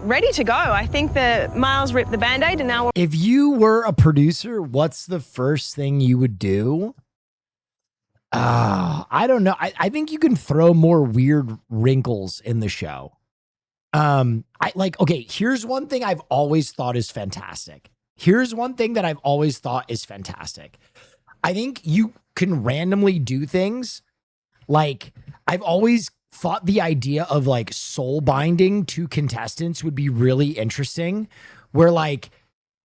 ready to go. I think that Miles ripped the Band-Aid and now we're... If you were a producer, what's the first thing you would do? I don't know. I think you can throw more weird wrinkles in the show. Okay, here's one thing I've always thought is fantastic. I think you can randomly do things. Like, I've always thought the idea of like soul binding to contestants would be really interesting, where like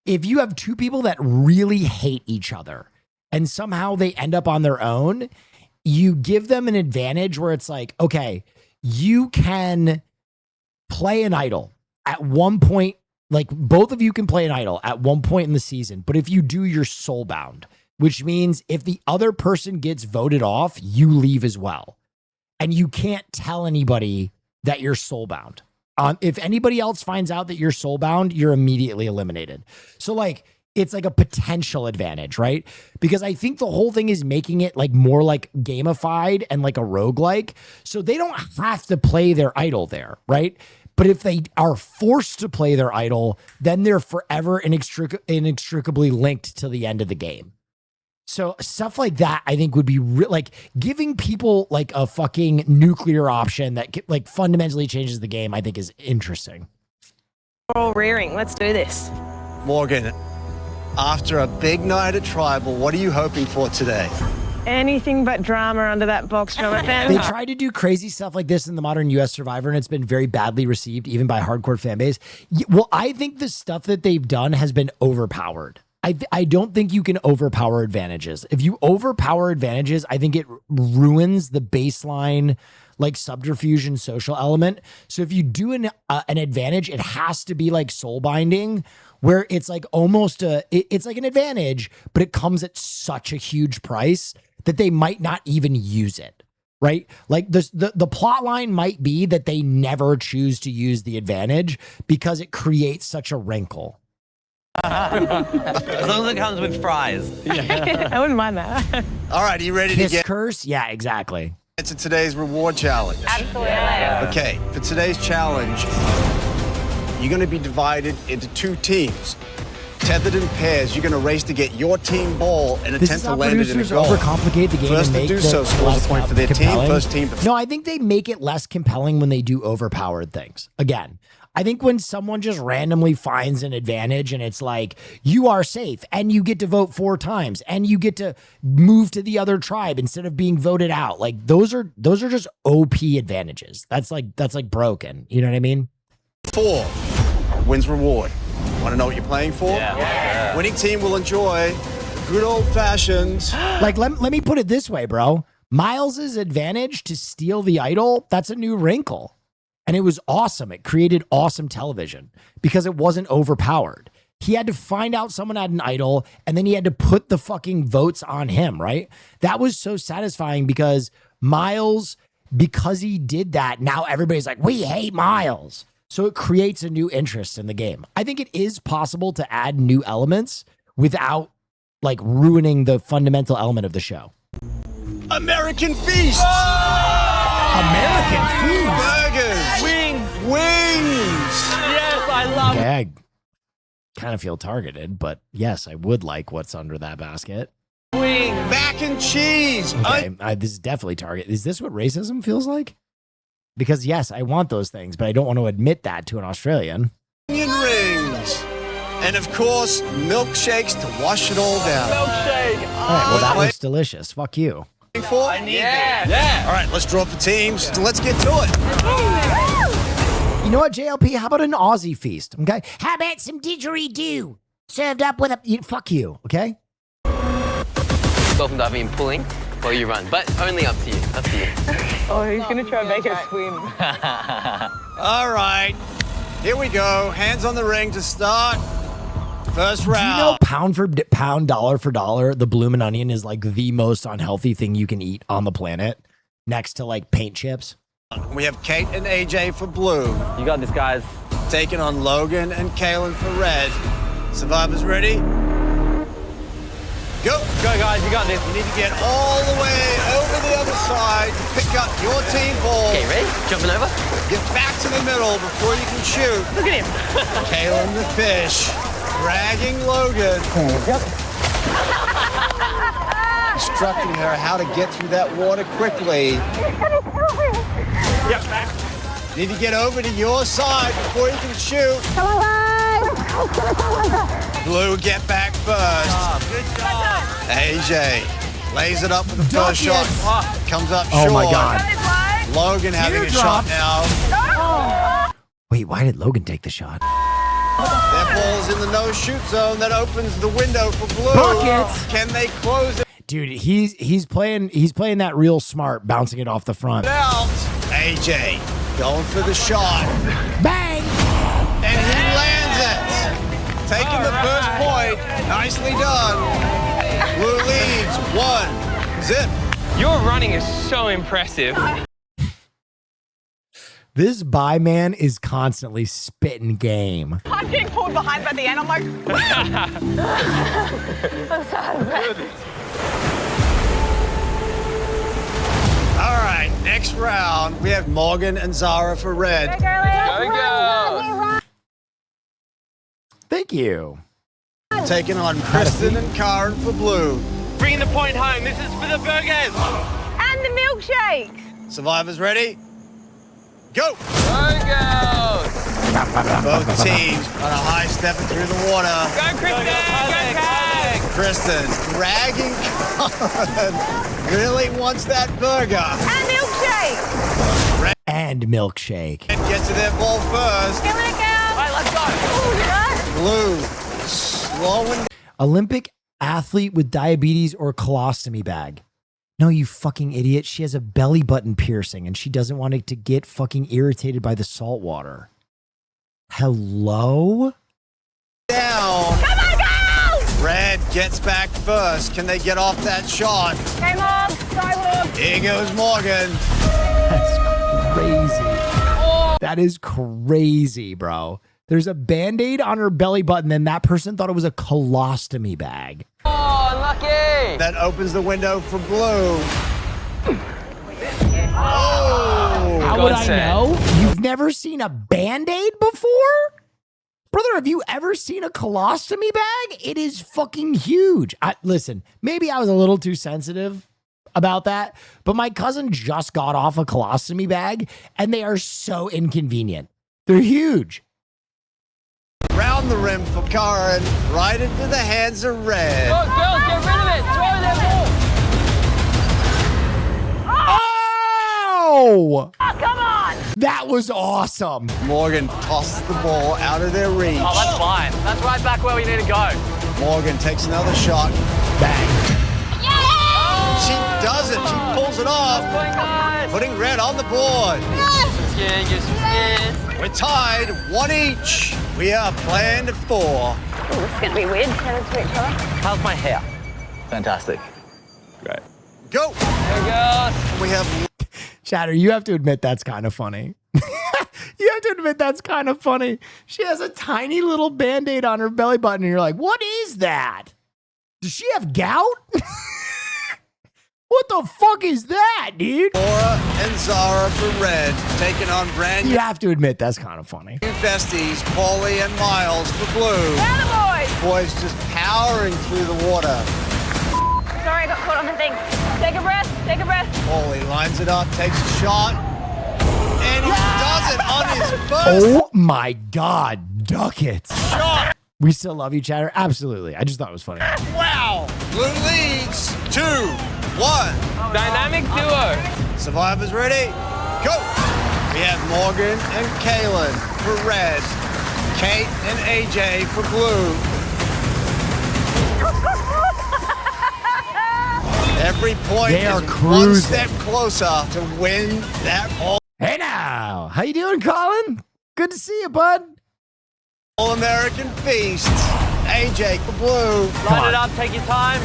if you have two people that really hate each other and somehow they end up on their own, you give them an advantage where it's like, okay, you can play an idol at one point, like both of you can play an idol at one point in the season, but if you do, you're soul bound, which means if the other person gets voted off, you leave as well. And you can't tell anybody that you're soulbound. If anybody else finds out that you're soulbound, you're immediately eliminated. So like, it's like a potential advantage, right? Because I think the whole thing is making it like more like gamified and like a roguelike. So they don't have to play their idol there, right? But if they are forced to play their idol, then they're forever inextricably linked to the end of the game. So stuff like that, I think would be like giving people like a fucking nuclear option that like fundamentally changes the game. I think is interesting. We're all rearing. Let's do this. Morgan, after a big night at Tribal, what are you hoping for today? Anything but drama under that box from a fan. They tried to do crazy stuff like this in the modern US Survivor, and it's been very badly received, even by hardcore fan base. Well, I think the stuff that they've done has been overpowered. I don't think you can overpower advantages. If you overpower advantages, I think it ruins the baseline like subterfuge and social element. So if you do an advantage, it has to be like soul binding, where it's like almost it's like an advantage, but it comes at such a huge price that they might not even use it. Right? Like the plot line might be that they never choose to use the advantage because it creates such a wrinkle. As long as it comes with fries. I wouldn't mind that. All right, are you ready to get curse? Yeah, exactly. Into today's reward challenge? Absolutely. Okay, for today's challenge, you're going to be divided into two teams. Tethered in pairs, you're going to race to get your team ball and attempt to land it in a goal. Overcomplicate the game. First and to make do so scores a point for their compelling. team. First team. No, I think they make it less compelling when they do overpowered things. Again, I think when someone just randomly finds an advantage and it's like, you are safe and you get to vote 4 times and you get to move to the other tribe instead of being voted out. Like those are just OP advantages. That's like broken. You know what I mean? 4 wins reward. Want to know what you're playing for? Yeah. Winning team will enjoy good old-fashioned... Like, let me put it this way, bro. Miles's advantage to steal the idol, that's a new wrinkle. And it was awesome. It created awesome television because it wasn't overpowered. He had to find out someone had an idol, and then he had to put the fucking votes on him, right? That was so satisfying because Miles, because he did that, now everybody's like, we hate Miles. So it creates a new interest in the game. I think it is possible to add new elements without like ruining the fundamental element of the show. American Feast! American Feast! Yes, I love it. Okay, I kind of feel targeted, but yes, I would like what's under that basket. Wing, mac and cheese. Okay, this is definitely target. Is this what racism feels like? Because yes, I want those things, but I don't want to admit that to an Australian. Onion rings. And of course, milkshakes to wash it all down. Milkshake. All right, well, that looks delicious. Fuck you. I need yeah. All right, let's draw up the teams. Let's get to it. You know what, JLP? How about an Aussie feast? Okay. How about some didgeridoo served up with a... Fuck you. Okay. Dolphin diving and pulling while you run, but only up to you. Up to you. Oh, he's going to try and make us swim. All right. Here we go. Hands on the ring to start. First round. Do you know pound for pound, dollar for dollar, the bloomin' onion is like the most unhealthy thing you can eat on the planet, next to like paint chips? We have Kate and AJ for blue. You got this, guys. Taking on Logan and Kaylin for red. Survivors ready? Go. Go, guys. You got this. You need to get all the way over the other side to pick up your team ball. Okay, ready? Jumping over. Get back to the middle before you can shoot. Look at him. Kaylin the fish. Dragging Logan. Yep. Instructing her how to get through that water quickly. Yep. Need to get over to your side before you can shoot. Come on! Blue, get back first. Good job. AJ lays it up with the first shot. Comes up short. Oh my God. Logan having a shot now. Wait, why did Logan take the shot? That ball's in the no-shoot zone. That opens the window for blue. Buckets. Can they close it Dude, he's playing that real smart, bouncing it off the front. out? AJ going for the shot. Bang! And he lands it. Taking the first point. Nicely done. Blue leads 1-0. Your running is so impressive. This buy man is constantly spitting game. I'm getting pulled behind by the end. I'm like, All right, next round, we have Morgan and Zara for red. Go. Thank you. Taking on Kristen and Karen for blue. Bringing the point home. This is for the burgers. and the milkshakes. Survivors ready? Go! Burgers! Both teams on a high stepping through the water. Go, Kristen! Kristen dragging Karen. Really wants that burger. And milkshake! And milkshake. And get to their ball first. Give it a go. All right, let's go. Blue, slowing. Olympic athlete with diabetes or colostomy bag. No, you fucking idiot. She has a belly button piercing and she doesn't want it to get fucking irritated by the salt water. Hello? Down. Come on, go! Red gets back first. Can they get off that shot? Okay, Mom. Sorry, Mom. Here goes Morgan. That's crazy. That is crazy, bro. There's a Band-Aid on her belly button and that person thought it was a colostomy bag. Oh, lucky! That opens the window for blue. Oh! How would I know? You've never seen a Band-Aid before? Brother, have you ever seen a colostomy bag? It is fucking huge. Listen, maybe I was a little too sensitive about that, but my cousin just got off a colostomy bag and they are so inconvenient. They're huge. Round the rim for Karen, right into the hands of Red. Go, girls, get rid of it! Throw that ball! Oh! Oh, come on! That was awesome. Morgan tosses the ball out of their reach. Oh, that's fine. That's right back where we need to go. Morgan takes another shot. Bang. She does it. She pulls it off. Putting Red on the board. We're tied, one each. We are playing to 4. Oh, this is going to be weird. Turn to each other. How's my hair? Fantastic. Great. Go. There goes. We have... Chatter, you have to admit that's kind of funny. You have to admit that's kind of funny. She has a tiny little Band-Aid on her belly button and you're like, what is that? Does she have gout? What the fuck is that, dude? Laura and Zara for red, taking on brand new You have to admit, that's kind of funny. besties, Paulie and Miles for blue. Boys just powering through the water. Sorry, I got caught on the thing. Take a breath. Take a breath. Paulie lines it up, takes a shot, and he does it on his first Oh my God, duck it. shot. We still love you, Chatter. Absolutely. I just thought it was funny. Wow! Blue leads 2-1. Dynamic duo. Survivors ready? Go! We have Morgan and Kaylin for red, Kate and AJ for blue. Every point They are is one cruising. step closer to win that Hey now, how you doing, Colin? Good to see you, bud. All-American Feast. AJ for blue. Line it up, take your time.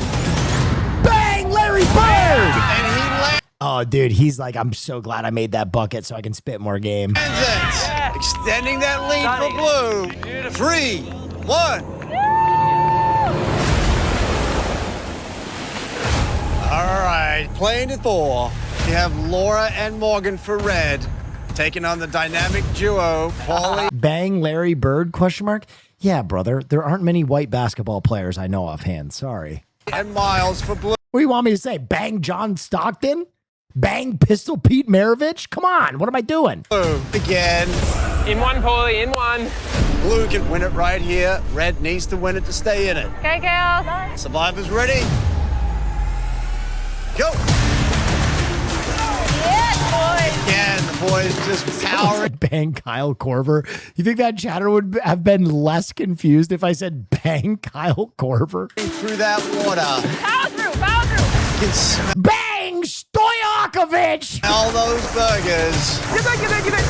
Bang, Larry Bird! And he lands Oh, dude, he's like, I'm so glad I made that bucket so I can spit more game. it. Extending that lead for blue. 3-1. All right, playing to Thor. We have Laura and Morgan for red, taking on the dynamic duo, Paulie. Bang, Larry Bird, question mark? Yeah, brother, there aren't many white basketball players I know offhand. Sorry. And Miles for blue. What do you want me to say? Bang John Stockton? Bang Pistol Pete Maravich? Come on, what am I doing? Blue again. In one, Paulie, in one. Blue can win it right here. Red needs to win it to stay in it. Okay, girls. Survivors ready? Go! Again, the boys just powering. Bang Kyle Korver. You think that chatter would have been less confused if I said bang Kyle Korver? Through that water. Power through. Power through. You can smell Bang Stoyakovich! those burgers. Get back. Get back. Get back.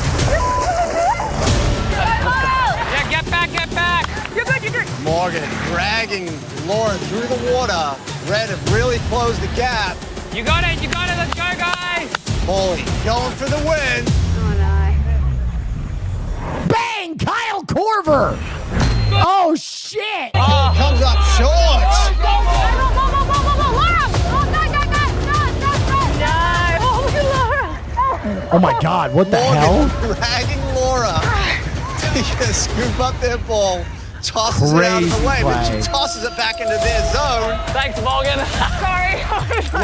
Yeah, get back, get back. Get back. Get back. Morgan dragging Laura through the water. Red have really closed the gap. You got it, let's go, guys. Paulie going for the win. Oh no. Bang Kyle Korver! Oh shit! Comes up short. Oh my God, what the hell? Morgan dragging Laura to scoop up their ball. Tosses it out of the Crazy way, but play. she tosses it back into their zone. Thanks, Morgan. Sorry.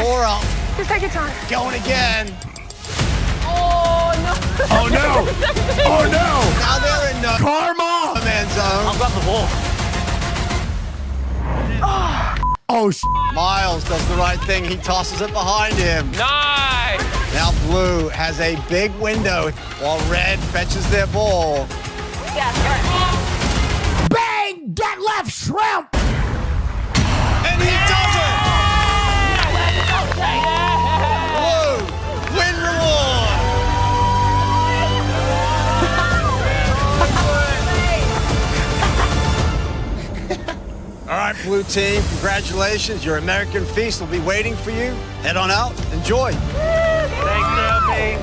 Laura Just take your time. going again. Oh no. Oh no! Oh no! Now they're in the Karma! man zone. I've got the ball. Oh Miles does the right thing. He tosses it behind him. Nice. Now blue has a big window while red fetches their ball. Bang Detlef Shrimp! And he does it! Blue, win reward! All right, blue team, congratulations. Your American Feast will be waiting for you. Head on out. Enjoy. Thanks, LP.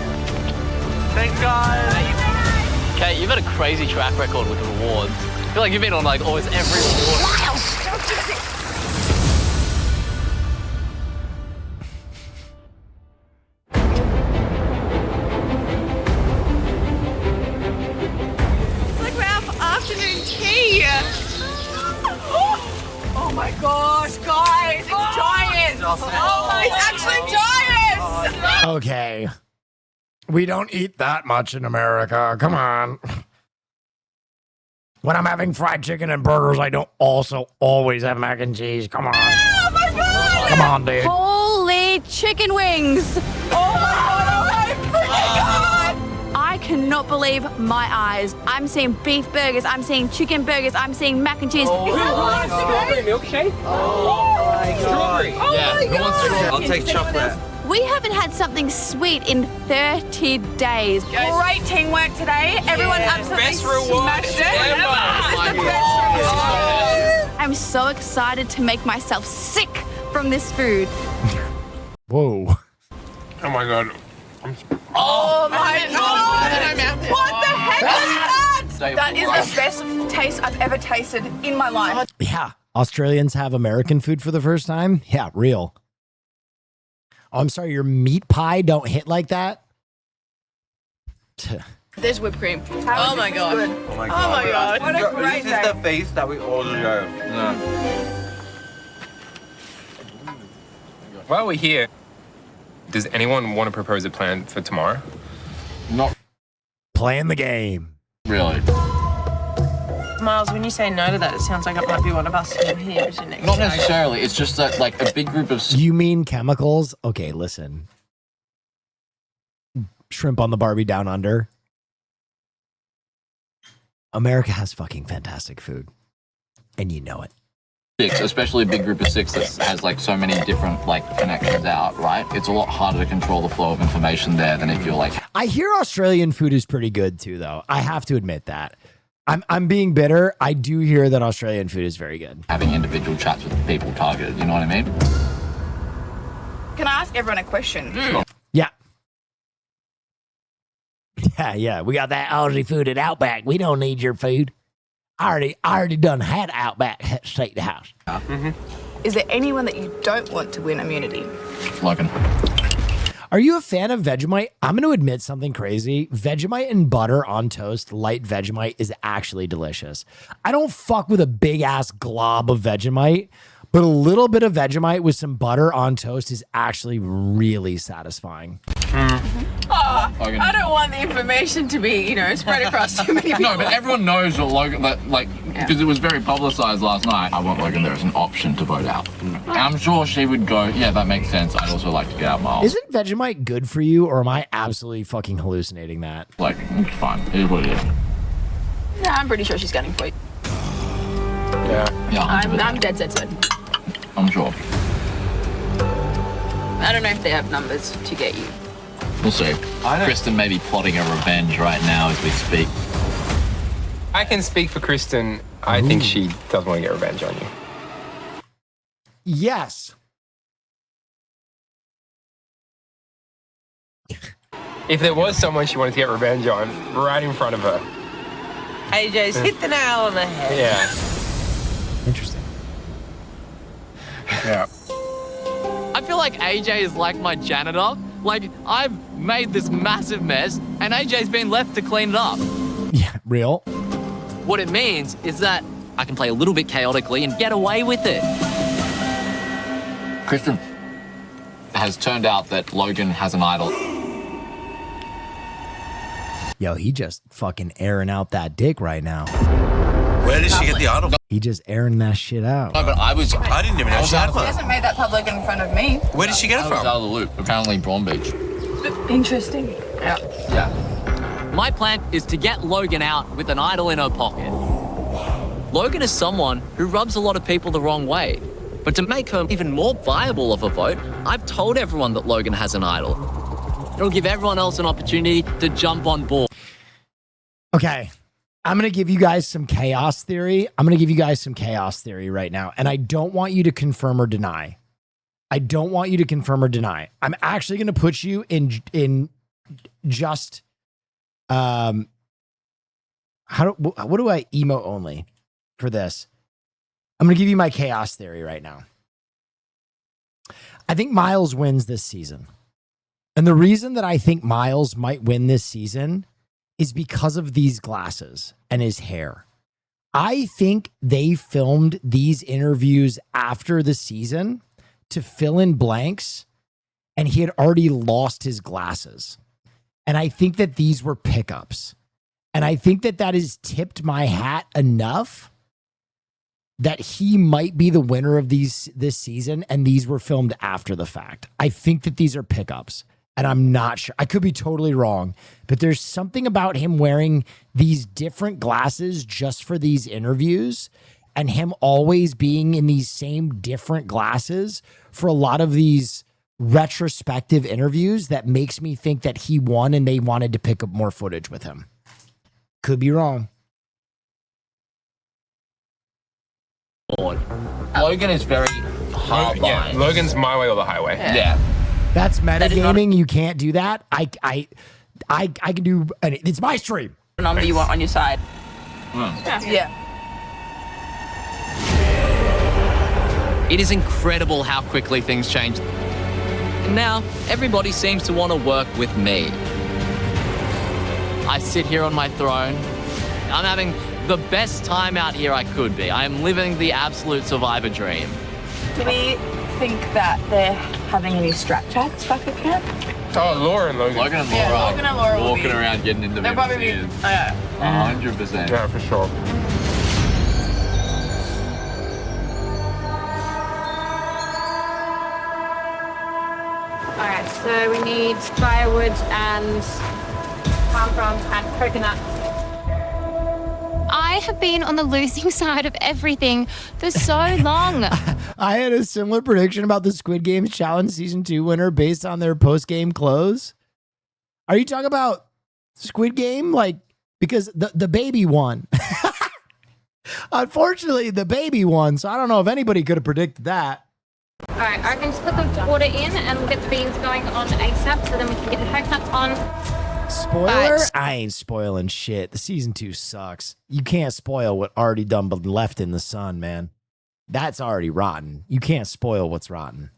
Thanks, guys. Kate, you've had a crazy track record with rewards. I feel like you've been on like almost every reward. It's like we're out for afternoon tea. Oh my gosh, guys, it's giants. Oh my, it's actually giants. Okay. We don't eat that much in America. Come on. When I'm having fried chicken and burgers, I don't also always have mac and cheese. Come on. Oh my god. Come on, dude. Holy chicken wings. Oh my god. I cannot believe my eyes. I'm seeing beef burgers. I'm seeing chicken burgers. I'm seeing mac and cheese. Strawberry milkshake? Oh my god. Strawberry. Yeah, who wants to? I'll take chocolate. We haven't had something sweet in 30 days. Great teamwork today. Everyone absolutely Best reward smashed it. ever. This is the best reward. I'm so excited to make myself sick from this food. Whoa. Oh my god. Oh my god! What the heck is that? That is the best taste I've ever tasted in my life. Yeah. Australians have American food for the first time? Yeah, real. Oh, I'm sorry, your meat pie don't hit like that? There's whipped cream. Oh my god. Oh my god. What a great This is the feast that we all deserve. While we're here, does anyone want to propose a plan for tomorrow? Not playing the game. Really. Miles, when you say no to that, it sounds like it might be one of us here, isn't it? Not necessarily. It's just that, like, a big group of... You mean chemicals? Okay, listen. Shrimp on the Barbie Down Under. America has fucking fantastic food. And you know it. Especially a big group of 6 that has, like, so many different, like, connections out, right? It's a lot harder to control the flow of information there than if you're, like... I hear Australian food is pretty good, too, though. I have to admit that. I'm being bitter. I do hear that Australian food is very good. Having individual chats with people targeted, you know what I mean? Can I ask everyone a question? Yeah. Yeah. We got that Aussie food at Outback. We don't need your food. I already done had Outback at Steakhouse. Is there anyone that you don't want to win immunity? Logan. Are you a fan of Vegemite? I'm going to admit something crazy. Vegemite and butter on toast, light Vegemite, is actually delicious. I don't fuck with a big ass glob of Vegemite, but a little bit of Vegemite with some butter on toast is actually really satisfying. Oh, I don't want the information to be, spread across too many people. No, but everyone knows that Logan, because it was very publicized last night. I want Logan there as an option to vote out. And I'm sure she would go, yeah, that makes sense. I'd also like to get out Miles. Isn't Vegemite good for you, or am I absolutely fucking hallucinating that? Like, it's fine. It is what it is. No, I'm pretty sure she's getting for you. Yeah. I'm dead set. I'm sure. I don't know if they have numbers to get you. We'll see. Kristen may be plotting a revenge right now as we speak. I can speak for Kristen. I think she does want to get revenge on you. Yes. If there was someone she wanted to get revenge on, right in front of her. AJ's hit the nail on the head. Yeah. Interesting. Yeah. I feel like AJ is like my janitor. Like, I've made this massive mess, and AJ's been left to clean it up. Yeah, real. What it means is that I can play a little bit chaotically and get away with it. Kristen has turned out that Logan has an idol. Yo, he just fucking airing out that dick right now. Where did she get the idol? He just airing that shit out. No, but I didn't even know she had She one. hasn't made that public in front of me. Where did she get it I was from? out of the loop. Apparently Braun Beach. Interesting. Yeah. My plan is to get Logan out with an idol in her pocket. Logan is someone who rubs a lot of people the wrong way. But to make her even more viable of a vote, I've told everyone that Logan has an idol. It'll give everyone else an opportunity to jump on board. Okay. I'm going to give you guys some chaos theory. Right now. And I don't want you to confirm or deny. I'm actually going to put you in just, what do I emote only for this? I'm going to give you my chaos theory right now. I think Miles wins this season. And the reason that I think Miles might win this season is because of these glasses and his hair. I think they filmed these interviews after the season to fill in blanks, and he had already lost his glasses. And I think that these were pickups. And I think that that has tipped my hat enough that he might be the winner of this season, and these were filmed after the fact. I think that these are pickups. And I'm not sure. I could be totally wrong, but there's something about him wearing these different glasses just for these interviews and him always being in these same different glasses for a lot of these retrospective interviews that makes me think that he won and they wanted to pick up more footage with him. Could be wrong. Logan is very hard line. Yeah, Logan's my way or the highway. Yeah. That's metagaming. You can't do that. I can do. It's my stream. The number you want on your side. Yeah. It is incredible how quickly things change. And now, everybody seems to want to work with me. I sit here on my throne. I'm having the best time out here I could be. I am living the absolute survivor dream. Do we think that they're having any strap chats back at camp? Oh, Laura and Logan. Logan and Laura, Yeah, Logan and Laura will walking be- around getting into They'll probably be. ears. Oh, yeah. 100%. Yeah, for sure. All right, so we need firewood and palm fronds and coconuts. I have been on the losing side of everything for so long. I had a similar prediction about the Squid Games Challenge Season 2 winner based on their post-game clothes. Are you talking about Squid Game? Like, because the baby won. Unfortunately, the baby won, so I don't know if anybody could have predicted that. All right, I can just put the water in and we'll get the beans going on ASAP so then we can get the coconuts on. Spoiler? But- I ain't spoiling shit. The Season 2 sucks. You can't spoil what already done but left in the sun, man. That's already rotten. You can't spoil what's rotten.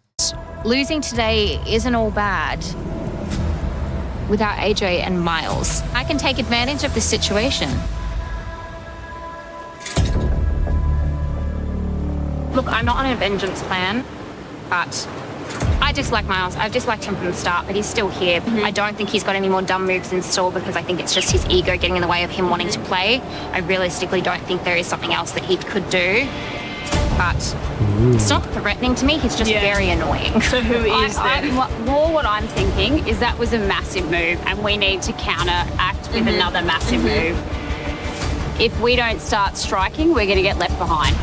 Losing today isn't all bad without AJ and Miles. I can take advantage of this situation. Look, I'm not on a vengeance plan, but I dislike Miles. I've disliked him from the start, but he's still here. I don't think he's got any more dumb moves in store because I think it's just his ego getting in the way of him wanting to play. I realistically don't think there is something else that he could do. But it's not threatening to me, he's just very annoying. So who is more what I'm thinking is that was a massive move and we need to counteract with another massive move. If we don't start striking, we're going to get left behind.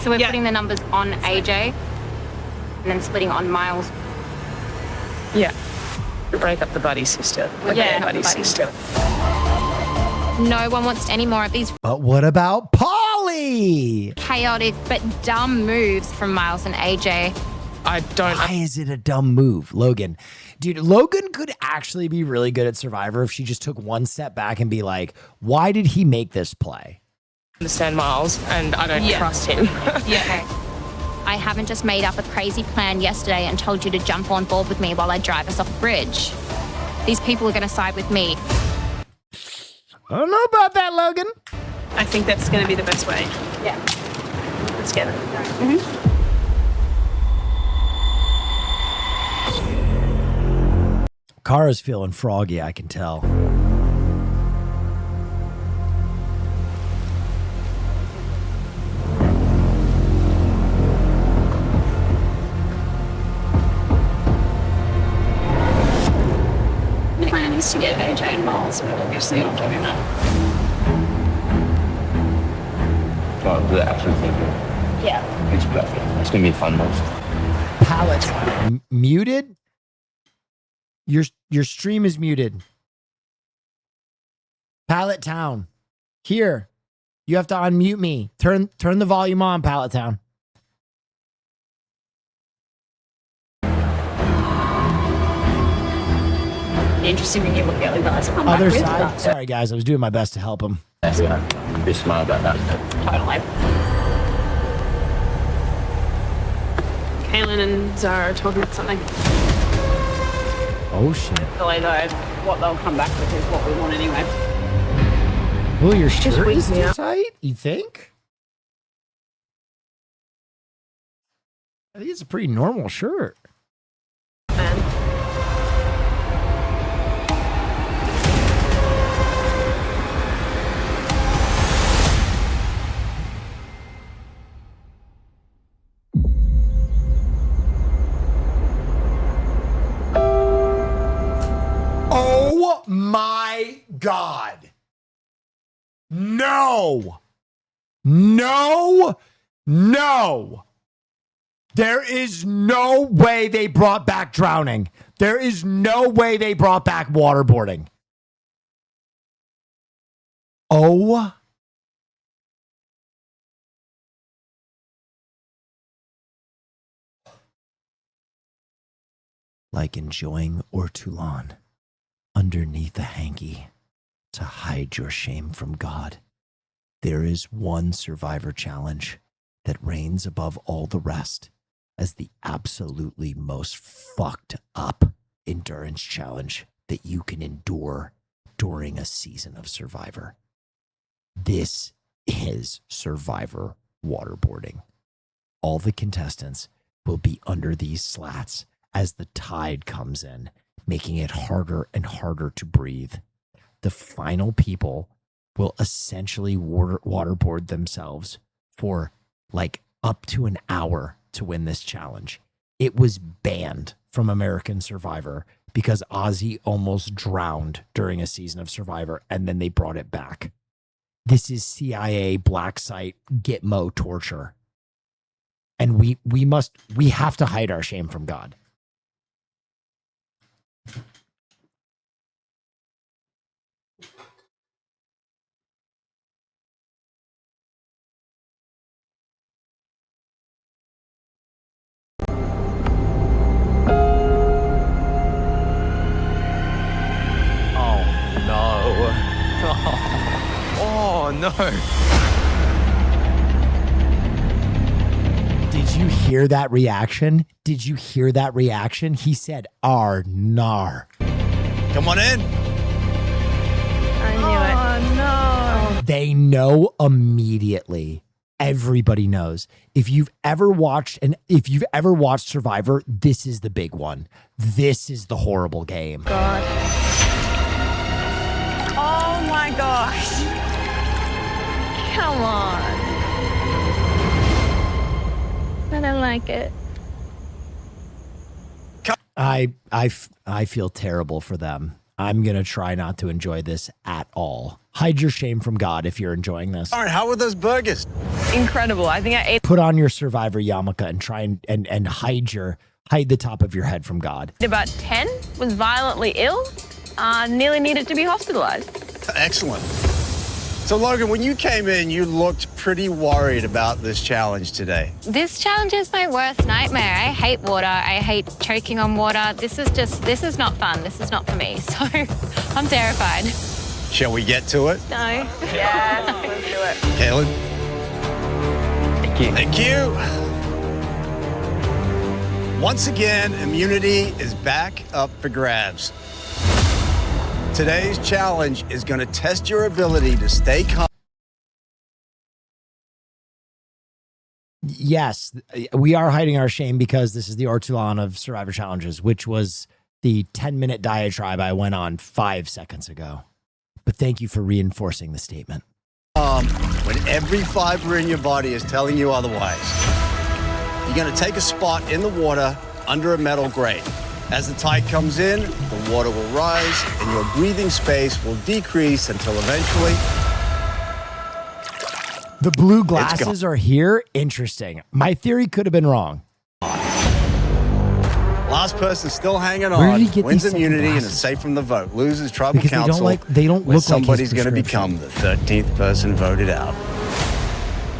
So we're putting the numbers on AJ and then splitting on Miles. Yeah. Break up the buddy system. Buddy system. No one wants any more of these But what about Polly? chaotic but dumb moves from Miles and AJ. I don't. Why is it a dumb move, Logan? Dude, Logan could actually be really good at Survivor if she just took one step back and be like, why did he make this play? Understand Miles, and I don't trust him. Okay. I haven't just made up a crazy plan yesterday and told you to jump on board with me while I drive us off a bridge. These people are going to side with me. I don't know about that, Logan. I think that's going to be the best way. Yeah. Let's get it. Kara's feeling froggy, I can tell. The plan is to get AJ and Miles, but obviously not doing that. Oh, the actual thing. Yeah. It's perfect. It's going to be a fun month. Palette muted? Your stream is muted. Pallet Town. Here. You have to unmute me. Turn the volume on, Pallet Town. Interesting when you look at the guys come Other back with, side. but- Sorry, guys. I was doing my best to help him. Yeah. Be smart about that. Totally. Kaylin and Zara are talking about something. Oh, shit. Hopefully, though, what they'll come back with is what we want anyway. Well, your Just shirt is weak too now. tight, you think? I think it's a pretty normal shirt. Oh my God. No. No. No. There is no way they brought back drowning. There is no way they brought back waterboarding. Oh. Like enjoying ortolan underneath a hanky to hide your shame from God. There is one Survivor challenge that reigns above all the rest, as the absolutely most fucked up endurance challenge that you can endure during a season of Survivor. This is Survivor waterboarding. All the contestants will be under these slats as the tide comes in, making it harder and harder to breathe. The final people will essentially waterboard themselves for like up to an hour to win this challenge. It was banned from American Survivor because Ozzy almost drowned during a season of Survivor, and then they brought it back. This is CIA black site Gitmo torture. And we have to hide our shame from God. Oh no. Did you hear that reaction? Did you hear that reaction? He said, "Arnar." Come on in. I knew it. Oh no. They know immediately. Everybody knows. If you've ever watched Survivor, this is the big one. This is the horrible game. God. Oh my gosh. Come on. I don't like it. I feel terrible for them. I'm going to try not to enjoy this at all. Hide your shame from God if you're enjoying this. All right, how were those burgers? Incredible. I think I ate Put on your Survivor yarmulke and try and hide the top of your head from God. about 10, was violently ill, nearly needed to be hospitalized. Excellent. So, Logan, when you came in, you looked pretty worried about this challenge today. This challenge is my worst nightmare. I hate water. I hate choking on water. This is not fun. This is not for me. So I'm terrified. Shall we get to it? No. Yes, let's do it. Kaylin? Thank you. Thank you. Once again, immunity is back up for grabs. Today's challenge is going to test your ability to stay calm. Yes, we are hiding our shame because this is the Ortolan of Survivor Challenges, which was the 10-minute diatribe I went on 5 seconds ago. But thank you for reinforcing the statement. When every fiber in your body is telling you otherwise, you're going to take a spot in the water under a metal grate. As the tide comes in, the water will rise and your breathing space will decrease until eventually... The blue glasses are here. Interesting. My theory could have been wrong. Last person still hanging Where on did he get wins these immunity and glasses? is safe from the vote. Loses tribal Because council. they don't where look like his somebody's going to prescription. become the 13th person voted out.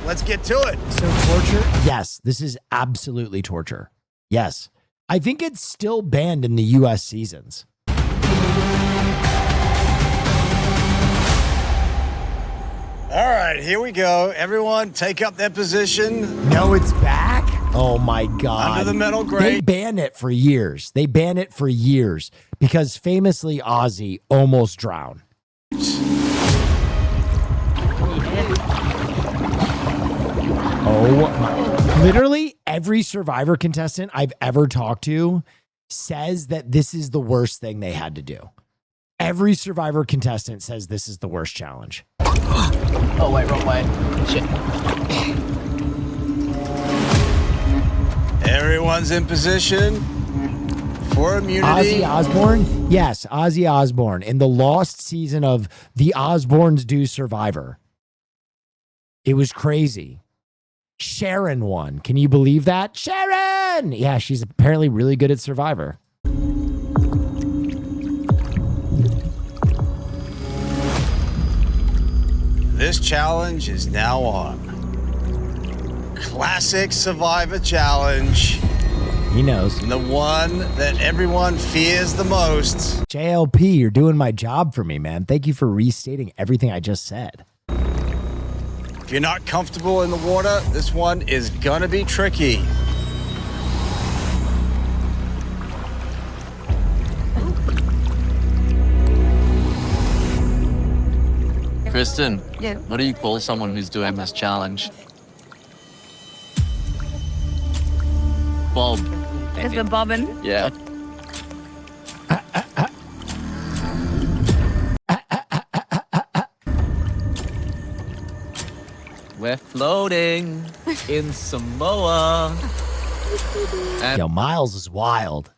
Let's get to it. So torture? Yes, this is absolutely torture. Yes. I think it's still banned in the U.S. seasons. All right, here we go. Everyone take up their position. No, it's back? Oh my God. Under the metal grate. They ban it for years. They ban it for years because famously Ozzy almost drowned. Oh my. Literally every Survivor contestant I've ever talked to says that this is the worst thing they had to do. Every Survivor contestant says this is the worst challenge. Oh, wait, wrong way. Shit. Everyone's in position for immunity. Ozzy Osbourne? Yes, Ozzy Osbourne in the lost season of The Osbournes Do Survivor. It was crazy. Sharon won. Can you believe that? Sharon! Yeah, she's apparently really good at Survivor. This challenge is now on. Classic Survivor Challenge. He knows. And the one that everyone fears the most. JLP, you're doing my job for me, man. Thank you for restating everything I just said. If you're not comfortable in the water, this one is gonna be tricky. Kristen. Yeah. What do you call someone who's doing this challenge? Bob. Is the bobbin? Yeah. We're floating in Samoa. Yo, Miles is wild.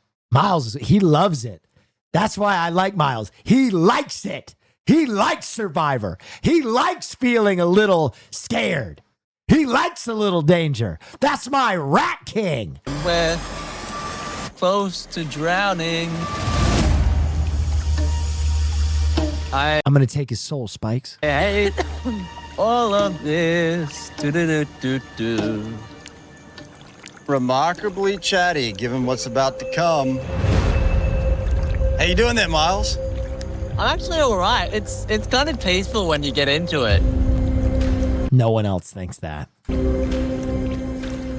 He loves it. That's why I like Miles. He likes it. He likes Survivor. He likes feeling a little scared. He likes a little danger. That's my Rat King. We're close to drowning. I'm going to take his soul, Spikes. I hate all of this. Do-do-do-do-do. Remarkably chatty, given what's about to come. How you doing there, Miles? I'm actually all right. It's kind of peaceful when you get into it. No one else thinks that.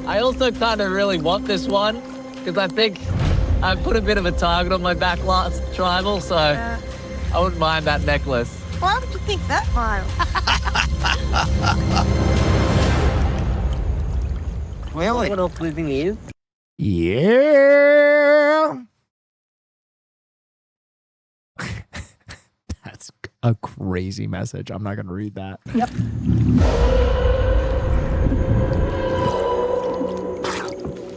I also kind of really want this one because I think I put a bit of a target on my back last tribal, so I wouldn't mind that necklace. Why would you think that, Miles? Really? What else living is? Yeah. That's a crazy message. I'm not going to read that. Yep.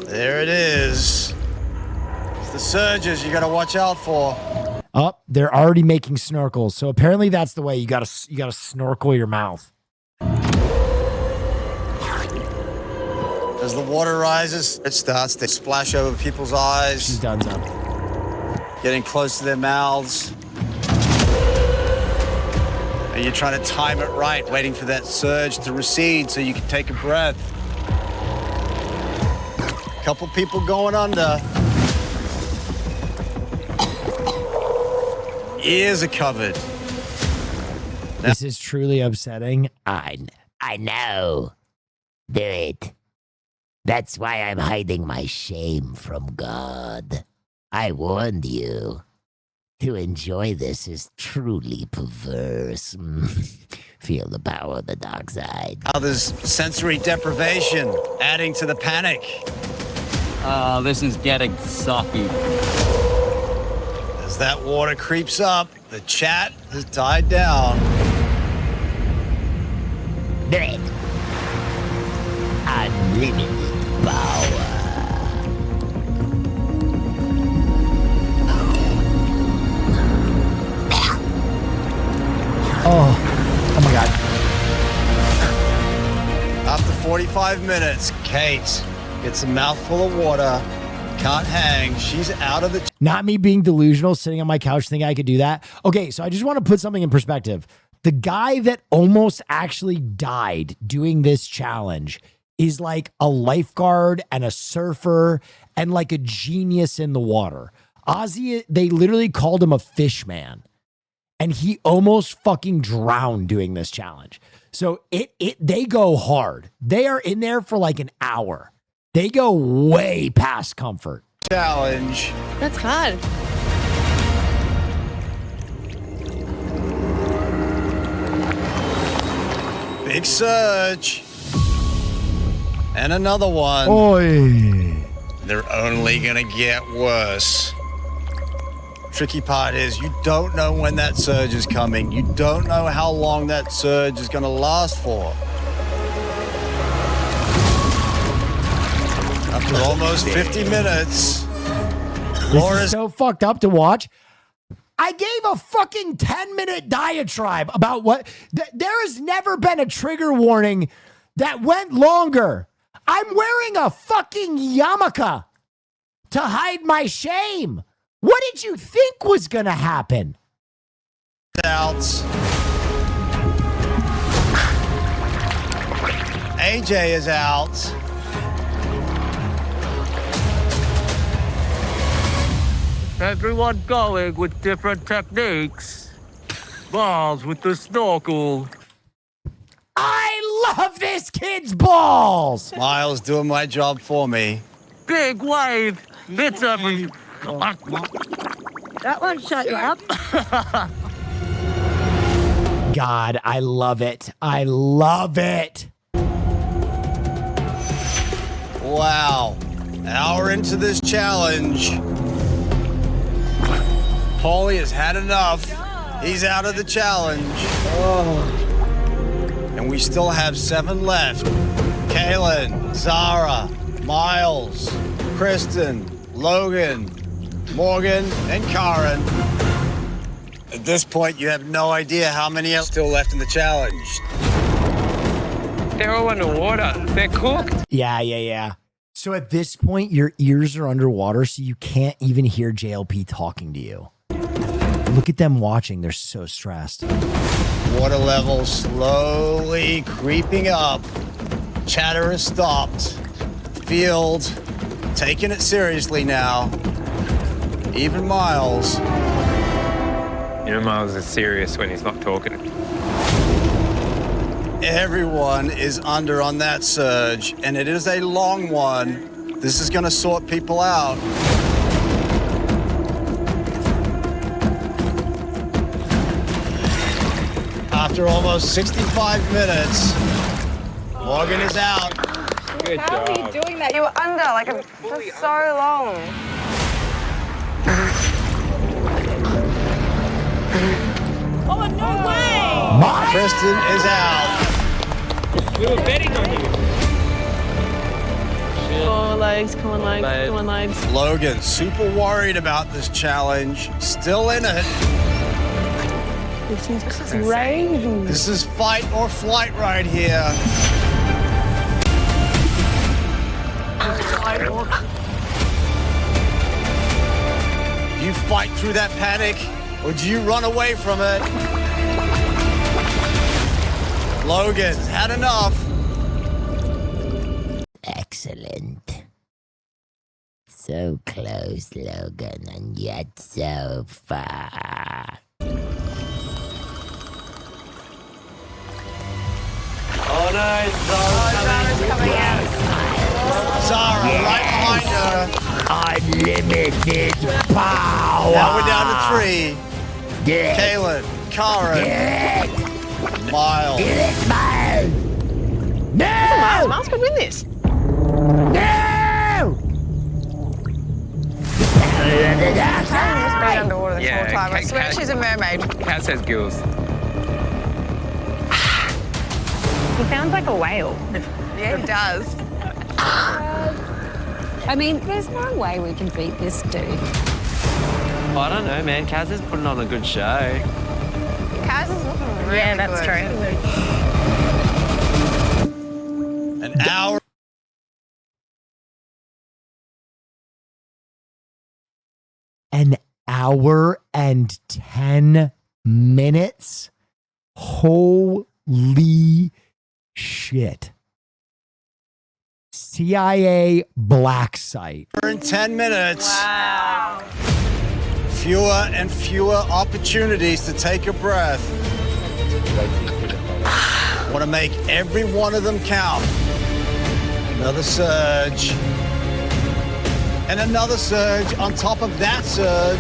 There it is. It's the surges you got to watch out for. Oh, they're already making snorkels. So apparently that's the way you got to snorkel your mouth. As the water rises, it starts to splash over people's eyes. She's done up. Getting close to their mouths. And you're trying to time it right, waiting for that surge to recede so you can take a breath. Couple people going under. Ears are covered. This is truly upsetting. I know. Do it. That's why I'm hiding my shame from God. I warned you. To enjoy this is truly perverse. Feel the power of the dark side. Now there's sensory deprivation, adding to the panic. Oh, this is getting sucky. As that water creeps up, the chat has died down. Do it. Unlimited power. Oh my God. After 45 minutes, Kate gets a mouthful of water, can't hang, she's out of the... Not me being delusional, sitting on my couch thinking I could do that. Okay, so I just want to put something in perspective. The guy that almost actually died doing this challenge is like a lifeguard and a surfer and like a genius in the water. Ozzy, they literally called him a fish man. And he almost fucking drowned doing this challenge. So they go hard. They are in there for like an hour. They go way past comfort. Challenge. That's hard. Big surge. And another one. Oy. They're only gonna get worse. Tricky part is you don't know when that surge is coming. You don't know how long that surge is gonna last for. After almost 50 minutes, This is so fucked up to watch. I gave a fucking 10-minute diatribe about what... There has never been a trigger warning that went longer. I'm wearing a fucking yarmulke to hide my shame. What did you think was going to happen? Out. AJ is out. Everyone going with different techniques. Balls with the snorkel. I love this kid's balls. Miles doing my job for me. Big wave. It's every... That won't shut you up. God, I love it. I love it. Wow. An hour into this challenge. Paulie has had enough. He's out of the challenge. And we still have 7 left. Kaylin, Zara, Miles, Kristen, Logan, Morgan, and Karen. At this point, you have no idea how many are still left in the challenge. They're all underwater. They're cooked. Yeah. So at this point, your ears are underwater, so you can't even hear JLP talking to you. Look at them watching. They're so stressed. Water level slowly creeping up. Chatter has stopped. Field taking it seriously now. Even Miles. You know, Miles is serious when he's not talking. Everyone is under on that surge, and it is a long one. This is going to sort people out. After almost 65 minutes, Morgan is out. Good How job. are you doing that? You were under like for so long. Oh, no way! Kristen is out. We were betting on you. Come on, legs. Come on, legs. Come on, legs. Logan, super worried about this challenge. Still in it. This is crazy. This is fight or flight right here. Do you fight through that panic, or do you run away from it? Logan's had enough. Excellent. So close, Logan, and yet so far. Oh no, Zara's coming out. Zara, right behind her. Unlimited power. Now we're down to 3. Kaylin, Karen, Miles. Miles. No! Miles could win this. No! Karen's just been underwater this whole time. I swear she's a mermaid. Kaz has gills. He sounds like a whale. Yeah, he does. I mean, there's no way we can beat this dude. I don't know, man. Kaz is putting on a good show. Kaz is looking really Yeah, that's true. An hour. An hour and 10 minutes? Holy shit. CIA black site. In 10 minutes. Wow. Fewer and fewer opportunities to take a breath. Want to make every one of them count. Another surge. And another surge on top of that surge.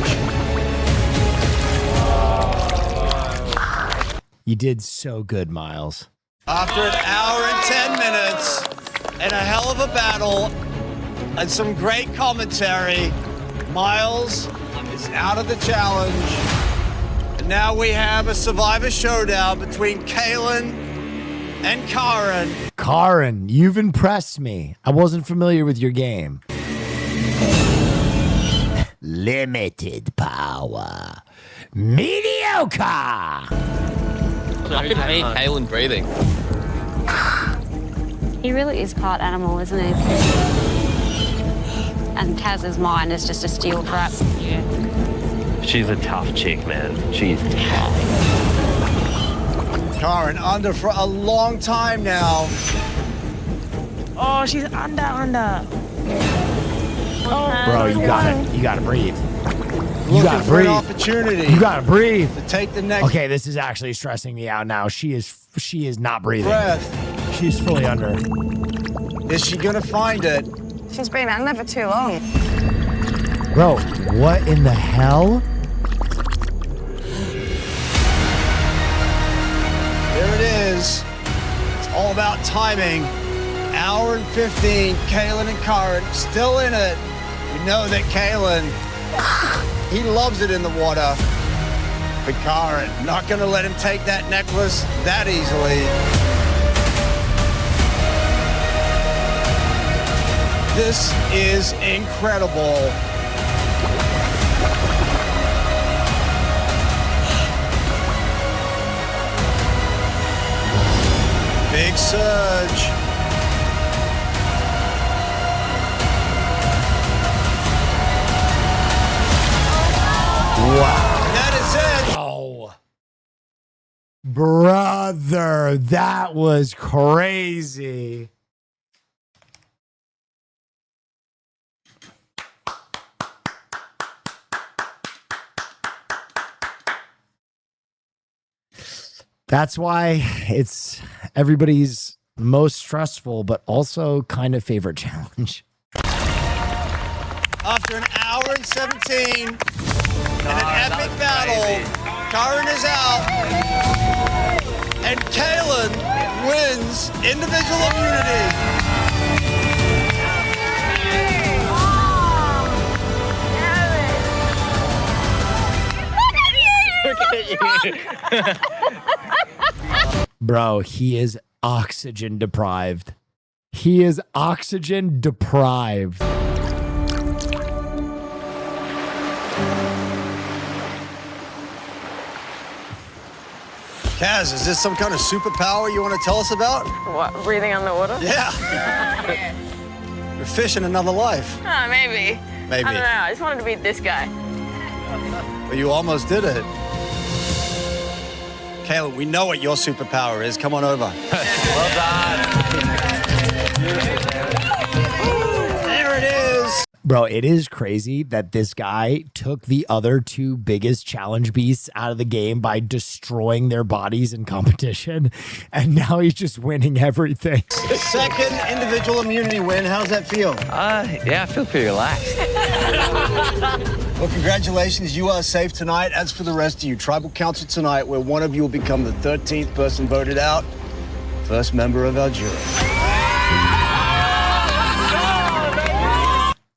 You did so good, Miles. After an hour and 10 minutes and a hell of a battle and some great commentary, Miles is out of the challenge. And now we have a Survivor Showdown between Kaylin and Karen. Karen, you've impressed me. I wasn't familiar with your game. Limited power. Mediocre. I could hate Kaylin breathing. He really is part animal, isn't he? And Kaz's mind is just a steel trap. Yeah. She's a tough chick, man. She's tough. Karen under for a long time now. Oh, she's under. Oh, Bro, you gotta breathe. You Looking gotta for an breathe. opportunity You gotta breathe. to take the next Okay, this is actually stressing me out now. She is not breathing. breath. She's fully under. Is she gonna find it? She's been under for too long. Bro, what in the hell? all about timing. Hour and 15, Kaylin and Karen still in it. We know that Kaylin, he loves it in the water. But Karen, not gonna let him take that necklace that easily. This is incredible. Big surge. Wow. That is it. Oh. Brother, that was crazy. That's why it's everybody's most stressful, but also kind of favorite challenge. After an hour and 17 and an epic battle, Karen is out, and Kaylin wins individual immunity. Bro, he is oxygen deprived. He is oxygen deprived. Kaz, is this some kind of superpower you want to tell us about? What, breathing underwater? Yeah. You're fishing another life. Oh, maybe. Maybe. I don't know. I just wanted to beat this guy. But you almost did it. Kaylin, we know what your superpower is. Come on over. Well done. There it is. Bro, it is crazy that this guy took the other two biggest challenge beasts out of the game by destroying their bodies in competition, and now he's just winning everything. Second individual immunity win. How's that feel? Yeah, I feel pretty relaxed. Well, congratulations. You are safe tonight. As for the rest of you, Tribal Council tonight, where one of you will become the 13th person voted out, first member of our jury.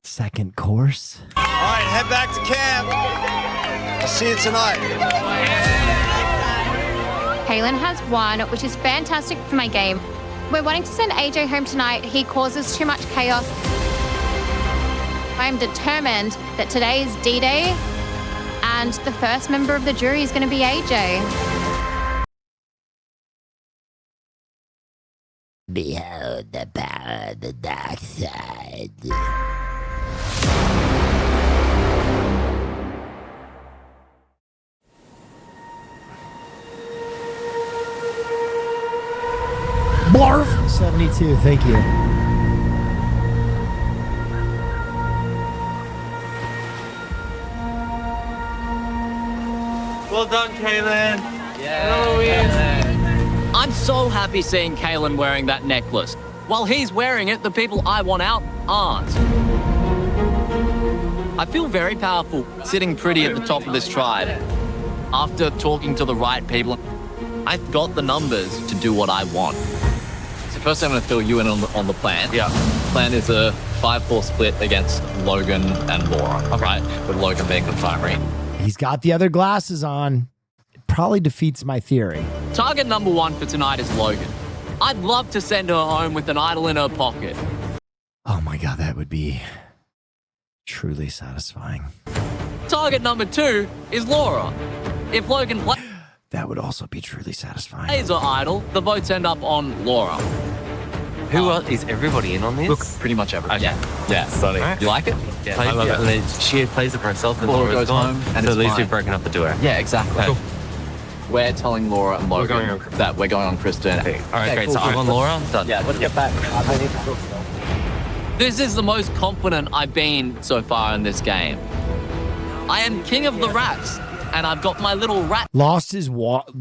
Second course. All right, head back to camp. I'll see you tonight. Kaylin has won, which is fantastic for my game. We're wanting to send AJ home tonight. He causes too much chaos. I'm determined that today is D-Day, and the first member of the jury is going to be AJ. Behold the power of the dark side. Barf 72, thank you. Well done, Kaylin. I'm so happy seeing Kaylin wearing that necklace. While he's wearing it, the people I want out aren't. I feel very powerful sitting pretty at the top of this tribe. After talking to the right people, I've got the numbers to do what I want. So first I'm going to fill you in on the plan. Yeah. The plan is a 5-4 split against Logan and Laura, right? With Logan being the primary. He's got the other glasses on. It probably defeats my theory. Target number 1 for tonight is Logan. I'd love to send her home with an idol in her pocket. Oh my God, that would be truly satisfying. Target number 2 is Laura. If Logan plays That would also be truly satisfying. her idol, the votes end up on Laura. Who else? Is everybody in on this? Look, pretty much everybody. Okay. Yeah. Funny. Right. You like it? Yeah, I love it. And then she plays it for herself and Laura Laura's goes gone. home and so it's at least fine. we've broken up the duo. Yeah, exactly. Cool. We're telling Laura and Logan going on that we're going on Kristen. All right, great. So I'm on Laura. Done. Yeah, let's get back. This is the most confident I've been so far in this game. I am king of the rats, and I've got my little rat. Lost his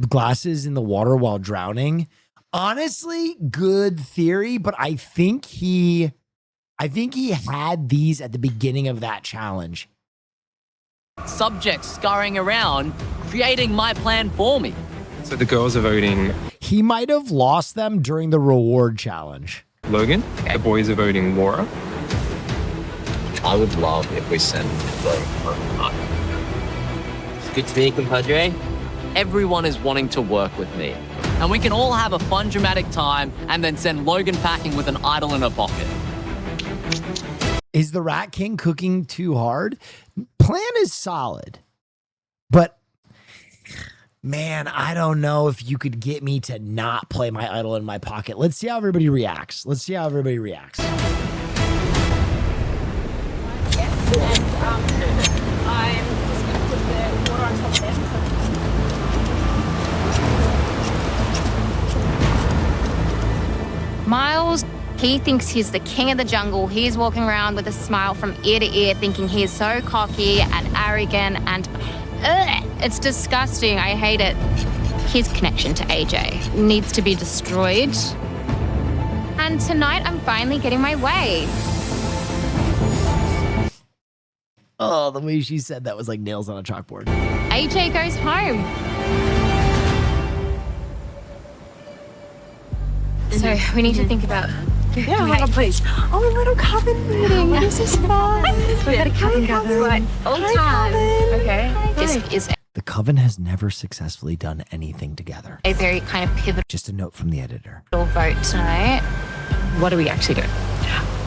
glasses in the water while drowning. Honestly, good theory, but I think he had these at the beginning of that challenge. Subjects scurrying around, creating my plan for me. So the girls are voting. he might have lost them during the reward challenge. Logan, the boys are voting Laura. I would love if we send Good to meet you, compadre. Everyone is wanting to work with me. And we can all have a fun, dramatic time and then send Logan packing with an idol in her pocket. Is the Rat King cooking too hard? Plan is solid. But, man, I don't know if you could get me to not play my idol in my pocket. Let's see how everybody reacts. I'm just going to put the water on top of them. Miles, he thinks he's the king of the jungle. He's walking around with a smile from ear to ear, thinking he's so cocky and arrogant and it's disgusting. I hate it. His connection to AJ needs to be destroyed. And tonight, I'm finally getting my way. Oh, the way she said that was like nails on a chalkboard. AJ goes home. So we need to think about. Yeah, hold on, please. Oh, a little coven meeting. This is fun. We got a coven gathering all time. Okay. This is The coven has never successfully done anything together. a very kind of pivotal Just a note from the editor. vote tonight. What do we actually do?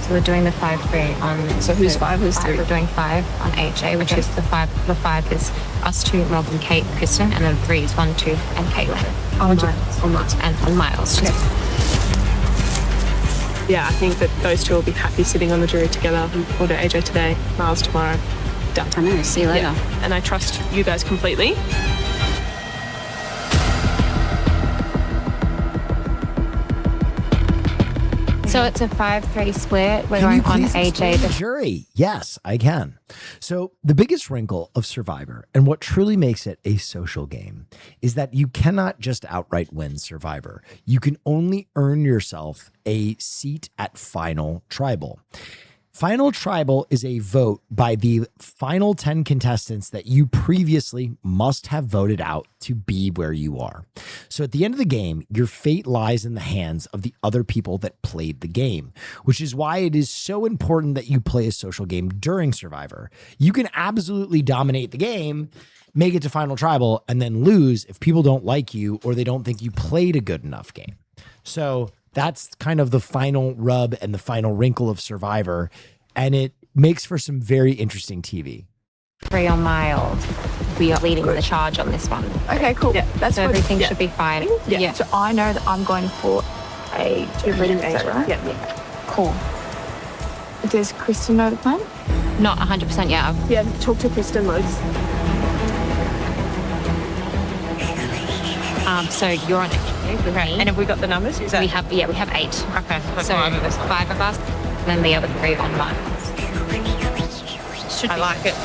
So we're doing the 5-3 on. So who's 5, who's 3? We're doing 5 on AJ, which is the 5. The 5 is us 2, Morgan, Kate, Kristen, and then 3 is 1, 2, and Caitlin. And Miles. Yeah, I think that those two will be happy sitting on the jury together. We'll do AJ today, Miles tomorrow. Done. I know, see you later. Yeah. And I trust you guys completely. So it's a 5-3 split. We're Can you going on please explain AJ. the jury? Yes, I can. So the biggest wrinkle of Survivor and what truly makes it a social game is that you cannot just outright win Survivor. You can only earn yourself a seat at Final Tribal. Final Tribal is a vote by the final 10 contestants that you previously must have voted out to be where you are. So at the end of the game, your fate lies in the hands of the other people that played the game, which is why it is so important that you play a social game during Survivor. You can absolutely dominate the game, make it to Final Tribal, and then lose if people don't like you or they don't think you played a good enough game. So that's kind of the final rub and the final wrinkle of Survivor, and it makes for some very interesting TV. 3 on Miles. We are leading the charge on this one. Okay, cool. Yeah, That's So good. everything Yeah. should be fine. Yeah. So I know that I'm going for a two-leading, is that right? Yeah. Cool. Does Kristen know the plan? Not 100% yet. Yeah, talk to Kristen loads. So you're on AJ. Right. And have we got the numbers? Is that... We have 8. Okay. So 5 of us, and then the other 3 on Miles. I like it.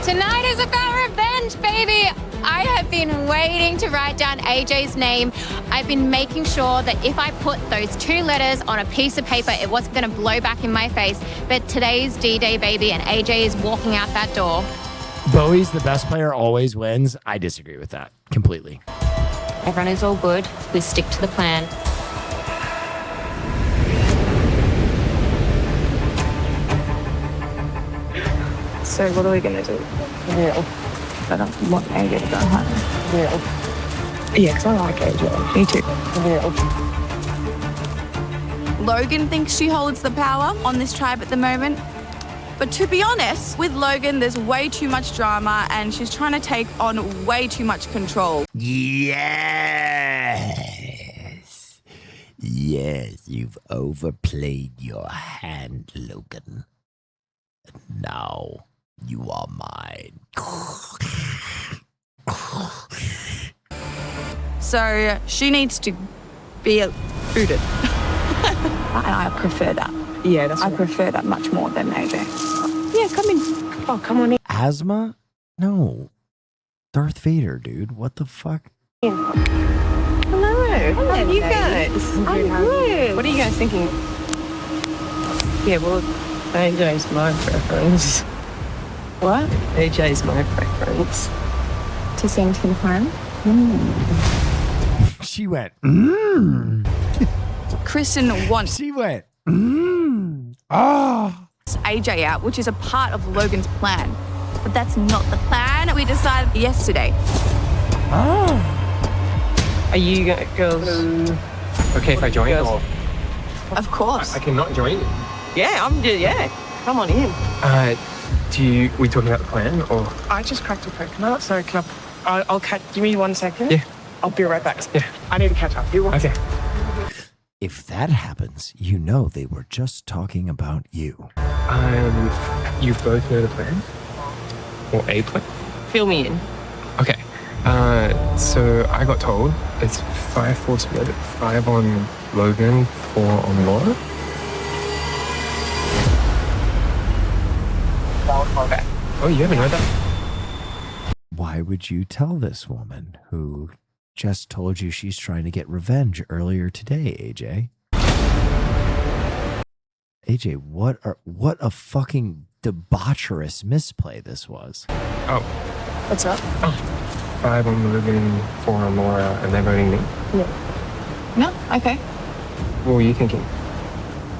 Tonight is about revenge, baby. I have been waiting to write down AJ's name. I've been making sure that if I put those 2 letters on a piece of paper, it wasn't going to blow back in my face. But today's D-Day, baby, and AJ is walking out that door. Bowie's the best player always wins. I disagree with that completely. Everyone is all good. We stick to the plan. So what are we going to do? Real. I don't want AJ to go home. Real. Yeah, because I like AJ. Me too. Real. Logan thinks she holds the power on this tribe at the moment. But to be honest, with Logan, there's way too much drama and she's trying to take on way too much control. Yes. Yes, you've overplayed your hand, Logan. And now you are mine. So she needs to be booted. I prefer that. Yeah, that's I prefer that much more than AJ. Yeah, come in. Oh, come on in. Asthma? No. Darth Vader, dude. What the fuck? Hello. How are you guys? I'm good. What are you guys thinking? Yeah, well, AJ's my preference. What? AJ's my preference. To send him home? She went, Kristen wants. She went, AJ out, which is a part of Logan's plan. But that's not the plan we decided yesterday. Are you girls okay if I join? Or? Of course. I cannot join. Yeah, yeah. Come on in. We talking about the plan or? I just cracked a coconut, so can I'll catch. Give me 1 second. Yeah. I'll be right back. Yeah. I need to catch up. Okay. if that happens, you know they were just talking about you. You both know the plan? Or a plan? Fill me in. Okay. So I got told it's 5-4 split, 5 on Logan, 4 on Laura. Okay. Oh, you haven't heard that? Why would you tell this woman who just told you she's trying to get revenge earlier today, AJ? AJ, what a fucking debaucherous misplay this was. Oh. What's up? Oh. 5 on Logan, 4 on Laura, and they're voting me. Yeah. No? Okay. What were you thinking?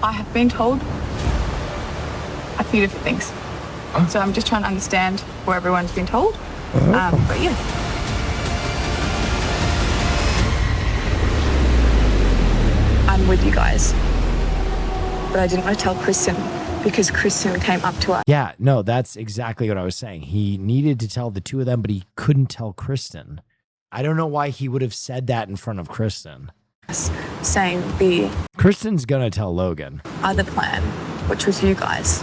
I have been told a few different things. Oh. So I'm just trying to understand what everyone's been told. But yeah. I'm with you guys. But I didn't want to tell Kristen because Kristen came up to us. Yeah, no, that's exactly what I was saying. He needed to tell the two of them, but he couldn't tell Kristen. I don't know why he would have said that in front of Kristen. Saying the Kristen's gonna tell Logan. other plan, which was you guys.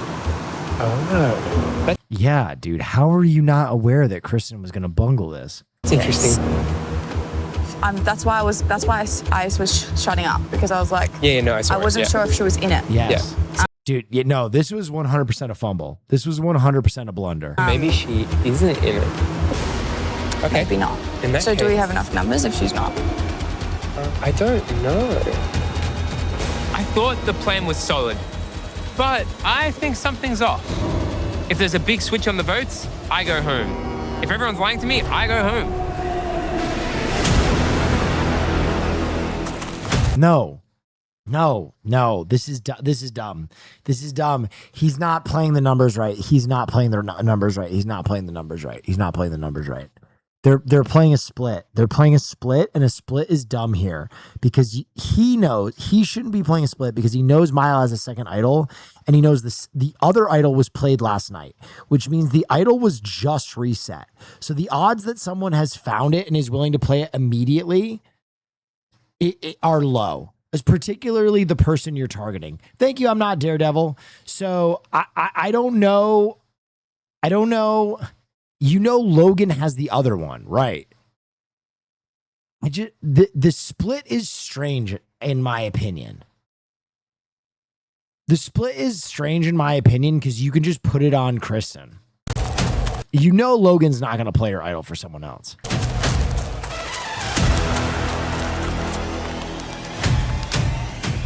Oh. Yeah, dude, how are you not aware that Kristen was gonna bungle this? It's interesting. That's why I was shutting up because I was like, Yeah, no, I saw I wasn't it, sure if she was in it. Yes. Dude, no, this was 100% a fumble. This was 100% a blunder. Maybe she isn't in it. Okay. Maybe not. In that So do we case- have enough numbers if she's not? I don't know. I thought the plan was solid, but I think something's off. If there's a big switch on the votes, I go home. If everyone's lying to me, I go home. No. This is dumb. This is dumb. He's not playing the numbers right. He's not playing the numbers right. He's not playing the numbers right. He's not playing the numbers right. They're playing a split. They're playing a split, and a split is dumb here because he knows he shouldn't be playing a split because he knows Mile has a second idol, and he knows this. The other idol was played last night, which means the idol was just reset. So the odds that someone has found it and is willing to play it immediately are low. As particularly the person you're targeting. Thank you. I'm not Daredevil. So I don't know. You know, Logan has the other one, right? The split is strange in my opinion. The split is strange in my opinion because you can just put it on Kristen. You know Logan's not going to play her idol for someone else.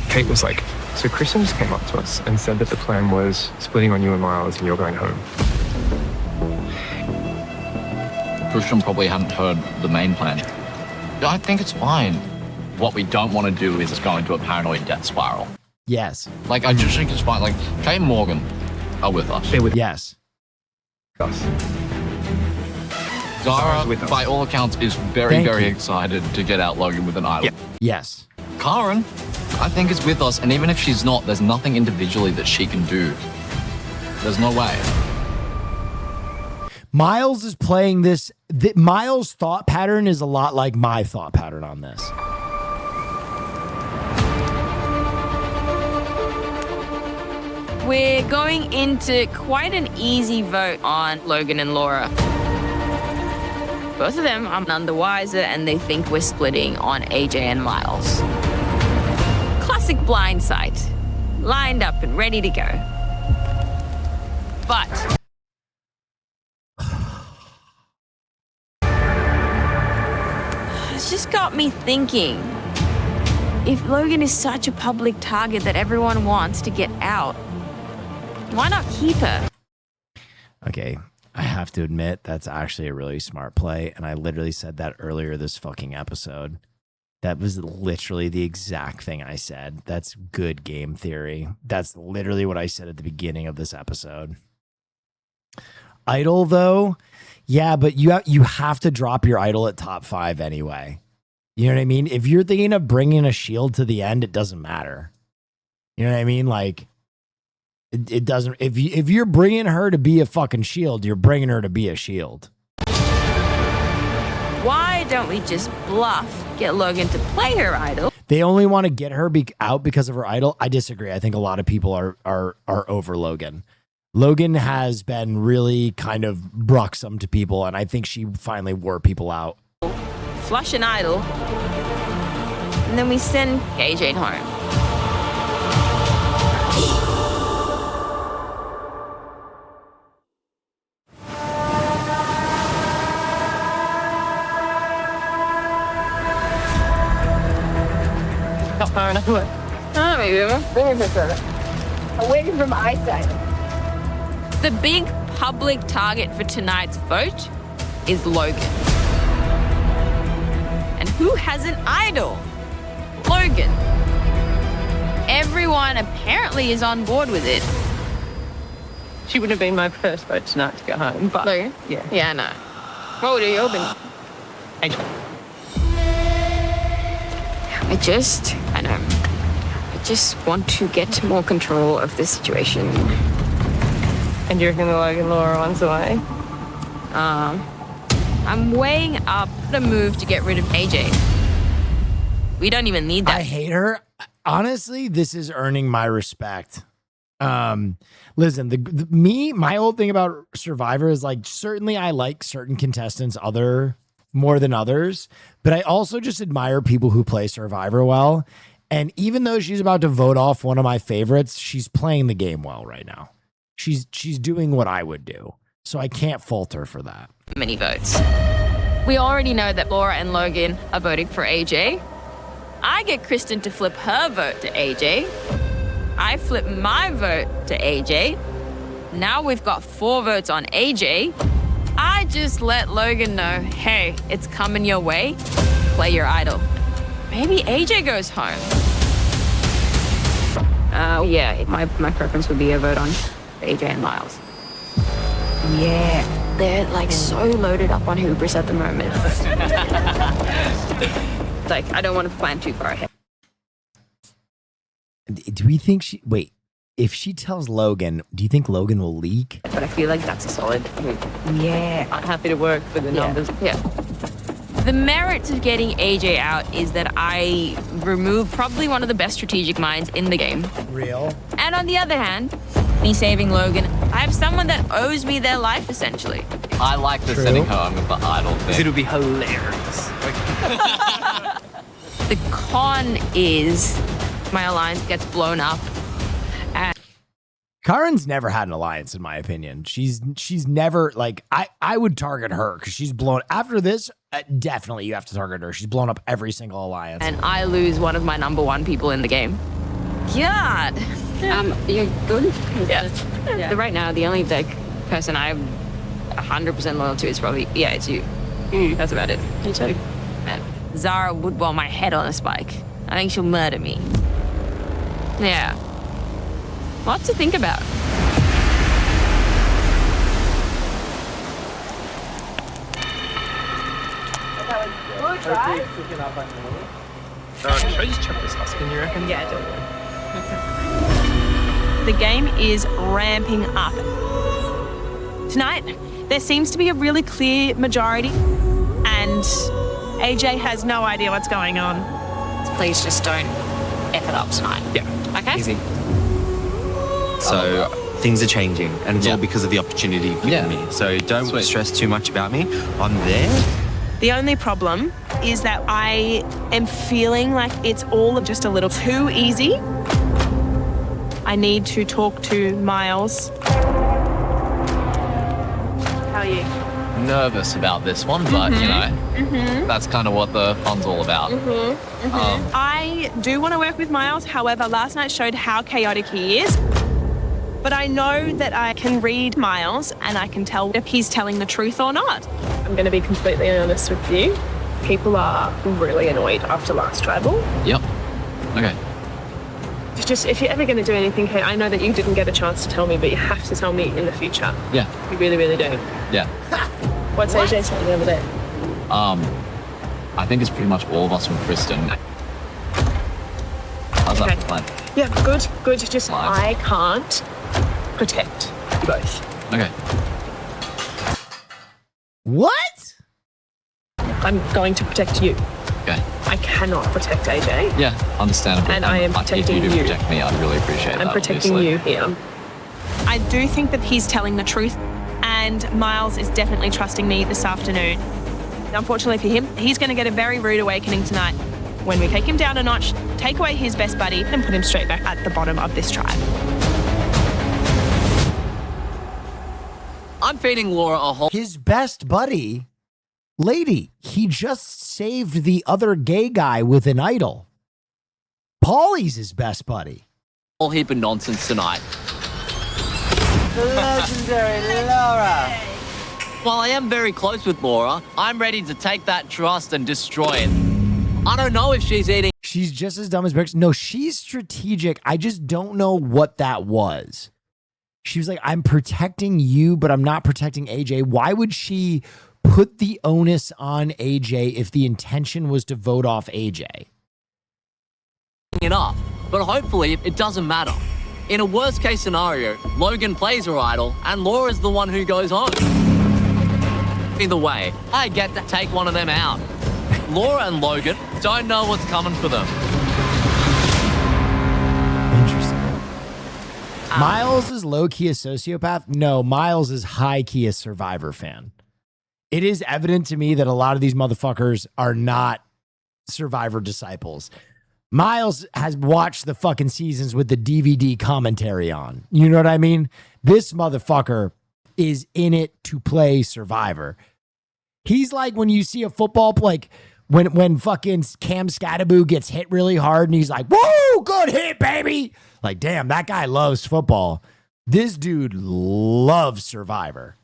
Kate was like, so Kristen just came up to us and said that the plan was splitting on you and Miles and you're going home. Christian probably hadn't heard the main plan. I think it's fine. What we don't want to do is go into a paranoid death spiral. Yes. Like, I just think it's fine. Like, Kate and Morgan are with us. They're with Yes. us. Zara, with us. by all accounts, is very excited to get out Logan with an idol. Yes. Karen, I think, is with us, and even if she's not, there's nothing individually that she can do. There's no way. Miles is playing this. Miles' thought pattern is a lot like my thought pattern on this. We're going into quite an easy vote on Logan and Laura. Both of them are none the wiser, and they think we're splitting on AJ and Miles. Classic blindsight. Lined up and ready to go. But it's just got me thinking. If Logan is such a public target that everyone wants to get out, why not keep her? Okay, I have to admit that's actually a really smart play, and I literally said that earlier this fucking episode. That was literally the exact thing I said. That's good game theory. That's literally what I said at the beginning of this episode. Idol, though, yeah, but you have to drop your idol at top 5 anyway. You know what I mean? If you're thinking of bringing a shield to the end, it doesn't matter. You know what I mean? Like, it doesn't. If you're bringing her to be a fucking shield, you're bringing her to be a shield. Why don't we just bluff, get Logan to play her idol? They only want to get her out because of her idol. I disagree. I think a lot of people are over Logan. Logan has been really kind of bruxome to people, and I think she finally wore people out. Flush an idol, and then we send AJ home. Not far enough away. Oh, maybe away from eyesight. The big public target for tonight's vote is Logan. And who has an idol? Logan. Everyone apparently is on board with it. She would have been my first vote tonight to go home, but Logan? yeah. Yeah, no. What would you open? I just want to get more control of the situation. And you reckon the Logan Laura one's away? I'm weighing up the move to get rid of AJ. We don't even need that. I hate her. Honestly, this is earning my respect. Listen, my whole thing about Survivor is like, certainly I like certain contestants more than others, but I also just admire people who play Survivor well. And even though she's about to vote off one of my favorites, she's playing the game well right now. She's doing what I would do. So I can't fault her for that. Many votes. We already know that Laura and Logan are voting for AJ. I get Kristen to flip her vote to AJ. I flip my vote to AJ. Now we've got 4 votes on AJ. I just let Logan know, hey, it's coming your way. Play your idol. Maybe AJ goes home. Yeah, my preference would be a vote on AJ and Miles. Yeah, they're like so loaded up on hubris at the moment. Like, I don't want to plan too far ahead. Do we think if she tells Logan, do you think Logan will leak? But I feel like that's a solid. Yeah, I'm happy to work for the numbers. Yeah. The merits of getting AJ out is that I remove probably one of the best strategic minds in the game. Real. And on the other hand, me saving Logan, I have someone that owes me their life, essentially. I like the setting home with the idol thing. It'll be hilarious. The con is my alliance gets blown up. And Karen's never had an alliance, in my opinion. She's never, like, I would target her because she's blown. After this, definitely you have to target her. She's blown up every single alliance. And I lose one of my #1 people in the game. God. You're good? Yeah. Right now, the only person I'm 100% loyal to is probably, it's you. That's about it. Me too. And Zara would want my head on a spike. I think she'll murder me. Yeah. Lots to think about. Good, right? Should I just chuck this husband, you reckon? Yeah, don't worry. The game is ramping up. Tonight, there seems to be a really clear majority, and AJ has no idea what's going on. Please just don't F it up tonight. Yeah. Okay? Easy. So things are changing, and it's all because of the opportunity you've given me. So don't stress too much about me. I'm there. The only problem is that I am feeling like it's all just a little too easy. I need to talk to Miles. How are you? Nervous about this one, but you know, that's kind of what the fun's all about. I do want to work with Miles. However, last night showed how chaotic he is. But I know that I can read Miles and I can tell if he's telling the truth or not. I'm going to be completely honest with you. People are really annoyed after last tribal. Yep. Okay. It's just, if you're ever going to do anything, Kate, I know that you didn't get a chance to tell me, but you have to tell me in the future. Yeah. You really, really do. Yeah. What's AJ saying over there? I think it's pretty much all of us from Kristen. How's that plan? Yeah, good. Just I can't protect you both. Okay. What? I'm going to protect you. Okay. I cannot protect AJ. Yeah, understandable. And I am protecting if you. you. To protect me, I'd really appreciate that. I'm protecting obviously. you here. I do think that he's telling the truth, and Miles is definitely trusting me this afternoon. Unfortunately for him, he's going to get a very rude awakening tonight when we take him down a notch, take away his best buddy, and put him straight back at the bottom of this tribe. I'm feeding Laura a whole... His best buddy? Lady, he just saved the other gay guy with an idol. Paulie's his best buddy. Whole heap of nonsense tonight. The legendary Laura. While I am very close with Laura, I'm ready to take that trust and destroy it. I don't know if she's eating... She's just as dumb as bricks. No, she's strategic. I just don't know what that was. She was like, I'm protecting you, but I'm not protecting AJ. Why would she put the onus on AJ if the intention was to vote off AJ? ...it up, but hopefully it doesn't matter. In a worst case scenario, Logan plays her idol and Laura's the one who goes home. Either way, I get to take one of them out. Laura and Logan don't know what's coming for them. Interesting. Miles is low-key a sociopath? No, Miles is high-key a Survivor fan. It is evident to me that a lot of these motherfuckers are not Survivor disciples. Miles has watched the fucking seasons with the DVD commentary on. You know what I mean? This motherfucker is in it to play Survivor. He's like when you see a football, like when fucking Cam Scattaboo gets hit really hard and he's like, whoa, good hit, baby. Like, damn, that guy loves football. This dude loves Survivor.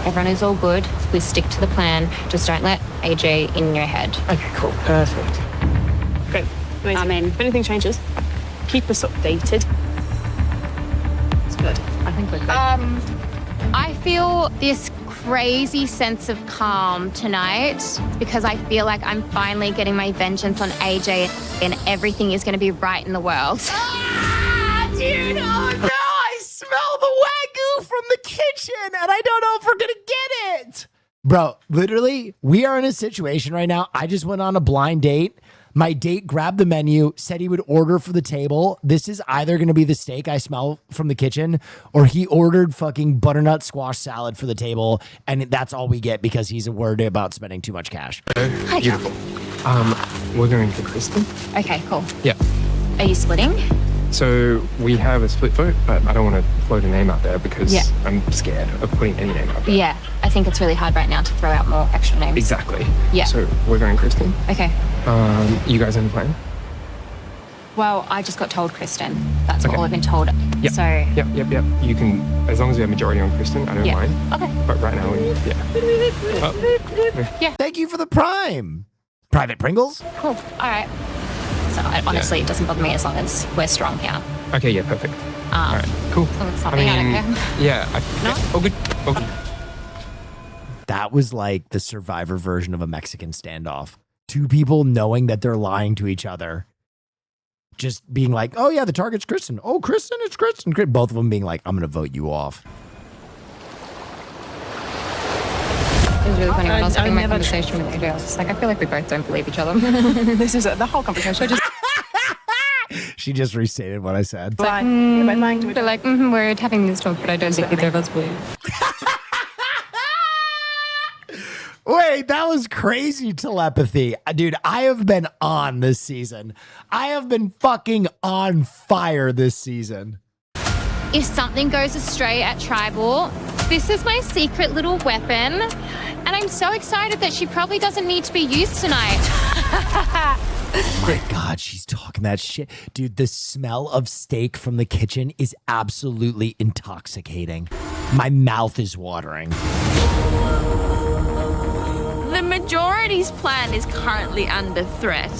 Everyone is all good. We stick to the plan. Just don't let AJ in your head. Okay, cool. Perfect. Great. Amazing. I mean, if anything changes, keep us updated. It's good. I think we're good. I feel this crazy sense of calm tonight because I feel like I'm finally getting my vengeance on AJ and everything is going to be right in the world. Ah, dude, oh no, I smell the Wagyu from the kitchen and I don't know if we're going to get it. Bro, literally, we are in a situation right now. I just went on a blind date. My date grabbed the menu, said he would order for the table. This is either going to be the steak I smell from the kitchen, or he ordered fucking butternut squash salad for the table, and that's all we get because he's worried about spending too much cash. Hi, Beautiful. We're going to Kristen. Okay, cool. Yeah. Are you splitting? So we have a split vote, but I don't want to float a name out there because I'm scared of putting any name out there. Yeah, I think it's really hard right now to throw out more extra names. Exactly. Yeah. So we're going Kristen. Okay. You guys have a plan? Well, I just got told Kristen. That's Okay. all I've been told. Yep. So. Yep. You can, as long as we have majority on Kristen, I don't Yeah. mind. Okay. But right now, Yeah. Thank you for the prime. Private Pringles? Cool. All right. So honestly, it doesn't bother me as long as we're strong here. Okay, yeah, perfect. All right, cool. So it's something I don't care. Yeah. Oh, good. Oh, good. That was like the Survivor version of a Mexican standoff. Two people knowing that they're lying to each other. Just being like, oh yeah, the target's Kristen. Oh, Kristen, it's Kristen. Both of them being like, I'm going to vote you off. It was really funny when I was having my never conversation with AJ. I was just like, I feel like we both don't believe each other. This is the whole conversation. She just restated what I said. They're like, we're having this talk, but I don't think either of us believe. Wait, that was crazy telepathy. Dude, I have been on this season. I have been fucking on fire this season. If something goes astray at Tribal, this is my secret little weapon. And I'm so excited that she probably doesn't need to be used tonight. Oh my God, she's talking that shit. Dude, the smell of steak from the kitchen is absolutely intoxicating. My mouth is watering. The majority's plan is currently under threat.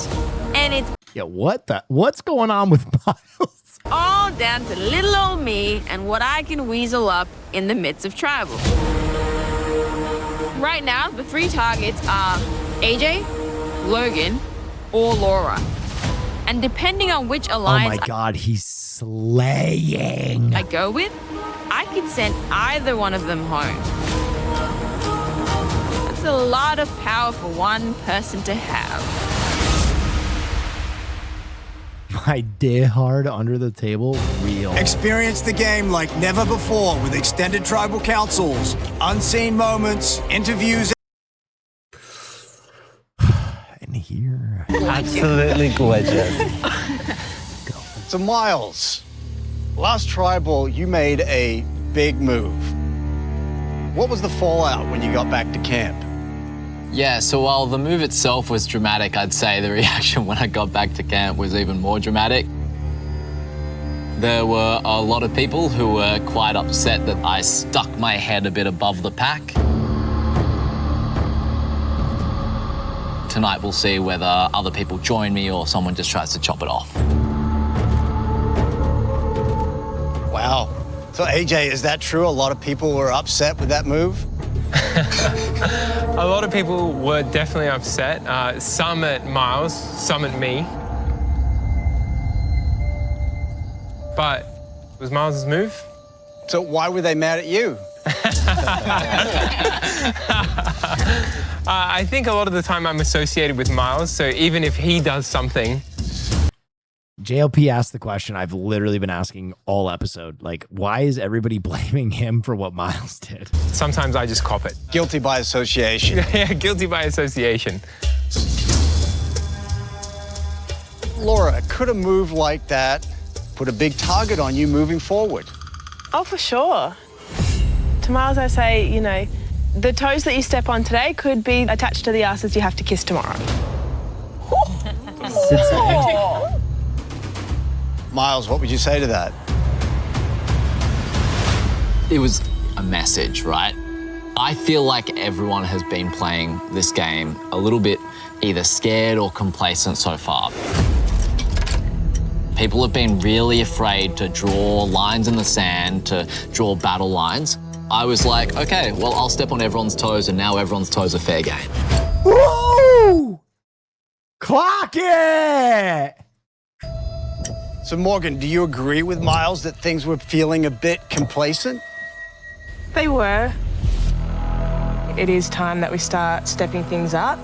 And it's Yeah, what's going on with Miles? all down to little old me and what I can weasel up in the midst of tribal. Right now, the 3 targets are AJ, Logan, or Laura. And depending on which Oh alliance my God, he's slaying. I go with, I could send either one of them home. That's a lot of power for one person to have. My day hard under the table, real. Experience the game like never before with extended tribal councils, unseen moments, interviews. And here. Absolutely gorgeous. So Miles, last tribal, you made a big move. What was the fallout when you got back to camp? Yeah, so while the move itself was dramatic, I'd say the reaction when I got back to camp was even more dramatic. There were a lot of people who were quite upset that I stuck my head a bit above the pack. Tonight we'll see whether other people join me or someone just tries to chop it off. Wow. So AJ, is that true? A lot of people were upset with that move? A lot of people were definitely upset. Some at Miles, some at me. But it was Miles' move. So why were they mad at you? I think a lot of the time I'm associated with Miles, so even if he does something. JLP asked the question I've literally been asking all episode. Like, why is everybody blaming him for what Miles did? Sometimes I just cop it. Guilty by association. Yeah, guilty by association. Laura, could a move like that put a big target on you moving forward? Oh, for sure. To Miles, I say, you know, the toes that you step on today could be attached to the asses you have to kiss tomorrow. Miles, what would you say to that? It was a message, right? I feel like everyone has been playing this game a little bit either scared or complacent so far. People have been really afraid to draw lines in the sand, to draw battle lines. I was like, okay, well, I'll step on everyone's toes, and now everyone's toes are fair game. Woo! Clock it! So Morgan, do you agree with Miles that things were feeling a bit complacent? They were. It is time that we start stepping things up.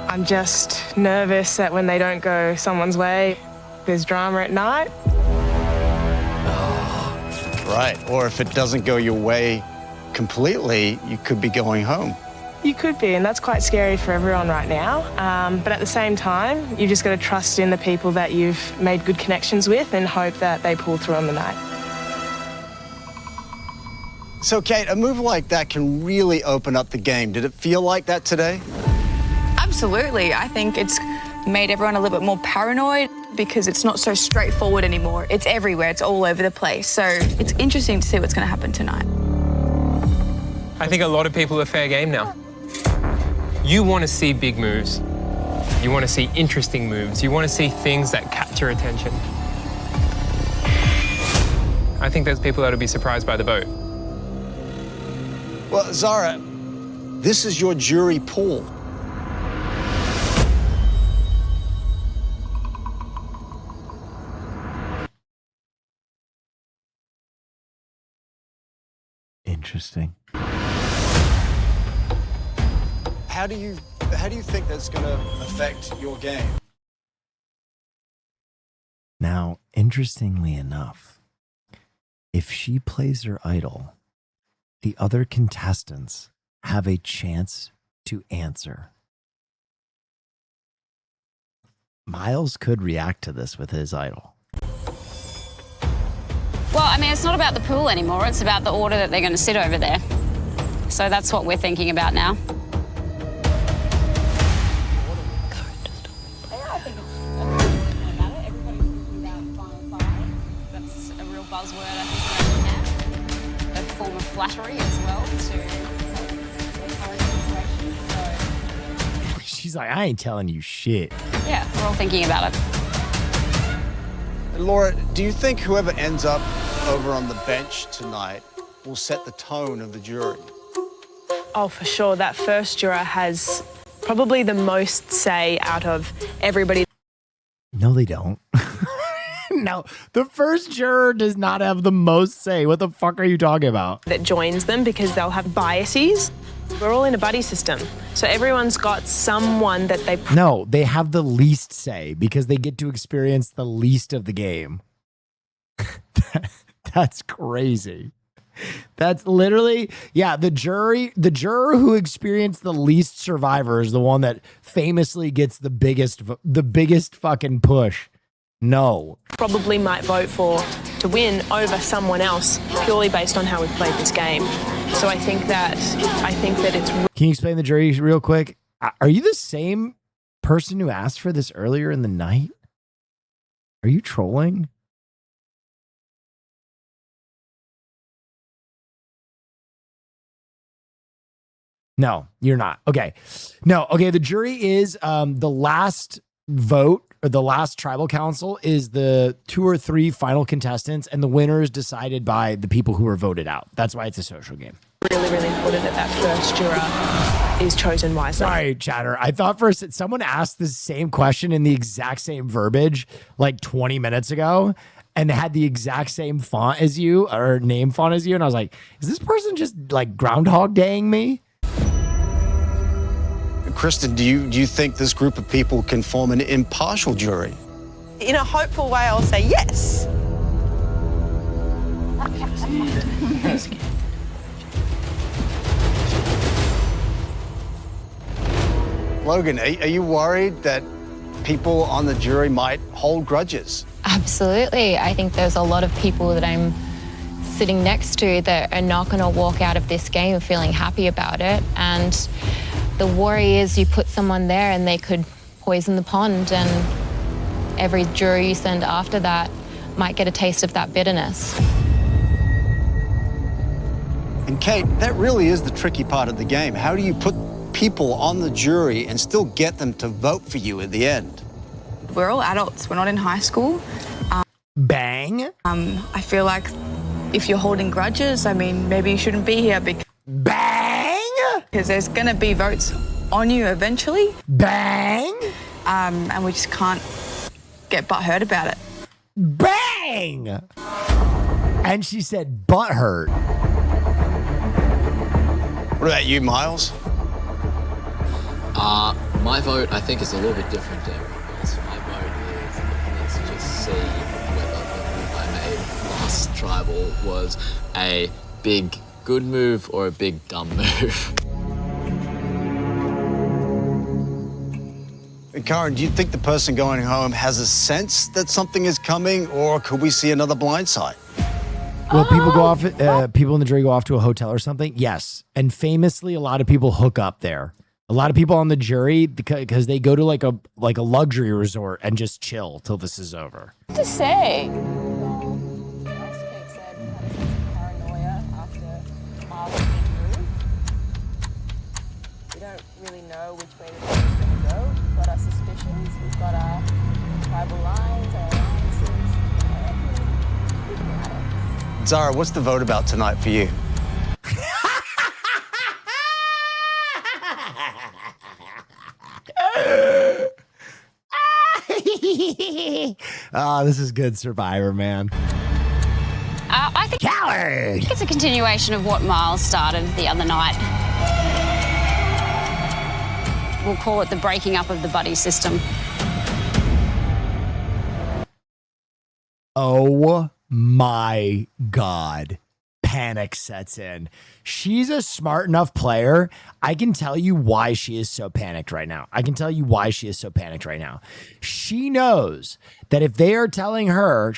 I'm just nervous that when they don't go someone's way, there's drama at night. Right, or if it doesn't go your way completely, you could be going home. You could be, and that's quite scary for everyone right now. But at the same time, you've just got to trust in the people that you've made good connections with and hope that they pull through on the night. So Kate, a move like that can really open up the game. Did it feel like that today? Absolutely. I think it's made everyone a little bit more paranoid because it's not so straightforward anymore. It's everywhere. It's all over the place. So it's interesting to see what's going to happen tonight. I think a lot of people are fair game now. You want to see big moves. You want to see interesting moves. You want to see things that capture attention. I think there's people that'll be surprised by the vote. Well, Zara, this is your jury pool. Interesting. How do you think that's going to affect your game? Now, interestingly enough, if she plays her idol, the other contestants have a chance to answer. Miles could react to this with his idol. Well, I mean, it's not about the pool anymore. It's about the order that they're going to sit over there. So that's what we're thinking about now. That's a real buzzword, I think, right now. A form of flattery as well to encourage situation. So She's like, I ain't telling you shit. Yeah, we're all thinking about it. Laura, do you think whoever ends up over on the bench tonight will set the tone of the jury? Oh, for sure. That first juror has probably the most say out of everybody. No, they don't. No, the first juror does not have the most say. What the fuck are you talking about? That joins them because they'll have biases. We're all in a buddy system. So everyone's got someone that they... No, they have the least say because they get to experience the least of the game. That's crazy. That's literally, yeah, the juror who experienced the least survivor is the one that famously gets the biggest fucking push. No. Probably might vote for to win over someone else purely based on how we've played this game. So I think that it's... Can you explain the jury real quick? Are you the same person who asked for this earlier in the night? Are you trolling? No, you're not. Okay. No, okay. The jury is the last vote or the last tribal council is the 2 or 3 final contestants, and the winner is decided by the people who were voted out. That's why it's a social game. Really, really important that first juror is chosen wisely. Sorry, chatter. I thought first someone asked the same question in the exact same verbiage like 20 minutes ago, and they had the exact same font as you or name font as you. And I was like, is this person just like Groundhog Daying me? Kristen, do you think this group of people can form an impartial jury? In a hopeful way, I'll say yes. Logan, are you worried that people on the jury might hold grudges? Absolutely. I think there's a lot of people that I'm sitting next to that are not going to walk out of this game feeling happy about it. And the worry is you put someone there and they could poison the pond, and every jury you send after that might get a taste of that bitterness. And Kate, that really is the tricky part of the game. How do you put people on the jury and still get them to vote for you at the end? We're all adults. We're not in high school. Bang. I feel like if you're holding grudges, I mean, maybe you shouldn't be here. Bang! Because there's going to be votes on you eventually. Bang! And we just can't get butthurt about it. Bang! And she said butthurt. What about you, Miles? My vote, I think, is a little bit different to everyone's. My vote is, let's just see whether the move I made last tribal was a big good move or a big dumb move. And Karen, do you think the person going home has a sense that something is coming, or could we see another blindside? Will people go off? People in the jury go off to a hotel or something? Yes, and famously, a lot of people hook up there. A lot of people on the jury because they go to like a luxury resort and just chill till this is over. What to say? We don't really know which way the game's going to go. We've got our suspicions, we've got our tribal lines, our alliances. Zara, what's the vote about tonight for you? Oh, this is good Survivor, man. I think Coward. It's a continuation of what Miles started the other night. We'll call it the breaking up of the buddy system. Oh my God. Panic sets in. She's a smart enough player. I can tell you why she is so panicked right now. She knows that if they are telling her,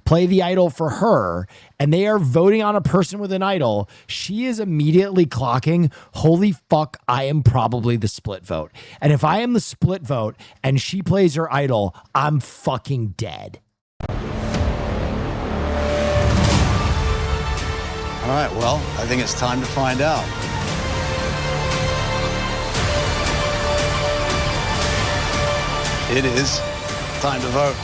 play the idol for her, and they are voting on a person with an idol, she is immediately clocking, holy fuck, I am probably the split vote. And if I am the split vote and she plays her idol, I'm fucking dead. All right, well, I think it's time to find out. It is time to vote.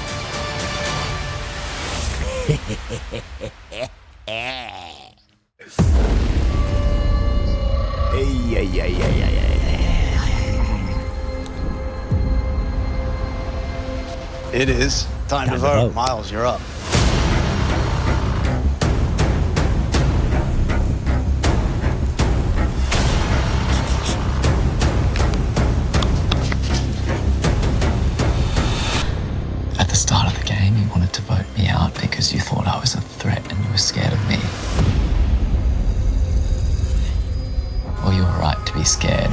It is time to vote. Miles, you're up. At the start of the game, you wanted to vote me out because you thought I was a threat and you were scared of me. Well, you were right to be scared.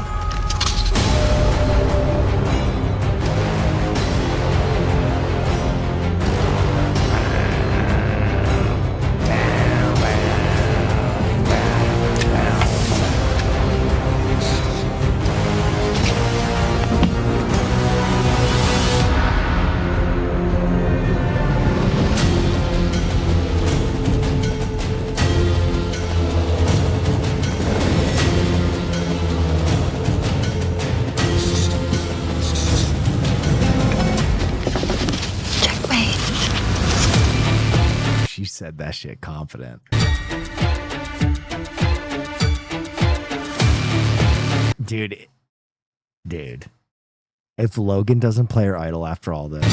She said that shit confident. Dude. If Logan doesn't play her idol after all this.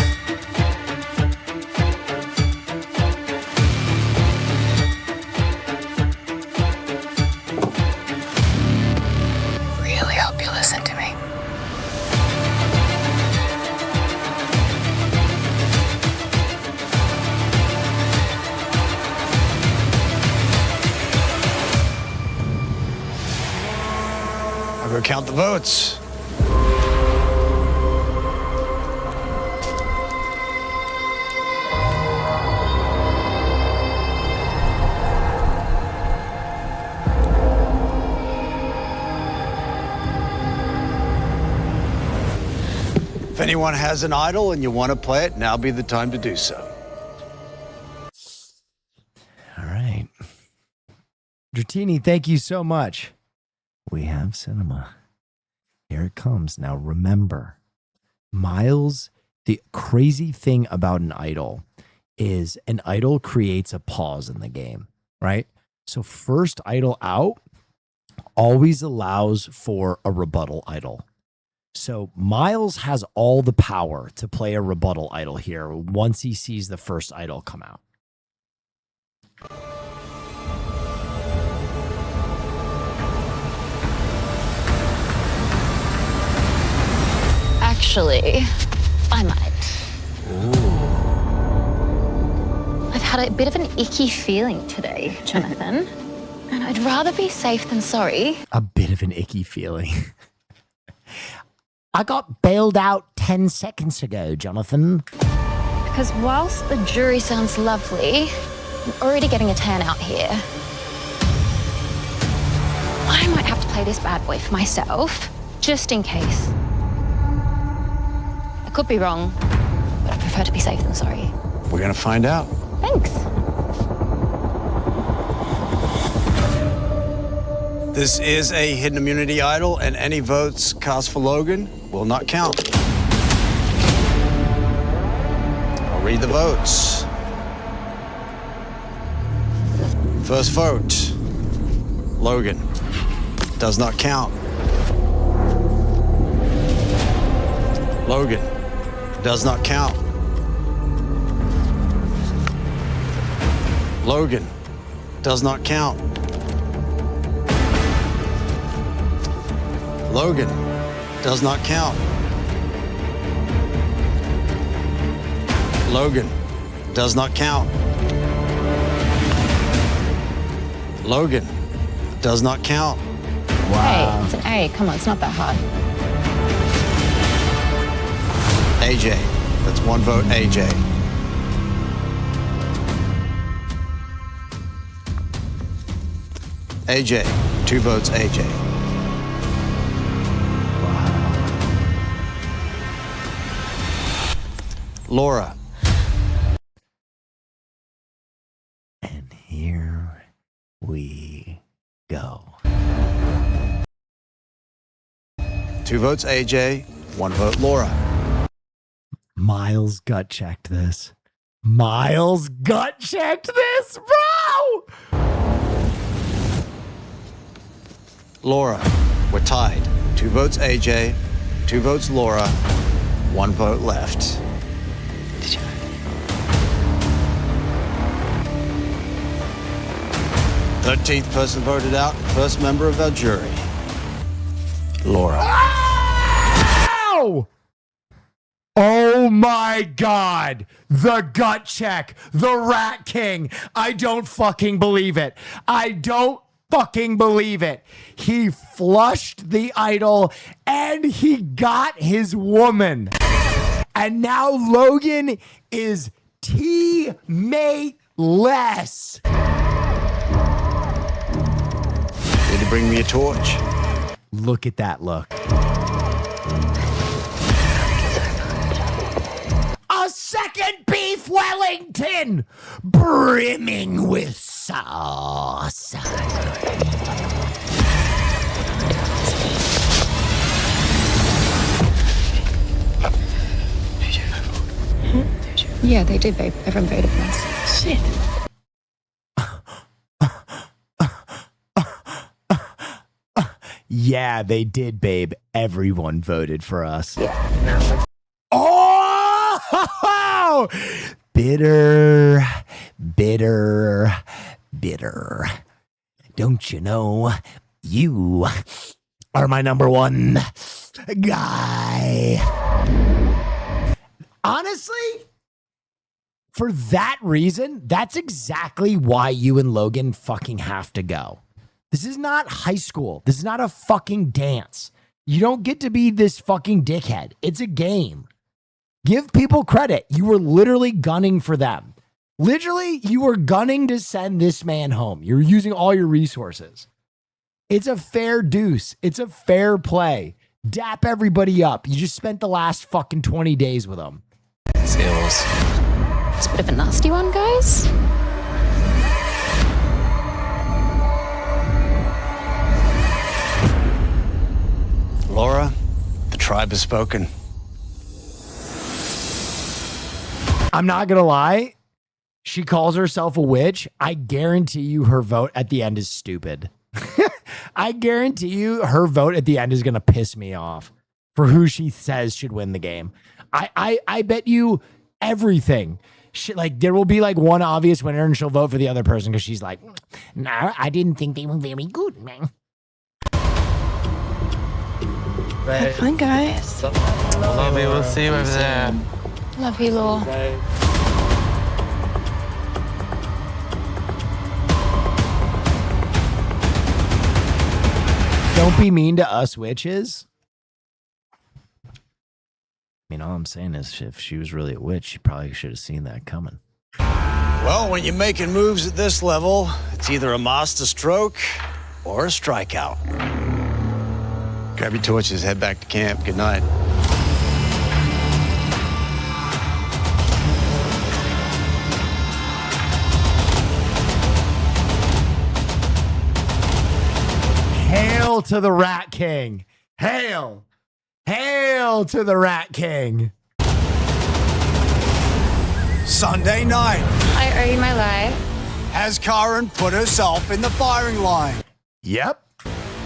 Really hope you listen to me. I'll go count the votes. If anyone has an idol and you want to play it, now be the time to do so. All right. Dratini, thank you so much. We have cinema. Here it comes. Now remember, Miles, the crazy thing about an idol is an idol creates a pause in the game, right? So first idol out always allows for a rebuttal idol. So Miles has all the power to play a rebuttal idol here once he sees the first idol come out. Actually, I might. I've had a bit of an icky feeling today, Jonathan. And I'd rather be safe than sorry. A bit of an icky feeling. I got bailed out 10 seconds ago, Jonathan. Because whilst the jury sounds lovely, I'm already getting a tan out here. I might have to play this bad boy for myself, just in case. I could be wrong, but I prefer to be safe than sorry. We're gonna find out. Thanks. This is a hidden immunity idol, and any votes cast for Logan will not count. I'll read the votes. First vote, Logan. Does not count. Logan. Does not count. Logan. Does not count. Logan. Does not count. Logan. Does not count. Logan. Does not count. Hey, it's an A. Come on, it's not that hard. AJ. That's one vote, AJ. AJ. 2 votes, AJ. Laura. And here we go. 2 votes, AJ. 1 vote, Laura. Miles gut checked this. Miles gut checked this, bro! Laura, we're tied. 2 votes AJ, 2 votes Laura, 1 vote left. 13th person voted out, first member of our jury. Laura. Ow! Oh my God. The gut check. The Rat King. I don't fucking believe it. I don't fucking believe it. He flushed the idol and he got his woman. And now Logan is teammate-less. Need to bring me a torch. Look at that look. A second beef Wellington, brimming with sauce. Yeah, they did, babe. Everyone voted for us. Shit. Yeah, they did, babe. Everyone voted for us. Yeah. Oh! Bitter, bitter, bitter. Don't you know you are my number one guy? Honestly, for that reason, that's exactly why you and Logan fucking have to go. This is not high school. This is not a fucking dance. You don't get to be this fucking dickhead. It's a game. Give people credit. You were literally gunning for them. Literally, you were gunning to send this man home. You're using all your resources. It's a fair deuce. It's a fair play. Dap everybody up. You just spent the last fucking 20 days with them. Skills. It's a bit of a nasty one, guys. Laura, the tribe has spoken. I'm not going to lie. She calls herself a witch. I guarantee you her vote at the end is stupid. I guarantee you her vote at the end is going to piss me off for who she says should win the game. I bet you everything. Like there will be like one obvious winner and she'll vote for the other person because she's like, no, I didn't think they were very good, man. Have fun, guys. Love you. We'll see you over there. Love you, Law. Don't be mean to us witches. I mean, all I'm saying is if she was really a witch, she probably should have seen that coming. Well, when you're making moves at this level, it's either a master stroke or a strikeout. Grab your torches, head back to camp. Good night. Hail to the Rat King. Hail. Hail to the Rat King. Sunday night. I owe you my life. Has Karen put herself in the firing line? Yep.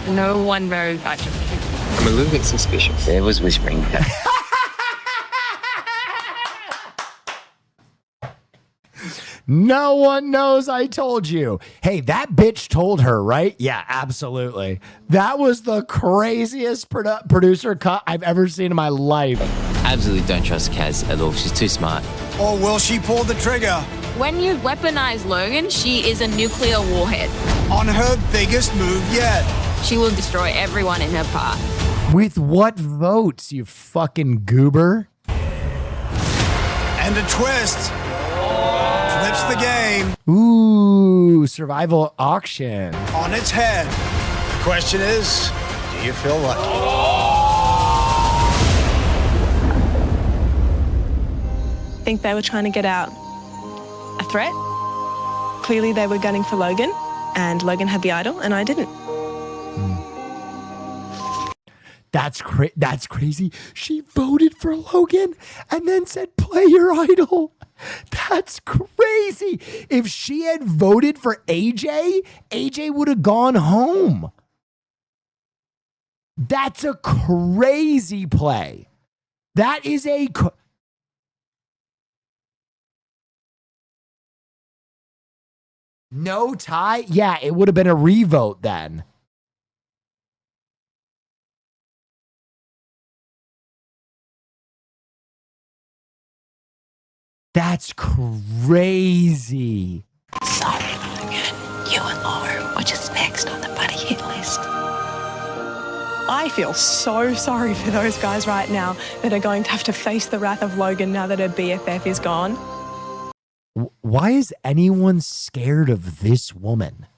No one knows actually. I'm a little bit suspicious. There was whispering. No one knows I told you. Hey, that bitch told her, right? Yeah, absolutely. That was the craziest producer cut I've ever seen in my life. Absolutely don't trust Kaz at all. She's too smart. Or will she pull the trigger? When you weaponize Logan, she is a nuclear warhead. On her biggest move yet. She will destroy everyone in her path. With what votes, you fucking goober? And a twist. Flips the game. Ooh, survival auction. On its head. The question is, do you feel lucky? I think they were trying to get out a threat. Clearly they were gunning for Logan, and Logan had the idol, and I didn't. That's crazy. She voted for Logan and then said, play your idol. That's crazy. If she had voted for AJ, AJ would have gone home. That's a crazy play. That is a... No tie? Yeah, it would have been a revote then. That's crazy. Sorry, Logan. You and Laura are just next on the buddy hit list. I feel so sorry for those guys right now that are going to have to face the wrath of Logan now that her BFF is gone. Why is anyone scared of this woman?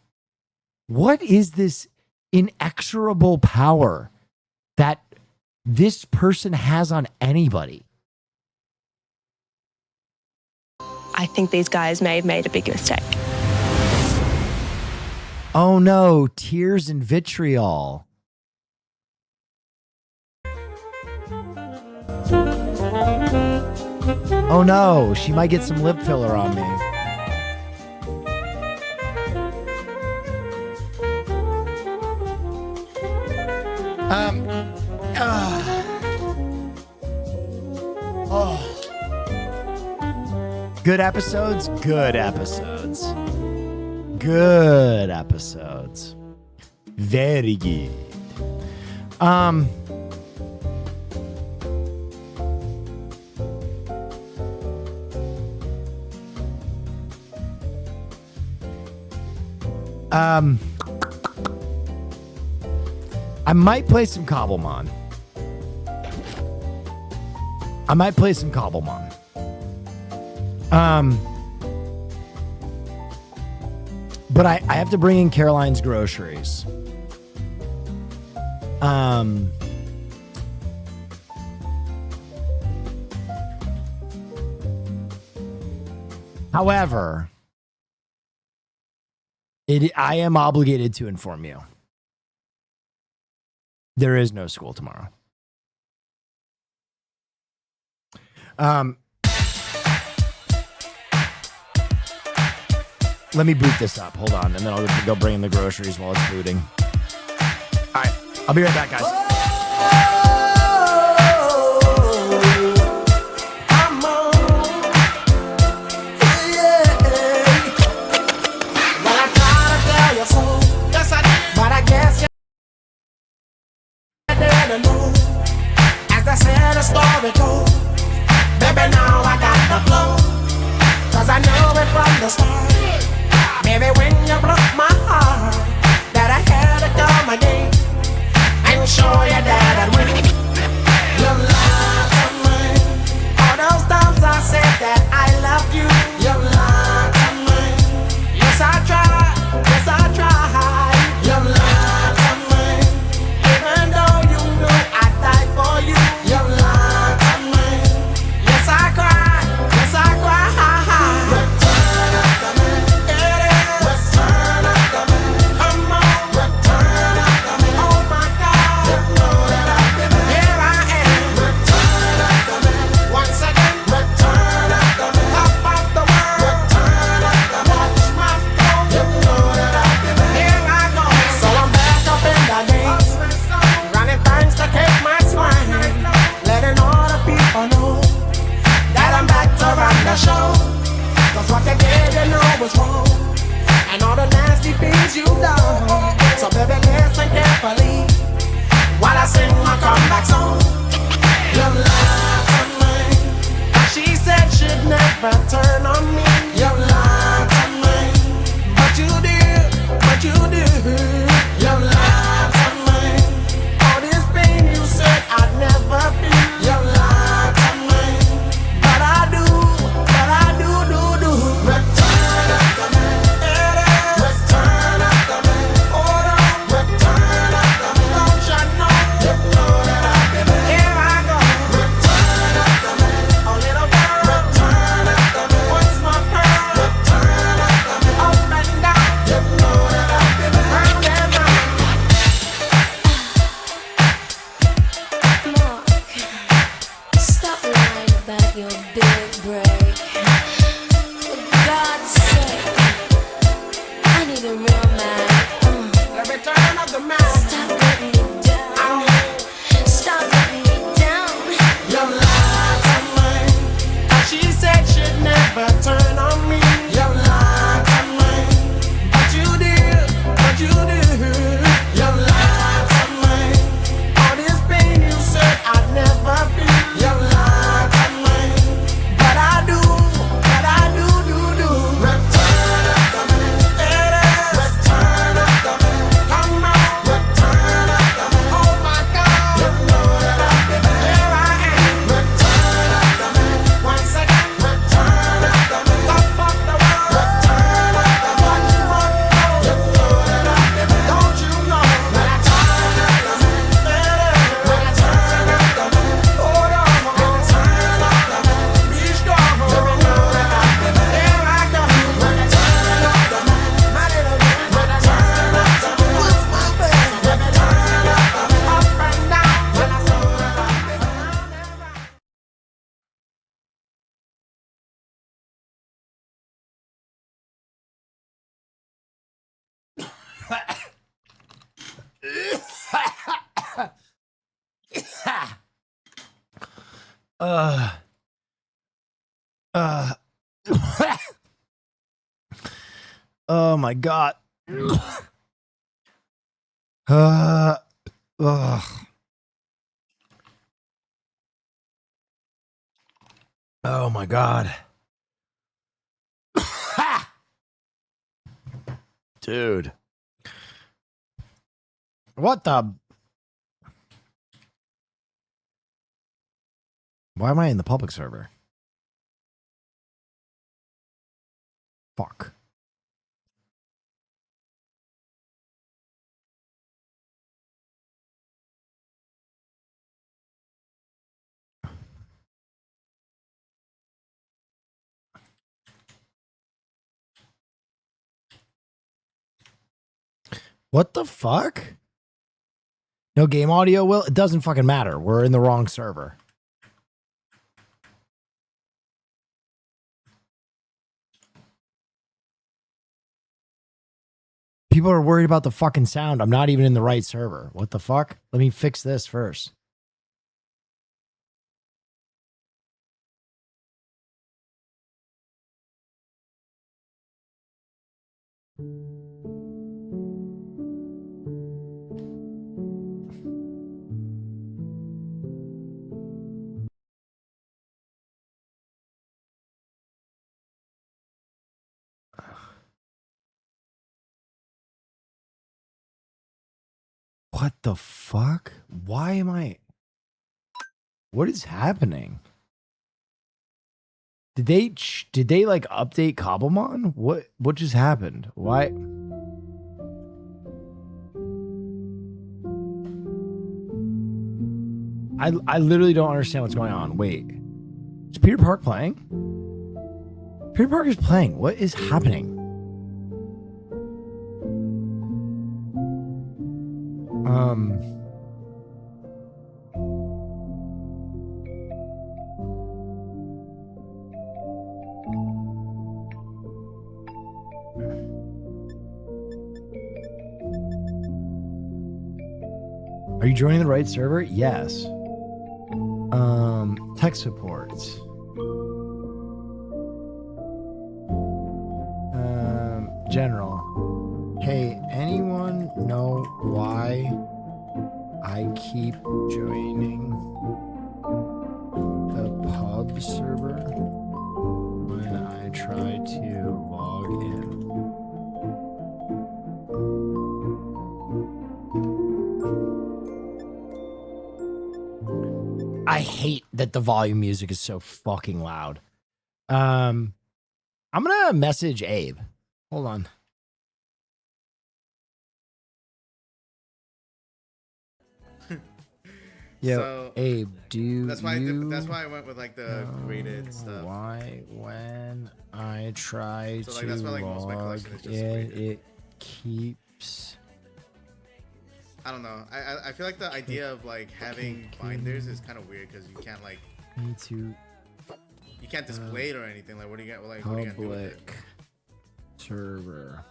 What is this inexorable power that this person has on anybody? I think these guys may have made a big mistake. Oh no, tears and vitriol. Oh no, she might get some lip filler on me. Good episodes, good episodes. Good episodes. Very good. I might play some Cobblemon. But I have to bring in Caroline's groceries. However, I am obligated to inform you. There is no school tomorrow. Let me boot this up. Hold on. And then I'll go bring in the groceries while it's booting. All right. I'll be right back, guys. As I said, a story told. Baby, now I got the flow. 'Cause I know it from the start. Baby, when you broke my heart, that I had to come again and show you that I'd win. You lied to me. All those times I said that I loved you. You lied to me. Yes, I tried. Yes, I tried. You lied to me. Even though you knew I'd die for you. You lied to me. Yes, I cried. Yes, I cried. Return up to me. Return up to me. Come on. Return up to me. Oh my God. You know that I've been here. I am. Return up to me. Once again. Return up to me. Top of the world. Return up to me. Watch my flow. You know that I've been here. I go. So I'm back up in the game. Running things to keep my swing. Letting all the people know that I'm back to run the show. 'Cause what you did, you know was wrong. And all the nasty things you done. So baby, listen carefully while I sing my comeback song. You lied to me. She said she'd never turn on me. You lied to me. But you did. But you did. You lied to me. All this pain you said I'd never feel. You lied to me. But I do. Return up to me. Return up to me. Hold on. Return up to me. Don't you know? You know that I've been here. I go. Return up to me. Oh little girl. Return up to me. Once more. Stop letting me down. Stop letting me down. You lied to me. She said she'd never turn on me. You lied to me. But you did. But you did. You lied to me. All this pain you said I'd never feel. You lied to me. But I do. But I do. Return up the man. Return up the man. Come on. Return up the man. Oh my God. You know that I've been there. Here I am. Return up the man. Once again. Return up the man. Top of the world. Return up the man. What you want? You know that I've been there. Don't you know? Return up the man. Return up the man. Hold on. Return up the man. Be strong. You know that I've been there. Here I go. Return up the man. My little man. Return up the man. What's my bad? Return up the man. Up and down. When I saw that I've been there. Oh my God. Ugh. Oh my God. Dude. What the? Why am I in the public server? Fuck. What the fuck? No game audio, Will? It doesn't fucking matter. We're in the wrong server. People are worried about the fucking sound. I'm not even in the right server. What the fuck? Let me fix this first. What the fuck? Why am I? What is happening? Did they like update Cobblemon? What just happened? Why? I literally don't understand what's going on. Wait. Is Peter Park playing? Peter Park is playing. What is happening? Are you joining the right server? Yes. Tech support. General. Hey, anyone know why I keep joining the pub server when I try to log in? I hate that the volume music is so fucking loud. I'm gonna message Abe. Hold on. Yo, So, Abe, do that's why you that's why I went with like the graded stuff. Why when I try So, like, to that's why, like, most of my log collection is just in, graded. it keeps I don't know. I feel like the idea of like having binders is kind of weird because you can't like me to you can't display it or anything. Like what do you get? Like what are you gonna do with it? public server.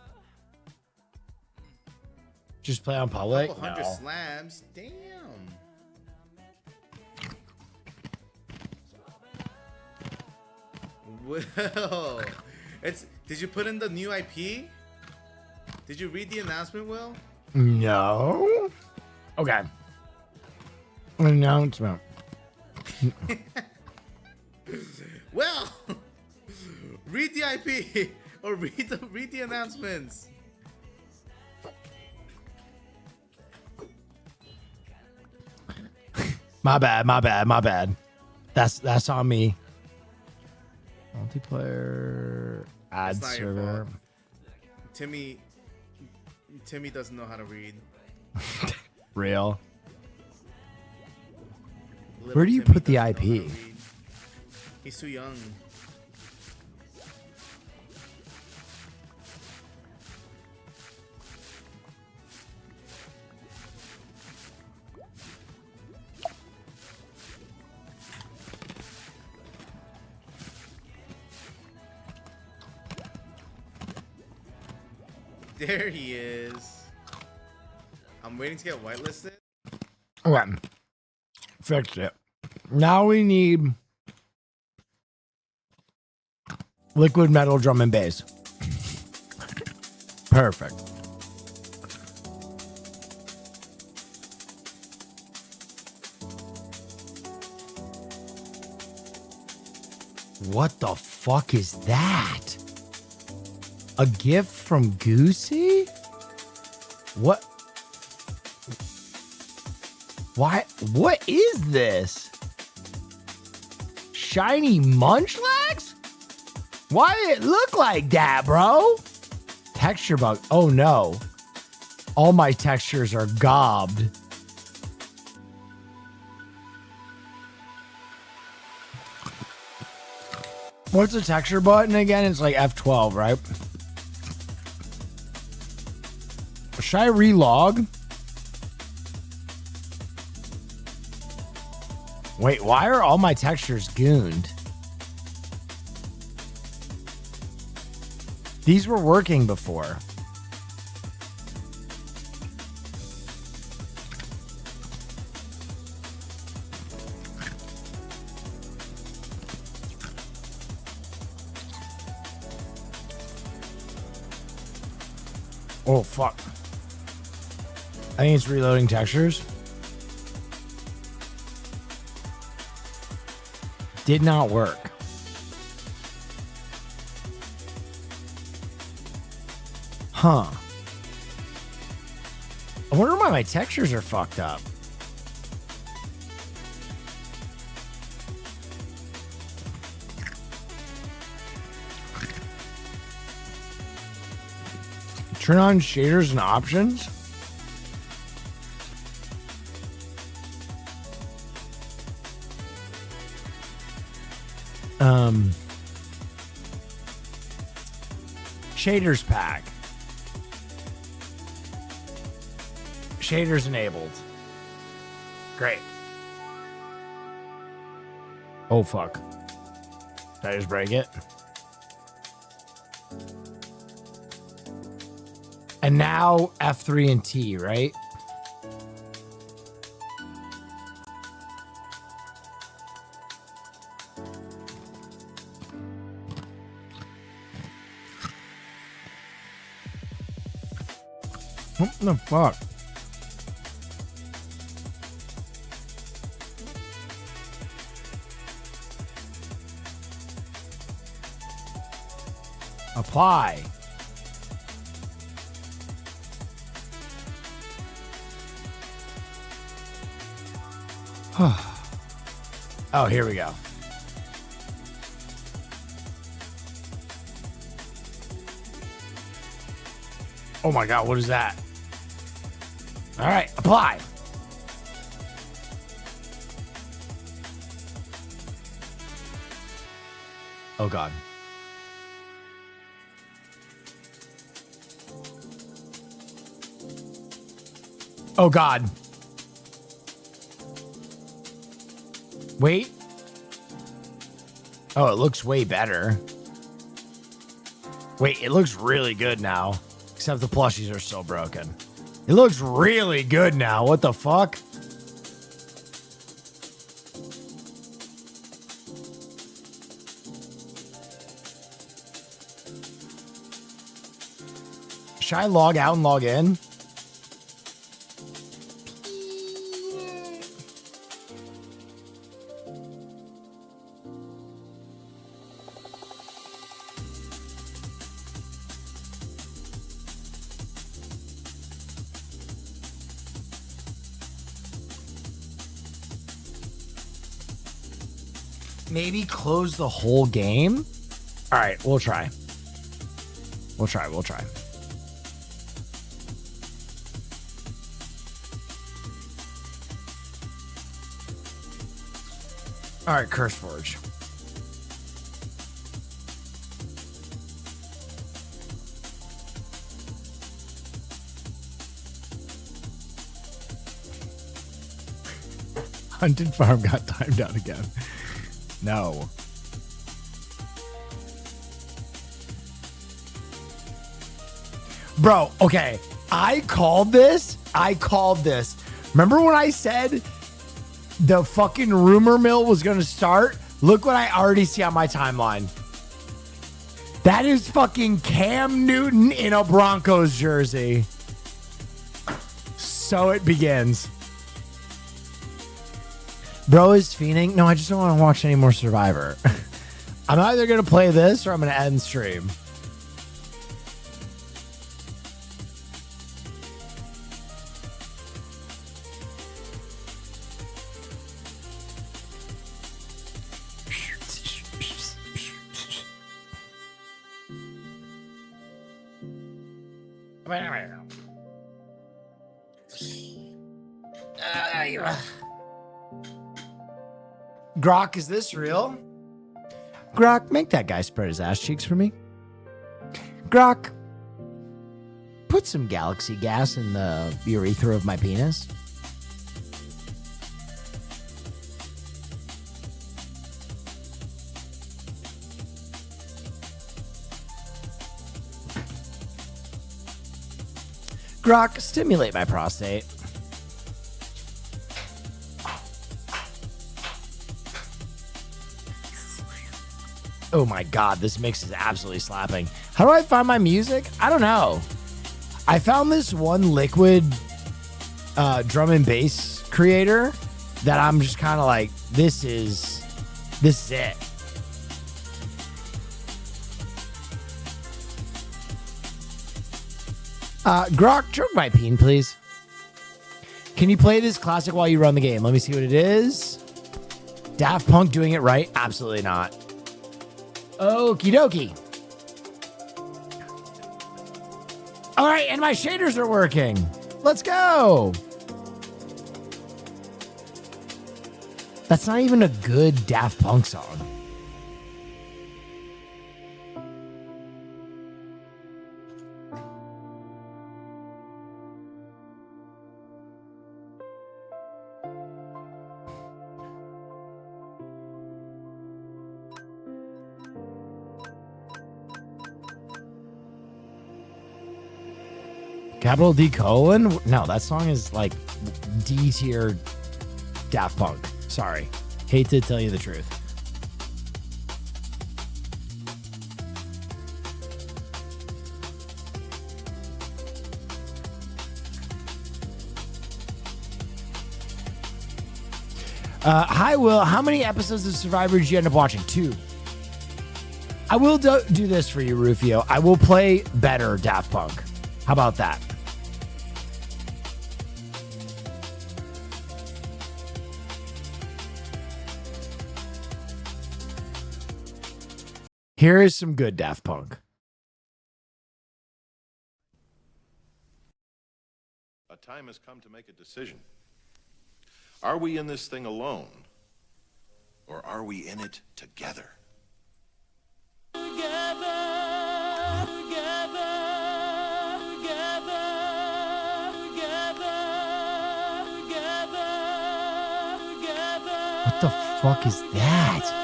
Just play on public? Couple hundred No. slabs. Damn. Will, did you put in the new IP? Did you read the announcement, Will? No. Okay. Announcement. Well, read the IP or read the announcements. My bad. That's on me. Multiplayer ad It's not your server. fault. Timmy doesn't know how to read. Real. Little Where do you Timmy put the doesn't know how to IP? read. He's too young. There he is. I'm waiting to get whitelisted. Okay. Fixed it. Now we need liquid metal drum and bass. Perfect. What the fuck is that? A gift from Goosey? What? Why? What is this? Shiny Munchlax? Why did it look like that, bro? Texture bug. Oh no. All my textures are gobbed. What's the texture button again? It's like F12, right? Should I relog? Wait, why are all my textures gooned? These were working before. Oh, fuck. I think it's reloading textures. Did not work. Huh. I wonder why my textures are fucked up. Turn on shaders and options. Shaders pack. Shaders enabled. Great. Oh, fuck. Did I just break it? And now F3 and T, right? What the fuck? Apply. Oh, here we go. Oh my God, what is that? All right, apply. Oh God. Oh God. Wait. Oh, it looks way better. Wait, it looks really good now. Except the plushies are still broken. It looks really good now. What the fuck? Should I log out and log in? Maybe close the whole game? All right, we'll try. We'll try. All right, CurseForge. Hunted Farm got timed out again. No. Bro, okay. I called this. Remember when I said the fucking rumor mill was going to start? Look what I already see on my timeline. That is fucking Cam Newton in a Broncos jersey. So it begins. Bro is fiending. No, I just don't want to watch any more Survivor. I'm either going to play this or I'm going to end stream. Grok, is this real? Grok, make that guy spread his ass cheeks for me. Grok, put some galaxy gas in the urethra of my penis. Grok, stimulate my prostate. Oh my God, this mix is absolutely slapping. How do I find my music? I don't know. I found this one Liquid drum and bass creator that I'm just kind of like, this is it. Grok, choke my peen, please. Can you play this classic while you run the game? Let me see what it is. Daft Punk doing it right? Absolutely not. Okie dokie. All right, and my shaders are working. Let's go. That's not even a good Daft Punk song. Capital D colon? No, that song is like D tier Daft Punk. Sorry. Hate to tell you the truth. Hi, Will. How many episodes of Survivor did you end up watching? 2. I will do this for you, Rufio. I will play better Daft Punk. How about that? Here is some good Daft Punk. A time has come to make a decision. Are we in this thing alone, or are we in it together? What the fuck is that?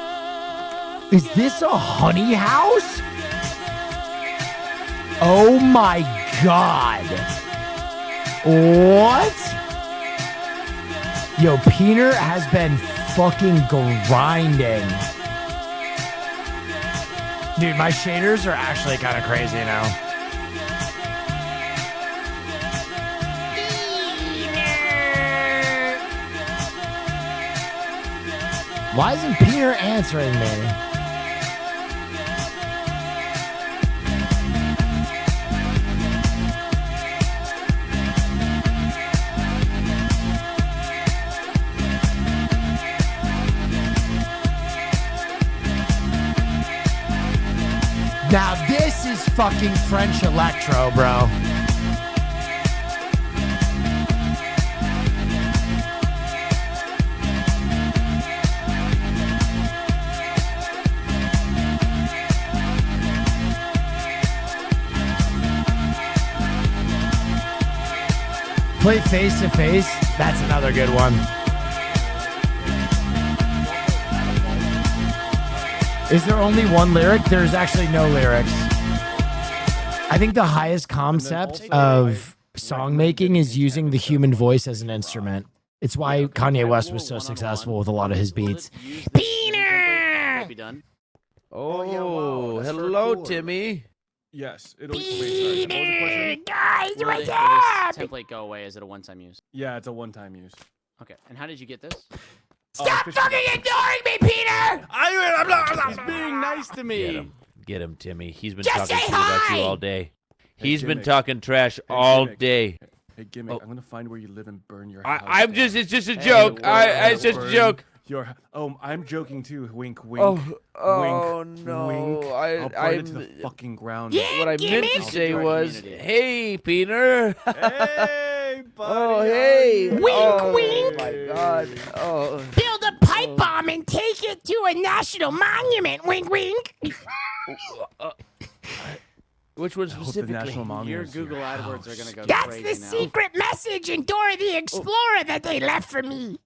Is this a honey house? Oh my God. What? Yo, Peener has been fucking grinding. Dude, my shaders are actually kind of crazy now. Why isn't Peener answering me? Now this is fucking French electro, bro. Play Face to Face. That's another good one. Is there only one lyric? There's actually no lyrics. I think the highest concept of song making is using the human voice as an instrument. It's why Kanye West was so successful with a lot of his beats. Peter! Oh, hello, Timmy. Yes. Peter, guys, what's Will up? this template go away? Is it a one-time use? Yeah, it's a one-time use. Okay. And how did you get this? Stop fucking ignoring me, Peter! He's being nice to me. Get him, Timmy. He's been Just talking say shit about hi! you all day. Hey, He's been Gimmick. talking trash Hey, all Gimmick. day. Hey, Gimmick, Oh. I'm gonna find where you live and burn your house. I'm down. just, it's just a joke. It's just a Burn joke. I'm joking too. Wink, wink. Oh, wink, no. Wink. I'll burn it to the fucking ground. What I meant to say was, hey, Peter. Hey, buddy. Oh, hey. Wink, oh, wink. my God. Oh. Build a pipe bomb and take it to a national monument. Wink, wink. Which one I hope the specifically? National Your Monument's Google your AdWords are house. gonna go That's crazy the now. secret message in Dora the Explorer that they left for me.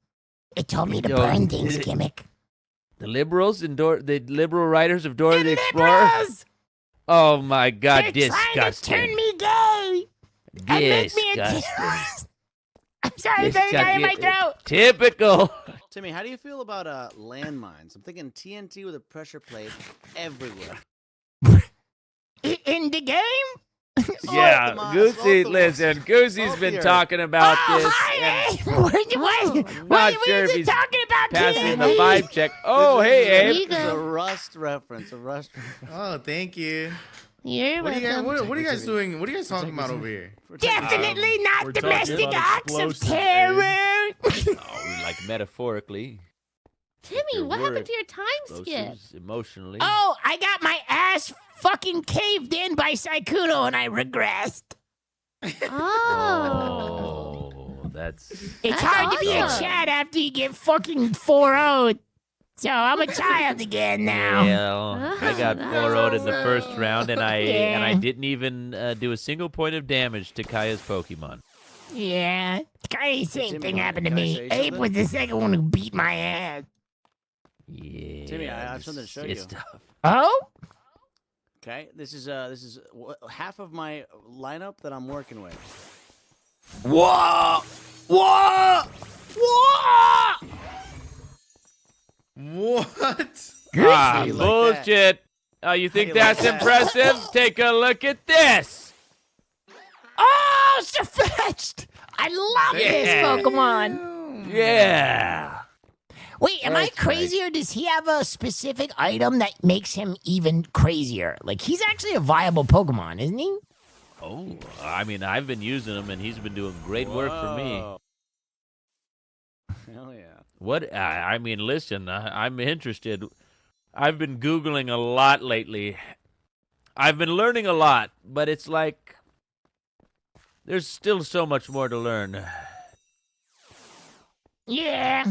It told me to Yo, burn things, Gimmick. The liberals and the liberal writers of Dora the Explorer? Liberals! Oh, my God. They're trying to turn me gay and make me a Disgusting. terrorist. I'm sorry, there's a guy in my throat. Typical. Timmy, how do you feel about landmines? I'm thinking TNT with a pressure plate everywhere. In the game? Yeah, Goosey, listen, Goosey's been talking about this. Hi, and what sure is if he he's talking about? passing the TNT? vibe check. Oh, hey, Abe. This is a Rust reference. A Rust reference. Oh, thank you. You're What are you guys? welcome. What are you guys doing? What are you guys talking about over here? Definitely we're not talking domestic about acts of explosives, terror. Oh, like metaphorically. Timmy, what happened to your time Explosives, emotionally. Oh, I got my ass fucking caved in by Saikuno and I regressed. Oh, that's... It's hard to be a Chad after you get fucking 4-0'd. So I'm a child again now. Well, I got 4-0'd in the first round, and I Yeah. didn't even do a single point of damage to Kaya's Pokemon. Yeah, kind of the same Timmy, thing happened to can I me. say Abe something? was the second one who beat my ass. Yeah. Timmy, I have something to show you. It's tough. Oh? Okay, this is half of my lineup that I'm working with. Whoa! Whoa! Whoa! What? Ah, Like bullshit. Oh, you think How that's do you like impressive? Take a look at this. Oh, Surfetched! I love this Yeah. Pokemon. Yeah. Wait, am I That's crazy or does he have a specific item that makes him even crazier? Like, he's actually a viable Pokemon, isn't he? Oh, I mean, I've been using him, and he's been doing great work for me. Whoa. Hell yeah. What? I mean, listen, I'm interested. I've been Googling a lot lately. I've been learning a lot, but it's like there's still so much more to learn. Yeah.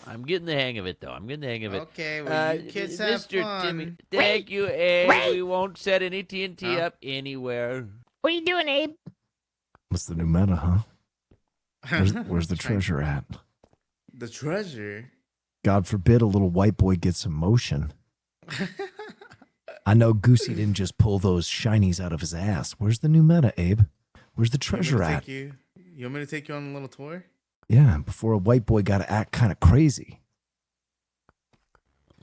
I'm getting the hang of it, though. I'm getting the hang of it. Okay, well, you kids have Mr. fun. Timmy, thank you, Abe. wait. We won't set any TNT up anywhere. What are you doing, Abe? What's the new meta, huh? Where's the treasure at? The treasure? God forbid a little white boy gets some motion. I know Goosey didn't just pull those shinies out of his ass. Where's the new meta, Abe? Where's the treasure at? You want me to take you on a little tour? Yeah, before a white boy got to act kind of crazy.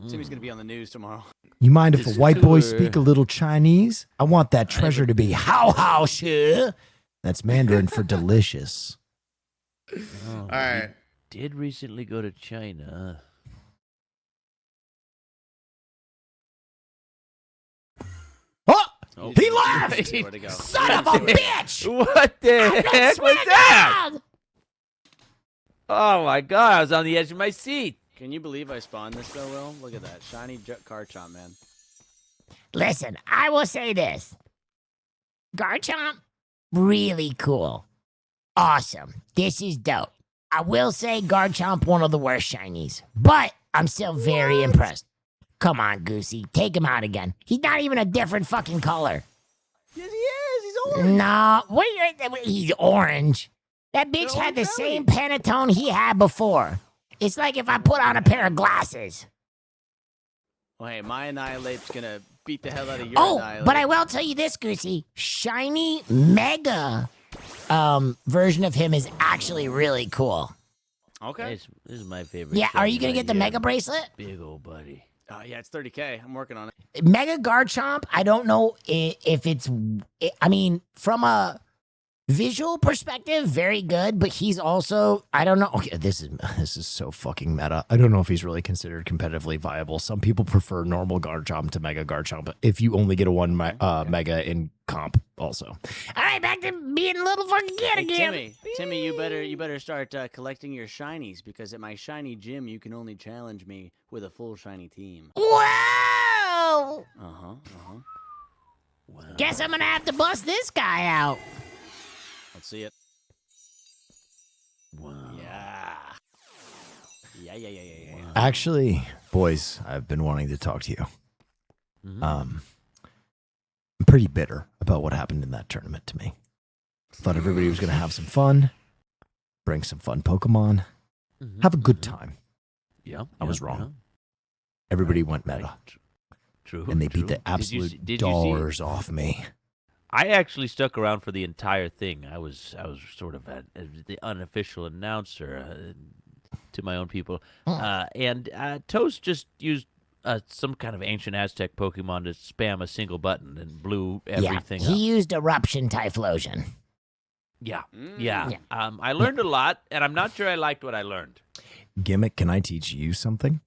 Timmy's gonna be on the news tomorrow. You mind if This a white boy tour. speak a little Chinese? I want that treasure to be how shi. That's Mandarin for delicious. Oh, All right. He did recently go to China. Oh, he left! Where'd it go? Son of a bitch! What the heck was that? Oh my god, I was on the edge of my seat. Can you believe I spawned this though, Will? Look at that. Shiny Garchomp, man. Listen, I will say this. Garchomp, really cool. Awesome. This is dope. I will say Garchomp, one of the worst shinies. But I'm still very impressed. Come on, Goosey. Take him out again. He's not even a different fucking color. Yes, he is. He's orange. No, he's orange. That bitch had the same Pantone he had before. It's like if I put on a pair of glasses. Well, hey, my Annihilate's gonna beat the hell out of your Annihilate. But I will tell you this, Goosey. Shiny Mega version of him is actually really cool. Okay. This is my favorite. Yeah, are shiny you gonna right get the here. Mega Bracelet? Big old buddy. Yeah, it's 30K. I'm working on it. Mega Garchomp, I don't know if it's, I mean, from a visual perspective, very good, but he's also, I don't know. Okay, this is so fucking meta. I don't know if he's really considered competitively viable. Some people prefer normal Garchomp to Mega Garchomp if you only get a one Mega in comp also. All right, back to being a little fucking kid again. Timmy, you better start collecting your shinies because at my shiny gym you can only challenge me with a full shiny team. Whoa! Wow. Guess I'm gonna have to bust this guy out. Let's see it. Wow. Yeah. Actually, boys, I've been wanting to talk to you. I'm pretty bitter about what happened in that tournament to me. Thought everybody was going to have some fun, bring some fun Pokemon, have a good time. Yeah. I was wrong. Everybody went meta. True. And they beat true. the absolute Did you see- dollars off me. I actually stuck around for the entire thing. I was sort of the unofficial announcer to my own people, and Toast just used some kind of ancient Aztec Pokemon to spam a single button and blew everything Yeah, up. he used Eruption Typhlosion. Yeah. I learned a lot, and I'm not sure I liked what I learned. Gimmick, can I teach you something?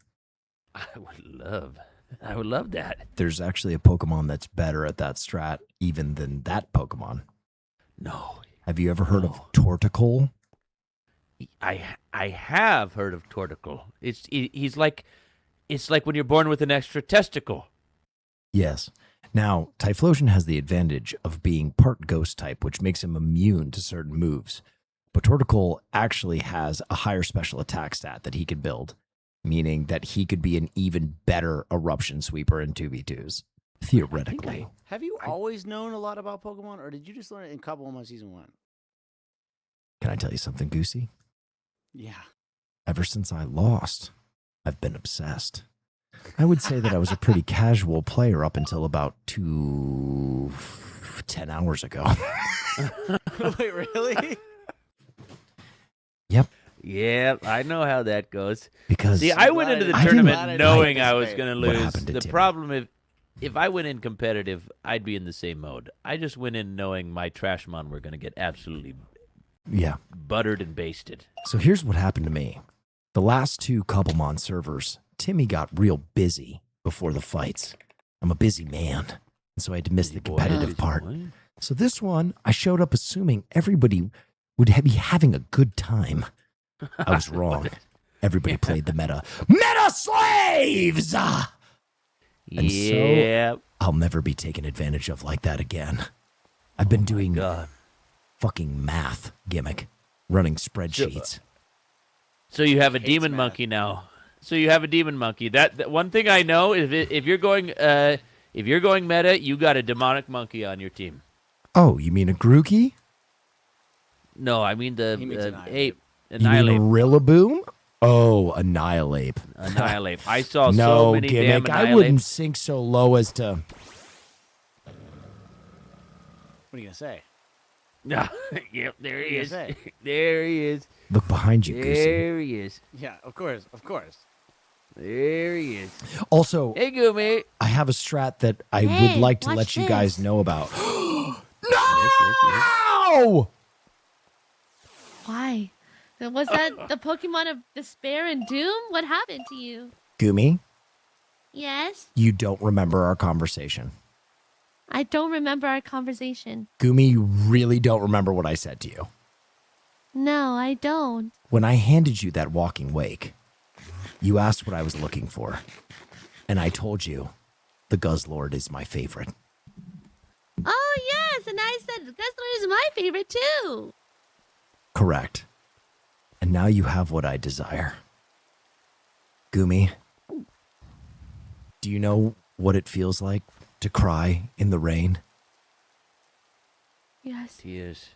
I would love that. There's actually a Pokemon that's better at that strat even than that Pokemon. No. Have you ever heard of Torticle? I have heard of Torticle. It's like when you're born with an extra testicle. Yes. Now, Typhlosion has the advantage of being part ghost type, which makes him immune to certain moves. But Torticle actually has a higher special attack stat that he can build, meaning that he could be an even better Eruption Sweeper in 2v2s, theoretically. Have you always known a lot about Pokemon, or did you just learn it in Kabbalama Season 1? Can I tell you something, Goosey? Yeah. Ever since I lost, I've been obsessed. I would say that I was a pretty casual player up until about 10 hours ago. Wait, really? Yep. Yeah, I know how that goes. Because see, I went into the I didn't- tournament knowing I was going to What lose. happened to The Timmy? problem if I went in competitive, I'd be in the same mode. I just went in knowing my Trashmon were going to get absolutely buttered and basted. So here's what happened to me. The last two Cobblemon servers, Timmy got real busy before the fights. I'm a busy man, and so I had to miss the competitive part. So this one, I showed up assuming everybody would be having a good time. I was wrong. Everybody played the meta. Meta slaves! And so I'll never be taken advantage of like that again. I've been doing fucking math, Gimmick, running spreadsheets. So you have a demon monkey now. So you have a demon monkey. That one thing I know is if you're going meta, you got a demonic monkey on your team. Oh, you mean a Grookey? No, I mean the ape. You mean a Annihilate. Rillaboom? Oh, Annihilate. Annihilate. I saw no, so many Gimmick, damn I wouldn't Annihilates. sink so low as to... What are you gonna say? Yep, there he is. say? There he is. Look behind you, Goosey. There he is. Yeah, of course, of course. There he is. Also, Hey, Goomy. I have a strat that I Hey, would like to watch let you guys this. know about. No! Why? Was that the Pokemon of despair and doom? What happened to you? Goomy, Yes. you don't remember our conversation. I don't remember our conversation. Goomy, you really don't remember what I said to you. No, I don't. When I handed you that walking wake, you asked what I was looking for. And I told you the Guzzlord is my favorite. Oh, yes. And I said Guzzler is my favorite, too. Correct. And now you have what I desire. Goomy, do you know what it feels like to cry in the rain? Yes. Tears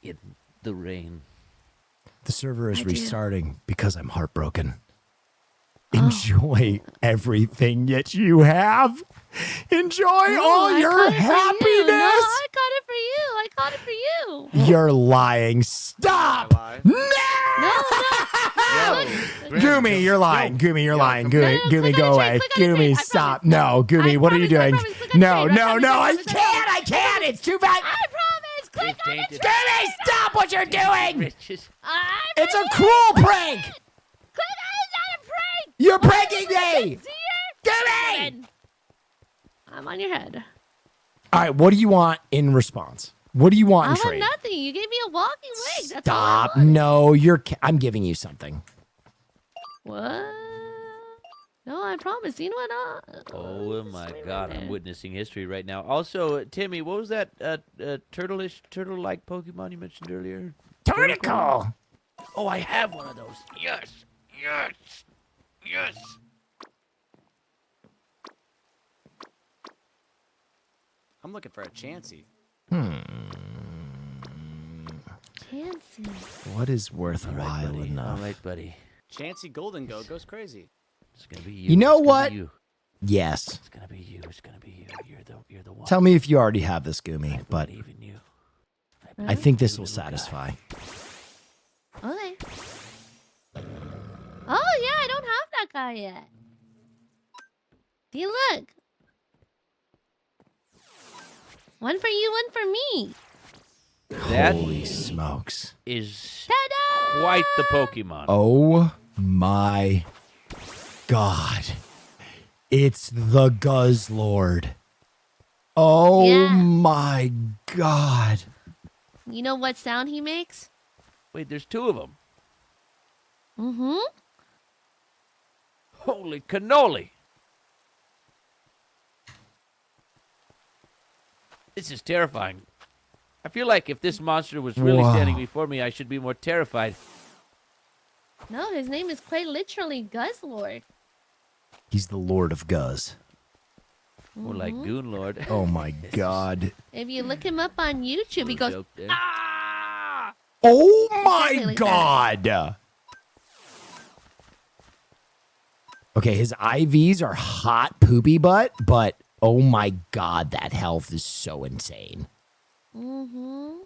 in the rain. The server is I do. restarting because I'm heartbroken. Enjoy everything that you have. Enjoy all your happiness. No, I caught it for you. I caught it for you. You're lying. Stop. No. Goomy, you're lying. Goomy, you're lying. Goomy, go away. Goomy, stop. No, Goomy, what are you doing? No, I can't. I can't. It's too bad. I promise. Click on it. Goomy, stop what you're doing. Riches. It's a cruel prank. Click on it. It's not a prank. You're pranking me. Goomy. I'm on your head. All right, what do you want in response? What do you want I in want trade? nothing. You gave me a walking wig. That's all I Stop. want. No, I'm giving you something. What? No, I promise. You know what? Oh my God, I'm witnessing history right now. Also, Timmy, what was that turtle-like Pokemon you mentioned earlier? Torticle. Oh, I have one of those. Yes, yes, yes. I'm looking for a Chansey. Fancy. What is worthwhile enough? All right, buddy. Chansey Golden Go goes crazy. It's gonna be you. You know It's gonna what? be you. Yes. It's gonna be you. It's gonna be you. You're the one. Tell me if you already have this, Goomy, but Even you. I think this will satisfy. Okay. Oh, yeah, I don't have that guy yet. See, look. One for you, one for me. That Holy smokes. is Ta-da! quite the Pokemon. Oh my God. It's the Guzzlord. Oh Yeah. my God. You know what sound he makes? Wait, there's two of them. Mm-hmm. Holy cannoli. This is terrifying. I feel like if this monster was really Wow. standing before me, I should be more terrified. No, his name is quite literally Guzzlord. He's the Lord of Guzz. More like Goon Lord. Oh my God. If you look him up on YouTube, he goes, Joke there. Oh my Exactly like God. Okay, his IVs are hot poopy butt, but oh my God, that health is so insane. mm-hmm.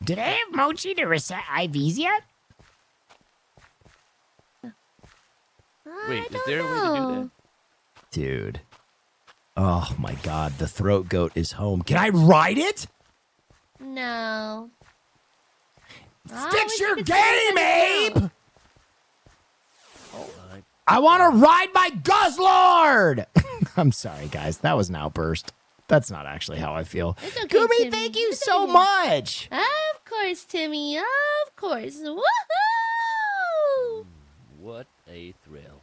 Did I have Mochi to reset IVs yet? Wait, is there a way to do that? Dude. Oh my God, the throat goat is home. Can I ride it? No. Fix your game, Abe! I want to ride my Guzzlord! I'm sorry, guys. That was an outburst. That's not actually how I feel. It's okay, Goomy, Timmy. thank you It's so okay. much. Of course, Timmy. Of course. Woohoo! What a thrill.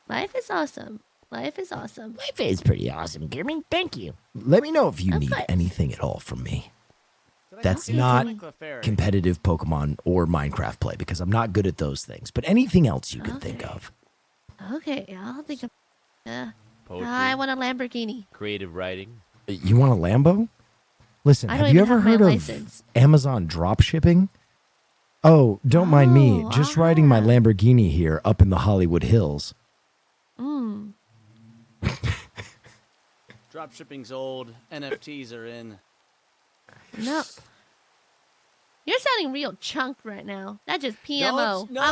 Life is awesome. Life is awesome. Life is pretty awesome, Goomy. Thank you. Let me know if you Of need course. anything at all from me. Did I That's see not Timmy Clefairy? competitive Pokemon or Minecraft play because I'm not good at those things. But anything else you can think of. Okay, I'll think of. Poetry, I want a Lamborghini. creative writing. You want a Lambo? Listen, I have don't you even ever have my heard of license. Amazon drop shipping? Oh, don't mind me. Just riding my Lamborghini here up in the Hollywood Hills. Mm. Drop shipping's old. NFTs are in. No. You're sounding real chunked right now. That's just PMO. No.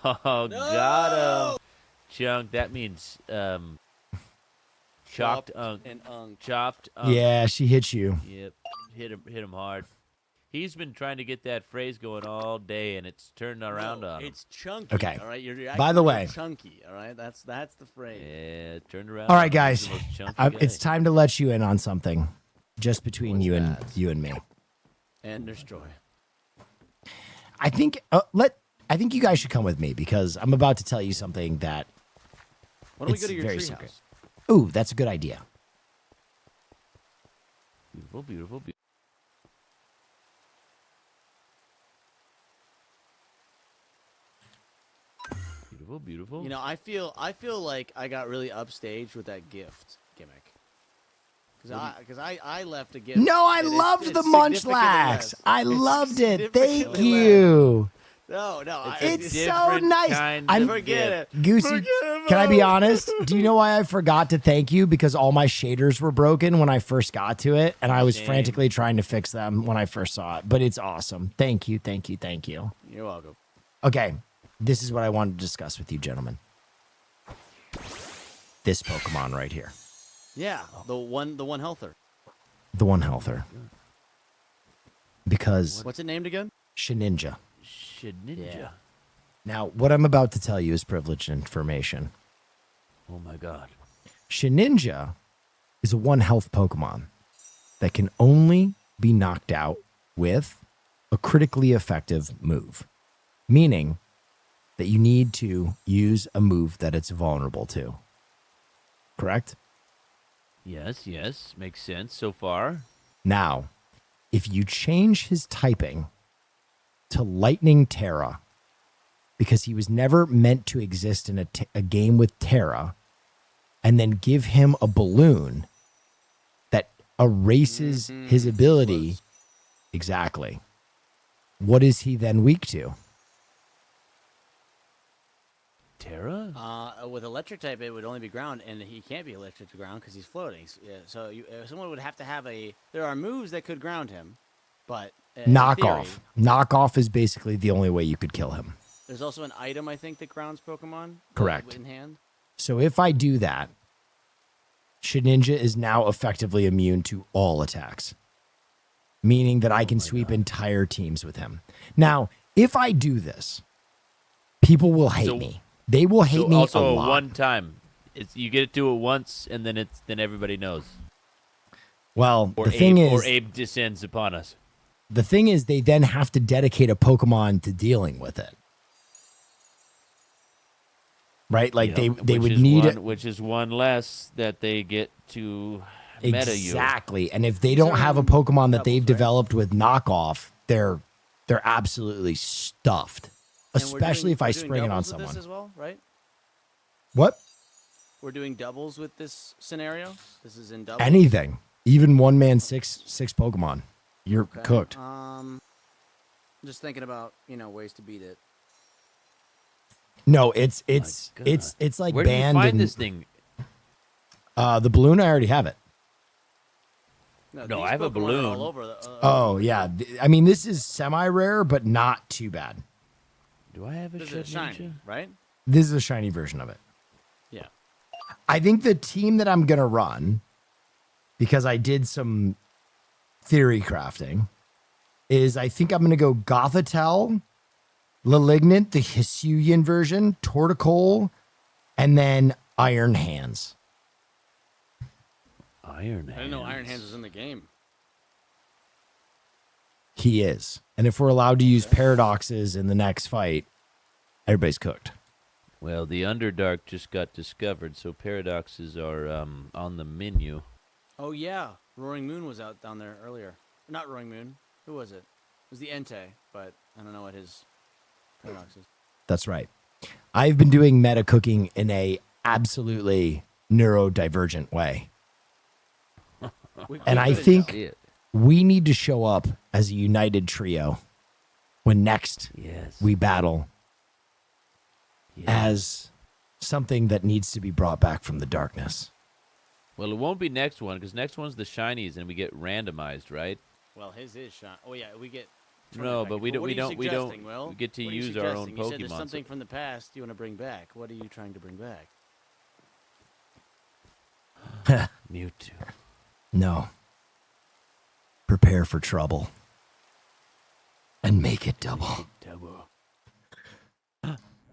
Oh, got him. Chunk. That means chopped unk. And unk. Chopped unk. Yeah, she hit you. Yep. Hit him hard. He's been trying to get that phrase going all day, and it's turned around on him. It's chunky. Okay. All right. You're By the acting way. chunky. All right. That's the phrase. Yeah, turned around. All on right, him. guys. He's the most chunky guy. It's time to let you in on something, just between you and me. And destroy. I think you guys should come with me because I'm about to tell you something that Why don't we it's go to your very treehouse? secret. Ooh, that's a good idea. Beautiful, beautiful, beautiful. Beautiful, beautiful. You know, I feel like I got really upstaged with that gift gimmick. Because I left a gift. No, I that is- loved it's the significantly Munchlax. less. I It's loved it. Thank significantly you. No, It's so nice. I'm forget it. Goosey. Forget it, Can I be Mo. honest? Do you know why I forgot to thank you? Because all my shaders were broken when I first got to it, and I was Shame. frantically trying to fix them when I first saw it. But it's awesome. Thank you, thank you, thank you. You're welcome. Okay, this is what I wanted to discuss with you, gentlemen. This Pokemon right here, Yeah, the one healther. the one healther. Because What's it named again? Shedinja. Shedinja. Now, what I'm about to tell you is privileged information. Oh my god. Shedinja is a one health Pokemon that can only be knocked out with a critically effective move, meaning that you need to use a move that it's vulnerable to. Correct? Yes, yes. Makes sense so far. Now, if you change his typing to Lightning Terra, because he was never meant to exist in a game with Terra, and then give him a balloon that erases his ability. Exactly. What is he then weak to? Terra? With electric type, it would only be ground, and he can't be electric to ground because he's floating. Yeah, so someone would have to have a. There are moves that could ground him, but in Knockoff. theory, Knockoff is basically the only way you could kill him. there's also an item I think that grounds Pokemon. Correct. In hand. So if I do that, Shedinja is now effectively immune to all attacks, meaning that I can sweep entire teams with him. Now, if I do this, people will hate me. They will hate me also a lot. one time. It's you get to do it once, and then then everybody knows. Well, Or the thing Abe, is, or Abe descends upon us. the thing is, they then have to dedicate a Pokemon to dealing with it. Right? Like You know, they which would is need one, which is one less that they get to meta you. Exactly. And if they don't have a Pokemon that they've developed with knockoff, they're absolutely stuffed. And we're Especially doing- if I we're doing spring it on doubles with someone. This as well, right? What? We're doing doubles with this scenario. This is in doubles. Anything. Even one man six Pokemon. You're Okay. cooked. I'm just thinking about ways to beat it. No, it's like Where did you banned find in this thing? the balloon, I already have it. No, these I have a Pokemon are balloon. all over Oh yeah. I mean, this is semi-rare, but not too bad. Do I have a This is a shiny, Shedinja? right? This is a shiny version of it. Yeah. I think the team that I'm gonna run, because I did some theory crafting, is I think I'm gonna go Gothitelle, Malignant, the Hisuian version, Torticoal, and then Iron Hands. Iron Hands. I didn't know Iron Hands was in the game. He is. And if we're allowed to use paradoxes in the next fight, everybody's cooked. Well, the Underdark just got discovered, so paradoxes are on the menu. Oh yeah, Roaring Moon was out down there earlier. Not Roaring Moon. Who was it? It was the Entei, but I don't know what his paradox is. That's right. I've been doing meta cooking in a absolutely neurodivergent way. And I think we need to show up as a united trio when next we battle as something that needs to be brought back from the darkness. Well, it won't be next one because next one's the shinies and we get randomized, right? Well, his is shot. Oh yeah, we get. No, but we don't. What We are you don't. We don't. suggesting, Will? We get to What are you use our own suggesting? You said there's Pokemon. something from the past you want to bring back. What are you trying to bring back? Mewtwo. No. Prepare for trouble. And make it double. Double.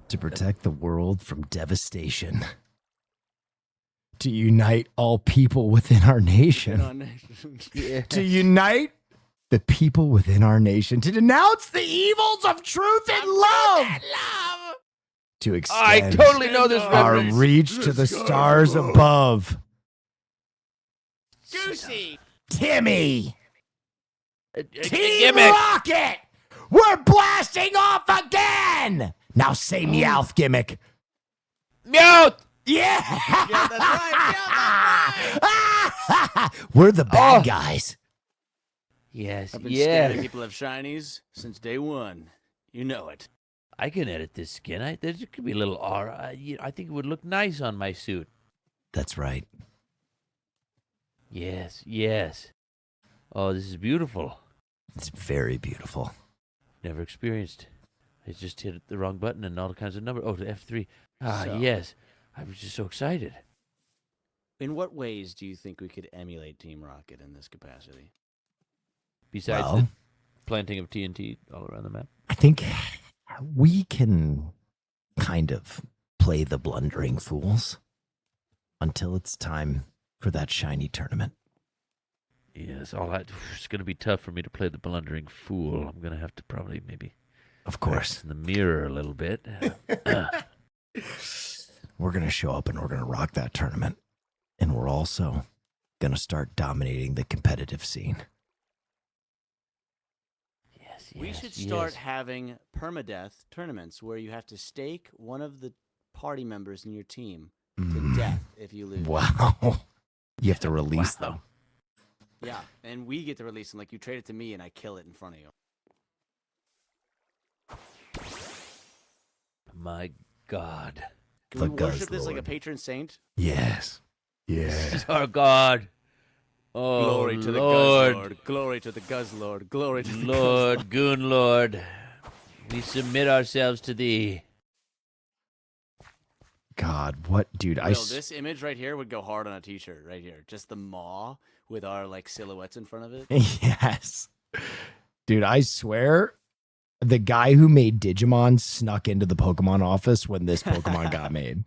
To protect the world from devastation. To unite all people within our nation. To unite the people within our nation. To denounce the evils of truth and love. To extend I totally know this our reference. reach to the stars above. Goosey. Timmy. Team Gimmick. Rocket. We're blasting off again. Now say Meowth, Gimmick. Meowth. Yeah. Yeah, that's right. We're the bad guys. Yes. I've been Yeah. scaring people of shinies since day one. You know it. I can edit this skin. There could be a little aura. I think it would look nice on my suit. That's right. Yes. Yes. Oh, this is beautiful. It's very beautiful. Never experienced. I just hit the wrong button and all kinds of numbers. Oh, to F3. Ah, So- yes. I was just so excited. In what ways do you think we could emulate Team Rocket in this capacity? Besides Well- the planting of TNT all around the map. I think we can kind of play the blundering fools until it's time for that shiny tournament. Yes, it's going to be tough for me to play the blundering fool. I'm going to have to probably maybe... Of course. In the mirror a little bit. We're going to show up and we're going to rock that tournament. And we're also going to start dominating the competitive scene. We should start having permadeath tournaments where you have to stake one of the party members in your team to death if you lose. Wow. You have to release them. Yeah, and we get to release them. Like you trade it to me and I kill it in front of you. My God. Can we worship this like a patron saint? Yes. Yes. Our God. Oh, Glory to the Lord. Guzzlord. Glory to the Guzzlord. Glory to the Lord, Goon Lord. We submit ourselves to thee. God, what, dude? This image right here would go hard on a t-shirt right here. Just the maw with our like silhouettes in front of it. Yes. Dude, I swear the guy who made Digimon snuck into the Pokemon office when this Pokemon got made.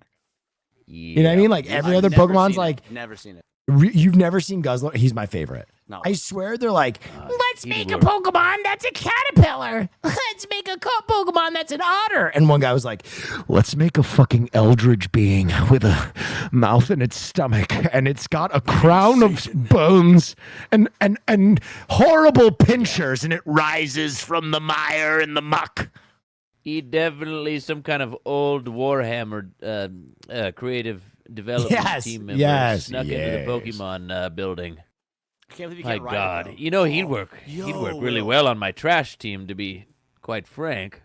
You know what I mean? Like every other Pokemon's like, Never seen it. You've never seen Guzzler? He's my favorite. No. I swear they're like, Let's make a Pokemon that's a caterpillar. Let's make a Pokemon that's an otter. and one guy was like, let's make a fucking eldritch being with a mouth in its stomach and it's got a crown of bones and horrible pincers and it rises from the mire and the muck. He definitely some kind of old Warhammer creative development team member snuck into the Pokemon building. I can't believe you My can't ride God, it, though. you know he'd work really Will. well on my trash team. To be quite frank,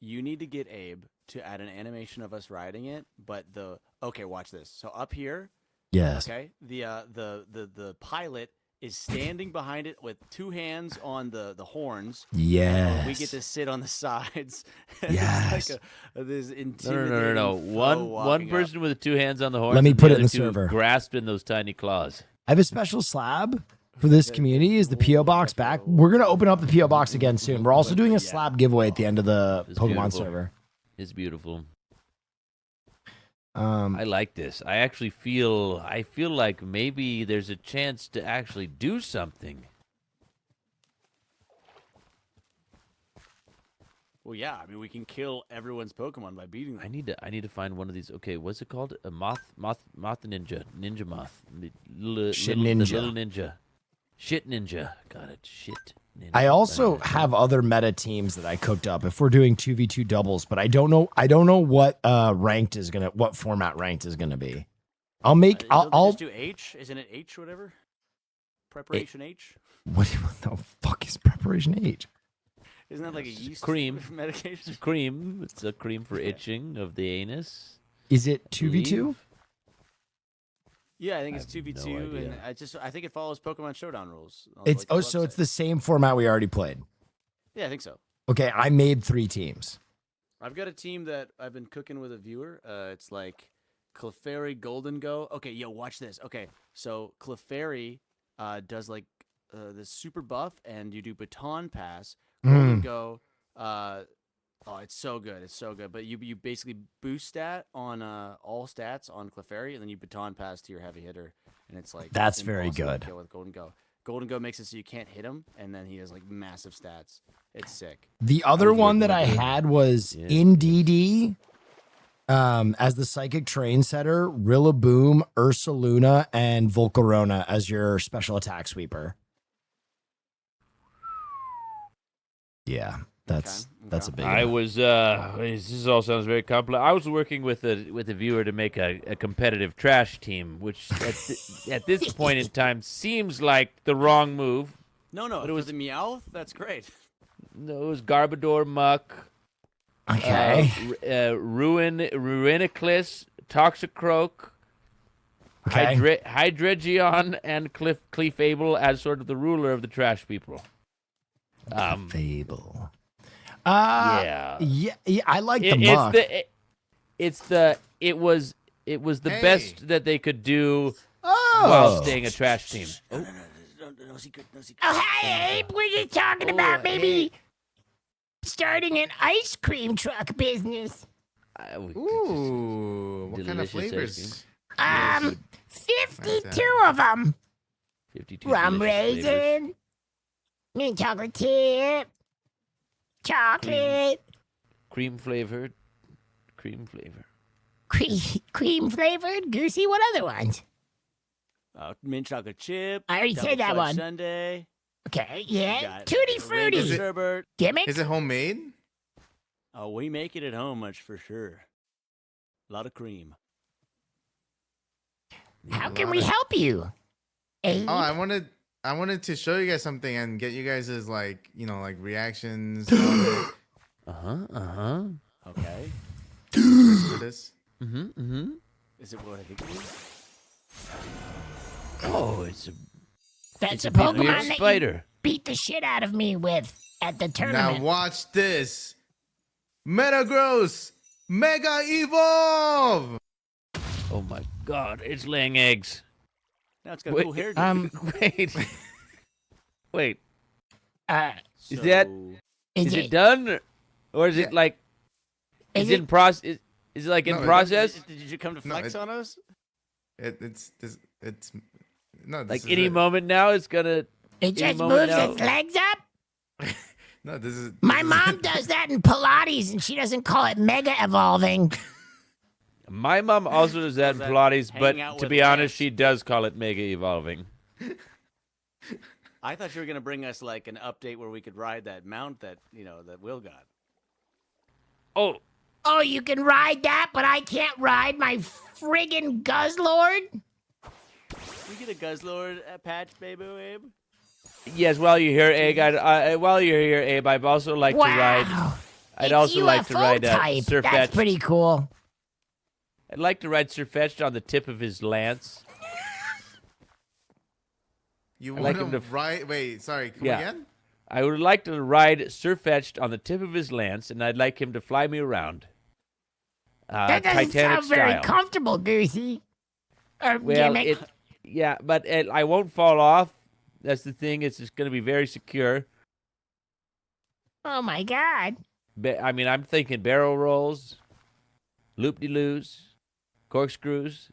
You need to get Abe to add an animation of us riding it, but okay, watch this. So up here, Yes. okay, the pilot is standing behind it with two hands on the horns. Yes. We get to sit on the sides. Yes. It's like this no. intimidating foe One walking person with the two hands on the horn. Let me and put it other in the two server. grasped in those tiny claws. I have a special slab for this community is the P.O. Box back. We're going to open up the P.O. Box again soon. We're also doing a slab giveaway at the end of the It's Pokemon beautiful. server. It's beautiful. I like this. I feel like maybe there's a chance to actually do something. Well, yeah, I mean, we can kill everyone's Pokemon by beating them. I need to find one of these. Okay, what's it called? A moth ninja moth. Shit The ninja. little ninja. Shit ninja. Got it. Shit ninja. I also have other meta teams that I cooked up if we're doing 2v2 doubles, but I don't know what what format ranked is gonna be. I'll make Don't they I'll just do H? Isn't it H or whatever? Preparation H? what the fuck is preparation H? Isn't that like a yeast cream medication? Cream. It's a cream for itching of the anus. Is it 2v2? Yeah, I think it's I have 2v2, no idea. and I think it follows Pokemon Showdown rules. on, It's like, the so it's website. the same format we already played. Yeah, I think so. Okay, I made 3 teams. I've got a team that I've been cooking with a viewer. It's like Clefairy, Golden Go. Okay, yo, watch this. Okay, so Clefairy does like this super buff, and you do Baton Pass. Golden Go, oh, it's so good. It's so good. But you basically boost stat on all stats on Clefairy, and then you Baton Pass to your heavy hitter, and it's like That's very impossible to good. kill with Golden Go. Golden Go makes it so you can't hit him, and then he has like massive stats. It's sick. The other one that I had was in DD, as the psychic train setter, Rillaboom, Ursaluna, and Volcarona as your special attack sweeper. Yeah, that's a big I one. was. This all sounds very complex. I was working with a viewer to make a competitive trash team, which at this point in time seems like the wrong move. No, But it was the Meowth. That's great. No, it was Garbodor, Muck. Okay. Ruiniclus, Toxicroak, Okay. Hydreigon, and Clefable as sort of the ruler of the trash people. Fable. Yeah. Yeah, I like the It's muck. it was the Hey. best that they could do Oh. while staying a trash team. No secret. No secret. Oh, hey, Abe, we're just talking about maybe starting an ice cream truck business. Ooh, what kind of Delicious ice flavors? 52 of them. 52 Rum delicious flavors. raisin, mint chocolate chip, chocolate, Cream flavored. cream flavored. Goosey, what other ones? Mint chocolate chip. I already double said that fudge one. Sundae. Okay, You yeah. got Tutti rainbow frutti. sherbet. Gimmick? Is it homemade? Oh, we make it at home much for sure. A lot of cream. How can we help you? Abe? Oh, I wanted to show you guys something and get you guys' like, like reactions. Okay. For this. Is it what I think it is? Oh, it's a That's a big weird Pokemon that spider. you beat the shit out of me with at the Now tournament. watch this. Metagross Mega Evolve. Oh my God! It's laying eggs. Now it's got a cool hair. Wait. Uh, Is that? Is it done, or is it like? Is it in process? Is it like in No, process? Did you come to flex on us? It's no. This Like is any it. moment now, it's gonna. It any just moment moves now- its legs up. No, this is. My mom does that in Pilates, and she doesn't call it mega evolving. My mom also does that in that Pilates, but hanging out to with be honest, ants? she does call it mega evolving. I thought you were gonna bring us like an update where we could ride that mount that that Will got. Oh, Oh, you can ride that, but I can't ride my friggin' Guzzlord? We get a Guzzlord patch, baby, Abe. yes. While you're here, Abe, I'd also like to ride. Wow. I'd It's also like to UFO ride type. Sirfetch'd. That's pretty cool. I'd like to ride Sirfetch'd on the tip of his lance. You I'd like want him to to ride? Wait, sorry. Come Yeah. again? I would like to ride Sirfetch'd on the tip of his lance, and I'd like him to fly me around. That doesn't Titanic sound very style. comfortable, Goosey. Or Well, gimmick. but I won't fall off. That's the thing. It's just going to be very secure. Oh my god. I mean, I'm thinking barrel rolls, loop-de-loos, corkscrews.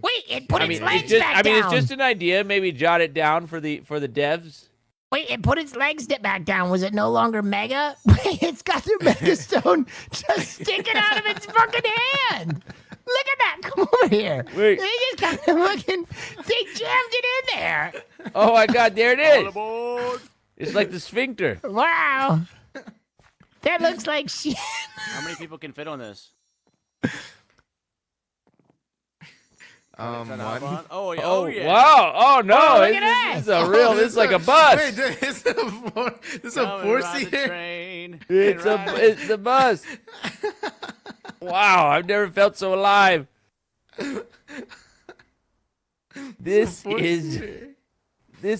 Wait, it put I its mean, legs it's just, back I mean, down. it's just an idea. Maybe jot it down for the devs. Wait, it put its legs back down. Was it no longer mega? Wait, it's got the mega stone just sticking out of its fucking hand. Look at that. Come over here. Wait. They just kind of fucking, they jammed it in there. Oh my God, there it All is. aboard. It's like the sphincter. Wow. That looks like shit. How many people can fit on this? Trying to hop One. on? Oh, yeah. Oh, yeah. wow. Oh no. Oh, look this, at this is us. a real. This is like a bus. Wait, this is a Come and four ride the seater. train. It's and ride it. it's the bus. Wow, I've never felt so alive. This is.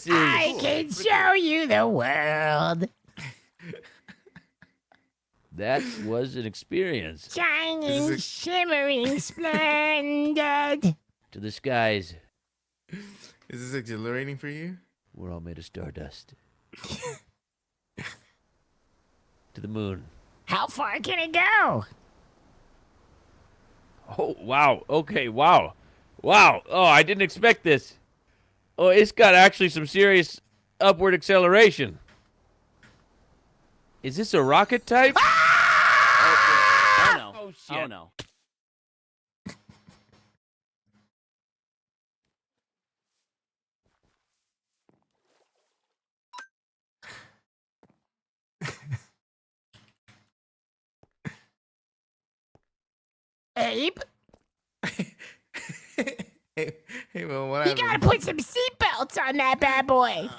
I can show you the world. That was an experience. Shining, shimmering, splendid. To the skies. Is this exhilarating for you? We're all made of stardust. To the moon. How far can it go? Oh, wow. Okay, wow. Wow. Oh, I didn't expect this. Oh, it's got actually some serious upward acceleration. Is this a rocket type? Oh no. Oh, shit. Oh no. Abe, Hey, well, what you happened? gotta put some seatbelts on that bad boy.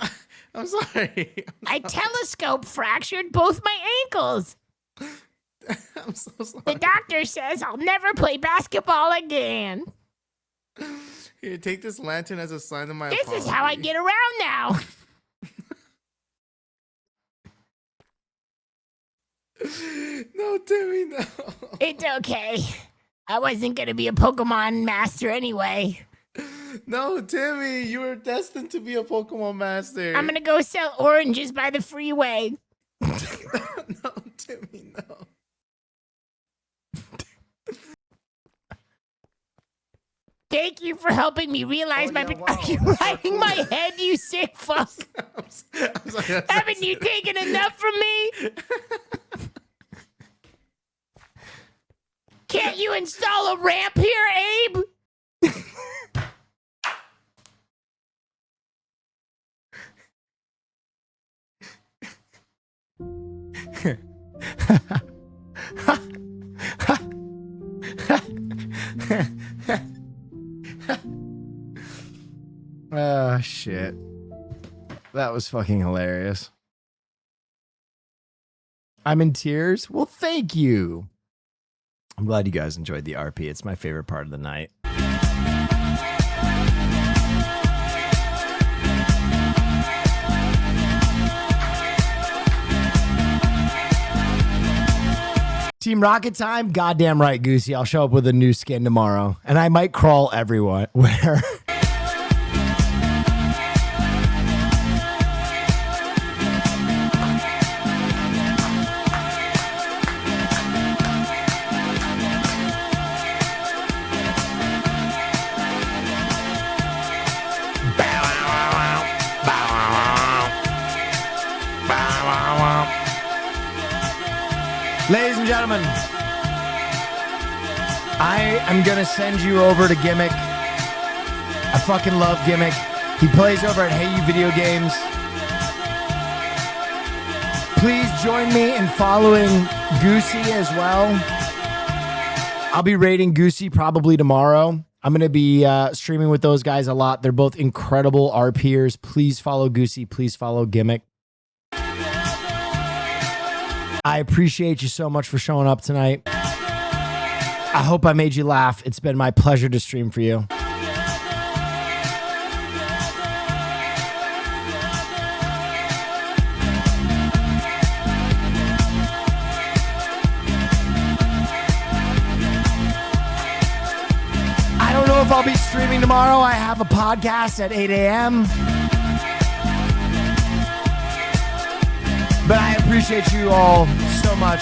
I'm sorry. I telescope fractured both my ankles. I'm so sorry. The doctor says I'll never play basketball again. Here, take this lantern as a sign of my This is how I get around now. No, Timmy, no. It's okay. I wasn't gonna be a Pokemon master anyway. No, Timmy, you were destined to be a Pokemon master. I'm gonna go sell oranges by the freeway. No, Timmy, no. Thank you for helping me realize my. Are you riding my head, you sick fuck? I'm sorry, Haven't you taken enough from me? Can't you install a ramp here, Abe? Oh, shit. That was fucking hilarious. I'm in tears. Well, thank you. I'm glad you guys enjoyed the RP. It's my favorite part of the night. Team Rocket time? Goddamn right, Goosey. I'll show up with a new skin tomorrow. And I might crawl everywhere. Ladies and gentlemen, I am going to send you over to Gimmick. I fucking love Gimmick. He plays over at Hey You Video Games. Please join me in following Goosey as well. I'll be raiding Goosey probably tomorrow. I'm going to be streaming with those guys a lot. They're both incredible RPers. Please follow Goosey. Please follow Gimmick. I appreciate you so much for showing up tonight. I hope I made you laugh. It's been my pleasure to stream for you. I don't know if I'll be streaming tomorrow. I have a podcast at 8 a.m. But I appreciate you all so much.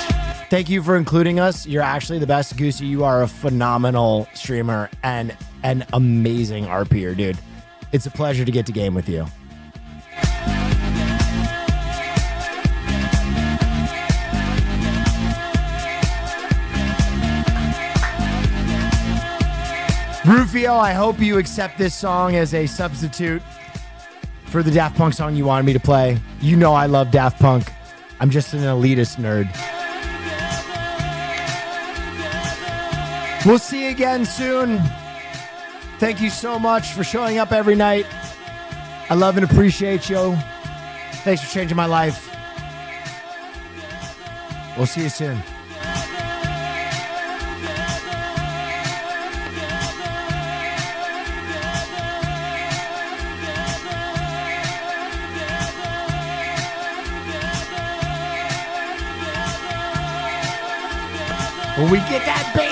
Thank you for including us. You're actually the best, Goosey. You are a phenomenal streamer and an amazing RPer, dude. It's a pleasure to get to game with you. Rufio, I hope you accept this song as a substitute for the Daft Punk song you wanted me to play. You know I love Daft Punk. I'm just an elitist nerd. We'll see you again soon. Thank you so much for showing up every night. I love and appreciate you. Thanks for changing my life. We'll see you soon. When we get that baby